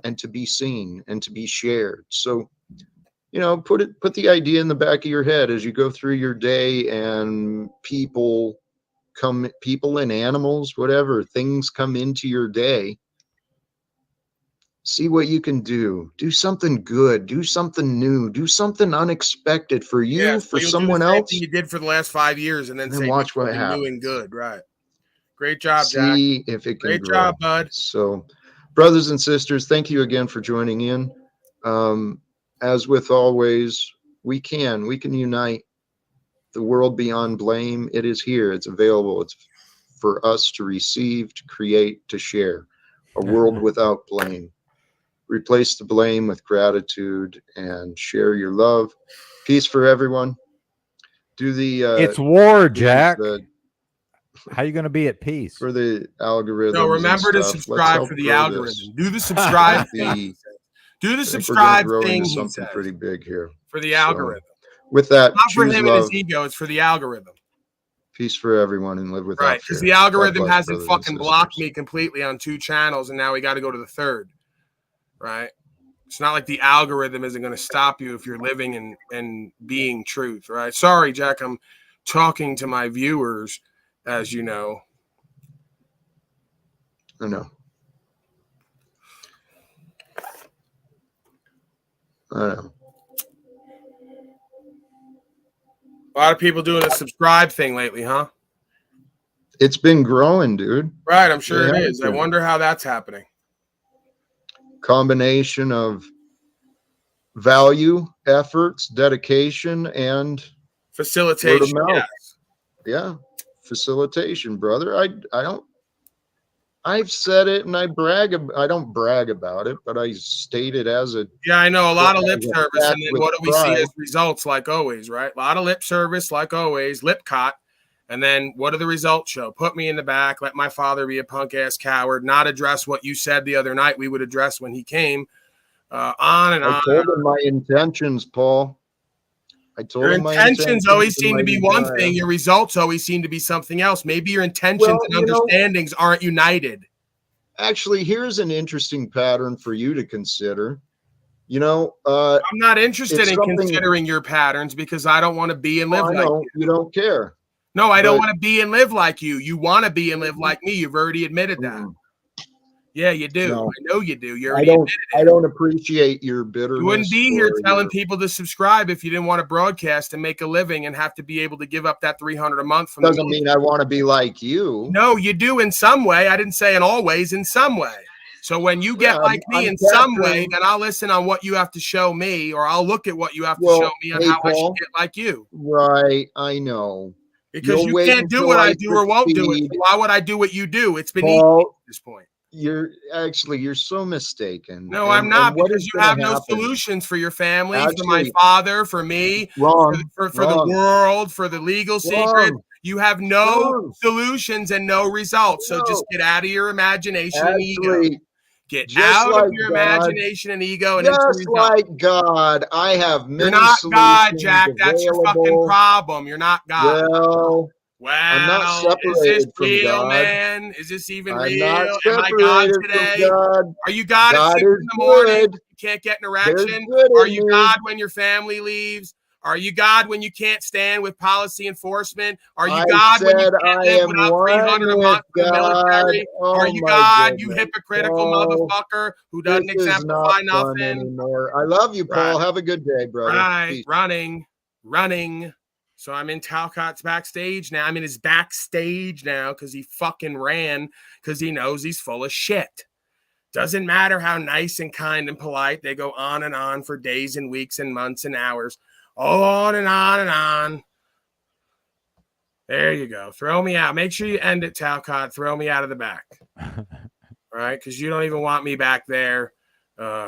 S10: and to be seen and to be shared. So, put the idea in the back of your head as you go through your day, and people and animals, whatever, things come into your day. See what you can do. Do something good. Do something new. Do something unexpected for you, for
S3: You'll
S10: someone
S3: do the same
S10: else.
S3: thing you did for the last 5 years, and then say
S10: watch what
S3: something new
S10: happens.
S3: and good. Right. Great job, Jack.
S10: See if it can
S3: Great
S10: grow.
S3: job, bud.
S10: So, brothers and sisters, thank you again for joining in. As with always, we can unite the world beyond blame. It is here. It's available. It's for us to receive, to create, to share. A world without blame. Replace the blame with gratitude and share your love. Peace for everyone. Do the
S5: it's war,
S10: please,
S5: Jack. How you going to be at peace?
S10: For the algorithms.
S3: No, remember to subscribe for the algorithm. Do the subscribe thing. Do the subscribe thing.
S10: Into
S3: He
S10: something
S3: says
S10: pretty big here
S3: for the
S10: So,
S3: algorithm.
S10: with that,
S3: It's not for
S10: choose
S3: him
S10: love.
S3: and his ego. It's for the algorithm.
S10: Peace for everyone, and live without
S3: Right, because
S10: fear.
S3: the
S10: God
S3: algorithm
S10: bless,
S3: hasn't
S10: brothers and
S3: fucking
S10: sisters.
S3: blocked me completely on 2 channels, and now we got to go to the 3rd. Right. It's not like the algorithm isn't going to stop you if you're living and being truth. Right. Sorry, Jack. I'm talking to my viewers, as you know.
S10: I know.
S3: A lot of people doing the subscribe thing lately, huh?
S10: It's been growing, dude.
S3: Right, I'm sure
S10: It
S3: it
S10: has
S3: is. I
S10: been.
S3: wonder how that's happening.
S10: Combination of value, efforts, dedication, and
S3: facilitation.
S10: Word of mouth.
S3: Yes.
S10: Yeah, facilitation, brother. I've said it, and I don't brag about it, but I state it as a
S3: I know a lot of lip service,
S10: fact
S3: and then
S10: with
S3: what do we
S10: pride.
S3: see as results? Like always, right? A lot of lip service, like always, lip caught. And then what do the results show? Put me in the back, let my father be a punk ass coward, not address what you said the other night we would address when he came. On and on.
S10: I told him my intentions, Paul. I told
S3: Your
S10: him my
S3: intentions always
S10: and
S3: seem
S10: my
S3: to be one
S10: desire.
S3: thing. Your results always seem to be something else. Maybe your intentions and understandings aren't united.
S10: Actually, here's an interesting pattern for you to consider.
S3: I'm not interested in considering your patterns because I don't want to be and live like
S10: you don't care.
S3: No, I don't
S10: But-
S3: want to be and live like you. You want to be and live like me. You've already admitted that. Yeah, you do.
S10: No.
S3: I know you do. You
S10: I
S3: already
S10: don't.
S3: admitted it.
S10: I don't appreciate your bitterness.
S3: You wouldn't be here
S10: or
S3: telling
S10: your-
S3: people to subscribe if you didn't want to broadcast and make a living and have to be able to give up that $300 a month from
S10: Doesn't mean I want to be like you.
S3: No, you do in some way. I didn't say in always, in some way. So when you get
S10: Yeah,
S3: like me
S10: I'm
S3: in some way,
S10: capturing-
S3: then I'll listen on what you have to show me, or I'll look at what you have to
S10: Well,
S3: show me on
S10: hey,
S3: how I
S10: Paul.
S3: should get like you.
S10: Right, I know.
S3: Because
S10: You'll
S3: you
S10: wait
S3: can't do
S10: until
S3: what I do or won't do it.
S10: succeed.
S3: So why would I do what you do? It's beneath
S10: Paul,
S3: me at this point.
S10: You're so mistaken.
S3: No, I'm not,
S10: what
S3: because
S10: is
S3: you
S10: gonna
S3: have no
S10: happen?
S3: solutions for your family, for my
S10: Actually,
S3: father, for me,
S10: Wrong.
S3: for the
S10: Wrong.
S3: world, for the legal secret.
S10: Wrong.
S3: You have no
S10: Wrong.
S3: solutions and no results. So just
S10: No.
S3: get out of your imagination and ego.
S10: Actually,
S3: Get
S10: just
S3: out
S10: like
S3: of your
S10: God-
S3: imagination and ego and into
S10: Just
S3: results.
S10: like God, I have many
S3: You're not God,
S10: solutions
S3: Jack. That's your fucking
S10: available.
S3: problem. You're not God.
S10: Well, I'm not
S3: Is this
S10: separated from
S3: real,
S10: God.
S3: man? Is this even
S10: I'm
S3: real?
S10: not
S3: Am I God
S10: separated from
S3: today?
S10: God.
S3: Are you God at
S10: God
S3: 6
S10: is
S3: in the morning?
S10: good.
S3: You can't get an
S10: There's
S3: erection.
S10: good
S3: Are
S10: in
S3: you
S10: me.
S3: God when your family leaves? Are you God when you can't stand with policy enforcement? Are you
S10: I
S3: God when you
S10: said
S3: can't
S10: I
S3: live
S10: am
S3: without
S10: one
S3: $300 a
S10: with
S3: month for the
S10: God.
S3: military? Are
S10: Oh
S3: you
S10: my
S3: God, you
S10: goodness.
S3: hypocritical
S10: Oh,
S3: motherfucker who doesn't
S10: this is
S3: exemplify
S10: not fun
S3: nothing?
S10: anymore. I love you, Paul.
S3: Right.
S10: Have a good day, brother.
S3: Right,
S10: Peace.
S3: running. So I'm in Talcott's backstage now. I'm in his backstage now because he fucking ran because he knows he's full of shit. Doesn't matter how nice and kind and polite. They go on and on for days and weeks and months and hours. On and on and on. There you go. Throw me out. Make sure you end it, Talcott. Throw me out of the back. All right? Because you don't even want me back there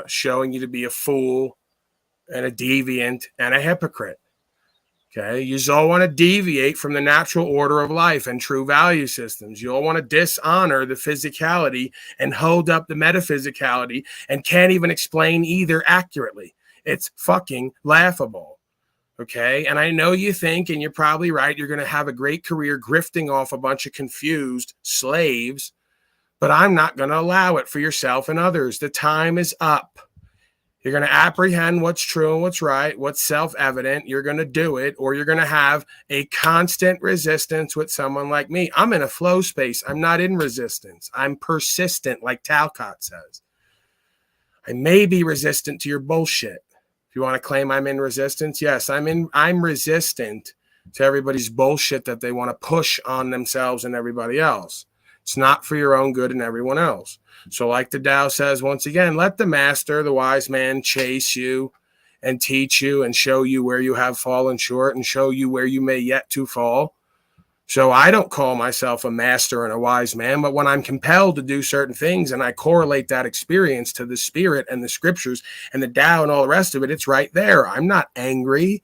S3: showing you to be a fool and a deviant and a hypocrite. Okay, you all want to deviate from the natural order of life and true value systems. You all want to dishonor the physicality and hold up the metaphysicality and can't even explain either accurately. It's fucking laughable. Okay, and I know you think, and you're probably right, you're going to have a great career grifting off a bunch of confused slaves, but I'm not going to allow it for yourself and others. The time is up. You're going to apprehend what's true and what's right, what's self-evident. You're going to do it, or you're going to have a constant resistance with someone like me. I'm in a flow space. I'm not in resistance. I'm persistent, like Talcott says. I may be resistant to your bullshit. If you want to claim I'm in resistance, yes, I'm resistant to everybody's bullshit that they want to push on themselves and everybody else. It's not for your own good and everyone else. So like the Tao says, once again, let the master, the wise man, chase you and teach you and show you where you have fallen short and show you where you may yet to fall. So I don't call myself a master and a wise man, but when I'm compelled to do certain things and I correlate that experience to the spirit and the scriptures and the Tao and all the rest of it, it's right there. I'm not angry.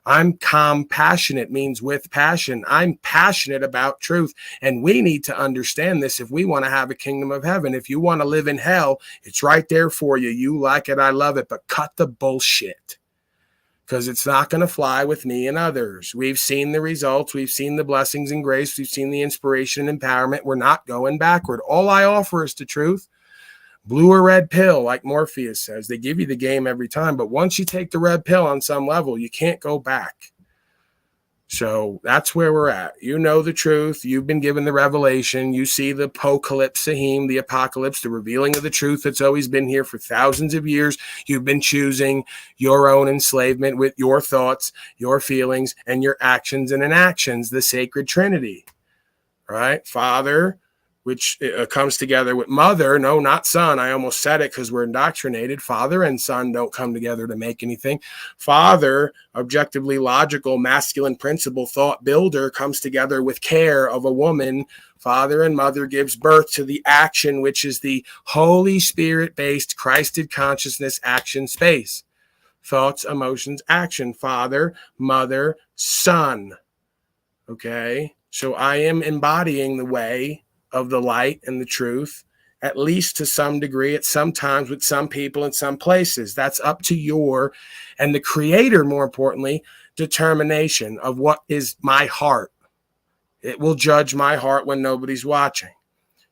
S3: I'm compassionate, means with passion. I'm passionate about truth. And we need to understand this if we want to have a kingdom of heaven. If you want to live in hell, it's right there for you. You like it, I love it, but cut the bullshit. Because it's not going to fly with me and others. We've seen the results. We've seen the blessings and grace. We've seen the inspiration and empowerment. We're not going backward. All I offer is the truth. Blue or red pill, like Morpheus says. They give you the game every time, but once you take the red pill on some level, you can't go back. So that's where we're at. You know the truth. You've been given the revelation. You see the apocalypse, the apocalypse, the revealing of the truth that's always been here for thousands of years. You've been choosing your own enslavement with your thoughts, your feelings, and your actions and inactions, the sacred Trinity, right? Father, which comes together with mother. No, not son. I almost said it because we're indoctrinated. Father and son don't come together to make anything. Father, objectively logical, masculine principle, thought builder, comes together with care of a woman. Father and mother gives birth to the action, which is the Holy Spirit-based Christed consciousness action space. Thoughts, emotions, action. Father, mother, son. Okay? So I am embodying the way of the light and the truth, at least to some degree, at some times with some people in some places. That's up to your, and the creator, more importantly, determination of what is my heart. It will judge my heart when nobody's watching.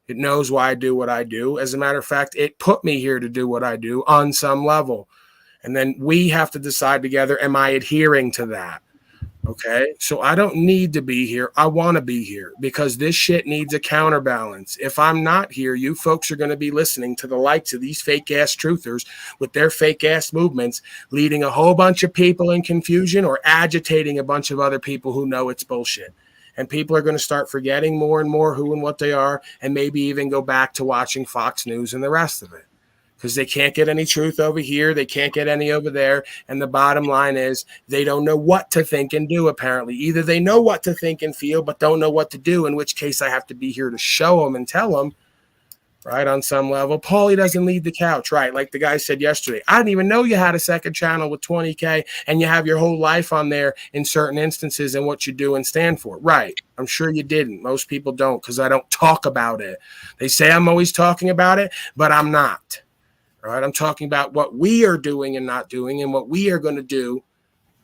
S3: It knows why I do what I do. As a matter of fact, it put me here to do what I do on some level. And then we have to decide together, am I adhering to that? Okay, so I don't need to be here. I want to be here because this shit needs a counterbalance. If I'm not here, you folks are going to be listening to the likes of these fake ass truthers with their fake ass movements, leading a whole bunch of people in confusion or agitating a bunch of other people who know it's bullshit. And people are going to start forgetting more and more who and what they are, and maybe even go back to watching Fox News and the rest of it. Because they can't get any truth over here. They can't get any over there. And the bottom line is they don't know what to think and do, apparently. Either they know what to think and feel, but don't know what to do, in which case I have to be here to show them and tell them, right, on some level. Paulie doesn't leave the couch, right? Like the guy said yesterday, I didn't even know you had a second channel with 20K and you have your whole life on there in certain instances and what you do and stand for. Right. I'm sure you didn't. Most people don't because I don't talk about it. They say I'm always talking about it, but I'm not. All right, I'm talking about what we are doing and not doing and what we are going to do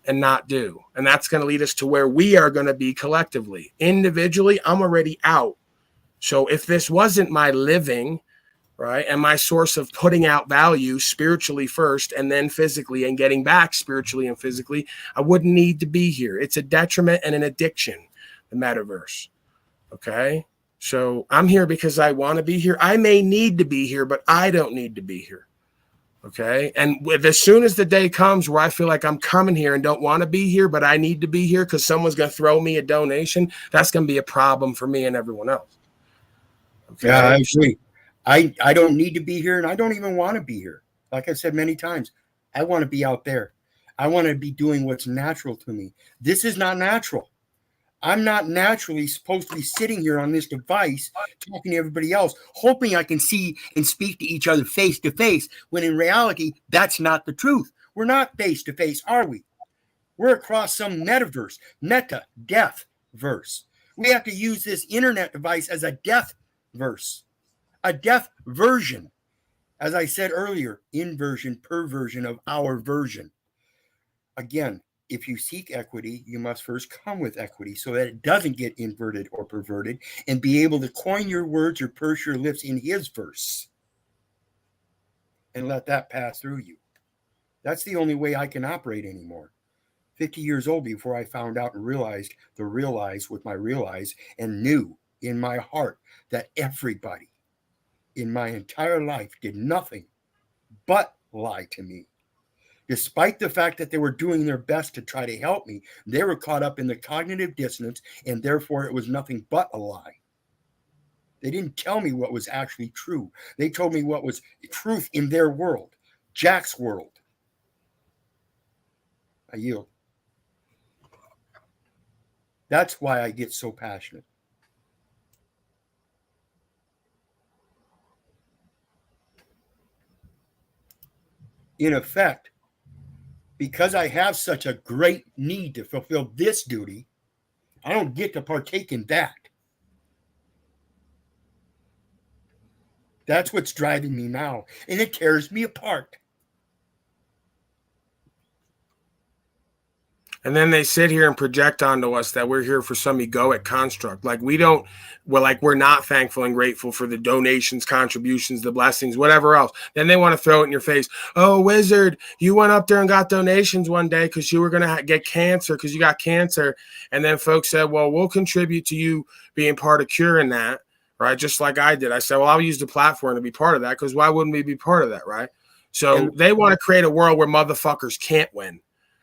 S3: and not do. And that's going to lead us to where we are going to be collectively. Individually, I'm already out. So if this wasn't my living, right, and my source of putting out value spiritually first and then physically and getting back spiritually and physically, I wouldn't need to be here. It's a detriment and an addiction, the metaverse. Okay? So I'm here because I want to be here. I may need to be here, but I don't need to be here. Okay. And as soon as the day comes where I feel like I'm coming here and don't want to be here, but I need to be here because someone's going to throw me a donation, that's going to be a problem for me and everyone else. Okay?
S1: Yeah, I agree. I don't need to be here and I don't even want to be here. Like I said many times, I want to be out there. I want to be doing what's natural to me. This is not natural. I'm not naturally supposed to be sitting here on this device talking to everybody else, hoping I can see and speak to each other face to face, when in reality, that's not the truth. We're not face to face, are we? We're across some metaverse, death verse. We have to use this internet device as a death verse, a death version. As I said earlier, inversion, perversion of our version. Again, if you seek equity, you must first come with equity so that it doesn't get inverted or perverted, and be able to coin your words or purse your lips in his verse and let that pass through you. That's the only way I can operate anymore. 50 years old before I found out and realized the realize with my realize, and knew in my heart that everybody in my entire life did nothing but lie to me. Despite the fact that they were doing their best to try to help me, they were caught up in the cognitive dissonance, and therefore it was nothing but a lie. They didn't tell me what was actually true. They told me what was truth in their world, Jack's world. I yield. That's why I get so passionate. In effect, because I have such a great need to fulfill this duty, I don't get to partake in that. That's what's driving me now, and it tears me apart.
S3: And then they sit here and project onto us that we're here for some egoic construct. Like we're not thankful and grateful for the donations, contributions, the blessings, whatever else. Then they want to throw it in your face. Oh, Wizard, you went up there and got donations one day because you were going to get cancer because you got cancer. And then folks said, well, we'll contribute to you being part of curing that, right? Just like I did. I said, well, I'll use the platform to be part of that because why wouldn't we be part of that, right? So they want to create a world where motherfuckers can't win.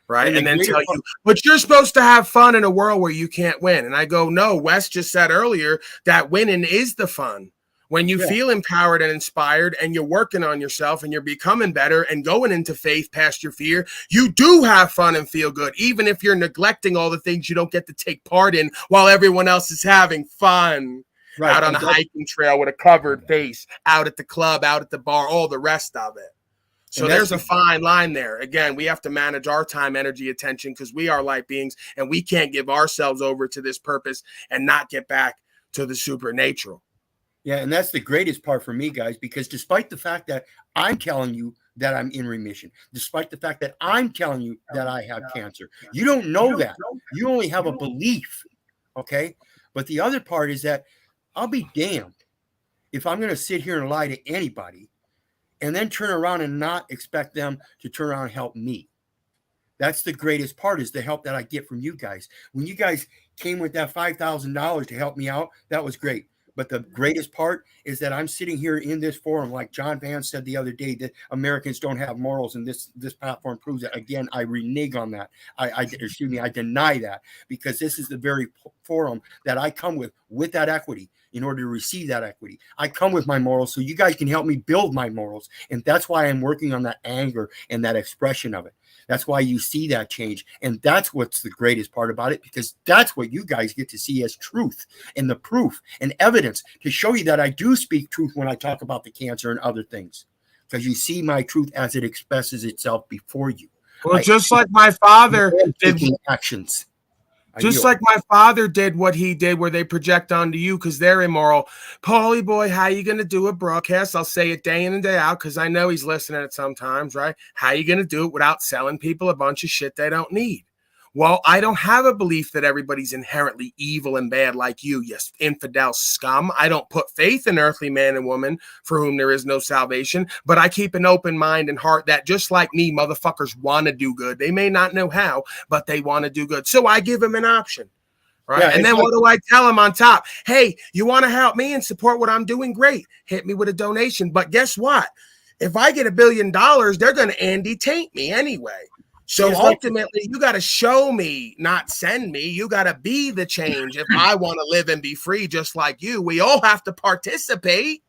S3: Right. And then tell you, but you're supposed to have fun in a world where you can't win. And I go, no, Wes just said earlier that winning is the fun. When you feel empowered and inspired and you're working on yourself and you're becoming better and going into faith past your fear, you do have fun and feel good, even if you're neglecting all the things you don't get to take part in while everyone else is having fun. Right. Out on a hiking trail with a covered face, out at the club, out at the bar, all the rest of it. So there's a fine line there. Again, we have to manage our time, energy, attention, because we are light beings and we can't give ourselves over to this purpose and not get back to the supernatural.
S1: Yeah, and that's the greatest part for me, guys, because despite the fact that I'm telling you that I'm in remission, despite the fact that I'm telling you that I have cancer, you don't know that. You only have a belief, okay? But the other part is that I'll be damned if I'm going to sit here and lie to anybody and then turn around and not expect them to turn around and help me. That's the greatest part, is the help that I get from you guys. When you guys came with that $5,000 to help me out, that was great. But the greatest part is that I'm sitting here in this forum, like John Vance said the other day, that Americans don't have morals, and this platform proves it. Again, I renege on that. I deny that, because this is the very forum that I come with that equity in order to receive that equity. I come with my morals, so you guys can help me build my morals, and that's why I'm working on that anger and that expression of it. That's why you see that change. And that's what's the greatest part about it, because that's what you guys get to see as truth and the proof and evidence to show you that I do speak truth when I talk about the cancer and other things, because you see my truth as it expresses itself before you.
S3: Well, just like my father did
S1: actions.
S3: Just like my father did what he did, where they project onto you because they're immoral. Paulie boy, how you going to do a broadcast? I'll say it day in and day out because I know he's listening at sometimes, right? How you going to do it without selling people a bunch of shit they don't need? Well, I don't have a belief that everybody's inherently evil and bad like you infidel scum. I don't put faith in earthly man and woman for whom there is no salvation, but I keep an open mind and heart that, just like me, motherfuckers want to do good. They may not know how, but they want to do good. So I give them an option, right?
S1: Yeah,
S3: and then what do I tell them on top? Hey, you want to help me and support what I'm doing? Great. Hit me with a donation. But guess what? If I get $1 billion, they're going to Andy taint me anyway. So ultimately, you got to show me, not send me. You got to be the change. If I want to live and be free just like you, we all have to participate.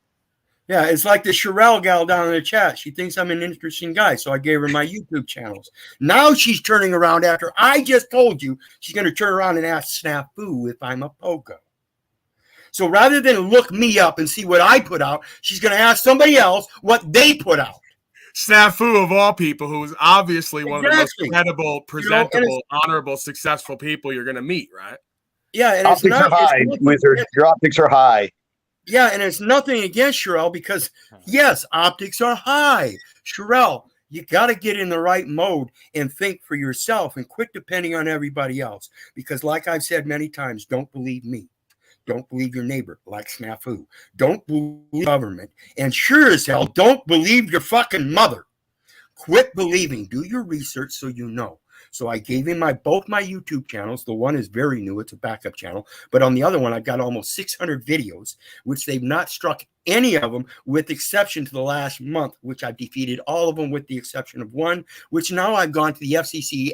S1: Yeah, it's like the Sherelle gal down in the chat. She thinks I'm an interesting guy, so I gave her my YouTube channels. Now she's turning around after I just told you she's going to turn around and ask Snafu if I'm a pogo. So rather than look me up and see what I put out, she's going to ask somebody else what they put out.
S3: Snafu, of all people, who is obviously one of the most credible, presentable, honorable, successful people you're going to meet, right?
S1: Yeah, and
S2: optics are high, Wizard. Your optics are high.
S1: Yeah, and it's nothing against Sherelle, because yes, optics are high. Sherelle, you got to get in the right mode and think for yourself and quit depending on everybody else. Because like I've said many times, don't believe me. Don't believe your neighbor, like Snafu. Don't believe government. And sure as hell, don't believe your fucking mother. Quit believing. Do your research so you know. So I gave him both my YouTube channels. The one is very new. It's a backup channel. But on the other one, I've got almost 600 videos, which they've not struck any of them, with exception to the last month, which I've defeated all of them with the exception of one, which now I've gone to the FCC,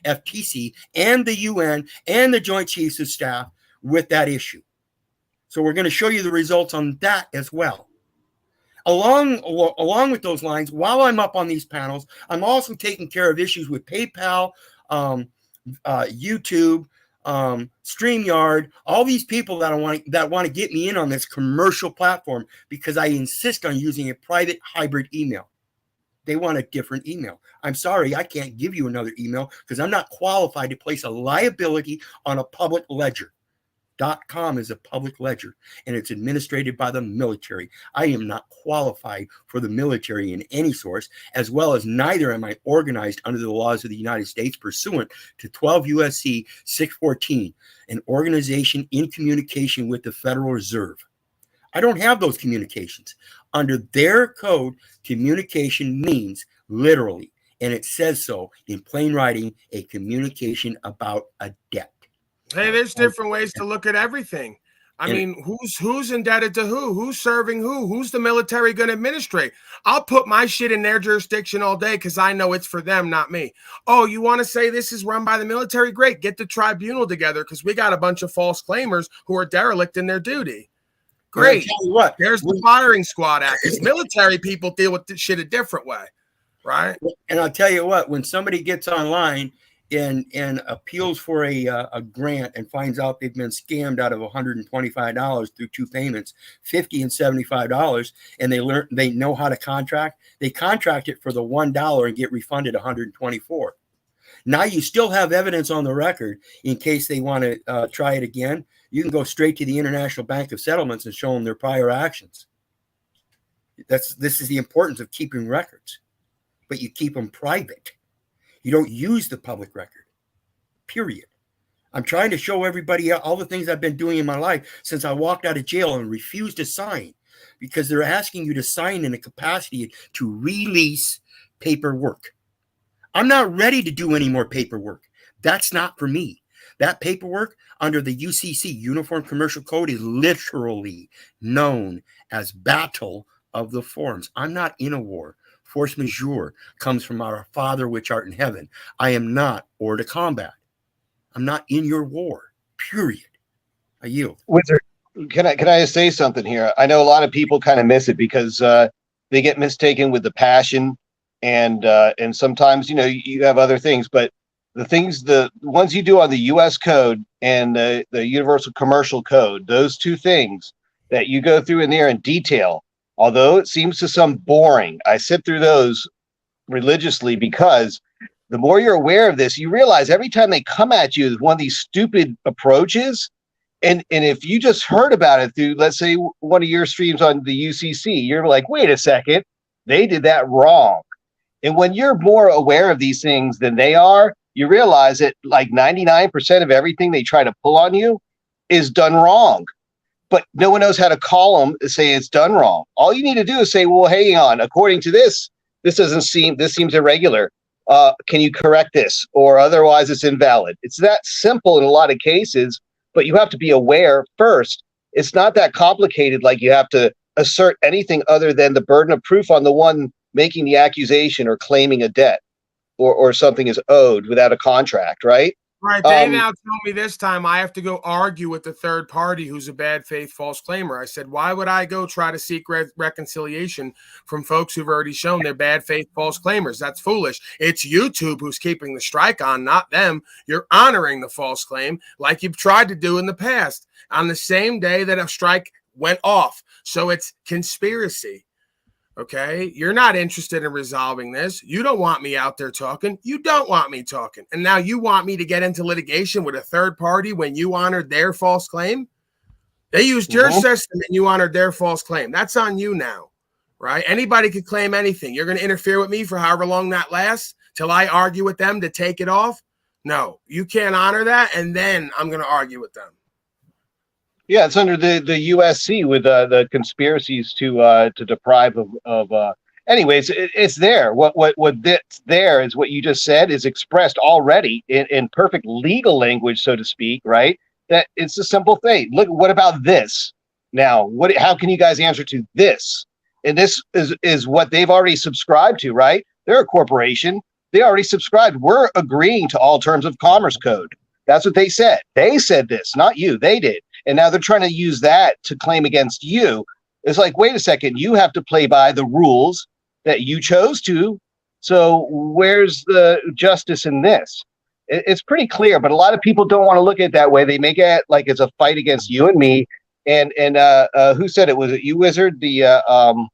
S1: FTC, and the UN, and the Joint Chiefs of Staff with that issue. So we're going to show you the results on that as well. Along with those lines, while I'm up on these panels, I'm also taking care of issues with PayPal, YouTube, StreamYard, all these people that want to get me in on this commercial platform, because I insist on using a private hybrid email. They want a different email. I'm sorry, I can't give you another email because I'm not qualified to place a liability on a public ledger. .com is a public ledger, and it's administrated by the military. I am not qualified for the military in any source, as well as neither am I organized under the laws of the United States pursuant to 12 U.S.C. 614, an organization in communication with the Federal Reserve. I don't have those communications. Under their code, communication means literally, and it says so in plain writing, a communication about a debt.
S3: Hey, there's different ways to look at everything. I mean, who's indebted to who? Who's serving who? Who's the military going to administrate? I'll put my shit in their jurisdiction all day because I know it's for them, not me. Oh, you want to say this is run by the military? Great. Get the tribunal together because we got a bunch of false claimers who are derelict in their duty. Great.
S1: What?
S3: There's the firing squad act. Because military people deal with this shit a different way, right?
S1: And I'll tell you what, when somebody gets online and appeals for a grant and finds out they've been scammed out of $125 through two payments, $50 and $75, and they know how to contract, they contract it for the $1 and get refunded $124. Now you still have evidence on the record in case they want to try it again. You can go straight to the International Bank of Settlements and show them their prior actions. This is the importance of keeping records, but you keep them private. You don't use the public record, period. I'm trying to show everybody all the things I've been doing in my life since I walked out of jail and refused to sign, because they're asking you to sign in a capacity to release paperwork. I'm not ready to do any more paperwork. That's not for me. That paperwork under the UCC, Uniform Commercial Code, is literally known as Battle of the Forms. I'm not in a war. Force majeure comes from our Father which art in heaven. I am not hors de combat. I'm not in your war, period. I yield.
S2: Wizard, can I say something here? I know a lot of people kind of miss it because they get mistaken with the passion, and sometimes you have other things, but the ones you do on the U.S. code and the Universal Commercial Code, those two things that you go through in there in detail, although it seems to some boring, I sit through those religiously because the more you're aware of this, you realize every time they come at you with one of these stupid approaches. And if you just heard about it through, let's say, one of your streams on the UCC, you're like, wait a second, they did that wrong. And when you're more aware of these things than they are, you realize that like 99% of everything they try to pull on you is done wrong. But no one knows how to call them and say it's done wrong. All you need to do is say, well, hang on, according to this seems irregular. Can you correct this? Or otherwise it's invalid. It's that simple in a lot of cases. But you have to be aware first. It's not that complicated, like you have to assert anything other than the burden of proof on the one making the accusation or claiming a debt or something is owed without a contract, right?
S3: Right. They now tell me this time I have to go argue with the third party who's a bad faith false claimer. I said, why would I go try to seek reconciliation from folks who've already shown they're bad faith false claimers? That's foolish. It's YouTube who's keeping the strike on, not them. You're honoring the false claim like you've tried to do in the past on the same day that a strike went off. So it's conspiracy. Okay, you're not interested in resolving this. You don't want me out there talking. You don't want me talking. And now you want me to get into litigation with a third party when you honored their false claim? They used your system and you honored their false claim. That's on you now, right? Anybody could claim anything. You're going to interfere with me for however long that lasts till I argue with them to take it off? No, you can't honor that. And then I'm going to argue with them.
S2: Yeah, it's under the USC with the conspiracies to deprive of anyways, it's there. What that's there is what you just said is expressed already in perfect legal language, so to speak, right? That it's a simple thing. Look, what about this? Now, how can you guys answer to this? And this is what they've already subscribed to, right? They're a corporation. They already subscribed. We're agreeing to all terms of commerce code. That's what they said. They said this, not you. They did. And now they're trying to use that to claim against you. It's like, wait a second, you have to play by the rules that you chose to. So where's the justice in this? It's pretty clear, but a lot of people don't want to look at it that way. They make it like it's a fight against you and me. And who said it? Was it you, Wizard? No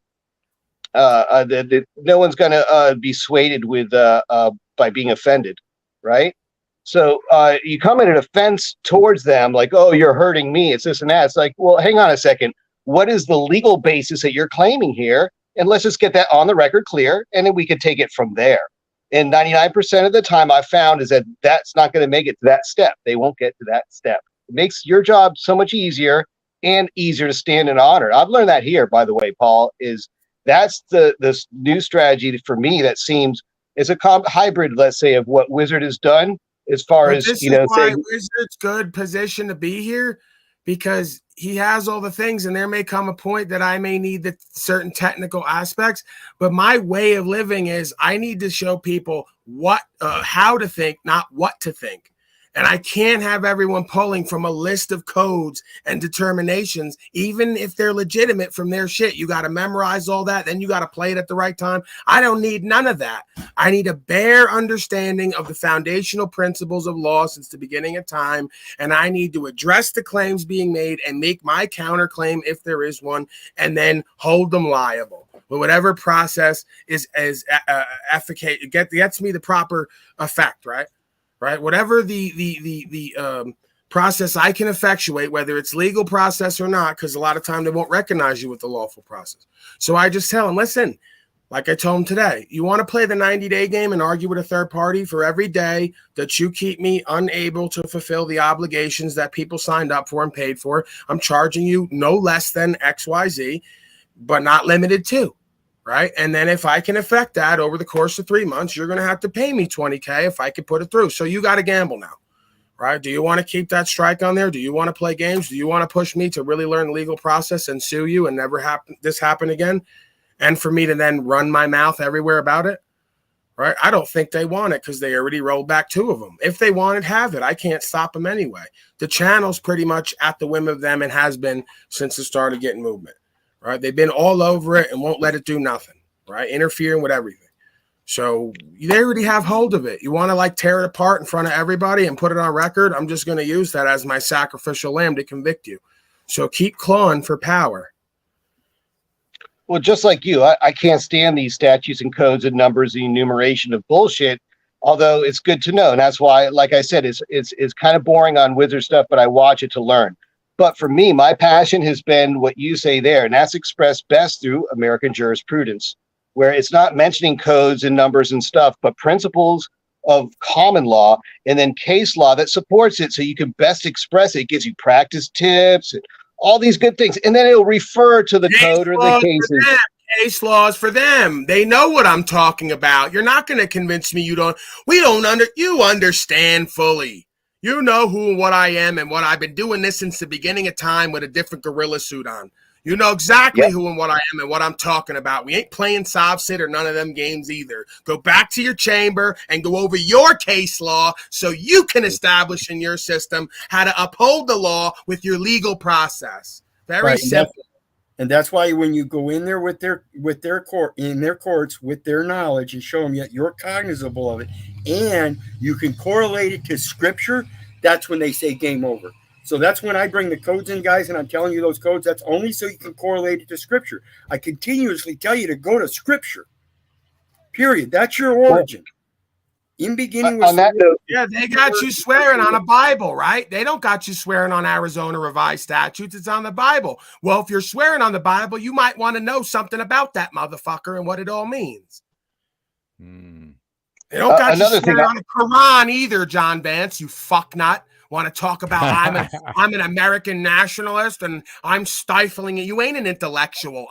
S2: one's going to be swayed with by being offended, right? So you come in an offense towards them like, oh, you're hurting me. It's this and that. It's like, well, hang on a second. What is the legal basis that you're claiming here? And let's just get that on the record clear, and then we could take it from there. And 99% of the time I've found is that that's not going to make it to that step. They won't get to that step. It makes your job so much easier and easier to stand in honor. I've learned that here, by the way, Paul, that's this new strategy for me that seems is a hybrid, let's say, of what Wizard has done. As far as,
S3: this is why Wizard's good position to be here, because he has all the things, and there may come a point that I may need the certain technical aspects, but my way of living is I need to show people how to think, not what to think. And I can't have everyone pulling from a list of codes and determinations, even if they're legitimate from their shit. You got to memorize all that. Then you got to play it at the right time. I don't need none of that. I need a bare understanding of the foundational principles of law since the beginning of time. And I need to address the claims being made and make my counterclaim, if there is one, and then hold them liable. But whatever process is efficacious, gets me the proper effect, right? Right, whatever the process I can effectuate, whether it's legal process or not, because a lot of time they won't recognize you with the lawful process. So I just tell them, listen, like I told them today, you want to play the 90-day game and argue with a third party for every day that you keep me unable to fulfill the obligations that people signed up for and paid for. I'm charging you no less than XYZ, but not limited to. right? And then if I can affect that over the course of 3 months, you're going to have to pay me $20K if I can put it through. So you got to gamble now, right? Do you want to keep that strike on there? Do you want to play games? Do you want to push me to really learn the legal process and sue you and never happen again? And for me to then run my mouth everywhere about it, right? I don't think they want it because they already rolled back 2 of them. If they want it, have it. I can't stop them anyway. The channel's pretty much at the whim of them and has been since it started getting movement. Right, they've been all over it and won't let it do nothing. Right, interfering with everything. So they already have hold of it. You want to like tear it apart in front of everybody and put it on record? I'm just going to use that as my sacrificial lamb to convict you. So keep clawing for power.
S2: Well, just like you, I can't stand these statutes and codes and numbers, the enumeration of bullshit. Although it's good to know, and that's why, like I said, it's kind of boring on wizard stuff, but I watch it to learn. But for me, my passion has been what you say there, and that's expressed best through American jurisprudence, where it's not mentioning codes and numbers and stuff, but principles of common law and then case law that supports it so you can best express it. It gives you practice tips and all these good things. And then it'll refer to the code or the cases.
S3: Case laws for them. They know what I'm talking about. You're not going to convince me you understand fully. You know who and what I am and what I've been doing this since the beginning of time with a different gorilla suit on. You know exactly who and what I am and what I'm talking about. We ain't playing sob sit or none of them games either. Go back to your chamber and go over your case law so you can establish in your system how to uphold the law with your legal process. Very simple.
S1: And that's why when you go in there with their courts with their knowledge and show them that you're cognizable of it and you can correlate it to scripture, that's when they say game over. So that's when I bring the codes in, guys, and I'm telling you those codes, that's only so you can correlate it to scripture. I continuously tell you to go to scripture. Period. That's your origin. In beginning was
S3: yeah, they got you swearing on a Bible, right? They don't got you swearing on Arizona revised statutes. It's on the Bible. Well, if you're swearing on the Bible, you might want to know something about that motherfucker and what it all means. They don't got you swearing on the Quran either, John Vance, you fucknut. Want to talk about I'm an American nationalist and I'm stifling it. You ain't an intellectual.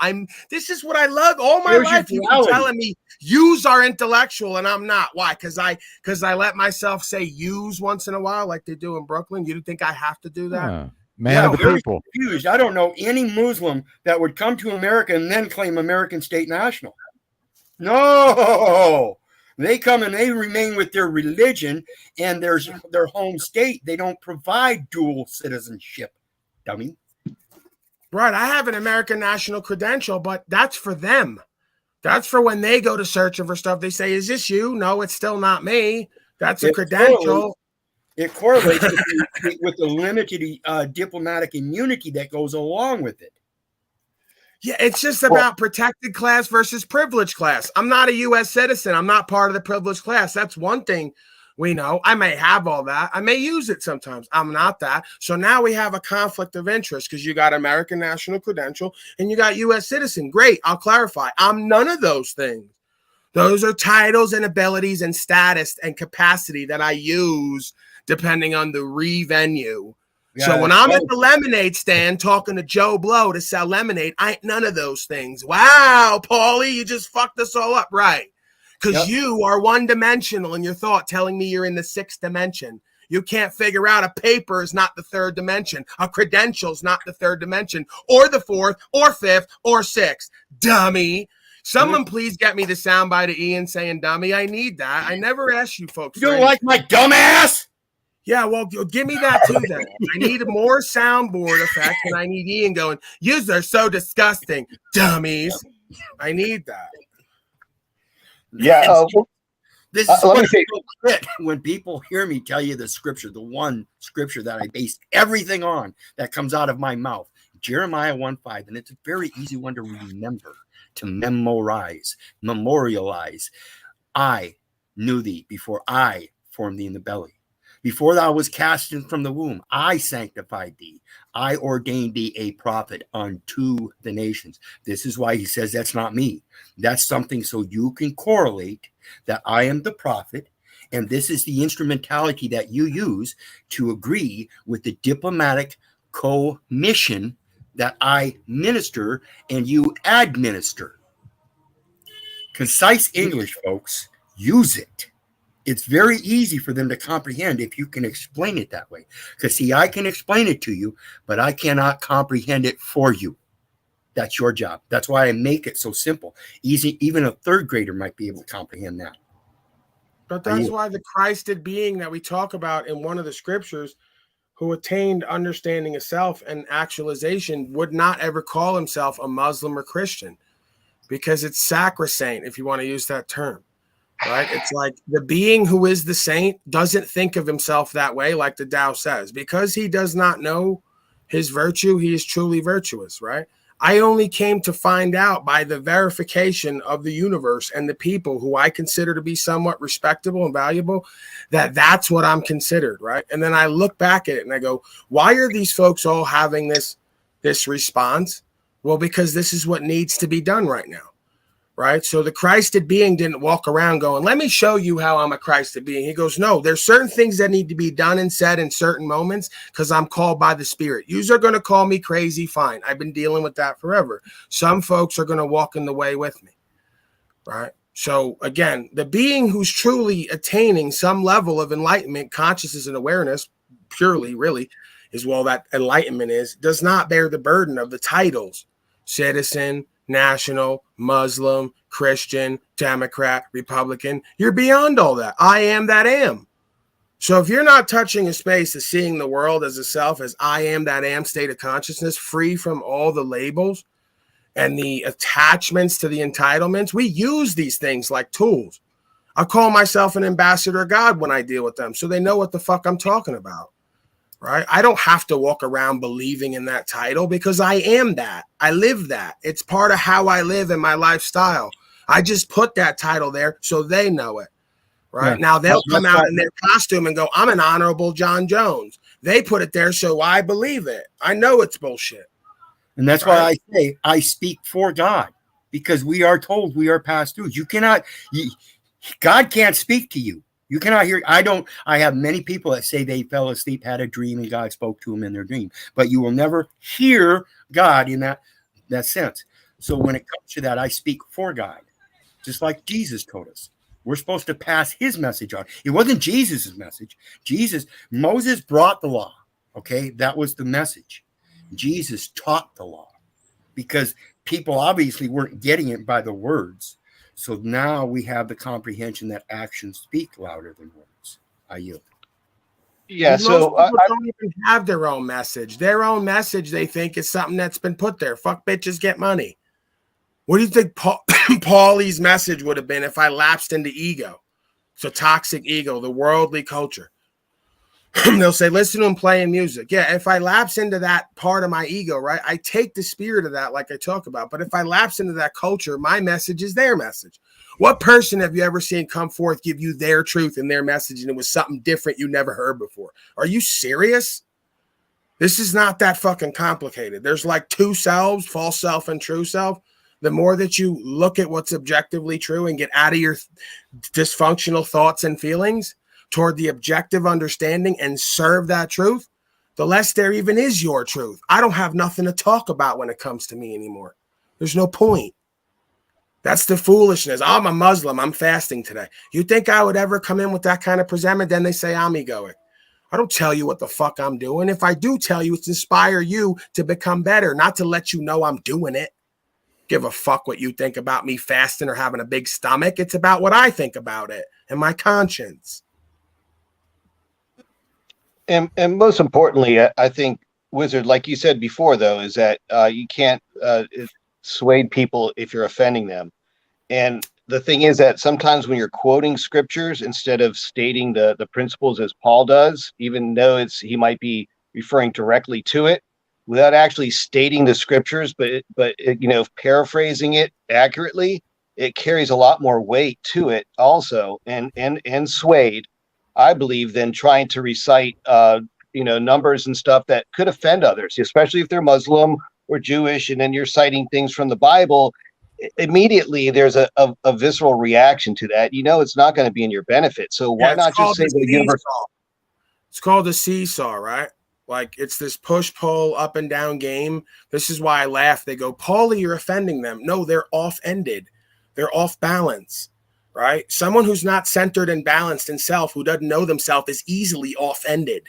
S3: This is what I love. All my life you've been telling me yous are intellectual and I'm not. Why? Because I let myself say yous once in a while like they do in Brooklyn. You think I have to do that?
S5: Man of the people.
S1: Confused. I don't know any Muslim that would come to America and then claim American state national. No. They come and they remain with their religion and their home state. They don't provide dual citizenship, dummy.
S3: Right. I have an American national credential, but that's for them. That's for when they go to searching for stuff. They say, is this you? No, it's still not me. That's a credential.
S1: It correlates with the limited diplomatic immunity that goes along with it.
S3: Yeah, it's just about protected class versus privileged class. I'm not a U.S. citizen. I'm not part of the privileged class. That's one thing we know. I may have all that. I may use it sometimes. I'm not that. So now we have a conflict of interest because you got American national credential and you got U.S. citizen. Great. I'll clarify. I'm none of those things. Those are titles and abilities and status and capacity that I use depending on the venue. Yeah, so when I'm at the lemonade stand talking to Joe Blow to sell lemonade, I ain't none of those things. Wow, Paulie, you just fucked us all up. Right. Because you are one-dimensional in your thought, telling me you're in the 6th dimension. You can't figure out a paper is not the 3rd dimension. A credential is not the 3rd dimension or the 4th or 5th or 6th. Dummy. Someone please get me the soundbite of Ian saying dummy. I need that. I never asked you folks.
S1: You don't like my dumbass?
S3: Yeah, well, give me that too then. I need more soundboard effects and I need Ian going, yous are so disgusting, dummies. I need that.
S2: Yeah.
S1: This is what when people hear me tell you the scripture, the one scripture that I base everything on that comes out of my mouth, Jeremiah 1:5, and it's a very easy one to remember, to memorize. I knew thee before I formed thee in the belly. Before thou was cast in from the womb, I sanctified thee. I ordained thee a prophet unto the nations. This is why he says that's not me. That's something so you can correlate that I am the prophet, and this is the instrumentality that you use to agree with the diplomatic commission that I minister and you administer. Concise English, folks. Use it. It's very easy for them to comprehend if you can explain it that way. Because, see, I can explain it to you, but I cannot comprehend it for you. That's your job. That's why I make it so simple. Easy. Even a third grader might be able to comprehend that.
S3: But that's why the Christed being that we talk about in one of the scriptures, who attained understanding of self and actualization, would not ever call himself a Muslim or Christian, because it's sacrosanct, if you want to use that term. Right? It's like the being who is the saint doesn't think of himself that way, like the Tao says. Because he does not know his virtue, he is truly virtuous, right? I only came to find out by the verification of the universe and the people who I consider to be somewhat respectable and valuable, that that's what I'm considered, right? And then I look back at it and I go, why are these folks all having this response? Well, because this is what needs to be done right now. Right. So the Christed being didn't walk around going, let me show you how I'm a Christed being. He goes, no, there's certain things that need to be done and said in certain moments because I'm called by the Spirit. Yous are going to call me crazy. Fine. I've been dealing with that forever. Some folks are going to walk in the way with me. Right. So again, the being who's truly attaining some level of enlightenment, consciousness, and awareness, purely, really, is well, that enlightenment is, does not bear the burden of the titles citizen, national, Muslim, Christian, Democrat, Republican. You're beyond all that. I am that am. So if you're not touching a space of seeing the world as a self, as I am that am state of consciousness, free from all the labels and the attachments to the entitlements, we use these things like tools. I call myself an ambassador of God when I deal with them, so they know what the fuck I'm talking about. Right? I don't have to walk around believing in that title because I am that. I live that. It's part of how I live in my lifestyle. I just put that title there so they know it. Right? Yeah. Now they'll come out in their costume and go, I'm an honorable John Jones. They put it there so I believe it. I know it's bullshit.
S1: And that's why I say I speak for God, because we are told we are passed through. God can't speak to you. You cannot hear. I have many people that say they fell asleep, had a dream, and God spoke to them in their dream. But you will never hear God in that sense. So when it comes to that, I speak for God, just like Jesus told us. We're supposed to pass his message on. It wasn't Jesus's message. Moses brought the law. Okay, that was the message. Jesus taught the law because people obviously weren't getting it by the words. So now we have the comprehension that actions speak louder than words. I yield.
S2: Yeah,
S3: most
S2: so
S3: people don't even have their own message. Their own message, they think, is something that's been put there. Fuck bitches, get money. What do you think Paulie's message would have been if I lapsed into ego? So toxic ego, the worldly culture. They'll say, listen to him playing music. Yeah, if I lapse into that part of my ego, right, I take the spirit of that like I talk about. But if I lapse into that culture, my message is their message. What person have you ever seen come forth, give you their truth and their message, and it was something different you never heard before? Are you serious? This is not that fucking complicated. There's like two selves, false self and true self. The more that you look at what's objectively true and get out of your dysfunctional thoughts and feelings toward the objective understanding and serve that truth, the less there even is your truth. I don't have nothing to talk about when it comes to me anymore. There's no point. That's the foolishness. I'm a Muslim. I'm fasting today. You think I would ever come in with that kind of presentment? Then they say I'm egoic. I don't tell you what the fuck I'm doing. If I do tell you, it's to inspire you to become better, not to let you know I'm doing it. Give a fuck what you think about me fasting or having a big stomach. It's about what I think about it and my conscience.
S2: And most importantly, I think, Wizard, like you said before, though, is that you can't dissuade people if you're offending them. And the thing is that sometimes when you're quoting scriptures instead of stating the principles as Paul does, even though he might be referring directly to it, without actually stating the scriptures, but paraphrasing it accurately, it carries a lot more weight to it also, and swayed, I believe, than trying to recite numbers and stuff that could offend others, especially if they're Muslim or Jewish, and then you're citing things from the Bible. Immediately there's a visceral reaction to that. It's not going to be in your benefit. So why not just say the universal?
S3: It's called a seesaw, right? Like it's this push-pull up and down game. This is why I laugh. They go, Paulie, you're offending them. No, they're off-ended. They're off balance, right? Someone who's not centered and balanced in self, who doesn't know themselves, is easily offended.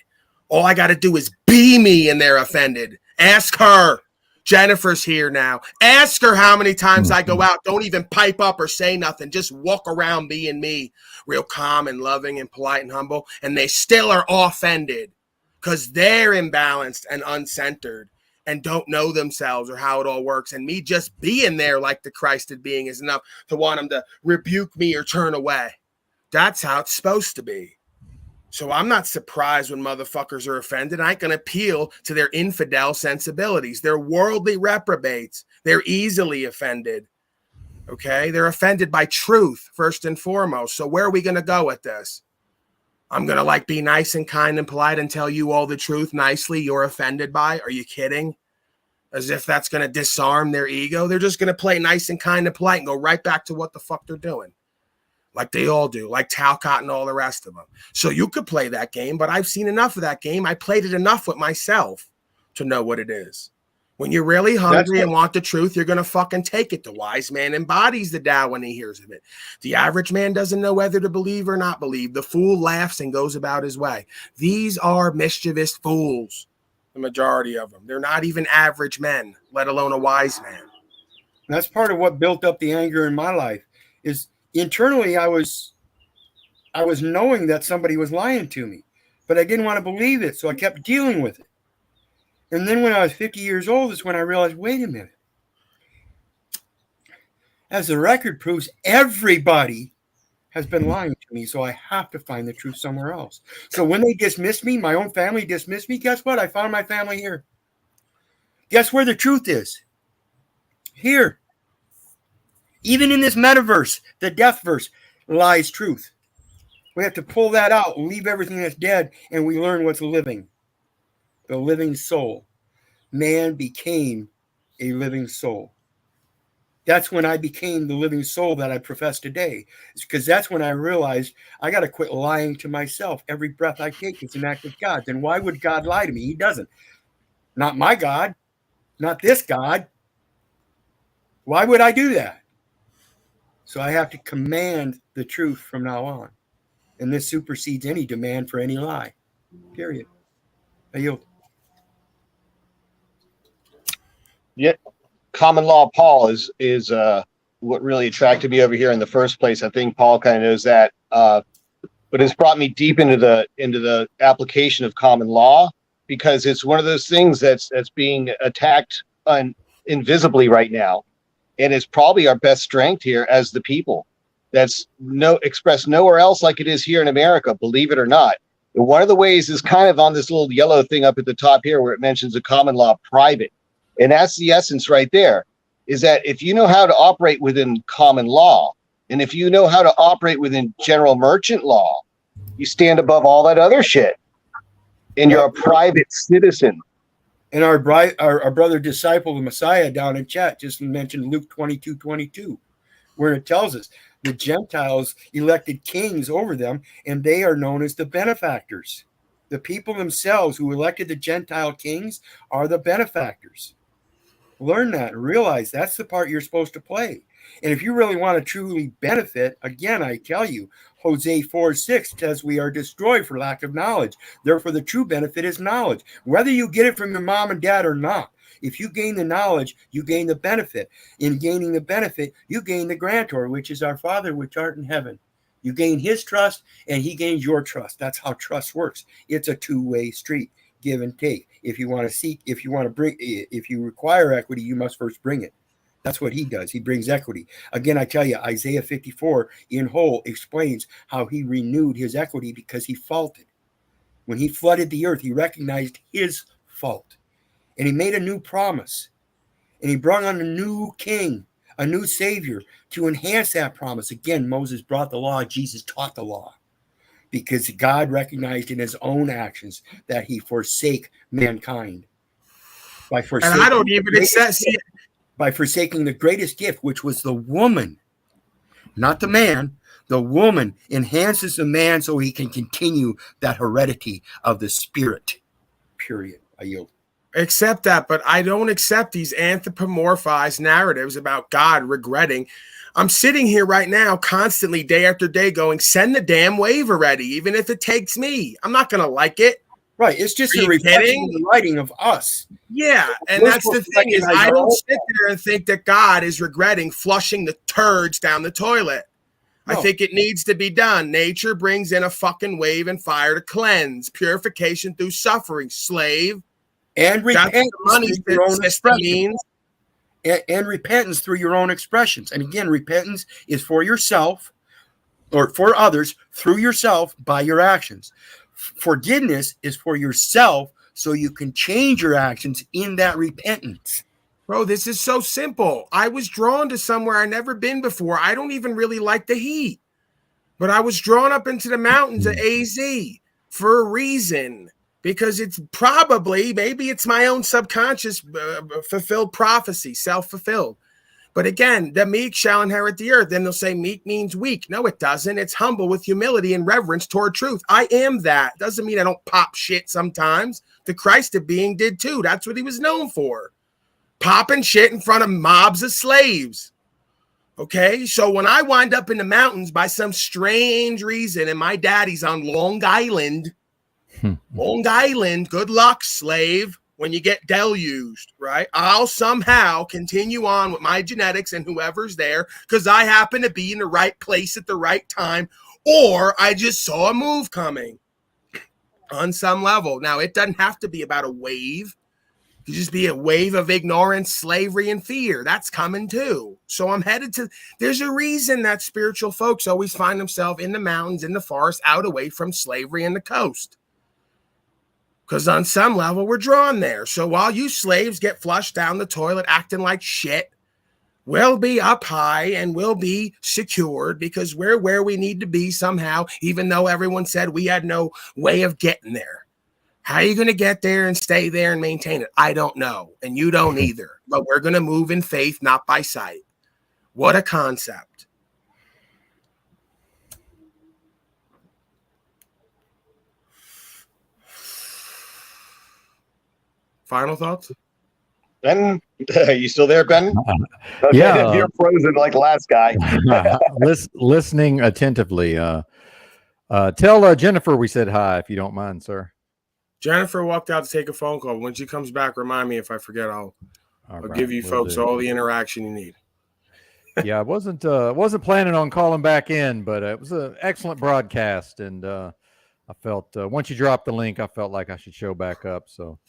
S3: All I got to do is be me and they're offended. Ask her. Jennifer's here now. Ask her how many times I go out, don't even pipe up or say nothing. Just walk around being me, real calm and loving and polite and humble. And they still are offended because they're imbalanced and uncentered and don't know themselves or how it all works. And me just being there like the Christed being is enough to want them to rebuke me or turn away. That's how it's supposed to be. So I'm not surprised when motherfuckers are offended. I can appeal to their infidel sensibilities. They're worldly reprobates. They're easily offended. Okay? They're offended by truth, first and foremost. So where are we going to go with this? I'm going to like be nice and kind and polite and tell you all the truth nicely you're offended by? Are you kidding? As if that's going to disarm their ego. They're just going to play nice and kind and polite and go right back to what the fuck they're doing. Like they all do, like Talcott and all the rest of them. So you could play that game, but I've seen enough of that game. I played it enough with myself to know what it is. When you're really hungry and want the truth, you're going to fucking take it. The wise man embodies the Tao when he hears of it. The average man doesn't know whether to believe or not believe. The fool laughs and goes about his way. These are mischievous fools, the majority of them. They're not even average men, let alone a wise man.
S1: And that's part of what built up the anger in my life is internally I was knowing that somebody was lying to me, but I didn't want to believe it, so I kept dealing with it. And then when I was 50 years old is when I realized, wait a minute. As the record proves, everybody has been lying to me, so I have to find the truth somewhere else. So when they dismissed me, my own family dismissed me, guess what? I found my family here. Guess where the truth is? Here. Even in this metaverse, the death verse, lies truth. We have to pull that out, leave everything that's dead, and we learn what's living. The living soul. Man became a living soul. That's when I became the living soul that I profess today. It's because that's when I realized I got to quit lying to myself. Every breath I take is an act of God. Then why would God lie to me? He doesn't. Not my God. Not this God. Why would I do that? So I have to command the truth from now on. And this supersedes any demand for any lie. Period. I yield.
S2: Yeah. Common law Paul is what really attracted me over here in the first place. I think Paul kind of knows that. But it's brought me deep into the application of common law, because it's one of those things that's being attacked invisibly right now. And it's probably our best strength here as the people. That's expressed nowhere else like it is here in America, believe it or not. And one of the ways is kind of on this little yellow thing up at the top here where it mentions a common law private. And that's the essence right there, is that if you know how to operate within common law, and if you know how to operate within general merchant law, you stand above all that other shit. And you're a private citizen.
S1: And our brother disciple, the Messiah, down in chat just mentioned Luke 22:22, where it tells us the Gentiles elected kings over them, and they are known as the benefactors. The people themselves who elected the Gentile kings are the benefactors. Learn that and realize that's the part you're supposed to play. And if you really want to truly benefit, again, I tell you, Hosea 4:6 says we are destroyed for lack of knowledge. Therefore, the true benefit is knowledge. Whether you get it from your mom and dad or not, if you gain the knowledge, you gain the benefit. In gaining the benefit, you gain the grantor, which is our Father which art in heaven. You gain his trust and he gains your trust. That's how trust works. It's a two-way street, give and take. If you want to seek, if you require equity, you must first bring it. That's what he does. He brings equity. Again, I tell you, Isaiah 54 in whole explains how he renewed his equity because he faulted. When he flooded the earth, he recognized his fault. And he made a new promise. And he brought on a new king, a new savior to enhance that promise. Again, Moses brought the law. Jesus taught the law. Because God recognized in his own actions that he forsake mankind. By forsaking the greatest gift, which was the woman, not the man. The woman enhances the man so he can continue that heredity of the spirit. Period. I yield.
S3: Accept that, but I don't accept these anthropomorphized narratives about God regretting I'm sitting here right now constantly day after day going, send the damn wave already, even if it takes me. I'm not going to like it.
S1: Right. It's just a reflection of the writing of us.
S3: Yeah. And
S1: We're
S3: that's the
S1: supposed to
S3: thing is
S1: recognize
S3: I
S1: our
S3: don't
S1: own
S3: sit there and think that God is regretting flushing the turds down the toilet. I
S1: No.
S3: think it needs to be done. Nature brings in a fucking wave and fire to cleanse. Purification through suffering, slave.
S1: And repentance
S3: money
S1: through your own
S3: system
S1: expression.
S3: means.
S1: And repentance through your own expressions. And again, repentance is for yourself or for others through yourself by your actions. Forgiveness is for yourself so you can change your actions in that repentance.
S3: Bro, this is so simple. I was drawn to somewhere I've never been before. I don't even really like the heat, but I was drawn up into the mountains of AZ for a reason, because it's probably, maybe it's my own subconscious fulfilled prophecy, self-fulfilled. But again, the meek shall inherit the earth. Then they'll say meek means weak. No, it doesn't. It's humble with humility and reverence toward truth. I am that. Doesn't mean I don't pop shit sometimes. The Christ of being did too. That's what he was known for. Popping shit in front of mobs of slaves. Okay, so when I wind up in the mountains by some strange reason and my daddy's on Long Island, good luck, slave, when you get deluged, right? I'll somehow continue on with my genetics and whoever's there because I happen to be in the right place at the right time, or I just saw a move coming on some level. Now, it doesn't have to be about a wave. It just be a wave of ignorance, slavery, and fear. That's coming too. So I'm headed to, there's a reason that spiritual folks always find themselves in the mountains, in the forest, out away from slavery and the coast. Because on some level, we're drawn there. So while you slaves get flushed down the toilet acting like shit, we'll be up high and we'll be secured because we're where we need to be somehow, even though everyone said we had no way of getting there. How are you going to get there and stay there and maintain it? I don't know. And you don't either. But we're going to move in faith, not by sight. What a concept. Final thoughts?
S2: Ben, are you still there, Ben? Okay,
S5: Yeah.
S2: you're frozen like the last guy.
S5: Listening attentively. Tell Jennifer we said hi, if you don't mind, sir.
S3: Jennifer walked out to take a phone call. When she comes back, remind me. If I forget, I'll give you folks all the interaction you need.
S5: Yeah, I wasn't planning on calling back in, but it was an excellent broadcast, and I felt once you dropped the link, I felt like I should show back up. So,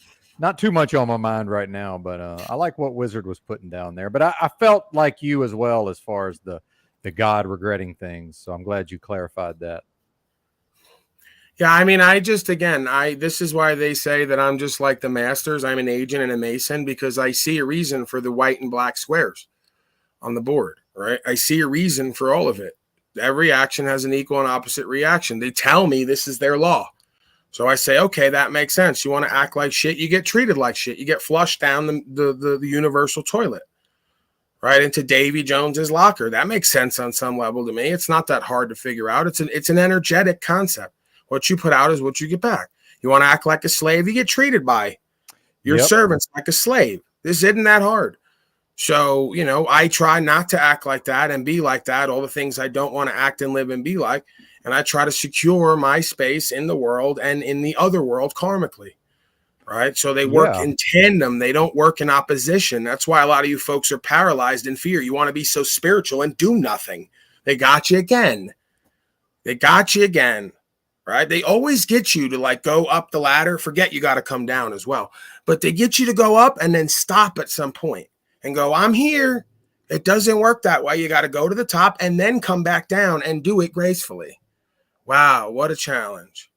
S5: not too much on my mind right now, but I like what Wizard was putting down there. But I felt like you as well as far as the God regretting things. So I'm glad you clarified that.
S3: Yeah, I mean, this is why they say that I'm just like the masters. I'm an agent and a mason because I see a reason for the white and black squares on the board, right? I see a reason for all of it. Every action has an equal and opposite reaction. They tell me this is their law. So I say, okay, that makes sense. You want to act like shit, you get treated like shit. You get flushed down the universal toilet, right, into Davy Jones's locker. That makes sense on some level to me. It's not that hard to figure out. It's an energetic concept. What you put out is what you get back. You want to act like a slave, you get treated by your servants like a slave. This isn't that hard. So, I try not to act like that and be like that, all the things I don't want to act and live and be like. And I try to secure my space in the world and in the other world karmically, right? So they work in tandem. They don't work in opposition. That's why a lot of you folks are paralyzed in fear. You want to be so spiritual and do nothing. They got you again. Right? They always get you to go up the ladder. Forget you got to come down as well. But they get you to go up and then stop at some point and go, I'm here. It doesn't work that way. You got to go to the top and then come back down and do it gracefully. Wow, what a challenge.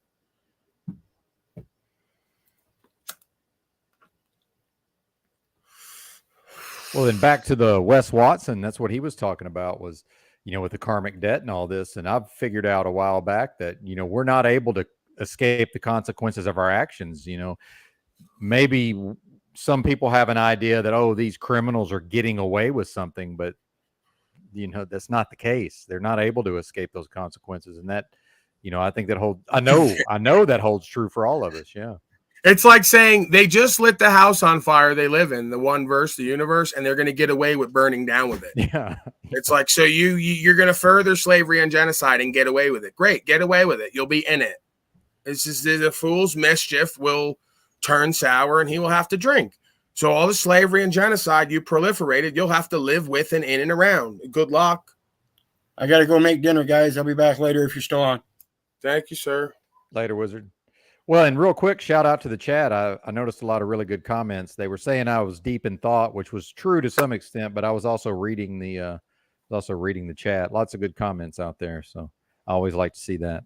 S5: Well, then back to the Wes Watson, that's what he was talking about was, with the karmic debt and all this. And I've figured out a while back that, we're not able to escape the consequences of our actions. Maybe some people have an idea that, oh, these criminals are getting away with something, but, that's not the case. They're not able to escape those consequences. And that, I think that I know that holds true for all of us. Yeah.
S3: It's like saying they just lit the house on fire they live in, the one verse, the universe, and they're going to get away with burning down with it.
S5: Yeah.
S3: It's like, so you're going to further slavery and genocide and get away with it. Great, get away with it. You'll be in it. It's just the fool's mischief will turn sour and he will have to drink. So all the slavery and genocide you proliferated, you'll have to live with and in and around. Good luck.
S1: I got to go make dinner, guys. I'll be back later if you're still on.
S3: Thank you, sir.
S5: Later, Wizard. Well, and real quick, shout out to the chat. I noticed a lot of really good comments. They were saying I was deep in thought, which was true to some extent, but I was also reading the chat. Lots of good comments out there, so I always like to see that.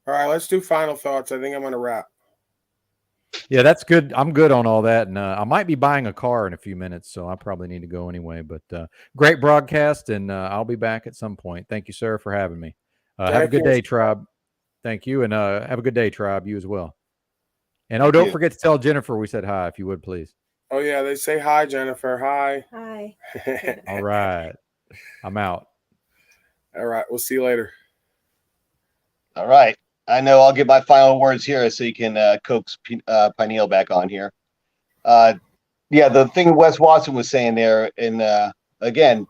S3: All right, let's do final thoughts. I think I'm going to wrap.
S5: Yeah, that's good. I'm good on all that, and I might be buying a car in a few minutes, so I probably need to go anyway. But great broadcast, and I'll be back at some point. Thank you, sir, for having me. Have a good day, Tribe. Thank you, and have a good day, Tribe. You as well. And don't forget to tell Jennifer we said hi, if you would, please.
S3: Oh, yeah, they say hi, Jennifer. Hi.
S8: Hi.
S5: All right. I'm out.
S2: All right. We'll see you later. All right. I know I'll get my final words here so you can coax Pineal back on here. Yeah, the thing Wes Watson was saying there, and again,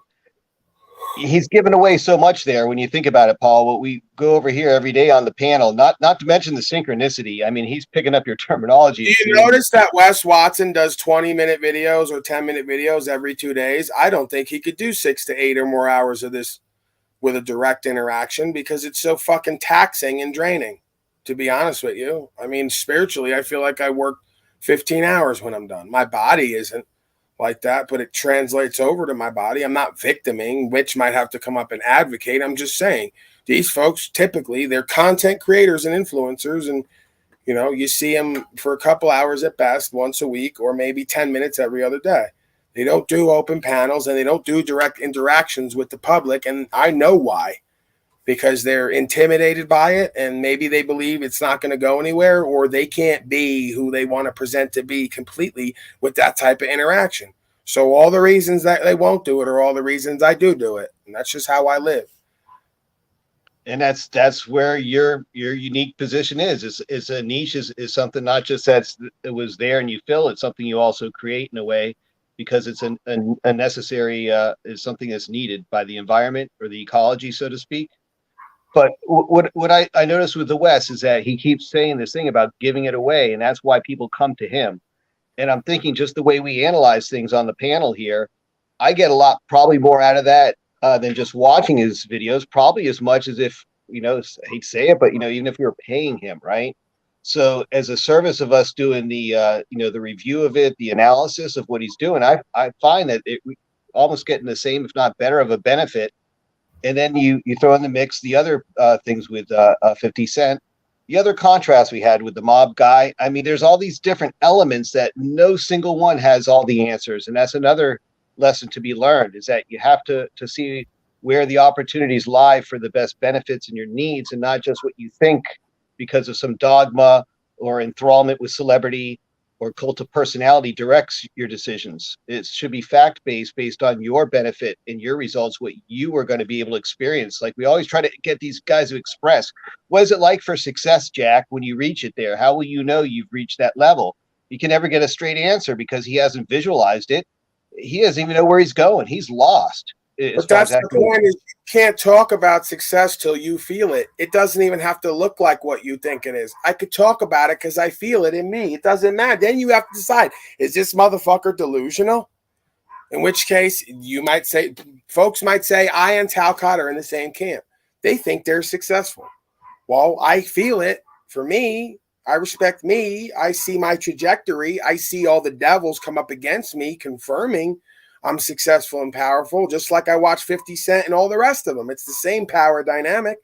S2: he's given away so much there when you think about it, Paul. What we go over here every day on the panel, not to mention the synchronicity. I mean, he's picking up your terminology.
S3: Do you notice that Wes Watson does 20-minute videos or 10-minute videos every 2 days? I don't think he could do 6 to 8 or more hours of this with a direct interaction because it's so fucking taxing and draining, to be honest with you. I mean, spiritually, I feel like I work 15 hours when I'm done. My body isn't like that, but it translates over to my body. I'm not victiming, which might have to come up and advocate. I'm just saying these folks, typically, they're content creators and influencers, and you know, you see them for a couple hours at best, once a week, or maybe 10 minutes every other day. They don't do open panels and they don't do direct interactions with the public, and I know why. Because they're intimidated by it, and maybe they believe it's not going to go anywhere, or they can't be who they want to present to be completely with that type of interaction. So all the reasons that they won't do it are all the reasons I do it, and that's just how I live.
S2: And that's where your unique position is. It's a niche is something not just it was there and you fill it, something you also create in a way because it's a necessary is something that's needed by the environment or the ecology, so to speak. But what I noticed with the West is that he keeps saying this thing about giving it away, and that's why people come to him. And I'm thinking just the way we analyze things on the panel here, I get a lot, probably more out of that than just watching his videos, probably as much as if, you know, I hate to say it, but, you know, even if we were paying him, right? So as a service of us doing the, you know, the review of it, the analysis of what he's doing, I find that we almost getting the same, if not better of a benefit. And then you throw in the mix the other things with 50 Cent, the other contrast we had with the mob guy. I mean, there's all these different elements that no single one has all the answers. And that's another lesson to be learned, is that you have to see where the opportunities lie for the best benefits and your needs, and not just what you think because of some dogma or enthrallment with celebrity or cult of personality directs your decisions. It should be fact-based, based on your benefit and your results, what you are going to be able to experience. Like we always try to get these guys to express, what is it like for success, Jack, when you reach it there? How will you know you've reached that level? You can never get a straight answer because he hasn't visualized it. He doesn't even know where he's going. He's lost.
S3: But that's the point, is you can't talk about success till you feel it. It doesn't even have to look like what you think it is. I could talk about it because I feel it in me. It doesn't matter. Then you have to decide, is this motherfucker delusional? In which case, you might say, folks might say, I and Talcott are in the same camp. They think they're successful. Well, I feel it. For me, I respect me. I see my trajectory. I see all the devils come up against me, confirming I'm successful and powerful, just like I watch 50 Cent and all the rest of them. It's the same power dynamic.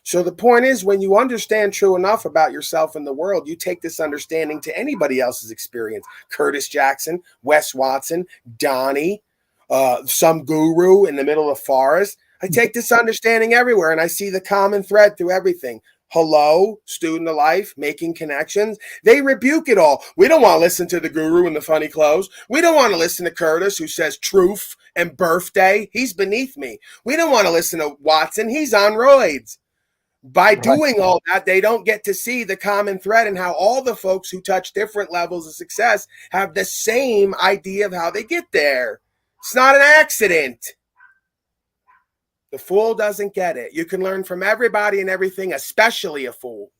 S3: So the point is, when you understand true enough about yourself and the world, you take this understanding to anybody else's experience. Curtis Jackson, Wes Watson, Donnie, some guru in the middle of the forest. I take this understanding everywhere, and I see the common thread through everything. Hello, student of life, making connections. They rebuke it all. We don't want to listen to the guru in the funny clothes. We don't want to listen to Curtis, who says truth and birthday. He's beneath me. We don't want to listen to Watson. He's on roids. By doing all that, they don't get to see the common thread and how all the folks who touch different levels of success have the same idea of how they get there. It's not an accident. The fool doesn't get it. You can learn from everybody and everything, especially a fool.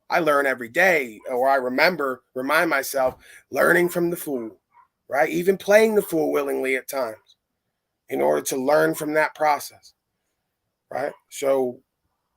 S3: I learn every day, or I remind myself, learning from the fool, right? Even playing the fool willingly at times in order to learn from that process, right? So,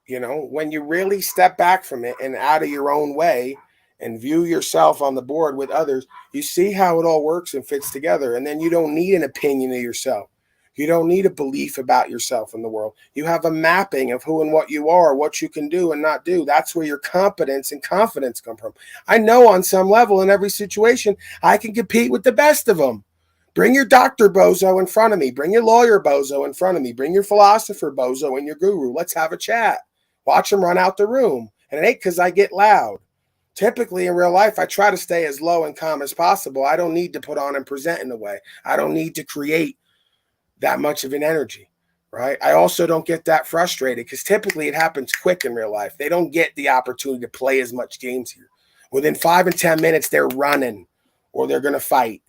S3: when you really step back from it and out of your own way and view yourself on the board with others, you see how it all works and fits together. And then you don't need an opinion of yourself. You don't need a belief about yourself in the world. You have a mapping of who and what you are, what you can do and not do. That's where your competence and confidence come from. I know on some level in every situation, I can compete with the best of them. Bring your doctor bozo in front of me. Bring your lawyer bozo in front of me. Bring your philosopher bozo and your guru. Let's have a chat. Watch them run out the room. And it ain't because I get loud. Typically in real life, I try to stay as low and calm as possible. I don't need to put on and present in a way. I don't need to create that much of an energy, right? I also don't get that frustrated because typically it happens quick in real life. They don't get the opportunity to play as much games here. Within 5 and 10 minutes, they're running or they're going to fight,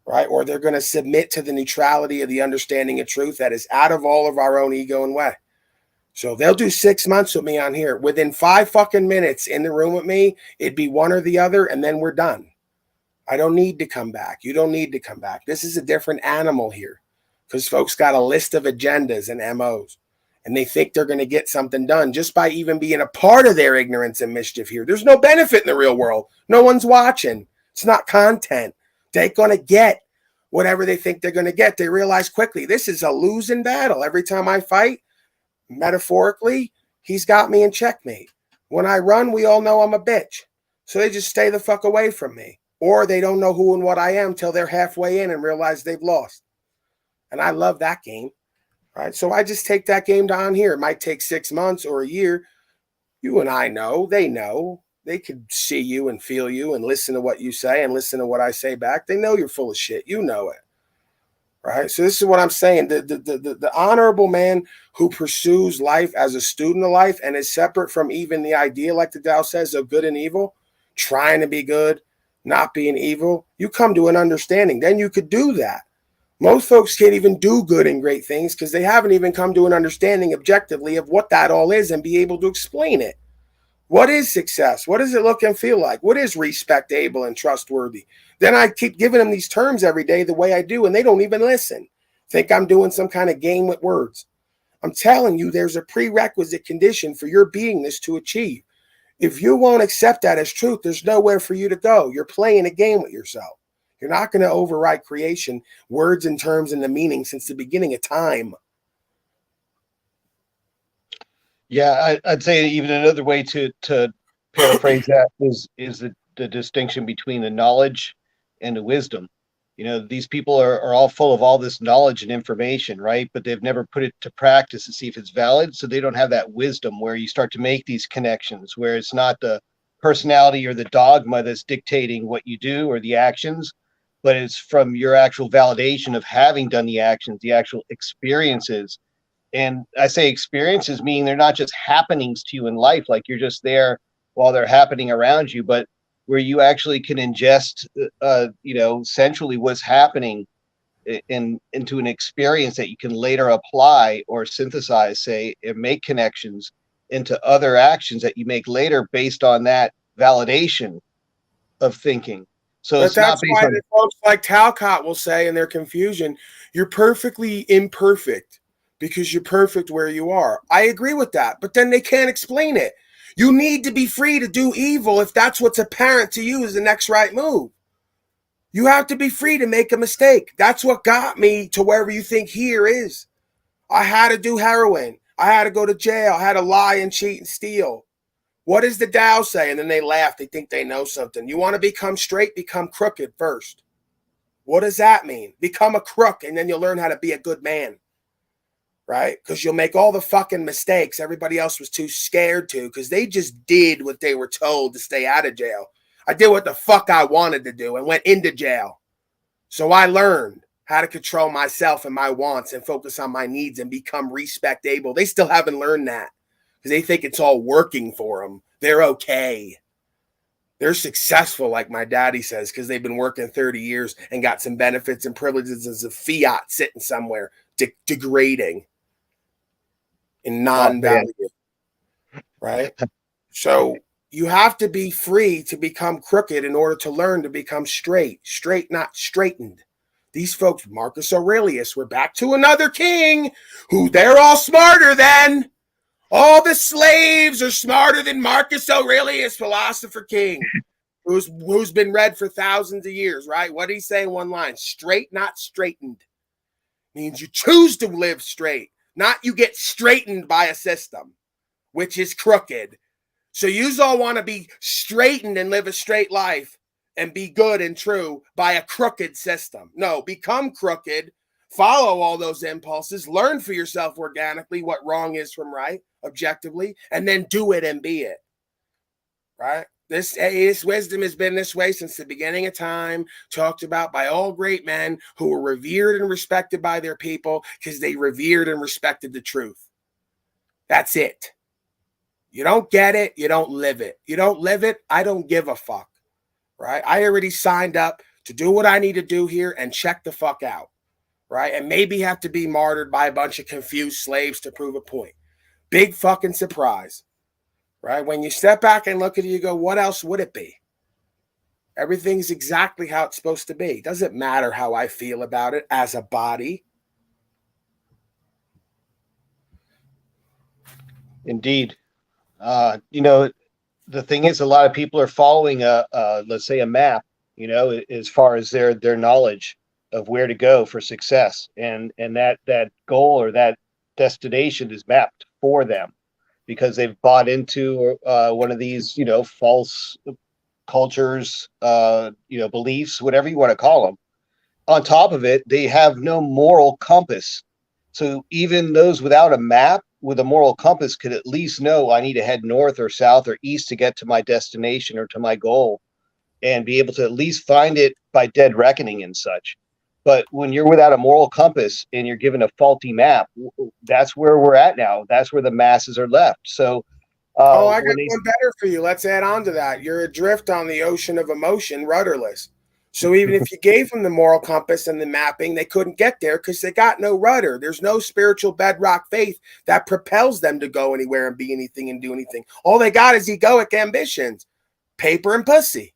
S3: right? Or they're going to submit to the neutrality of the understanding of truth that is out of all of our own ego and way. So they'll do 6 months with me on here. Within 5 fucking minutes in the room with me, it'd be one or the other, and then we're done. I don't need to come back. You don't need to come back. This is a different animal here because folks got a list of agendas and MOs, and they think they're going to get something done just by even being a part of their ignorance and mischief here. There's no benefit in the real world. No one's watching. It's not content. They're going to get whatever they think they're going to get. They realize quickly this is a losing battle. Every time I fight, metaphorically, he's got me in checkmate. When I run, we all know I'm a bitch. So they just stay the fuck away from me. Or they don't know who and what I am till they're halfway in and realize they've lost. And I love that game, right? So I just take that game down here. It might take 6 months or a year. You and I know. They could see you and feel you and listen to what you say and listen to what I say back. They know you're full of shit. You know it. Right. So this is what I'm saying. The honorable man who pursues life as a student of life and is separate from even the idea, like the Tao says, of good and evil, trying to be good, not being evil, you come to an understanding. Then you could do that. Most folks can't even do good and great things because they haven't even come to an understanding objectively of what that all is and be able to explain it. What is success? What does it look and feel like? What is respectable and trustworthy? Then I keep giving them these terms every day the way I do, and they don't even listen. Think I'm doing some kind of game with words. I'm telling you, there's a prerequisite condition for your beingness to achieve. If you won't accept that as truth, there's nowhere for you to go. You're playing a game with yourself. You're not going to override creation, words and terms and the meaning since the beginning of time.
S2: Yeah, I'd say even another way to paraphrase that is the distinction between the knowledge and the wisdom. These people are all full of all this knowledge and information, right? But they've never put it to practice to see if it's valid. So they don't have that wisdom where you start to make these connections, where it's not the personality or the dogma that's dictating what you do or the actions, but it's from your actual validation of having done the actions, the actual experiences. And I say experiences mean they're not just happenings to you in life, like you're just there while they're happening around you, but where you actually can ingest, centrally what's happening into an experience that you can later apply or synthesize, say, and make connections into other actions that you make later based on that validation of thinking. So
S3: But that's why the folks like Talcott will say in their confusion, you're perfectly imperfect because you're perfect where you are. I agree with that, but then they can't explain it. You need to be free to do evil if that's what's apparent to you is the next right move. You have to be free to make a mistake. That's what got me to wherever you think here is. I had to do heroin. I had to go to jail. I had to lie and cheat and steal. What does the Tao say? And then they laugh. They think they know something. You want to become straight? Become crooked first. What does that mean? Become a crook, and then you'll learn how to be a good man. Right? Because you'll make all the fucking mistakes everybody else was too scared to because they just did what they were told to stay out of jail. I did what the fuck I wanted to do and went into jail. So I learned how to control myself and my wants and focus on my needs and become respectable. They still haven't learned that because they think it's all working for them. They're okay. They're successful, like my daddy says, because they've been working 30 years and got some benefits and privileges as a fiat sitting somewhere degrading in non-value, right? So you have to be free to become crooked in order to learn to become straight, not straightened. These folks, Marcus Aurelius, we're back to another king who they're all smarter than. All the slaves are smarter than Marcus Aurelius, philosopher king, who's been read for thousands of years, right? What did he say in one line? Straight, not straightened. Means you choose to live straight, not you get straightened by a system, which is crooked. So you all want to be straightened and live a straight life and be good and true by a crooked system. No, become crooked, follow all those impulses, learn for yourself organically what wrong is from right, objectively, and then do it and be it, right? This wisdom has been this way since the beginning of time, talked about by all great men who were revered and respected by their people because they revered and respected the truth. That's it. You don't get it, you don't live it. You don't live it, I don't give a fuck, right? I already signed up to do what I need to do here and check the fuck out, right? And maybe have to be martyred by a bunch of confused slaves to prove a point. Big fucking surprise, right? When you step back and look at it, you go, what else would it be? Everything's exactly how it's supposed to be. Doesn't matter how I feel about it as a body.
S2: Indeed. You know, the thing is, a lot of people are following let's say a map, you know, as far as their knowledge of where to go for success, and that goal or that destination is mapped for them because they've bought into one of these, you know, false cultures, you know, beliefs, whatever you want to call them. On top of it, they have no moral compass. So even those without a map with a moral compass could at least know I need to head north or south or east to get to my destination or to my goal, and be able to at least find it by dead reckoning and such. But when you're without a moral compass and you're given a faulty map, that's where we're at now. That's where the masses are left. So
S3: I got one better for you. Let's add on to that. You're adrift on the ocean of emotion, rudderless. So even if you gave them the moral compass and the mapping, they couldn't get there because they got no rudder. There's no spiritual bedrock faith that propels them to go anywhere and be anything and do anything. All they got is egoic ambitions, paper and pussy.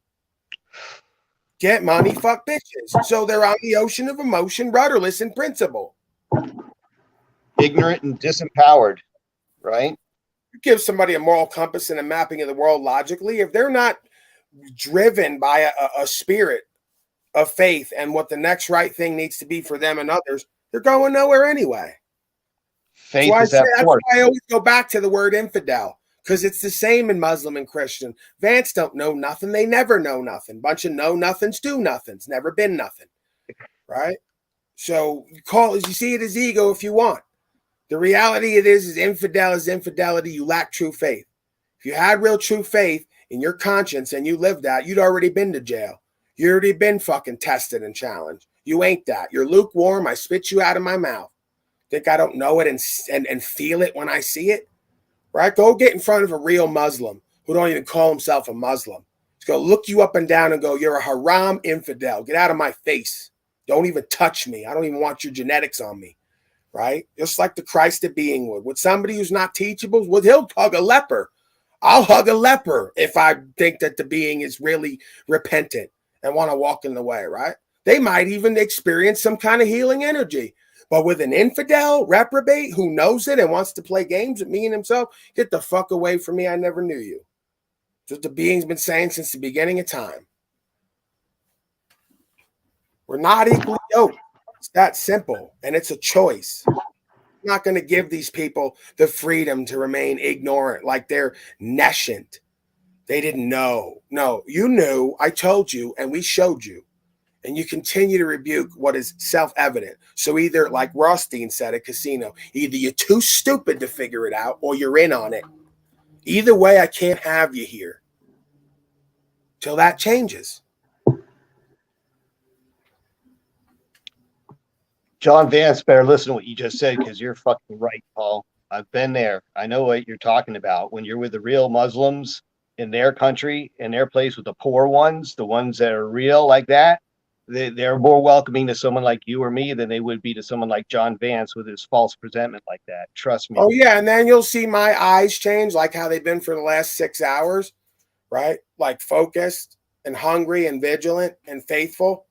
S3: Get money, fuck bitches. So they're on the ocean of emotion, rudderless in principle.
S2: Ignorant and disempowered, right?
S3: You give somebody a moral compass and a mapping of the world logically, if they're not driven by a spirit of faith and what the next right thing needs to be for them and others, they're going nowhere anyway.
S2: Faith is that
S3: that's
S2: force.
S3: why I always go back to the word infidel, because it's the same in Muslim and Christian. Vance don't know nothing. They never know nothing. Bunch of know nothings do nothings. Never been nothing, right? So you see it as ego if you want. The reality it is infidel is infidelity. You lack true faith. If you had real true faith in your conscience and you lived that, you'd already been to jail. You already been fucking tested and challenged. You ain't that. You're lukewarm. I spit you out of my mouth. Think I don't know it and feel it when I see it? Right? Go get in front of a real Muslim who don't even call himself a Muslim. He's going to look you up and down and go, you're a haram infidel. Get out of my face. Don't even touch me. I don't even want your genetics on me. Right? Just like the Christ of being would. With somebody who's not teachable, well, he'll hug a leper. I'll hug a leper if I think that the being is really repentant and want to walk in the way, right? They might even experience some kind of healing energy. But with an infidel, reprobate, who knows it and wants to play games with me and himself, get the fuck away from me. I never knew you. That's what the being's been saying since the beginning of time. We're not equally yoked. It's that simple, and it's a choice. I'm not going to give these people the freedom to remain ignorant like they're nescient. They didn't know. No, you knew. I told you, and we showed you. And you continue to rebuke what is self-evident. So either, like Rothstein said at Casino, either you're too stupid to figure it out or you're in on it. Either way, I can't have you here till that changes.
S2: John Vance better listen to what you just said, because you're fucking right, Paul. I've been there. I know what you're talking about. When you're with the real Muslims in their country, in their place with the poor ones, the ones that are real like that, they're more welcoming to someone like you or me than they would be to someone like John Vance with his false presentment like that. Trust me.
S3: Oh yeah, and then you'll see my eyes change, like how they've been for the last 6 hours, right? Like focused and hungry and vigilant and faithful,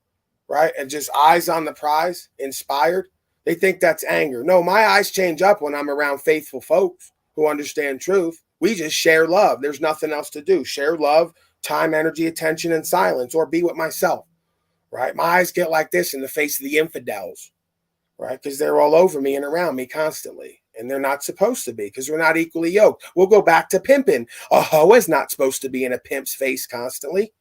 S3: right? And just eyes on the prize, inspired. They think that's anger. No, my eyes change up when I'm around faithful folks who understand truth. We just share love. There's nothing else to do. Share love, time, energy, attention, and silence, or be with myself, right? My eyes get like this in the face of the infidels, right? Because they're all over me and around me constantly. And they're not supposed to be because we're not equally yoked. We'll go back to pimping. A hoe is not supposed to be in a pimp's face constantly.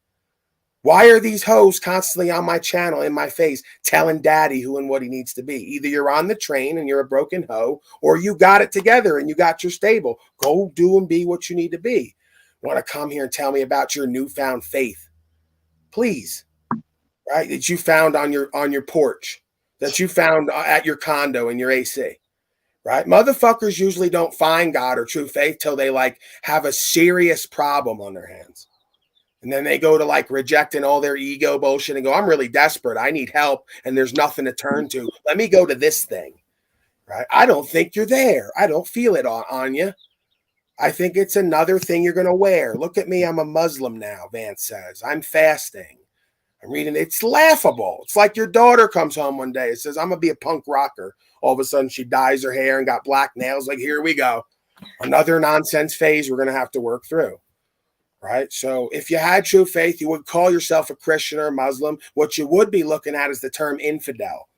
S3: Why are these hoes constantly on my channel, in my face, telling daddy who and what he needs to be? Either you're on the train and you're a broken hoe, or you got it together and you got your stable. Go do and be what you need to be. Want to come here and tell me about your newfound faith? Please, right? That you found on your porch, that you found at your condo in your AC, right? Motherfuckers usually don't find God or true faith till they like have a serious problem on their hands. And then they go to like rejecting all their ego bullshit and go, I'm really desperate. I need help. And there's nothing to turn to. Let me go to this thing, right? I don't think you're there. I don't feel it on you. I think it's another thing you're going to wear. Look at me. I'm a Muslim now, Vance says. I'm fasting. I'm reading. It's laughable. It's like your daughter comes home one day and says, I'm going to be a punk rocker. All of a sudden she dyes her hair and got black nails. Like, here we go. Another nonsense phase we're going to have to work through. Right. So if you had true faith, you would call yourself a Christian or a Muslim. What you would be looking at is the term infidel,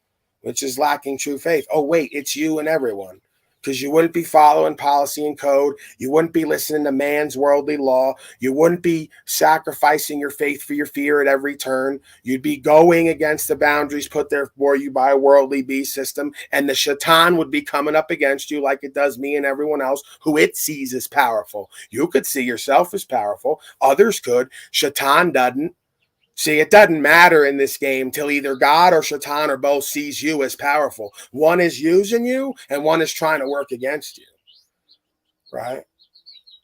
S3: which is lacking true faith. Oh, wait, it's you and everyone. Because you wouldn't be following policy and code. You wouldn't be listening to man's worldly law. You wouldn't be sacrificing your faith for your fear at every turn. You'd be going against the boundaries put there for you by a worldly beast system. And the shaitan would be coming up against you like it does me and everyone else who it sees as powerful. You could see yourself as powerful. Others could. Shaitan doesn't. See, it doesn't matter in this game till either God or Shaitan or both sees you as powerful. One is using you and one is trying to work against you, right?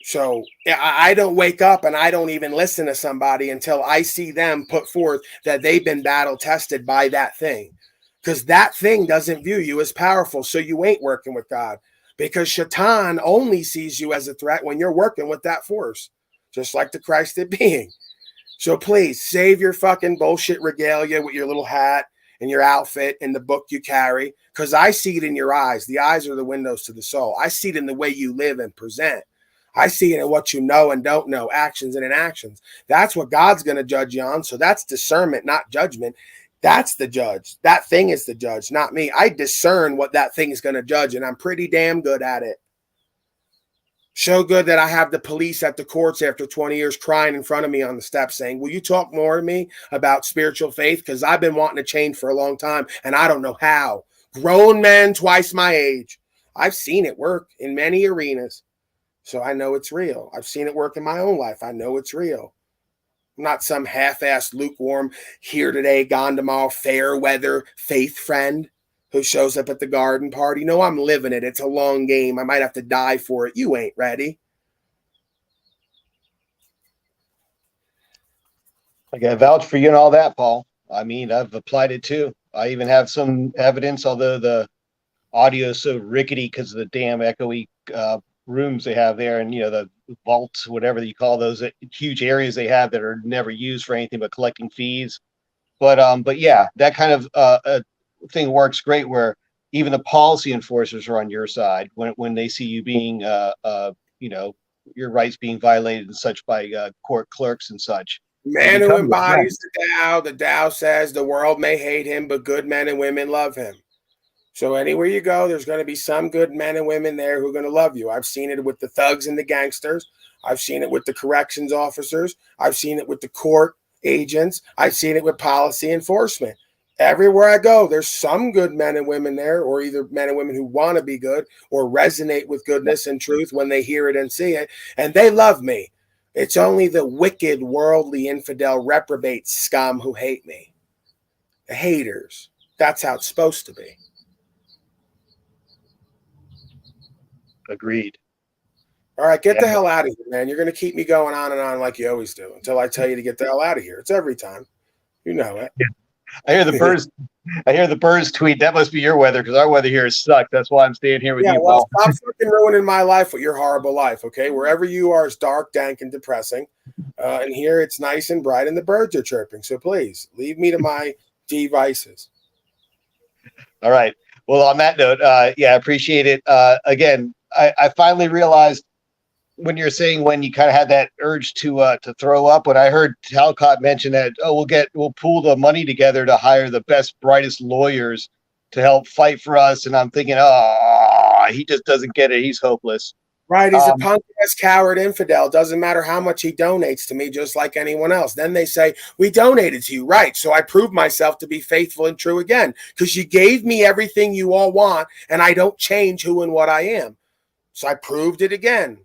S3: So I don't wake up and I don't even listen to somebody until I see them put forth that they've been battle tested by that thing, because that thing doesn't view you as powerful. So you ain't working with God, because Shaitan only sees you as a threat when you're working with that force, just like the Christed being. So please save your fucking bullshit regalia with your little hat and your outfit and the book you carry, because I see it in your eyes. The eyes are the windows to the soul. I see it in the way you live and present. I see it in what you know and don't know, actions and inactions. That's what God's going to judge you on. So that's discernment, not judgment. That's the judge. That thing is the judge, not me. I discern what that thing is going to judge, and I'm pretty damn good at it. So good that I have the police at the courts after 20 years crying in front of me on the steps saying, will you talk more to me about spiritual faith? Because I've been wanting to change for a long time and I don't know how. Grown men twice my age. I've seen it work in many arenas. So I know it's real. I've seen it work in my own life. I know it's real. I'm not some half-assed, lukewarm, here today, gone tomorrow, fair weather faith friend who shows up at the garden party. No, I'm living it. It's a long game. I might have to die for it. You ain't ready.
S2: I got vouch for you and all that, Paul. I mean, I've applied it too. I even have some evidence, although the audio is so rickety because of the damn echoey rooms they have there, and the vaults, whatever you call those huge areas they have that are never used for anything but collecting fees. But yeah, that kind of thing works great where even the policy enforcers are on your side when they see you being your rights being violated and such by court clerks and such.
S3: Man who embodies the Tao says the world may hate him, but good men and women love him. So anywhere you go, there's going to be some good men and women there who are going to love you. I've seen it with the thugs and the gangsters. I've seen it with the corrections officers. I've seen it with the court agents. I've seen it with policy enforcement. Everywhere I go, there's some good men and women there, or either men and women who want to be good or resonate with goodness and truth when they hear it and see it, and they love me. It's only the wicked, worldly, infidel, reprobate scum who hate me. The haters. That's how it's supposed to be.
S2: Agreed.
S3: All right, get
S2: Yeah.
S3: the hell out of here, man. You're going to keep me going on and on like you always do until I tell you to get the hell out of here. It's every time. You know it.
S2: I hear the birds. I hear the birds tweet. That must be your weather because our weather here is sucked. That's why I'm staying here with
S3: Yeah,
S2: you,
S3: well,
S2: Paul.
S3: stop fucking ruining my life with your horrible life, okay? Wherever you are is dark, dank, and depressing. And here it's nice and bright and the birds are chirping. So please, leave me to my devices.
S2: All right. Well, on that note, yeah, I appreciate it. Again, I finally realized when you're saying when you kind of had that urge to throw up, when I heard Talcott mention that, oh, we'll pool the money together to hire the best, brightest lawyers to help fight for us. And I'm thinking, oh, he just doesn't get it. He's hopeless.
S3: Right, he's a punk ass coward infidel. Doesn't matter how much he donates to me, just like anyone else. Then they say, we donated to you. Right. So I proved myself to be faithful and true again. Because you gave me everything you all want, and I don't change who and what I am. So I proved it again.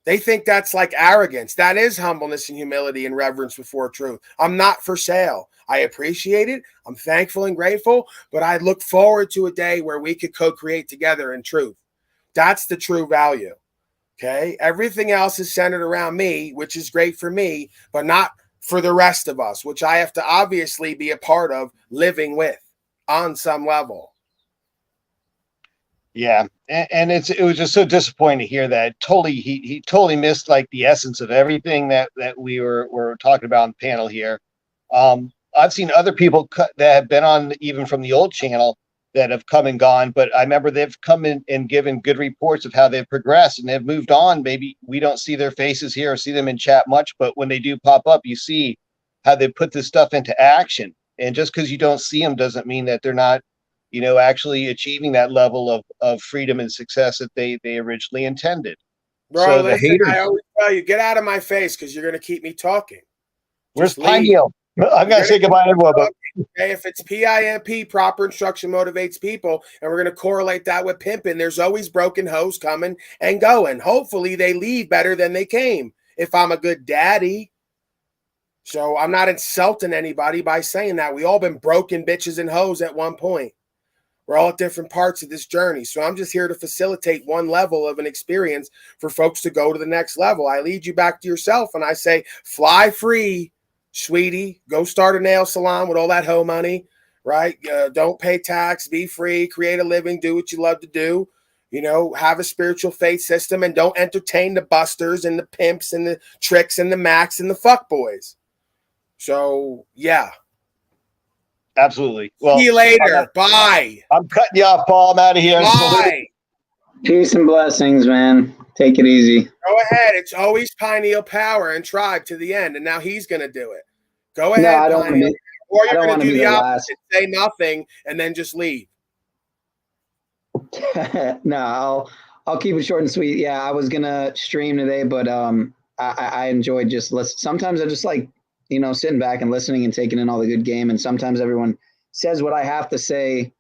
S3: They think that's like arrogance. That is humbleness and humility and reverence before truth. I'm not for sale. I appreciate it. I'm thankful and grateful, but I look forward to a day where we could co-create together in truth. That's the true value. Okay. Everything else is centered around me, which is great for me, but not for the rest of us, which I have to obviously be a part of living with on some level.
S2: Yeah. And it was just so disappointing to hear that. Totally, he totally missed like the essence of everything that we were talking about on the panel here. I've seen other people that have been on even from the old channel that have come and gone, but I remember they've come in and given good reports of how they've progressed and they've moved on. Maybe we don't see their faces here or see them in chat much, but when they do pop up, you see how they put this stuff into action. And just because you don't see them doesn't mean that they're not, actually achieving that level of freedom and success that they originally intended.
S3: Bro,
S2: So
S3: listen,
S2: the haters,
S3: I always tell you, get out of my face because you're going to keep me talking.
S2: where's
S3: Just leave.
S2: Pineal? I'm going to say goodbye to everyone, but
S3: okay, if it's PIMP, proper instruction motivates people, and we're going to correlate that with pimping, there's always broken hoes coming and going. Hopefully they leave better than they came if I'm a good daddy. So I'm not insulting anybody by saying that. We all been broken bitches and hoes at one point. We're all at different parts of this journey. So I'm just here to facilitate one level of an experience for folks to go to the next level. I lead you back to yourself and I say, fly free, sweetie. Go start a nail salon with all that hoe money, right? Don't pay tax, be free, create a living, do what you love to do. Have a spiritual faith system and don't entertain the busters and the pimps and the tricks and the max and the fuck boys. So, yeah.
S2: Absolutely. Well,
S3: see you later. Bye.
S2: I'm cutting you off, Paul. I'm out of here.
S3: Bye.
S6: Peace and blessings, man. Take it easy.
S3: Go ahead. It's always Pineal Power and Tribe to the end, and now he's going to do it. Go
S6: No,
S3: ahead,
S6: I don't
S3: Pineal. Or you're going to do the
S6: opposite.
S3: Say nothing and then just leave.
S6: No, I'll keep it short and sweet. Yeah, I was gonna stream today, but I enjoyed just listen. Sometimes I just like sitting back and listening and taking in all the good game. And sometimes everyone says what I have to say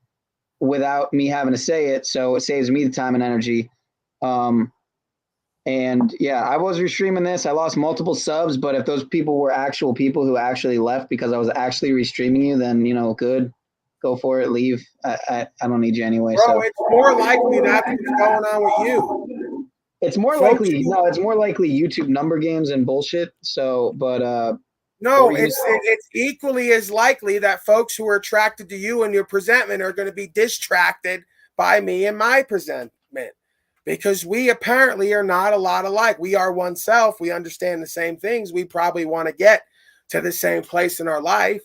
S6: without me having to say it, so it saves me the time and energy. And yeah, I was restreaming this. I lost multiple subs, but if those people were actual people who actually left because I was actually restreaming you, then good. Go for it. Leave. I don't need you anyway.
S3: Bro,
S6: so
S3: it's more likely that's what's going on with you.
S6: It's more likely. No, it's more likely YouTube number games and bullshit. So, but
S3: no, it's equally as likely that folks who are attracted to you and your presentment are going to be distracted by me and my presentment, because we apparently are not a lot alike. We are oneself. We understand the same things. We probably want to get to the same place in our life.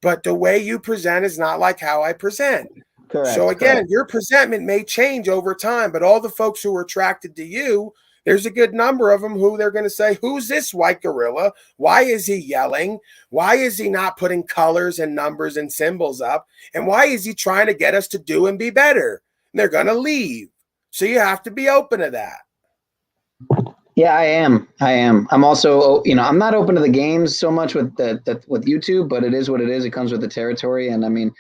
S3: But the way you present is not like how I present.
S6: Correct.
S3: So again, your presentment may change over time, but all the folks who are attracted to you, there's a good number of them who they're going to say, who's this white gorilla? Why is he yelling? Why is he not putting colors and numbers and symbols up? And why is he trying to get us to do and be better? And they're going to leave. So you have to be open to that.
S6: Yeah, I am. I'm also, I'm not open to the games so much with with YouTube, but it is what it is. It comes with the territory. And I mean,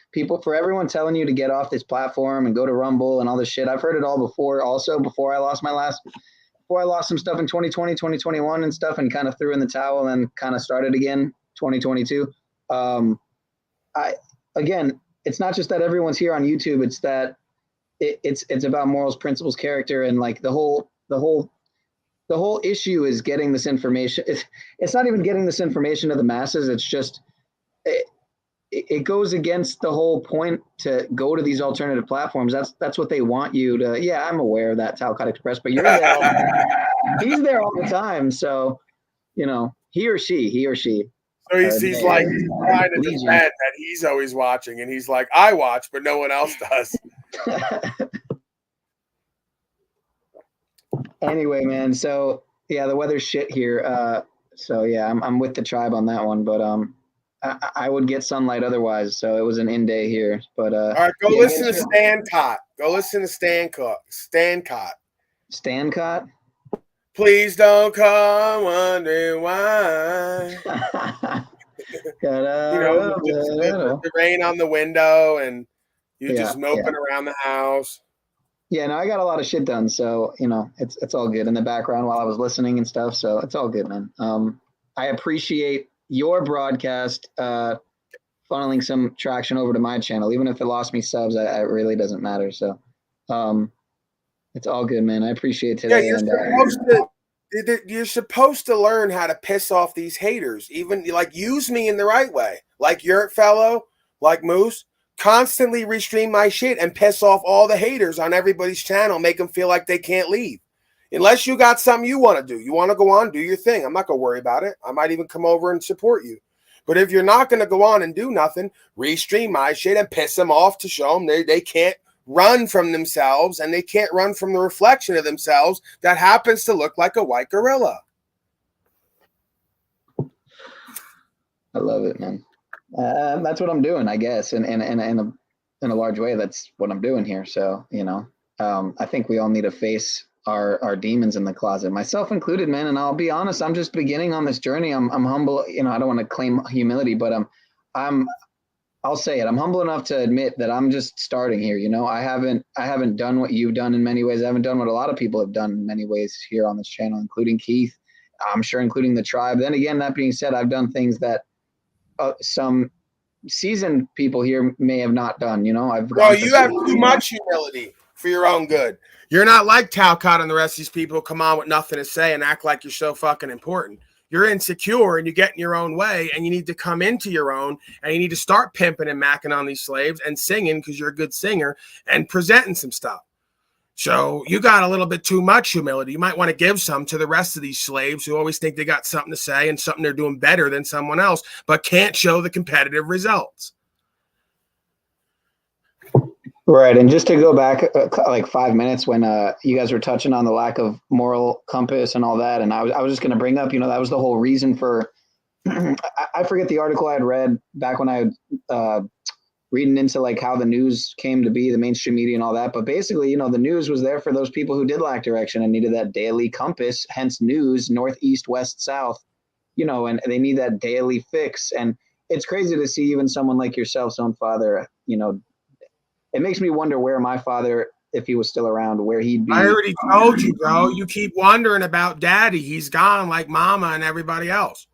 S6: for everyone telling you to get off this platform and go to Rumble and all this shit, I've heard it all before. Also, before I lost some stuff in 2020, 2021 and stuff, and kind of threw in the towel and kind of started again 2022. Again, it's not just that everyone's here on YouTube. It's that it's about morals, principles, character, and like the whole issue is getting this information. It's not even getting this information to the masses. It's just it goes against the whole point to go to these alternative platforms. That's what they want you to. Yeah, I'm aware of that, Talcott Express, but you're there. He's there all the time, so he or she.
S3: So he's like trying to defend that he's always watching, and he's like, I watch, but no one else does.
S6: Anyway, man. So yeah, the weather's shit here. So yeah, I'm with the tribe on that one, but I would get sunlight otherwise. So it was an in day here, but
S3: all right, go listen to Stancott. Go listen to Stancott.
S6: Stancott.
S3: Please don't come wondering why. The rain on the window, and you're just moping around the house.
S6: Yeah, no, I got a lot of shit done, so it's all good in the background while I was listening and stuff. So it's all good, man. I appreciate your broadcast funneling some traction over to my channel, even if it lost me subs. It really doesn't matter. So it's all good, man. I appreciate today.
S3: Yeah, you're supposed to learn how to piss off these haters. Even like use me in the right way, like Yurt Fellow, like Moose. Constantly restream my shit and piss off all the haters on everybody's channel, make them feel like they can't leave. Unless you got something you want to do. You want to go on, do your thing. I'm not going to worry about it. I might even come over and support you. But if you're not going to go on and do nothing, restream my shit and piss them off to show them they can't run from themselves, and they can't run from the reflection of themselves that happens to look like a white gorilla.
S6: I love it, man. That's what I'm doing, I guess, in a large way. That's what I'm doing here. So I think we all need to face our demons in the closet, myself included, man. And I'll be honest, I'm just beginning on this journey. I'm humble. I don't want to claim humility, but I'll say it. I'm humble enough to admit that I'm just starting here. I haven't done what you've done in many ways. I haven't done what a lot of people have done in many ways here on this channel, including Keith. I'm sure, including the tribe. Then again, that being said, I've done things that some seasoned people here may have not done. You have
S3: too much humility for your own good. You're not like Talcott and the rest of these people who come on with nothing to say and act like you're so fucking important. You're insecure and you get in your own way, and you need to come into your own, and you need to start pimping and macking on these slaves and singing because you're a good singer and presenting some stuff. So you got a little bit too much humility. You might want to give some to the rest of these slaves who always think they got something to say and something they're doing better than someone else, but can't show the competitive results.
S6: Right. And just to go back like 5 minutes when you guys were touching on the lack of moral compass and all that. And I was just going to bring up, that was the whole reason for, I forget the article I had read back when I reading into like how the news came to be, the mainstream media and all that. But basically, the news was there for those people who did lack direction and needed that daily compass, hence news, north, east, west, south, and they need that daily fix. And it's crazy to see even someone like yourself's own father, it makes me wonder where my father, if he was still around, where he'd be.
S3: I already told you, bro. You keep wondering about daddy. He's gone like mama and everybody else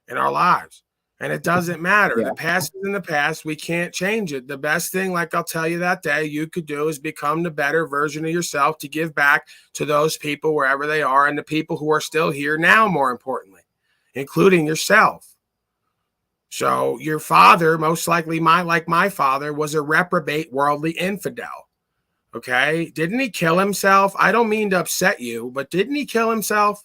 S3: in our lives. And it doesn't matter. Yeah. The past is in the past. We can't change it. The best thing, like I'll tell you that day, you could do is become the better version of yourself to give back to those people wherever they are, and the people who are still here now, more importantly, including yourself. So your father, most likely like my father, was a reprobate worldly infidel. Okay? Didn't he kill himself? I don't mean to upset you, but didn't he kill himself?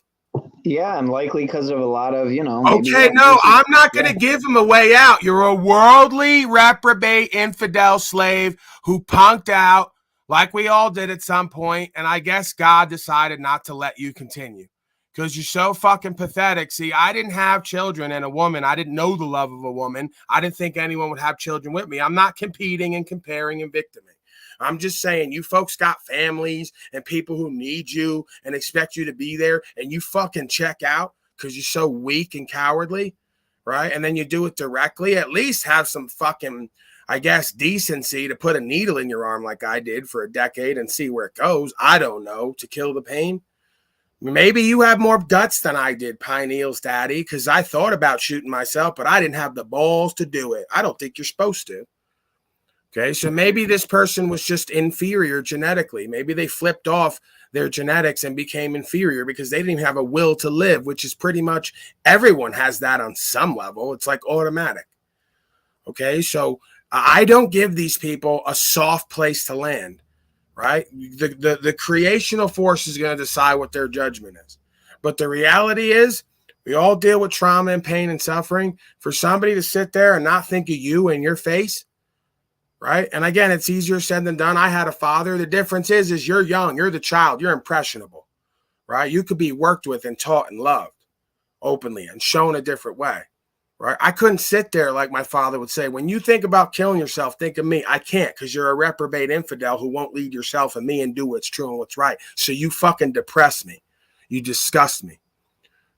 S6: Yeah, and likely because of a lot of,
S3: Okay, no, I'm not going to give him a way out. You're a worldly, reprobate, infidel slave who punked out like we all did at some point, and I guess God decided not to let you continue because you're so fucking pathetic. See, I didn't have children and a woman. I didn't know the love of a woman. I didn't think anyone would have children with me. I'm not competing and comparing and victiming. I'm just saying, you folks got families and people who need you and expect you to be there, and you fucking check out because you're so weak and cowardly, right? And then you do it directly. At least have some fucking, I guess, decency to put a needle in your arm like I did for a decade and see where it goes. I don't know, to kill the pain. Maybe you have more guts than I did, Pineal's daddy, because I thought about shooting myself, but I didn't have the balls to do it. I don't think you're supposed to. Okay, so maybe this person was just inferior genetically. Maybe they flipped off their genetics and became inferior because they didn't even have a will to live, which is pretty much everyone has that on some level. It's like automatic. Okay, so I don't give these people a soft place to land, right? The creational force is going to decide what their judgment is. But the reality is, we all deal with trauma and pain and suffering. For somebody to sit there and not think of you in your face, right? And again, it's easier said than done. I had a father. The difference is you're young, you're the child, you're impressionable, right? You could be worked with and taught and loved openly and shown a different way, right? I couldn't sit there like my father would say, when you think about killing yourself, think of me. I can't, because you're a reprobate infidel who won't lead yourself and me and do what's true and what's right. So you fucking depress me. You disgust me,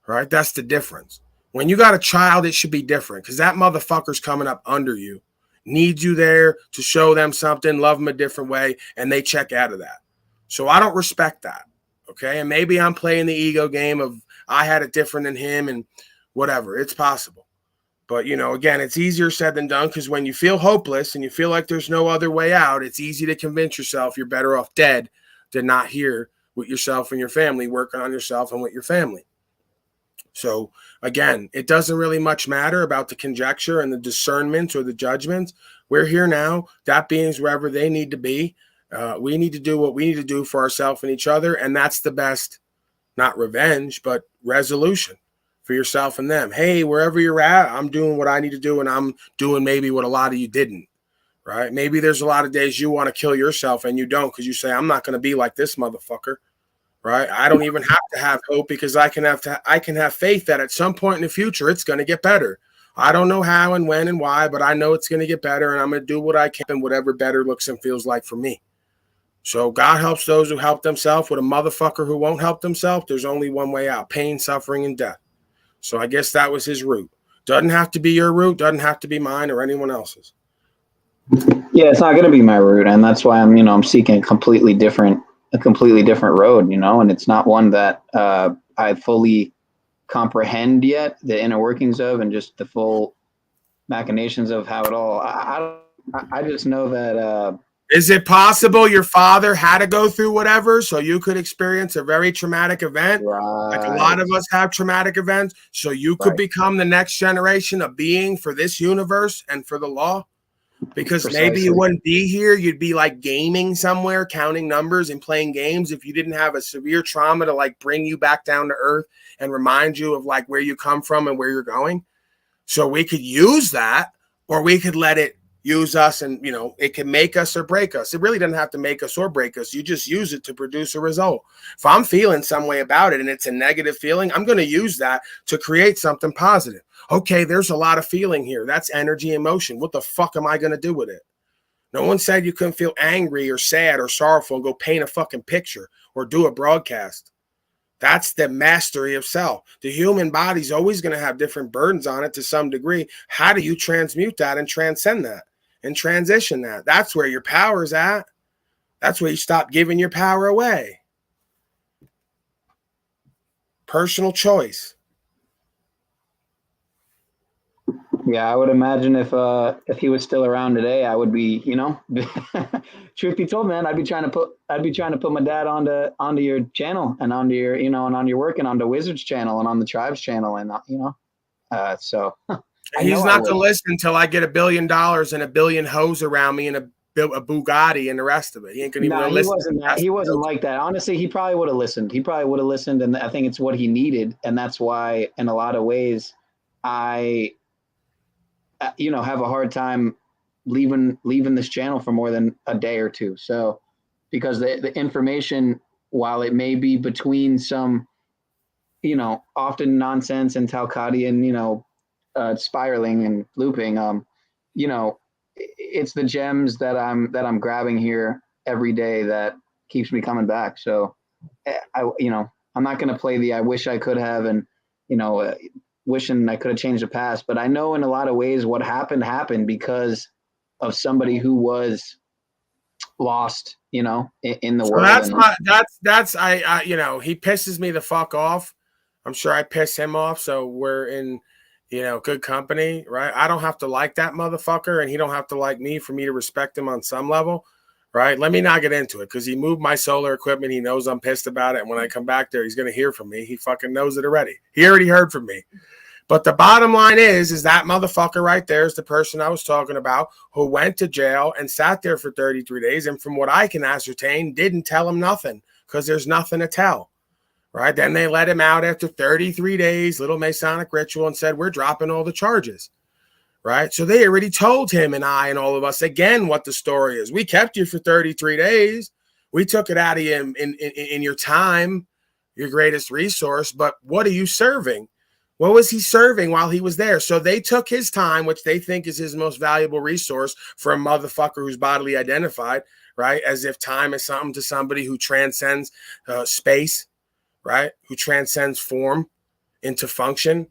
S3: right? That's the difference. When you got a child, it should be different, because that motherfucker's coming up under you, needs you there to show them something, love them a different way, and they check out of that. So I don't respect that, okay? And maybe I'm playing the ego game of I had it different than him and whatever. It's possible. But, you know, again, it's easier said than done, because when you feel hopeless and you feel like there's no other way out, it's easy to convince yourself you're better off dead than not here with yourself and your family, working on yourself and with your family. So again, it doesn't really much matter about the conjecture and the discernments or the judgments. We're here now. That being's wherever they need to be. We need to do what we need to do for ourselves and each other. And that's the best, not revenge, but resolution for yourself and them. Hey, wherever you're at, I'm doing what I need to do. And I'm doing maybe what a lot of you didn't, right? Maybe there's a lot of days you want to kill yourself and you don't, because you say, I'm not going to be like this motherfucker. Right? I don't even have to have hope, because I can have faith that at some point in the future it's going to get better. I don't know how and when and why, but I know it's going to get better, and I'm going to do what I can, and whatever better looks and feels like for me. So God helps those who help themselves. With a motherfucker who won't help themselves, there's only one way out: pain, suffering, and death. So I guess that was his route. Doesn't have to be your route, doesn't have to be mine or anyone else's.
S6: Yeah, it's not going to be my route, and that's why I'm seeking a completely different road, and it's not one that I fully comprehend yet, the inner workings of, and just the full machinations of how it all. I just know that.
S3: Is it possible your father had to go through whatever so you could experience a very traumatic event? Right. Like a lot of us have traumatic events, so you could become the next generation of being for this universe and for the law? Because
S6: Precisely.
S3: maybe you wouldn't be here. You'd be like gaming somewhere, counting numbers and playing games, if you didn't have a severe trauma to like bring you back down to earth and remind you of like where you come from and where you're going. So we could use that, or we could let it use us, and it can make us or break us. It really doesn't have to make us or break us. You just use it to produce a result. If I'm feeling some way about it and it's a negative feeling, I'm going to use that to create something positive. Okay, there's a lot of feeling here. That's energy and emotion. What the fuck am I going to do with it? No one said you couldn't feel angry or sad or sorrowful and go paint a fucking picture or do a broadcast. That's the mastery of self. The human body's always going to have different burdens on it to some degree. How do you transmute that and transcend that and transition that? That's where your power is at. That's where you stop giving your power away. Personal choice.
S6: Yeah, I would imagine if he was still around today, I would be, truth be told, man, I'd be trying to put my dad onto your channel and onto your, and on your work and onto Wizards channel and on the Tribes channel, and so
S3: he's not going to listen until I get $1 billion and a billion hoes around me and a Bugatti and the rest of it. He ain't going to even listen.
S6: He wasn't like that. Honestly, he probably would have listened. And I think it's what he needed, and that's why, in a lot of ways, I have a hard time leaving this channel for more than a day or two. So, because the information, while it may be between some, often nonsense and Talcadian, spiraling and looping, it's the gems that I'm grabbing here every day that keeps me coming back. So, I'm not going to play the I wish I could have and wishing I could have changed the past, but I know in a lot of ways what happened because of somebody who was lost, in the world.
S3: He pisses me the fuck off. I'm sure I piss him off. So we're in you know, good company, right? I don't have to like that motherfucker, and he don't have to like me for me to respect him on some level, right? Let me not get into it because he moved my solar equipment. He knows I'm pissed about it. And when I come back there, he's going to hear from me. He fucking knows it already. He already heard from me. But the bottom line is that motherfucker right there is the person I was talking about who went to jail and sat there for 33 days. And from what I can ascertain, didn't tell him nothing because there's nothing to tell. Right. Then they let him out after 33 days, little Masonic ritual, and said, we're dropping all the charges. Right. So they already told him and I and all of us again what the story is. We kept you for 33 days. We took it out of you in your time, your greatest resource. But what are you serving? What was he serving while he was there? So they took his time, which they think is his most valuable resource for a motherfucker who's bodily identified. Right. As if time is something to somebody who transcends space. Right? Who transcends form into function,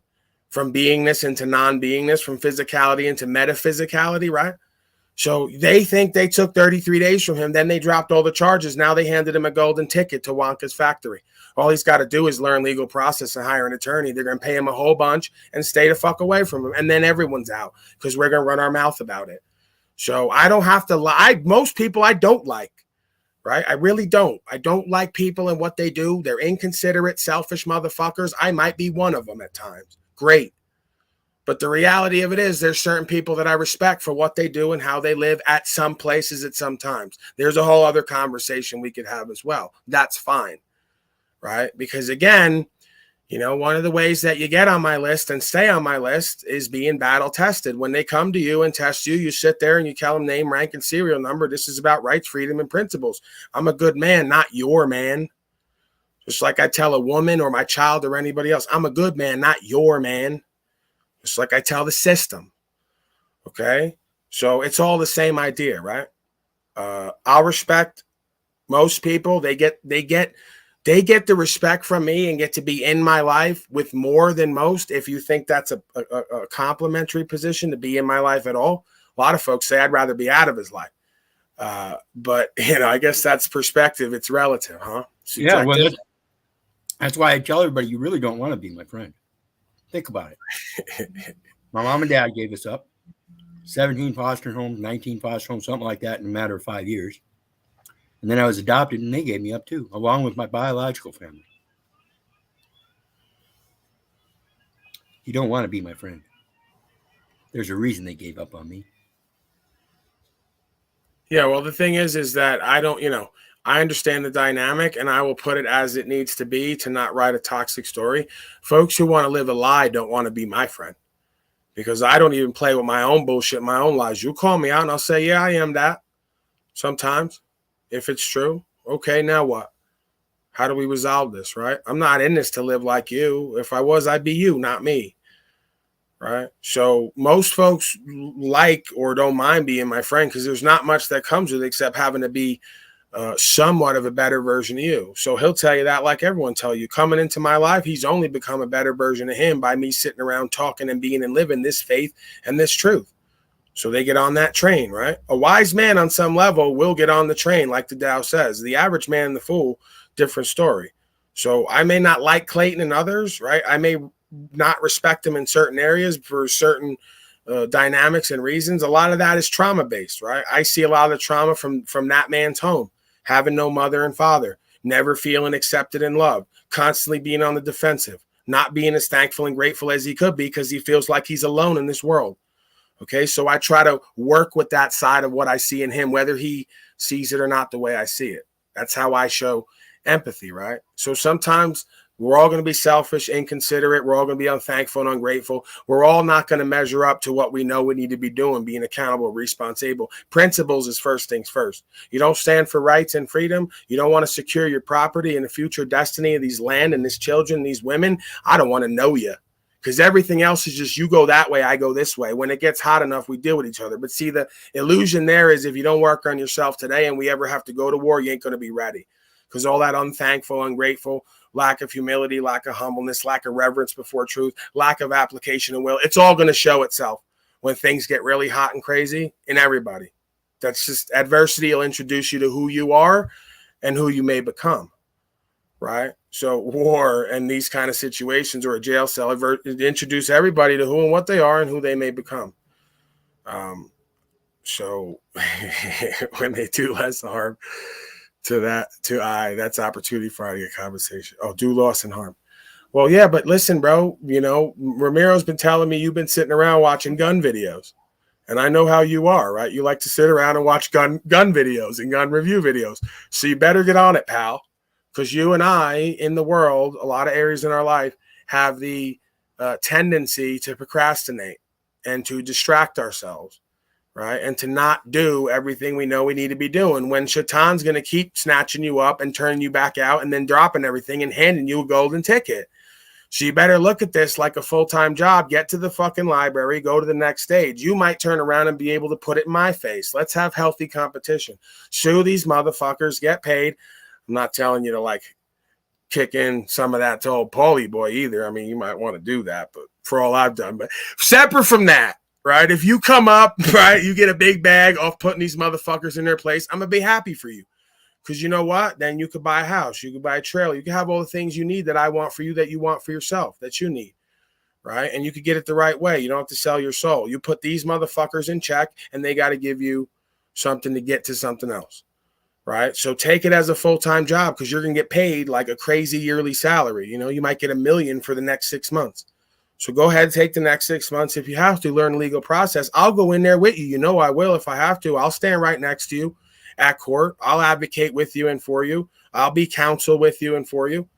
S3: from beingness into non-beingness, from physicality into metaphysicality, right? So they think they took 33 days from him, then they dropped all the charges. Now they handed him a golden ticket to Wonka's factory. All he's got to do is learn legal process and hire an attorney. They're going to pay him a whole bunch and stay the fuck away from him. And then everyone's out because we're going to run our mouth about it. So I don't have to lie. Most people I don't like. Right? I really don't. I don't like people and what they do. They're inconsiderate, selfish motherfuckers. I might be one of them at times. Great. But the reality of it is there's certain people that I respect for what they do and how they live at some places at some times. There's a whole other conversation we could have as well. That's fine. Right? Because again, you know, one of the ways that you get on my list and stay on my list is being battle tested. When they come to you and test you, you sit there and you tell them name, rank, and serial number. This is about rights, freedom, and principles. I'm a good man, not your man. Just like I tell a woman or my child or anybody else, I'm a good man, not your man. Just like I tell the system. Okay? So it's all the same idea, right? I'll respect most people. They get the respect from me and get to be in my life with more than most. If you think that's a complimentary position to be in my life at all, a lot of folks say I'd rather be out of his life. But you know, I guess that's perspective. It's relative, huh?
S1: Yeah, well, that's why I tell everybody you really don't want to be my friend. Think about it. My mom and dad gave us up. 17 foster homes, 19 foster homes, something like that in a matter of 5 years. And then I was adopted and they gave me up too, along with my biological family. You don't want to be my friend. There's a reason they gave up on me.
S3: Yeah, well, the thing is that I don't, you know, I understand the dynamic and I will put it as it needs to be to not write a toxic story. Folks who want to live a lie don't want to be my friend because I don't even play with my own bullshit, my own lies. You call me out and I'll say, yeah, I am that sometimes if it's true. Okay, now what? How do we resolve this, right? I'm not in this to live like you. If I was, I'd be you, not me, right? So most folks like or don't mind being my friend because there's not much that comes with it except having to be somewhat of a better version of you. So he'll tell you that like everyone tell you. Coming into my life, he's only become a better version of him by me sitting around talking and being and living this faith and this truth. So they get on that train, right? A wise man on some level will get on the train, like the Tao says. The average man and the fool, different story. So I may not like Clayton and others, right? I may not respect him in certain areas for certain dynamics and reasons. A lot of that is trauma-based, right? I see a lot of the trauma from that man's home, having no mother and father, never feeling accepted and loved, constantly being on the defensive, not being as thankful and grateful as he could be because he feels like he's alone in this world. Okay, so I try to work with that side of what I see in him, whether he sees it or not the way I see it. That's how I show empathy, right? So sometimes we're all going to be selfish, inconsiderate. We're all going to be unthankful and ungrateful. We're all not going to measure up to what we know we need to be doing, being accountable, responsible. Principles is first things first. You don't stand for rights and freedom. You don't want to secure your property and the future destiny of these land and these children, these women. I don't want to know you. Because everything else is just you go that way, I go this way. When it gets hot enough, we deal with each other. But see, the illusion there is if you don't work on yourself today and we ever have to go to war, you ain't going to be ready. Because all that unthankful, ungrateful, lack of humility, lack of humbleness, lack of reverence before truth, lack of application and will, it's all going to show itself when things get really hot and crazy in everybody. That's just adversity will introduce you to who you are and who you may become. right? So war and these kind of situations, or a jail cell, introduce everybody to who and what they are and who they may become. So when they do less harm that's opportunity for a conversation. Oh, do loss and harm. Well, yeah, but listen, bro, Ramiro's been telling me you've been sitting around watching gun videos. And I know how you are, right? You like to sit around and watch gun videos and gun review videos. So you better get on it, pal. Because you and I, in the world, a lot of areas in our life, have the tendency to procrastinate and to distract ourselves, right? And to not do everything we know we need to be doing, when Shaitan's going to keep snatching you up and turning you back out and then dropping everything and handing you a golden ticket. So you better look at this like a full-time job. Get to the fucking library, go to the next stage. You might turn around and be able to put it in my face. Let's have healthy competition. Sue these motherfuckers, get paid. I'm not telling you to like kick in some of that to old Paulie boy either. I mean, you might want to do that, but for all I've done. But separate from that, right? If you come up, right, you get a big bag off putting these motherfuckers in their place, I'm going to be happy for you. Because you know what? Then you could buy a house. You could buy a trailer. You can have all the things you need that I want for you, that you want for yourself, that you need, right? And you could get it the right way. You don't have to sell your soul. You put these motherfuckers in check, and they got to give you something to get to something else, right? So take it as a full-time job, because you're going to get paid like a crazy yearly salary. You might get $1 million for the next 6 months. So go ahead and take the next 6 months. If you have to learn the legal process, I'll go in there with you. I will if I have to. I'll stand right next to you at court. I'll advocate with you and for you. I'll be counsel with you and for you.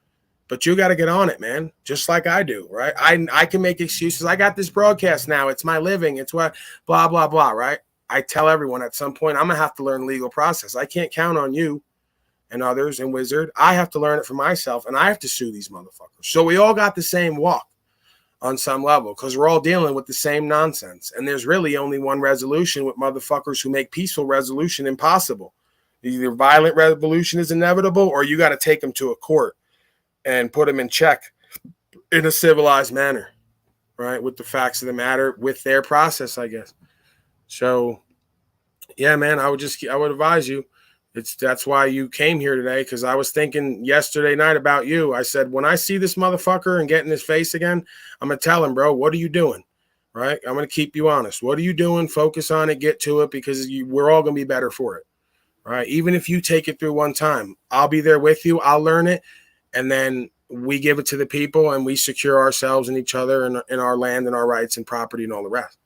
S3: But you got to get on it, man, just like I do, right? I can make excuses. I got this broadcast now. It's my living. It's what, blah, blah, blah, right? I tell everyone at some point I'm going to have to learn the legal process. I can't count on you and others and Wizard. I have to learn it for myself, and I have to sue these motherfuckers. So we all got the same walk on some level, because we're all dealing with the same nonsense. And there's really only one resolution with motherfuckers who make peaceful resolution impossible. Either violent revolution is inevitable, or you got to take them to a court and put them in check in a civilized manner, right? With the facts of the matter, with their process, I guess. So, yeah, man, I would advise you. That's why you came here today, because I was thinking yesterday night about you. I said, when I see this motherfucker and get in his face again, I'm going to tell him, bro, what are you doing? Right? I'm going to keep you honest. What are you doing? Focus on it. Get to it, because we're all going to be better for it. Right? Even if you take it through one time, I'll be there with you. I'll learn it. And then we give it to the people, and we secure ourselves and each other and our land and our rights and property and all the rest.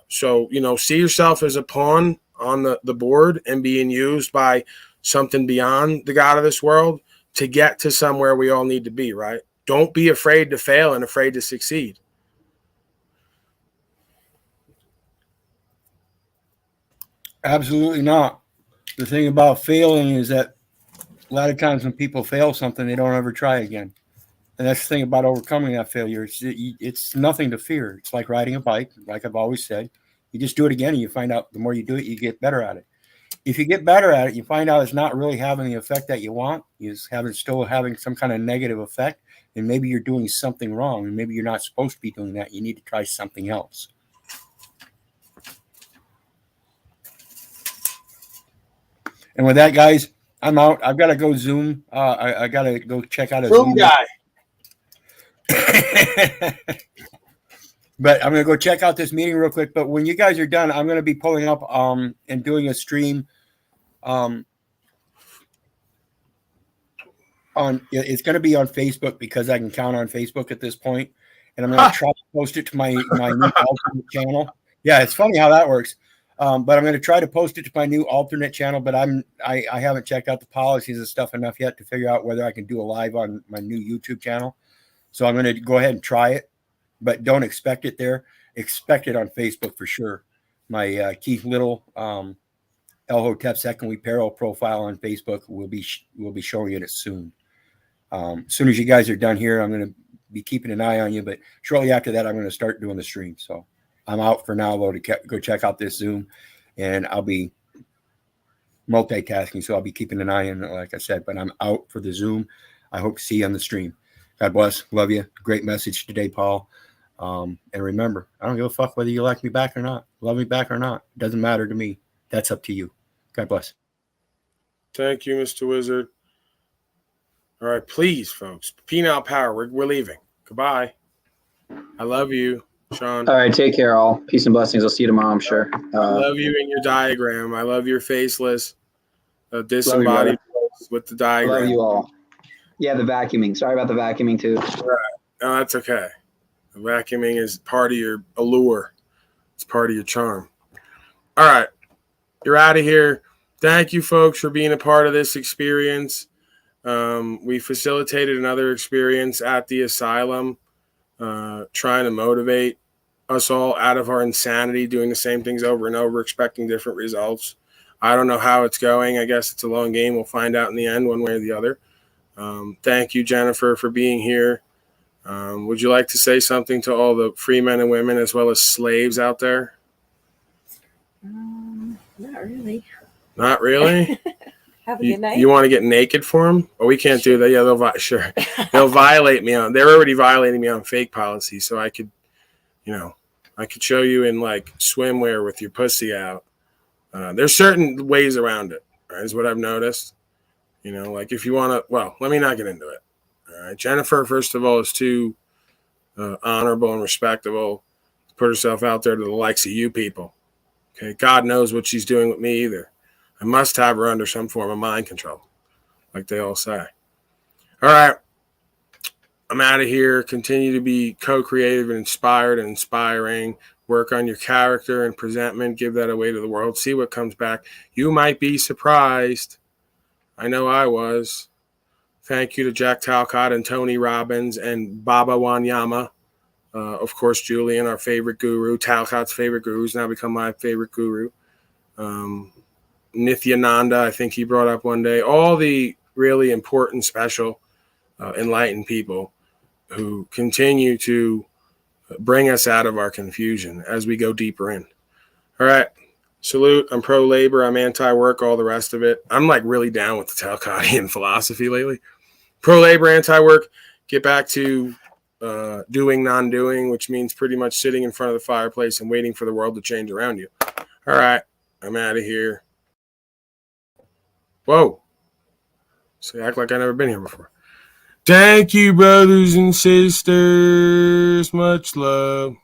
S3: So, see yourself as a pawn on the board and being used by something beyond the God of this world to get to somewhere we all need to be, right? Don't be afraid to fail and afraid to succeed.
S1: Absolutely not. The thing about failing is that a lot of times when people fail something, they don't ever try again. And that's the thing about overcoming that failure. It's nothing to fear. It's like riding a bike, like I've always said. You just do it again, and you find out the more you do it, you get better at it. If you get better at it, you find out it's not really having the effect that you want. It's still having some kind of negative effect, and maybe you're doing something wrong, and maybe you're not supposed to be doing that. You need to try something else. And with that, guys, I'm out. I've got to go Zoom. I got to go check out a Zoom
S3: guy.
S1: But I'm going to go check out this meeting real quick. But when you guys are done, I'm going to be pulling up and doing a stream it's going to be on Facebook, because I can count on Facebook at this point. And I'm going to try to post it to my new alternate channel. Yeah, it's funny how that works. But I'm going to try to post it to my new alternate channel, but I haven't checked out the policies and stuff enough yet to figure out whether I can do a live on my new YouTube channel. So I'm going to go ahead and try it, but don't expect it there. Expect it on Facebook for sure. My Keith Little El Hotep Second Week Peril profile on Facebook will be showing it soon. As soon as you guys are done here, I'm going to be keeping an eye on you, but shortly after that, I'm going to start doing the stream. So I'm out for now, though, to go check out this Zoom, and I'll be multitasking, so I'll be keeping an eye on it, like I said, but I'm out for the Zoom. I hope to see you on the stream. God bless. Love you. Great message today, Paul. And remember, I don't give a fuck whether you like me back or not, love me back or not. It doesn't matter to me. That's up to you. God bless.
S3: Thank you, Mr. Wizard. All right, please, folks. Penile power. We're leaving. Goodbye. I love you, Sean.
S6: All right, take care, all. Peace and blessings. I'll see you tomorrow, I'm sure.
S3: I love you in your diagram. I love your faceless,
S6: brother.
S3: disembodied voice with the diagram.
S6: Love you all. Yeah, the vacuuming. Sorry about the vacuuming too.
S3: Right. No, that's okay. The vacuuming is part of your allure. It's part of your charm. All right. You're out of here. Thank you, folks, for being a part of this experience. We facilitated another experience at the asylum, trying to motivate us all out of our insanity, doing the same things over and over, expecting different results. I don't know how it's going. I guess it's a long game. We'll find out in the end, one way or the other. Thank you, Jennifer, for being here. Would you like to say something to all the free men and women as well as slaves out there?
S21: Not really.
S3: Not really?
S21: Have a good night.
S3: You want to get naked for them? Oh, we can't do that. Yeah, they'll violate me on. They're already violating me on fake policy. So I could, I could show you in like swimwear with your pussy out. There's certain ways around it. Right, is what I've noticed. Like if you want to. Well, let me not get into it. All right, Jennifer, first of all, is too honorable and respectable to put herself out there to the likes of you people. Okay, God knows what she's doing with me either. I must have her under some form of mind control, like they all say. All right, I'm out of here. Continue to be co-creative and inspired and inspiring. Work on your character and presentment. Give that away to the world. See what comes back. You might be surprised. I know I was. Thank you to Jack Talcott and Tony Robbins and Baba Wanyama. Of course, Julian, our favorite guru. Talcott's favorite guru has now become my favorite guru. Nithyananda, I think he brought up one day. All the really important, special, enlightened people who continue to bring us out of our confusion as we go deeper in. All right. Salute. I'm pro-labor. I'm anti-work, all the rest of it. I'm like really down with the Talcottian philosophy lately. Pro-labor, anti-work. Get back to doing, non-doing, which means pretty much sitting in front of the fireplace and waiting for the world to change around you. All right. I'm out of here. Whoa. So act like I've never been here before. Thank you, brothers and sisters. Much love.